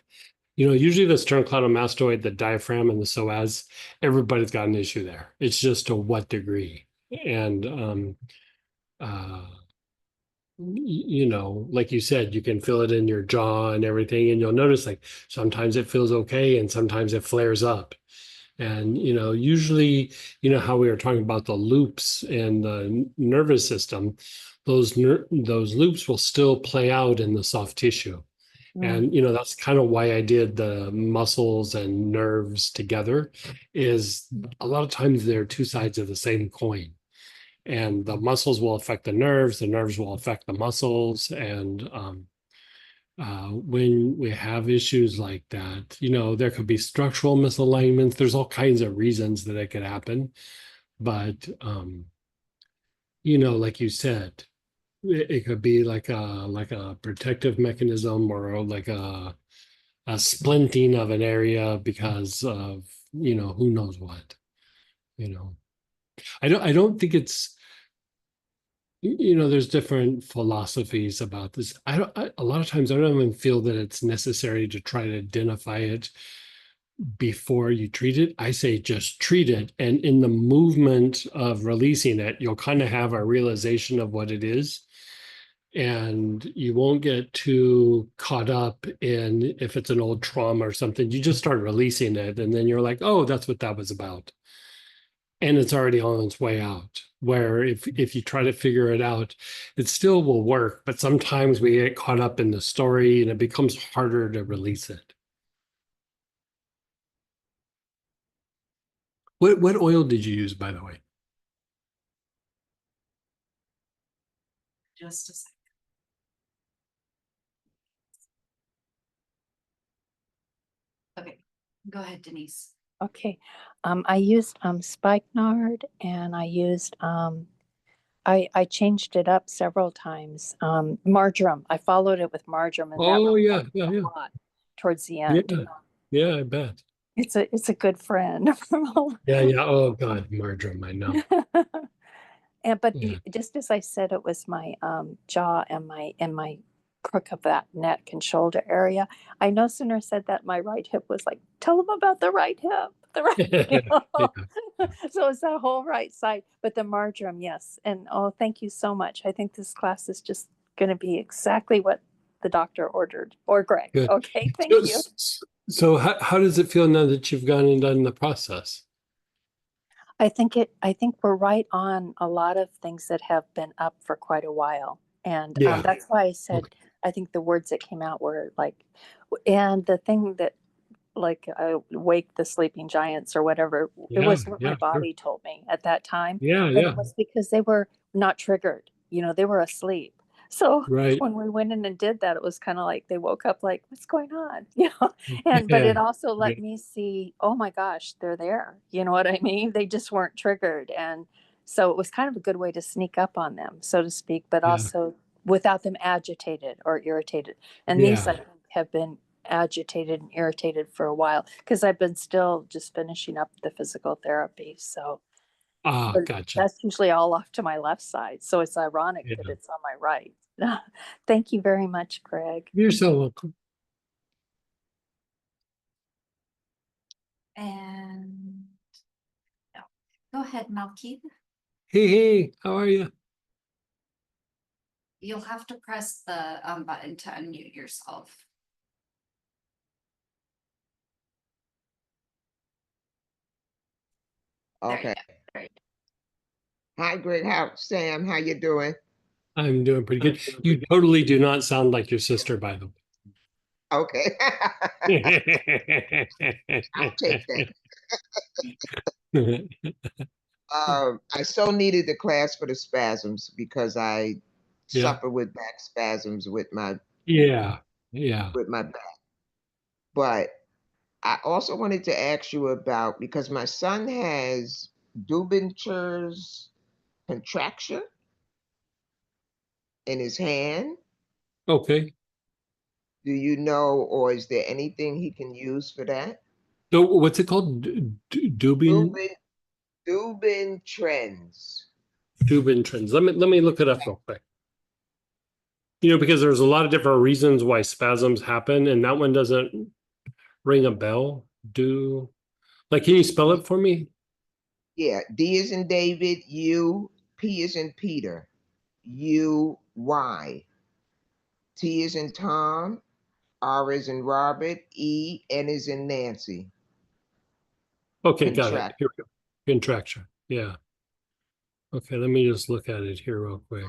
usually the sternocleidomastoid, the diaphragm, and the psoas, everybody's got an issue there. It's just to what degree. And uh, like you said, you can feel it in your jaw and everything, and you'll notice like sometimes it feels okay and sometimes it flares up. And usually, how we were talking about the loops and the nervous system, those loops will still play out in the soft tissue. And that's kind of why I did the muscles and nerves together, is a lot of times they're two sides of the same coin. And the muscles will affect the nerves will affect the muscles. And when we have issues like that, there could be structural misalignments. There's all kinds of reasons that it could happen. But like you said, it could be like a protective mechanism or like a splinting of an area because of who knows what. I don't think it's there's different philosophies about this. A lot of times I don't even feel that it's necessary to try to identify it before you treat it. I say just treat it, and in the movement of releasing it you'll kind of have a realization of what it is, and you won't get too caught up in if it's an old trauma or something. You just start releasing it and then you're like, oh, that's what that was about, and it's already on its way out. Where if you try to figure it out, it still will work, but sometimes we get caught up in the story and it becomes harder to release it. What oil did you use, by the way? Just a second. Okay, go ahead, Denise. Okay. I used spikenard, and I used I changed it up several times. Marjoram. I followed it with marjoram, and that Oh, really yeah, helped yeah, a yeah. lot towards the Yeah, end. yeah, I bet. It's a good friend. Yeah, yeah. Oh God, marjoram, I know. And but Yeah. just as I said, it was my jaw and my crook of that neck and shoulder area. I no sooner said that my right hip was like, tell them about the right hip, the right. You Yeah. know? So it's that whole right side. But the marjoram, yes. And oh, thank you so much. I think this class is just going to be exactly what the doctor ordered, or Greg. Good. Okay, thank So, you. so how does it feel now that you've gone and done the process? I think we're right on a lot of things that have been up for quite a while. And Yeah. that's why I said, Okay. I think the words that came out were like, and the thing that like wake the sleeping giants or whatever, it Yeah, was what my yeah, sure. body told me at that time. Yeah, But yeah. it was because they were not triggered, you know, they were asleep. So Right. when we went in and did that, it was kind of like they woke up like, what's going on? You know, but Yeah. it also Yeah. let me see, oh my gosh, they're there. You know what I mean? They just weren't triggered. And so it was kind of a good way to sneak up on them, so to speak, but Yeah. also without them agitated or irritated. And these I Yeah. think have been agitated and irritated for a while because I've been still just finishing up the physical therapy. So Ah, but gotcha. that's usually all off to my left side. So it's ironic that Yeah. it's on my right. Thank you very much, Greg. You're so welcome. And no. Go ahead, Malkeith. Hey, hey, how are you? You'll have to press the button to unmute yourself. There you Okay. go. There you Hi, Greg. How Sam? How you doing? I'm doing pretty good. You totally do not sound like your sister, by the Okay. way. I'll take that. I so needed the class for the spasms because I Yeah, suffer with back spasms yeah, yeah. with my back. But I also wanted to ask you about because my son has Dubintur's contracture in his hand. Okay. Do you know, or is there anything he can use for that? So what's it called? Dubin Dubin Dubin trends. Dubin trends. Let me look it up real quick. You know, because there's a lot of different reasons why spasms happen, and that one doesn't ring a bell. Do like, can you spell it for me? Yeah, D is in David, U, P is in Peter, U, Y. T is in Tom, R is in Robert, E, N is in Nancy. Okay, got it. Contract. Here we go. Contraction. Yeah. Okay, let me just look at it here real quick.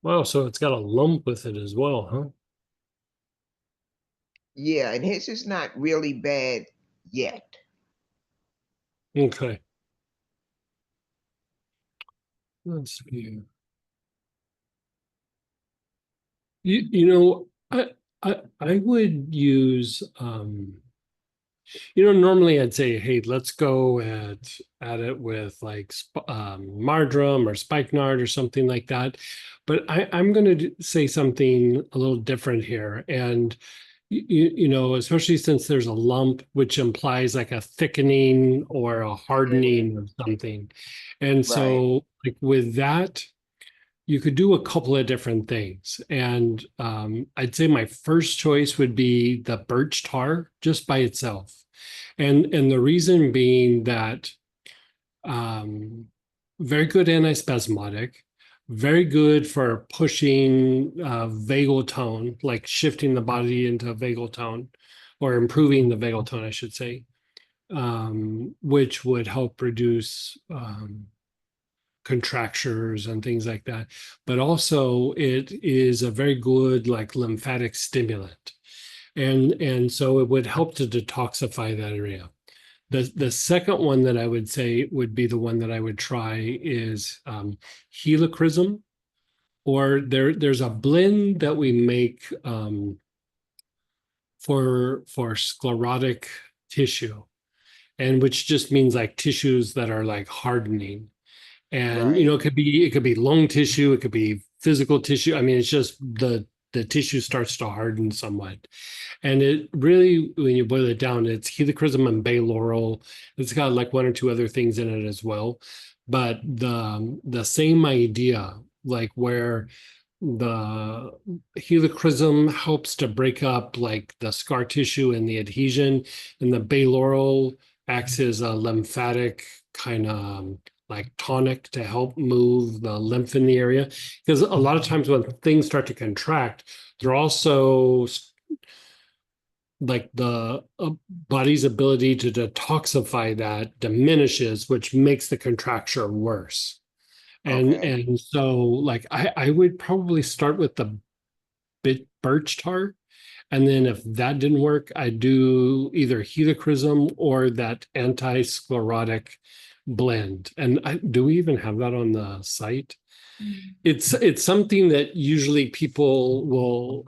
Wow, so it's got a lump with it as well, huh? Yeah, and his is not really bad yet. Okay. Let's see. You know, I would use normally I'd say, hey, let's go at it with like marjoram or spikenard or something like that. But I'm going to say something a little different here. And especially since there's a lump, which implies like a thickening or a hardening of something. And Right. so like with that, you could do a couple of different things. And I'd say my first choice would be the birch tar just by itself. And the reason being that very good antispasmodic, very good for pushing vagal tone, like shifting the body into vagal tone or improving the vagal tone, I should say, which would help reduce contractures and things like that. But also it is a very good like lymphatic stimulant. And so it would help to detoxify that area. The second one that I would say would be the one that I would try is helichrysum, or there's a blend that we make for sclerotic tissue, and which just means like tissues that are like hardening. And Right. it could be lung tissue, it could be physical tissue. I mean, it's just the tissue starts to harden somewhat. And it really, when you boil it down, it's helichrysum and bay laurel. It's got like one or two other things in it as well. But the same idea, like where the helichrysum helps to break up like the scar tissue and the adhesion, and the bay laurel acts as a lymphatic kind of like tonic to help move the lymph in the area. Because a lot of times when things start to contract, they're also like the body's ability to detoxify that diminishes, which makes the contraction worse. Okay. And so like I would probably start with the birch tar. And then if that didn't work, I do either helichrysum or that anti-sclerotic blend. And do we even have that on the site? It's something that usually people will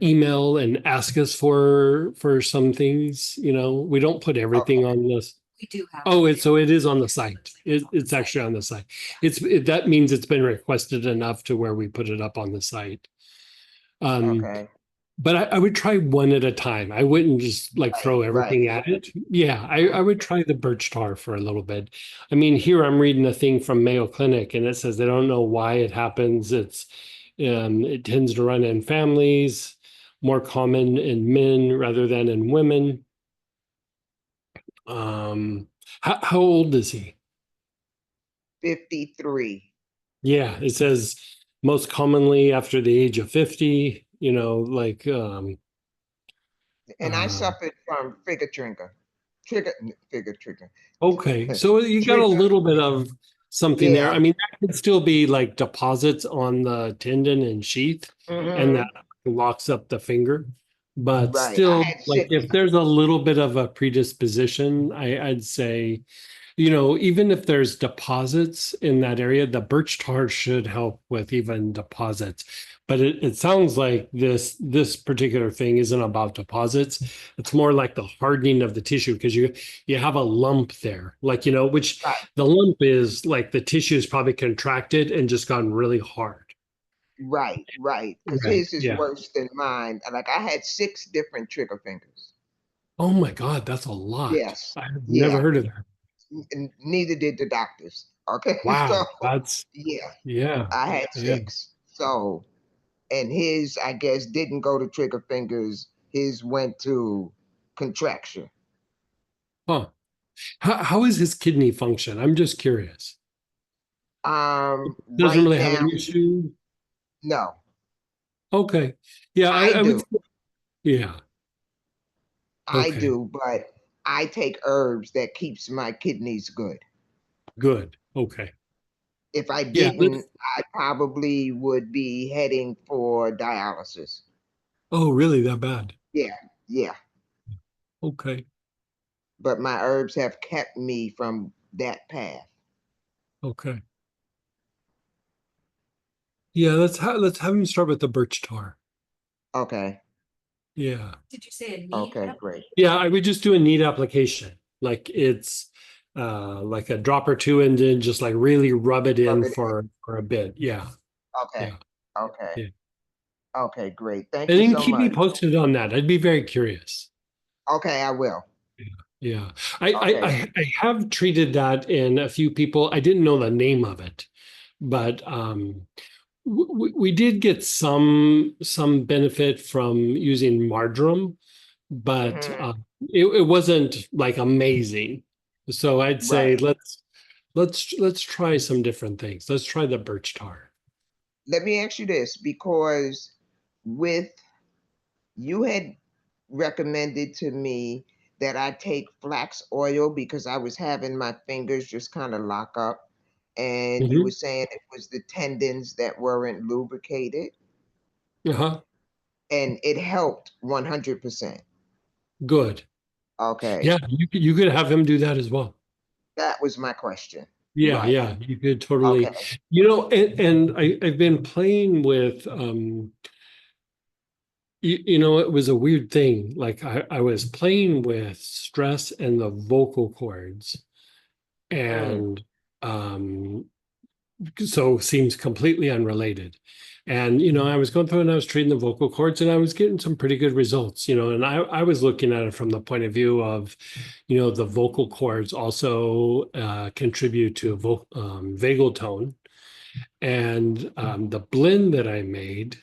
email and ask us for some things. We don't put everything Okay. on this. We do have. Oh, so it is on the site. It's actually on the site. That means it's been requested enough to where we put it up on the site. Okay. But I would try one at a time. I wouldn't just like throw everything Right. at it. Yeah, I would try the birch tar for a little bit. I mean, here I'm reading a thing from Mayo Clinic, and it says they don't know why it happens. It tends to run in families, more common in men rather than in women. How old is he? 53. Yeah, it says most commonly after the age of 50, like And I uh, suffered from figure trigger. Figure trigger. okay, so you got a Trigger. little bit of something there. Yeah. I mean, that could still be like deposits on the tendon and sheath, and that Hmm. locks up the finger. But Right. I still, had like 6. if there's a little bit of a predisposition, I'd say, even if there's deposits in that area, the birch tar should help with even deposits. But it sounds like this particular thing isn't about deposits. It's more like the hardening of the tissue, because you have a lump there, like, which Right. the lump is like the tissue is probably contracted and just gotten really hard. Right. Right. Because Right. his is Yeah. worse than mine. Like I had 6 different trigger fingers. Oh my God, that's a lot. Yes. I've never Yeah. heard of that. Neither did the doctors. Okay. So Wow. That's yeah, yeah. I had Yeah. 6. So, and his, I guess, didn't go to trigger fingers. His went to contraction. Huh. How is his kidney function? I'm just curious. Doesn't Right really have now, an issue. no, Okay. Yeah, I I would. do. Yeah. I Okay. do, but I take herbs that keeps my kidneys good. Good. Okay. If I Yeah. didn't, I probably would be heading for dialysis. Oh, really? That bad? Yeah, yeah. Okay. But my herbs have kept me from that path. Okay. Yeah. Let's have him start with the birch tar. Okay. Yeah. Did you say a knee? Okay, great. Yeah. I would just do a neat application. Like it's like a drop or two, and then just like really rub it Rub in it for a bit. Yeah. in. Okay. Yeah. Okay. Yeah. Okay, great. Thank And you then so keep me much. posted on that. I'd be very curious. Okay, I will. Yeah. I, I, Okay. I have treated that in a few people. I didn't know the name of it, but we did get some benefit from using marjoram, but Hmm. it wasn't like amazing. So I'd say Right. let's try some different things. Let's try the birch tar. Let me ask you this, because with you had recommended to me that I take flax oil because I was having my fingers just kind of lock up. And you were Mhm. saying it was the tendons that weren't lubricated, Uh-huh. and it helped 100%. Good. Okay, Yeah, you could have him do that as well. that was my question. Yeah, Right. yeah, you could totally, Okay. and I've been playing with, it was a weird thing. Like I was playing with stress and the vocal cords, Mm. and so seems completely unrelated. And I was going through and I was treating the vocal cords, and I was getting some pretty good results. And I was looking at it from the point of view of, the vocal cords also contribute to vagal tone. And the blend that I made,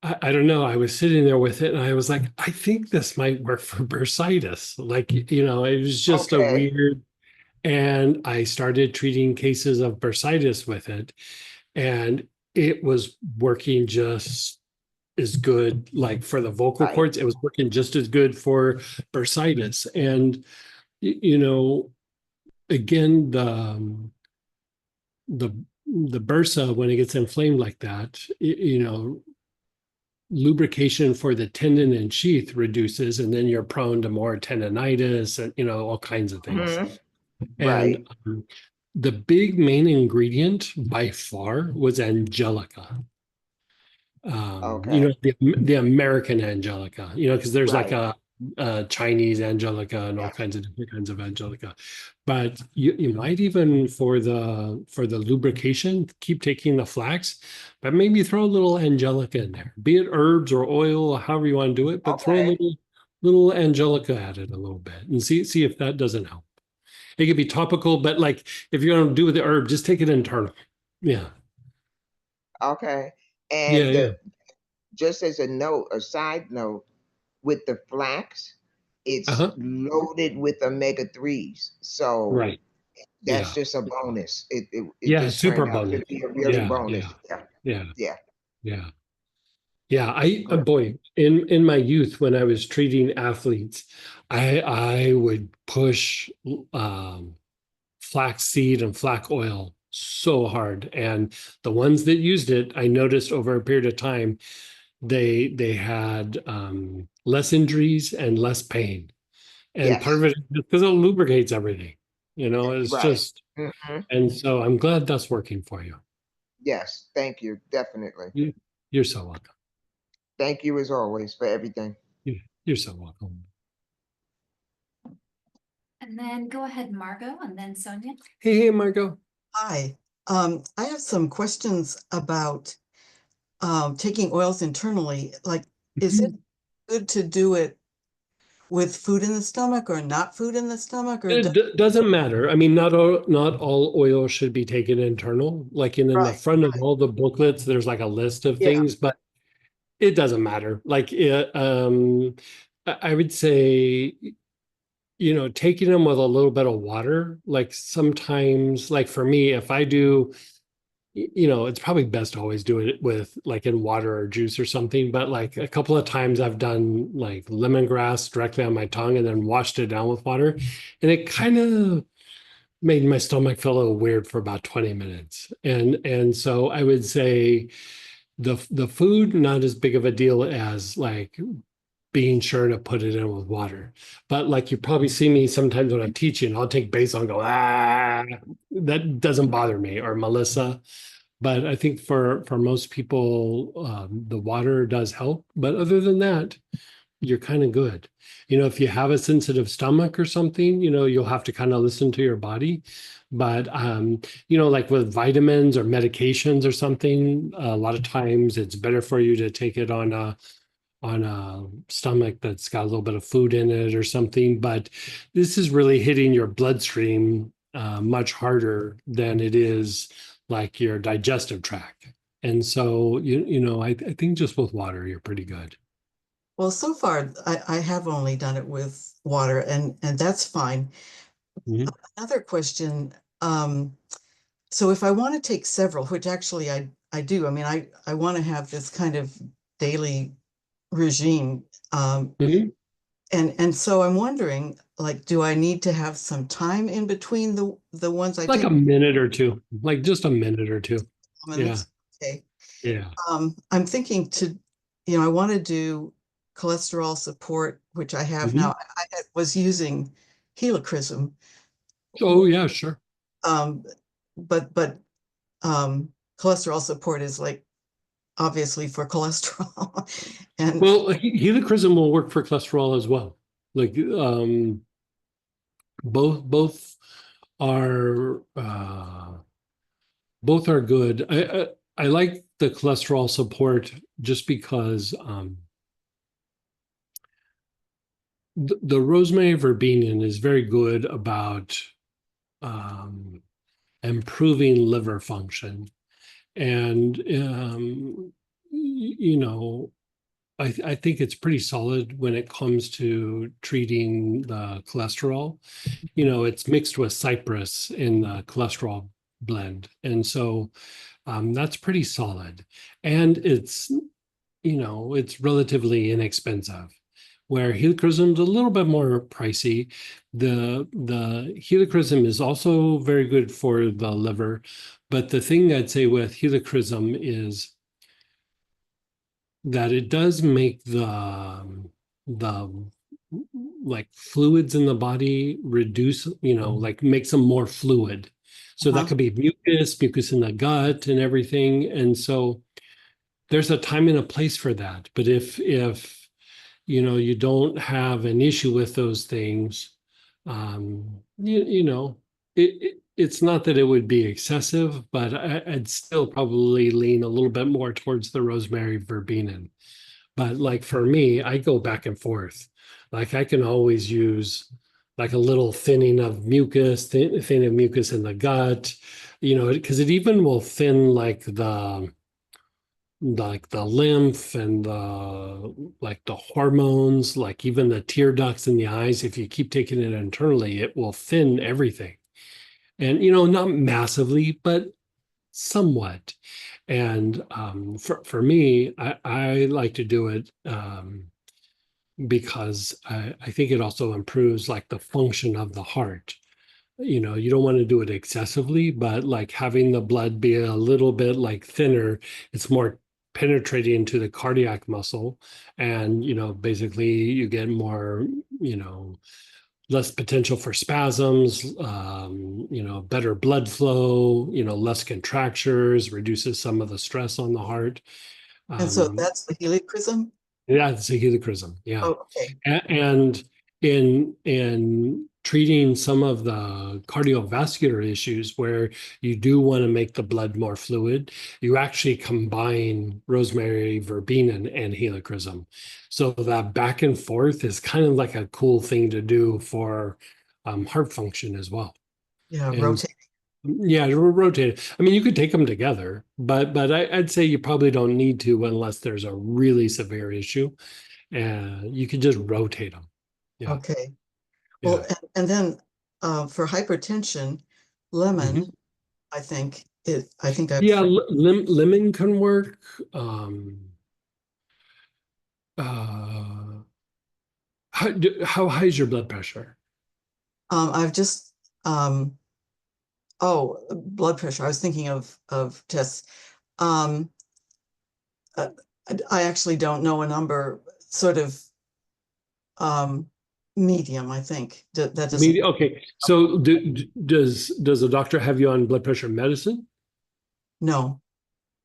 I don't know, I was sitting there with it and I was like, I think this might work for bursitis. Like, it was just a Okay. weird, and I started treating cases of bursitis with it, and it was working just as good. Like for the vocal Right. cords, it was working just as good for bursitis. And you know, again, the the bursa, when it gets inflamed like that, lubrication for the tendon and sheath reduces, and then you're prone to more tendonitis and all kinds of things. Mhm. Right. And the big main ingredient by far was angelica. Okay. The American angelica, because there's like Right. a Chinese angelica and all Yes. kinds of different kinds of angelica. But you might even for the lubrication keep taking the flax, but maybe throw a little angelica in there, be it herbs or oil, or however you want to do it, but throw a Okay. little angelica at it a little bit and see if that doesn't help. It could be topical, but like if you're going to do with the herb, just take it internal. Yeah. Okay. Yeah. And Yeah. just as a side note, with the flax, it's Uh-huh. loaded with omega-3s. So Right. that's Yeah. just a bonus. It Yeah. just Super turned out to bonus. be a really Yeah. Yeah. bonus. Yeah. Yeah. Yeah. Yeah. Yeah. Great. Boy, in my youth, when I was treating athletes, I would push flaxseed and flax oil so hard. And the ones that used it, I noticed over a period of time, they had less injuries and less pain. And part of Yes. it is because it lubricates everything. It's Right. just, Hmm. and so I'm glad that's working for you. Yes. Thank you. Definitely. You're so welcome. Thank you as always for everything. You're so welcome. And then go ahead, Margot, and then Sonia. Hey, Margot. Hi. I have some questions about taking oils internally. Like, is it good to do it with food in the stomach or not food in the stomach? Or Doesn't matter. I mean, not all oil should be taken internal. Like in the right, front of all the booklets, there's like a list of yeah, things, but it doesn't matter. Like I would say, taking them with a little bit of water. Like sometimes, like for me, if I do, it's probably best to always do it with like in water or juice or something. But like a couple of times I've done like lemongrass directly on my tongue and then washed it down with water. And it kind of made my stomach feel a little weird for about 20 minutes. And so I would say the food, not as big of a deal as like being sure to put it in with water. But like you probably see me sometimes when I'm teaching, I'll take basil and go, that doesn't bother me, or Melissa. But I think for most people, the water does help. But other than that, you're kind of good. If you have a sensitive stomach or something, you'll have to kind of listen to your body. But like with vitamins or medications or something, a lot of times it's better for you to take it on a stomach that's got a little bit of food in it or something. But this is really hitting your bloodstream much harder than it is like your digestive tract. And so, I think just with water, you're pretty good. well, so far I have only done it with water, and that's fine. Mhm. Another question. So if I want to take several, which actually I do, I mean, I want to have this kind of daily regime. Mhm. And so I'm wondering, like, do I need to have some time in between the ones I Like take? a minute or two, like just a minute or two. Minutes? Okay. Yeah. I'm thinking to, I want to do cholesterol support, which I have now. Mhm. Was using helichrysum, Oh, yeah, sure. um, but cholesterol support is like obviously for cholesterol. And Well, helichrysum will work for cholesterol as well. Like both are both are good. I like the cholesterol support just because the rosemary verbena is very good about um, improving liver function, and you know, I think it's pretty solid when it comes to treating the cholesterol. You know, it's mixed with cypress in the cholesterol blend, and so that's pretty solid, and it's relatively inexpensive. Where helichrysum is a little bit more pricey. The helichrysum is also very good for the liver, but the thing I'd say with helichrysum is that it does make the like fluids in the body reduce, like makes them more fluid. So that could be mucus in the gut and everything. And so there's a time and a place for that. But if you don't have an issue with those things, it's not that it would be excessive, but I'd still probably lean a little bit more towards the rosemary verbena. But like for me, I go back and forth. Like I can always use like a little thinning of mucus, thinning of mucus in the gut, because it even will thin like the lymph and the hormones, like even the tear ducts in the eyes. If you keep taking it internally, it will thin everything. And not massively, but somewhat. And for me, I like to do it because I think it also improves like the function of the heart. You don't want to do it excessively, but like having the blood be a little bit like thinner, it's more penetrating into the cardiac muscle. And, basically you get more, less potential for spasms, better blood flow, less contractures, reduces some of the stress on the heart. and so Um, that's the helichrysum. yeah, it's a helichrysum. Yeah. Oh, okay. And in treating some of the cardiovascular issues where you do want to make the blood more fluid, you actually combine rosemary, verbena, and helichrysum. So that back and forth is kind of like a cool thing to do for heart function as well. Yeah, And rotate. yeah, rotate it. I mean, you could take them together, but I'd say you probably don't need to unless there's a really severe issue. And you can just rotate them. Yeah. Okay. Yeah. Well, and then for hypertension, Mhm. lemon, I think Yeah. I've Lemon can work. Uh, how high is your blood pressure? I've just blood pressure. I was thinking of tests. Um, uh, I actually don't know a number, sort of medium, I think. That doesn't. Okay. So does the doctor have you on blood pressure medicine? No.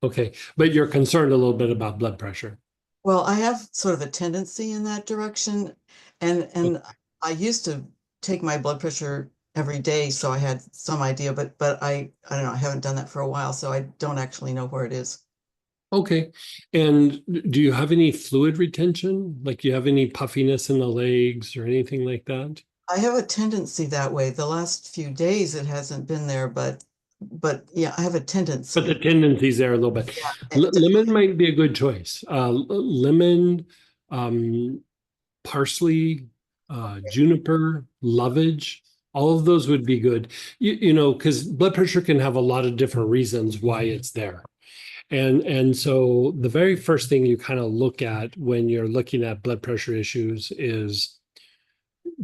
Okay. But you're concerned a little bit about blood pressure. Well, I have sort of a tendency in that direction, and I used to take my blood pressure every day, so I had some idea, but I don't know, I haven't done that for a while, so I don't actually know where it is. Okay. And do you have any fluid retention? Like, do you have any puffiness in the legs or anything like that? I have a tendency that way. The last few days it hasn't been there, but yeah, I have a But the tendency. tendency's there a little bit. Yeah, Lemon might be a good choice. Lemon, um, parsley, juniper, lovage, all of those would be good. Because blood pressure can have a lot of different reasons why it's there. And so the very first thing you kind of look at when you're looking at blood pressure issues is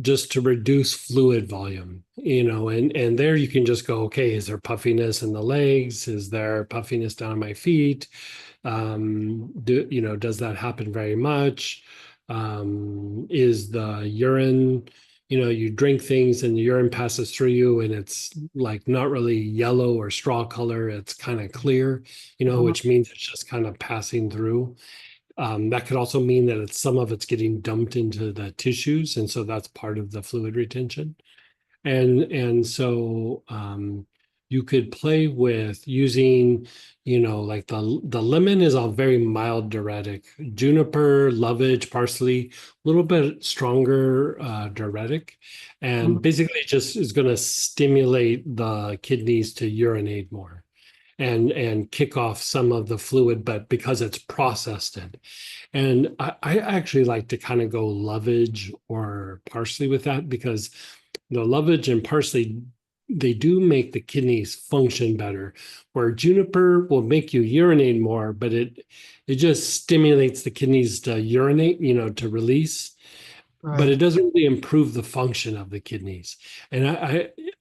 just to reduce fluid volume, and there you can just go, okay, is there puffiness in the legs? Is there puffiness down my feet? Does that happen very much? Is the urine, you drink things and the urine passes through you and it's like not really yellow or straw color, it's kind of clear, which means it's just kind of passing through. That could also mean that some of it's getting dumped into the tissues, and so that's part of the fluid retention. And so you could play with using, like the lemon is a very mild diuretic. Juniper, lovage, parsley, a little bit stronger diuretic, and basically it just is going to stimulate the kidneys to urinate more and kick off some of the fluid, but because it's processed it. And I actually like to kind of go lovage or parsley with that, because the lovage and parsley, they do make the kidneys function better, where juniper will make you urinate more, but it just stimulates the kidneys to urinate, to release. But it doesn't really improve the function of the kidneys. And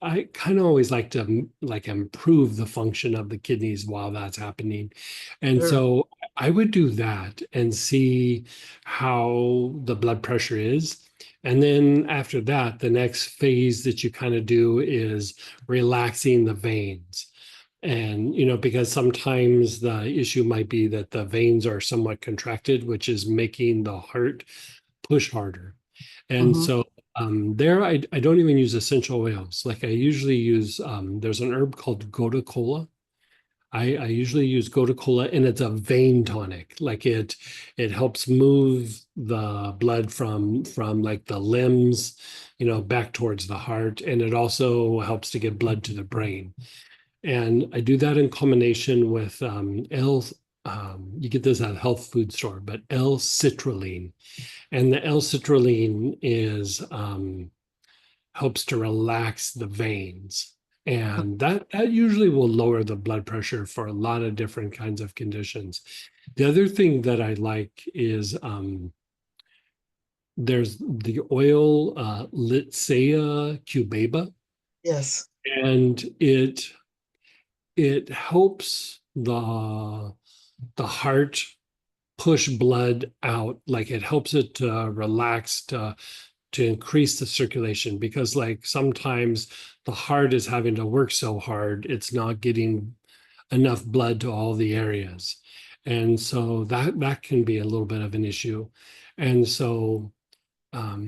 I kind of always like to improve the function of the kidneys while that's happening. And Sure. so I would do that and see how the blood pressure is. And then after that, the next phase that you kind of do is relaxing the veins. And, because sometimes the issue might be that the veins are somewhat contracted, which is making the heart push harder. And so there, I don't even use essential oils. Like I usually use, there's an herb called Gotu Kola. I usually use Gotu Kola, and it's a vein tonic. Like it helps move the blood from like the limbs, back towards the heart. And it also helps to get blood to the brain. And I do that in combination with you get this at a health food store, but L-citrulline. And the L-citrulline is helps to relax the veins. And that usually will lower the blood pressure for a lot of different kinds of conditions. The other thing that I like is there's the oil Litsea cubeba, Yes. and it helps the heart push blood out. Like it helps it to relax, to increase the circulation, because like sometimes the heart is having to work so hard, it's not getting enough blood to all the areas. And so that can be a little bit of an issue. And so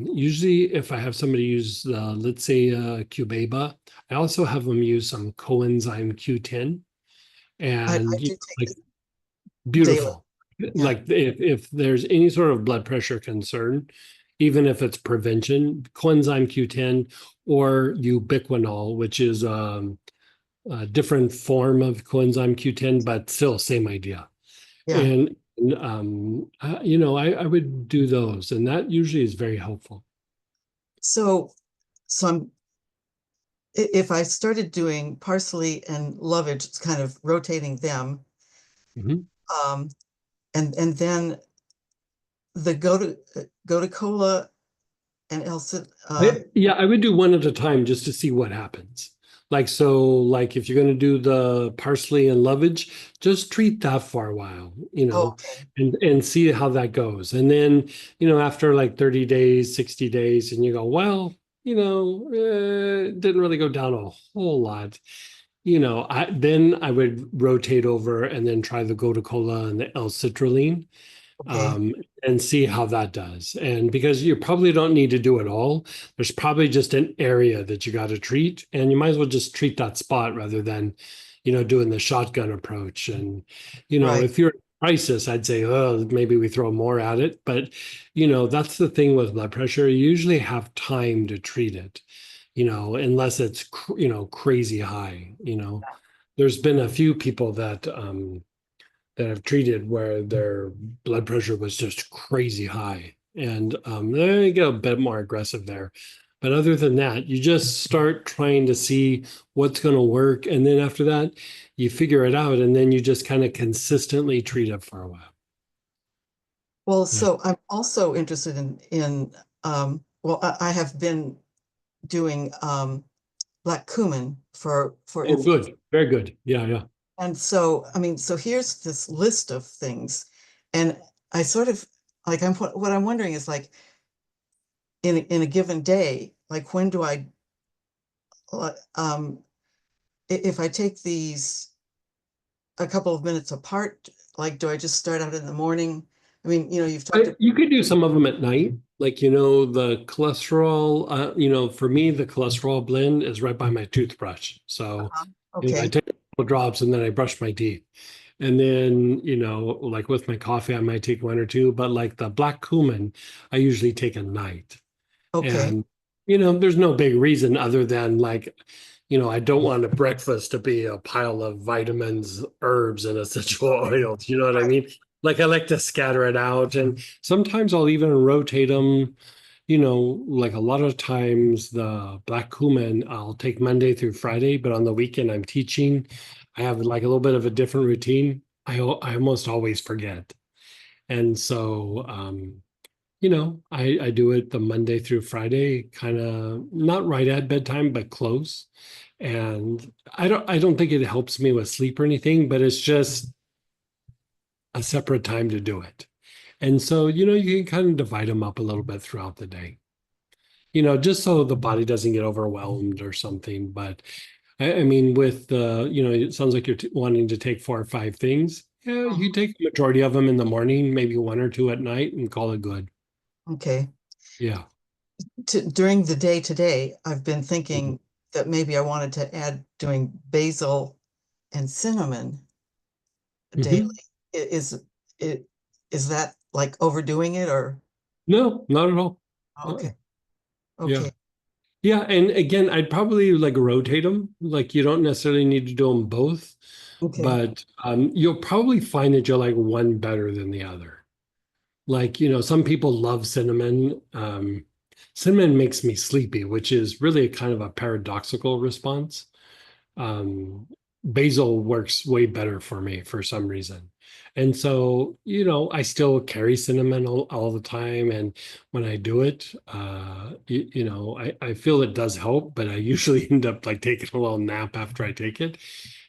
usually if I have somebody use the, let's say, cubeba, I also have them use some coenzyme Q10. I And do take like, it daily. beautiful. Like if there's any sort of blood pressure concern, even if it's prevention, coenzyme Q10 or ubiquinol, which is a different form of coenzyme Q10, but still same idea. Yeah. And I would do those, and that usually is very helpful. So if I started doing parsley and lovage, it's kind of rotating them. And then the Gotu Kola and I would do one at a time just to see what happens. Like, so like if you're going to do the parsley and lovage, just treat that for a while, and see how that goes. And then, after like 30 days, 60 days, and you go, well, it didn't really go down a whole lot. Then I would rotate over and then try the Gotu Kola and the L-citrulline. And see how that does. And because you probably don't need to do it all, there's probably just an area that you got to treat, and you might as well just treat that spot rather than, doing the shotgun approach. And, if you're in crisis, I'd say, oh, maybe we throw more at it. But, that's the thing with blood pressure. You usually have time to treat it, unless it's, crazy high. There's been a few people that I've treated where their blood pressure was just crazy high, and they get a bit more aggressive there. But other than that, you just start trying to see what's going to work, and then after that, you figure it out, and then you just kind of consistently treat it for a while. Well, so I'm also interested in well, I have been doing black cumin for Oh, good. Very good. Yeah, yeah. and so, I mean, so here's this list of things. And I sort of like, what I'm wondering is like, in a given day, like when do I, if I take these a couple of minutes apart, like, do I just start out in the morning? I mean, you've talked You could do some of them at night. Like, the cholesterol, for me, the cholesterol blend is right by my toothbrush. So, I okay, take a couple drops and then I brush my teeth. And then, like with my coffee, I might take one or two, but like the black cumin, I usually take at night. okay, And, there's no big reason other than like, I don't want a breakfast to be a pile of vitamins, herbs, and essential oils. You know what I right, mean? Like I like to scatter it out. And sometimes I'll even rotate them. Like a lot of times the black cumin, I'll take Monday through Friday, but on the weekend I'm teaching. I have like a little bit of a different routine. I almost always forget. And so, I do it the Monday through Friday, kind of not right at bedtime, but close. And I don't think it helps me with sleep or anything, but it's just a separate time to do it. And so, you can kind of divide them up a little bit throughout the day, just so the body doesn't get overwhelmed or something. But I mean, with it sounds like you're wanting to take 4 or 5 things. Yeah, you take the majority of them in the morning, maybe one or two at night, and call it good. okay. Yeah. During the day today, I've been thinking that maybe I wanted to add doing basil and cinnamon daily. Mhm. Is it, is that like overdoing it or? No, not at all. Okay, Yeah. okay, Yeah. And again, I'd probably like rotate them. Like you don't necessarily need to do them both, okay, but you'll probably find that you like one better than the other. Like, some people love cinnamon. Cinnamon makes me sleepy, which is really a kind of a paradoxical response. um, Basil works way better for me for some reason. And so, I still carry cinnamon all the time. And when I do it, I feel it does help, but I usually end up like taking a little nap after I take it.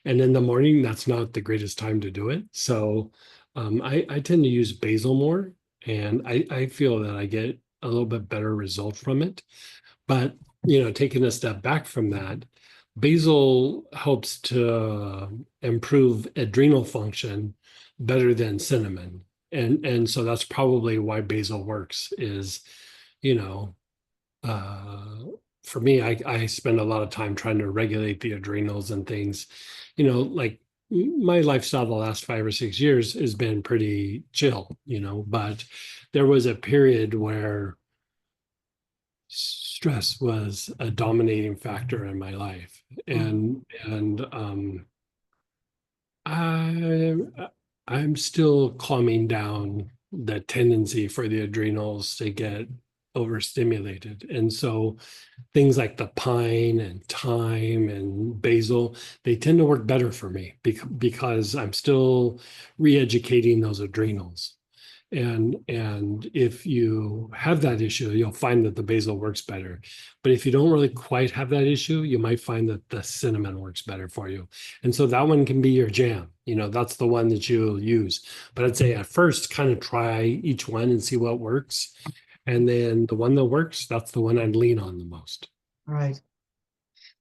And in the morning, that's not the greatest time to do it. So I tend to use basil more. And I feel that I get a little bit better result from it. But, taking a step back from that, basil helps to improve adrenal function better than cinnamon. And so that's probably why basil works is, you know, uh, for me, I spend a lot of time trying to regulate the adrenals and things, like my lifestyle the last 5 or 6 years has been pretty chill, but there was a period where stress was a dominating factor in my life. And I I'm still calming down the tendency for the adrenals to get overstimulated. And so things like the pine and thyme and basil, they tend to work better for me because I'm still re-educating those adrenals. And if you have that issue, you'll find that the basil works better. But if you don't really quite have that issue, you might find that the cinnamon works better for you. And so that one can be your jam. That's the one that you'll use. But I'd say at first, kind of try each one and see what works. And then the one that works, that's the one I'd lean on the most. right.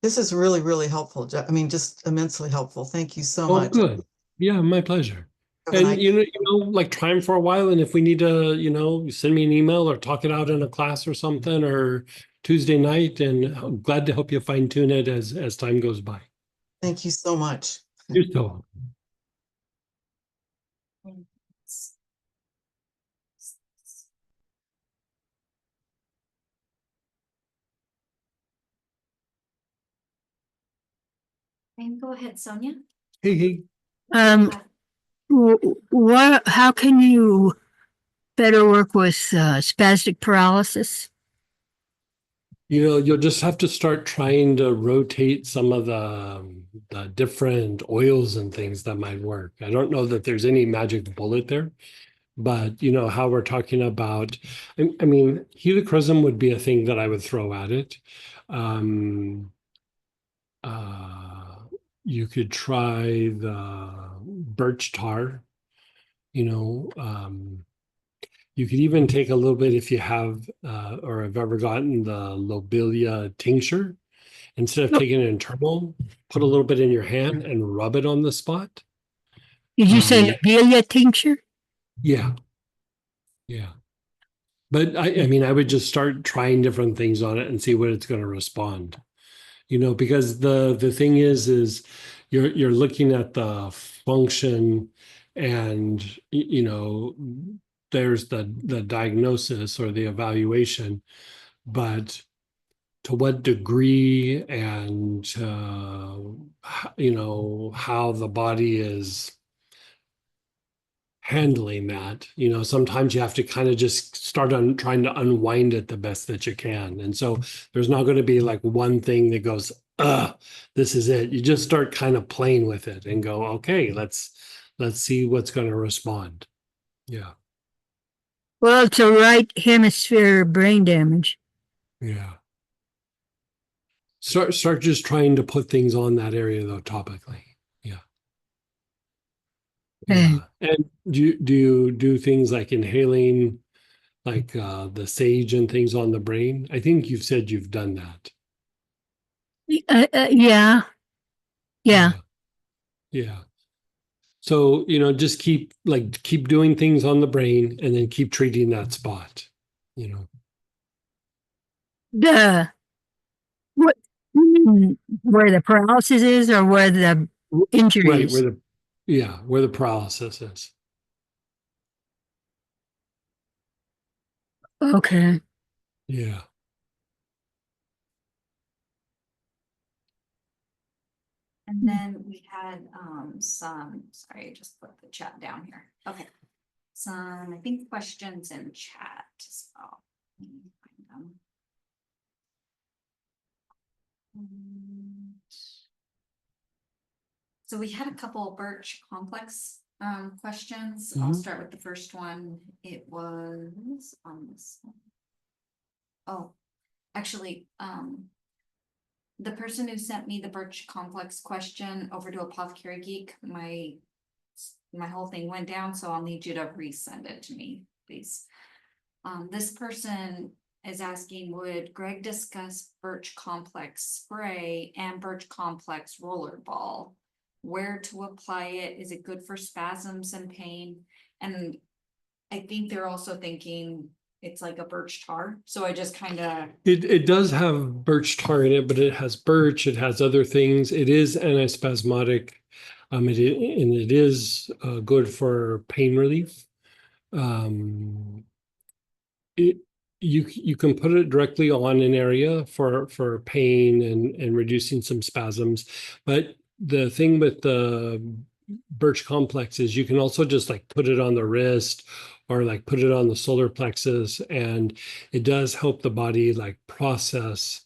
This is really, really helpful. I mean, just immensely helpful. Thank you so Oh, much. good. Yeah, my pleasure. Have a And nice- like try them for a while. And if we need to, send me an email or talk it out in a class or something or Tuesday night, and I'm glad to help you fine tune it as time goes by. Thank you so much. You're so. And go ahead, Sonia. Hey. How can you better work with spastic paralysis? You'll just have to start trying to rotate some of the different oils and things that might work. I don't know that there's any magic bullet there, But you know how we're talking about, I mean, helichrysum would be a thing that I would throw at it. Um, uh, you could try the birch tar, you know. You could even take a little bit if you have or have ever gotten the lobelia tincture. Instead of Oh, taking an internal, put a little bit in your hand and rub it on the spot. did you say Um, lobelia tincture? yeah, yeah. But I mean, I would just start trying different things on it and see what it's going to respond. You know, because the thing is you're looking at the function, and you know, there's the diagnosis or the evaluation, but to what degree and you know how the body is handling that. You know, sometimes you have to kind of just start on trying to unwind it the best that you can. And so there's not going to be like one thing that goes, this is it. You just start kind of playing with it and go, okay, let's see what's going to respond. Yeah. Well, it's a right hemisphere brain damage. Yeah. Start just trying to put things on that area though topically. Yeah. And Yeah. And do you do things like inhaling like the sage and things on the brain? I think you've said you've done that. yeah, yeah. Yeah. Yeah. So, you know, just keep doing things on the brain and then keep treating that spot, you know. The what where the paralysis is or where the injury Right, is? where the paralysis is. Okay. Yeah. And then we had some, sorry, I just put the chat down here. Okay. Some, I think, questions in chat as well. Let me find them. So we had a couple birch complex questions. I'll start with the first one. It was on this one. Oh, actually, the person who sent me the birch complex question over to Apothecary Geek, my whole thing went down, so I'll need you to resend it to me, please. This person is asking, would Greg discuss birch complex spray and birch complex roller ball? Where to apply it? Is it good for spasms and pain? And I think they're also thinking it's like a birch tar. So I just kind of. It does have birch tar in it, but it has birch, it has other things. It is antispasmodic. And it is good for pain relief. It you can put it directly on an area for pain and reducing some spasms, but the thing with the birch complex is you can also just like put it on the wrist or like put it on the solar plexus, and it does help the body like process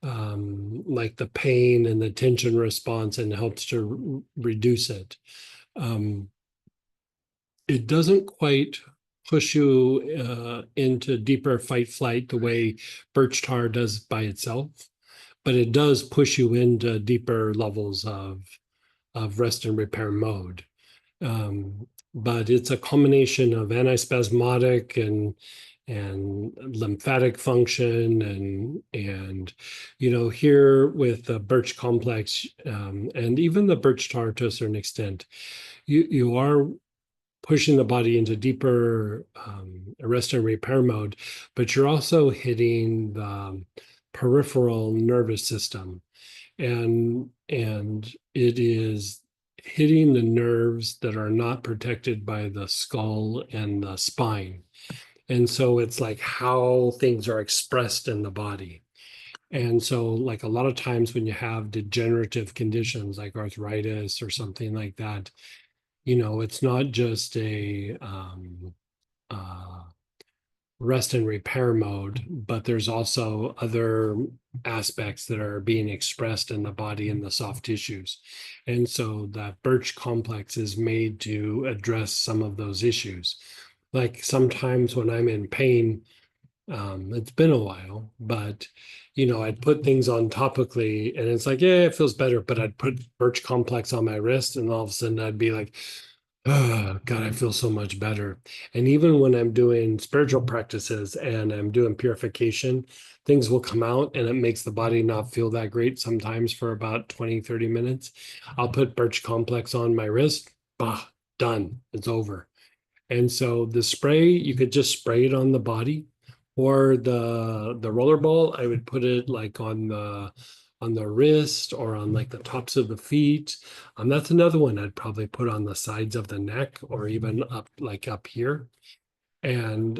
like the pain and the tension response and helps to reduce it. It doesn't quite push you into deeper fight flight the way birch tar does by itself, but it does push you into deeper levels of rest and repair mode. But it's a combination of antispasmodic and lymphatic function and you know, here with the birch complex and even the birch tar to a certain extent, you are pushing the body into deeper rest and repair mode, but you're also hitting the peripheral nervous system, and it is hitting the nerves that are not protected by the skull and the spine. And so it's like how things are expressed in the body. And so, like a lot of times when you have degenerative conditions like arthritis or something like that, you know, it's not just a rest and repair mode, but there's also other aspects that are being expressed in the body and the soft tissues. And so that birch complex is made to address some of those issues. Like sometimes when I'm in pain, it's been a while, but I'd put things on topically and it's like, yeah, it feels better, but I'd put birch complex on my wrist and all of a sudden I'd be like, oh God, I feel so much better. And even when I'm doing spiritual practices and I'm doing purification, things will come out and it makes the body not feel that great sometimes for about 20-30 minutes. I'll put birch complex on my wrist, bah, done, it's over. And so the spray, you could just spray it on the body, or the roller ball, I would put it like on the wrist or on like the tops of the feet. That's another one I'd probably put on the sides of the neck or even up here. And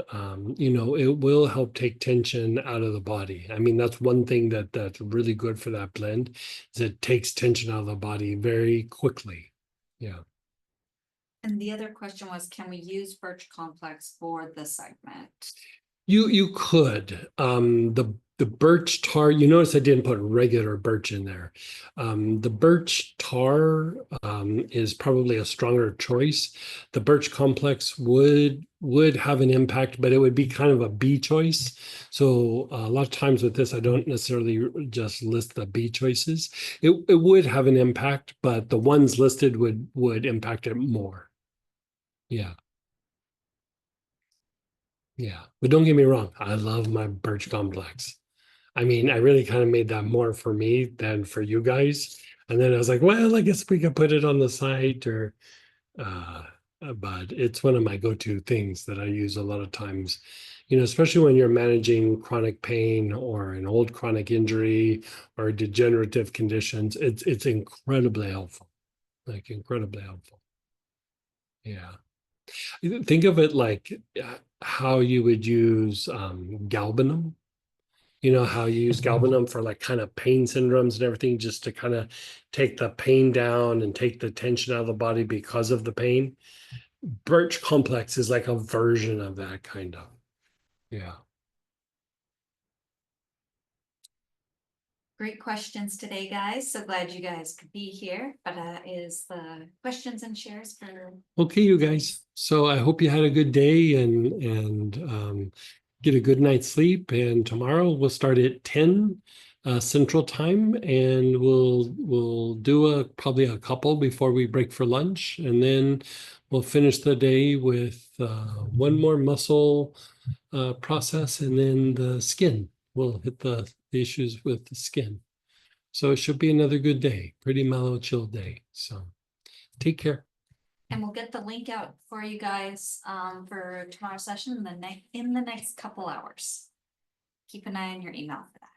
it will help take tension out of the body. I mean, that's one thing that's really good for that blend, is it takes tension out of the body very quickly. Yeah. And the other question was, can we use birch complex for the segment? You could. The birch tar, you notice I didn't put regular birch in there. The birch tar is probably a stronger choice. The birch complex would have an impact, but it would be kind of a B choice. So a lot of times with this, I don't necessarily just list the B choices. It would have an impact, but the ones listed would impact it more. Yeah. Yeah, but don't get me wrong, I love my birch complex. I mean, I really kind of made that more for me than for you guys. And then I was like, well, I guess we could put it on the site or uh but it's one of my go-to things that I use a lot of times, especially when you're managing chronic pain or an old chronic injury or degenerative conditions. It's incredibly helpful, like incredibly helpful. Yeah. Think of it like how you would use galbanum. You know how you use galbanum for like kind of pain syndromes and everything, just to kind of take the pain down and take the tension out of the body because of the pain. Birch complex is like a version of that kind of. Yeah. Great questions today, guys. So glad you guys could be here. But is the questions and shares for. Okay, you guys. So I hope you had a good day and get a good night's sleep. And tomorrow we'll start at 10 Central Time, and we'll do probably a couple before we break for lunch, and then we'll finish the day with one more muscle process, and then the skin. We'll hit the issues with the skin. So it should be another good day. Pretty mellow, chill day. So take care. And we'll get the link out for you guys for tomorrow's session in the next couple hours. Keep an eye on your email for that.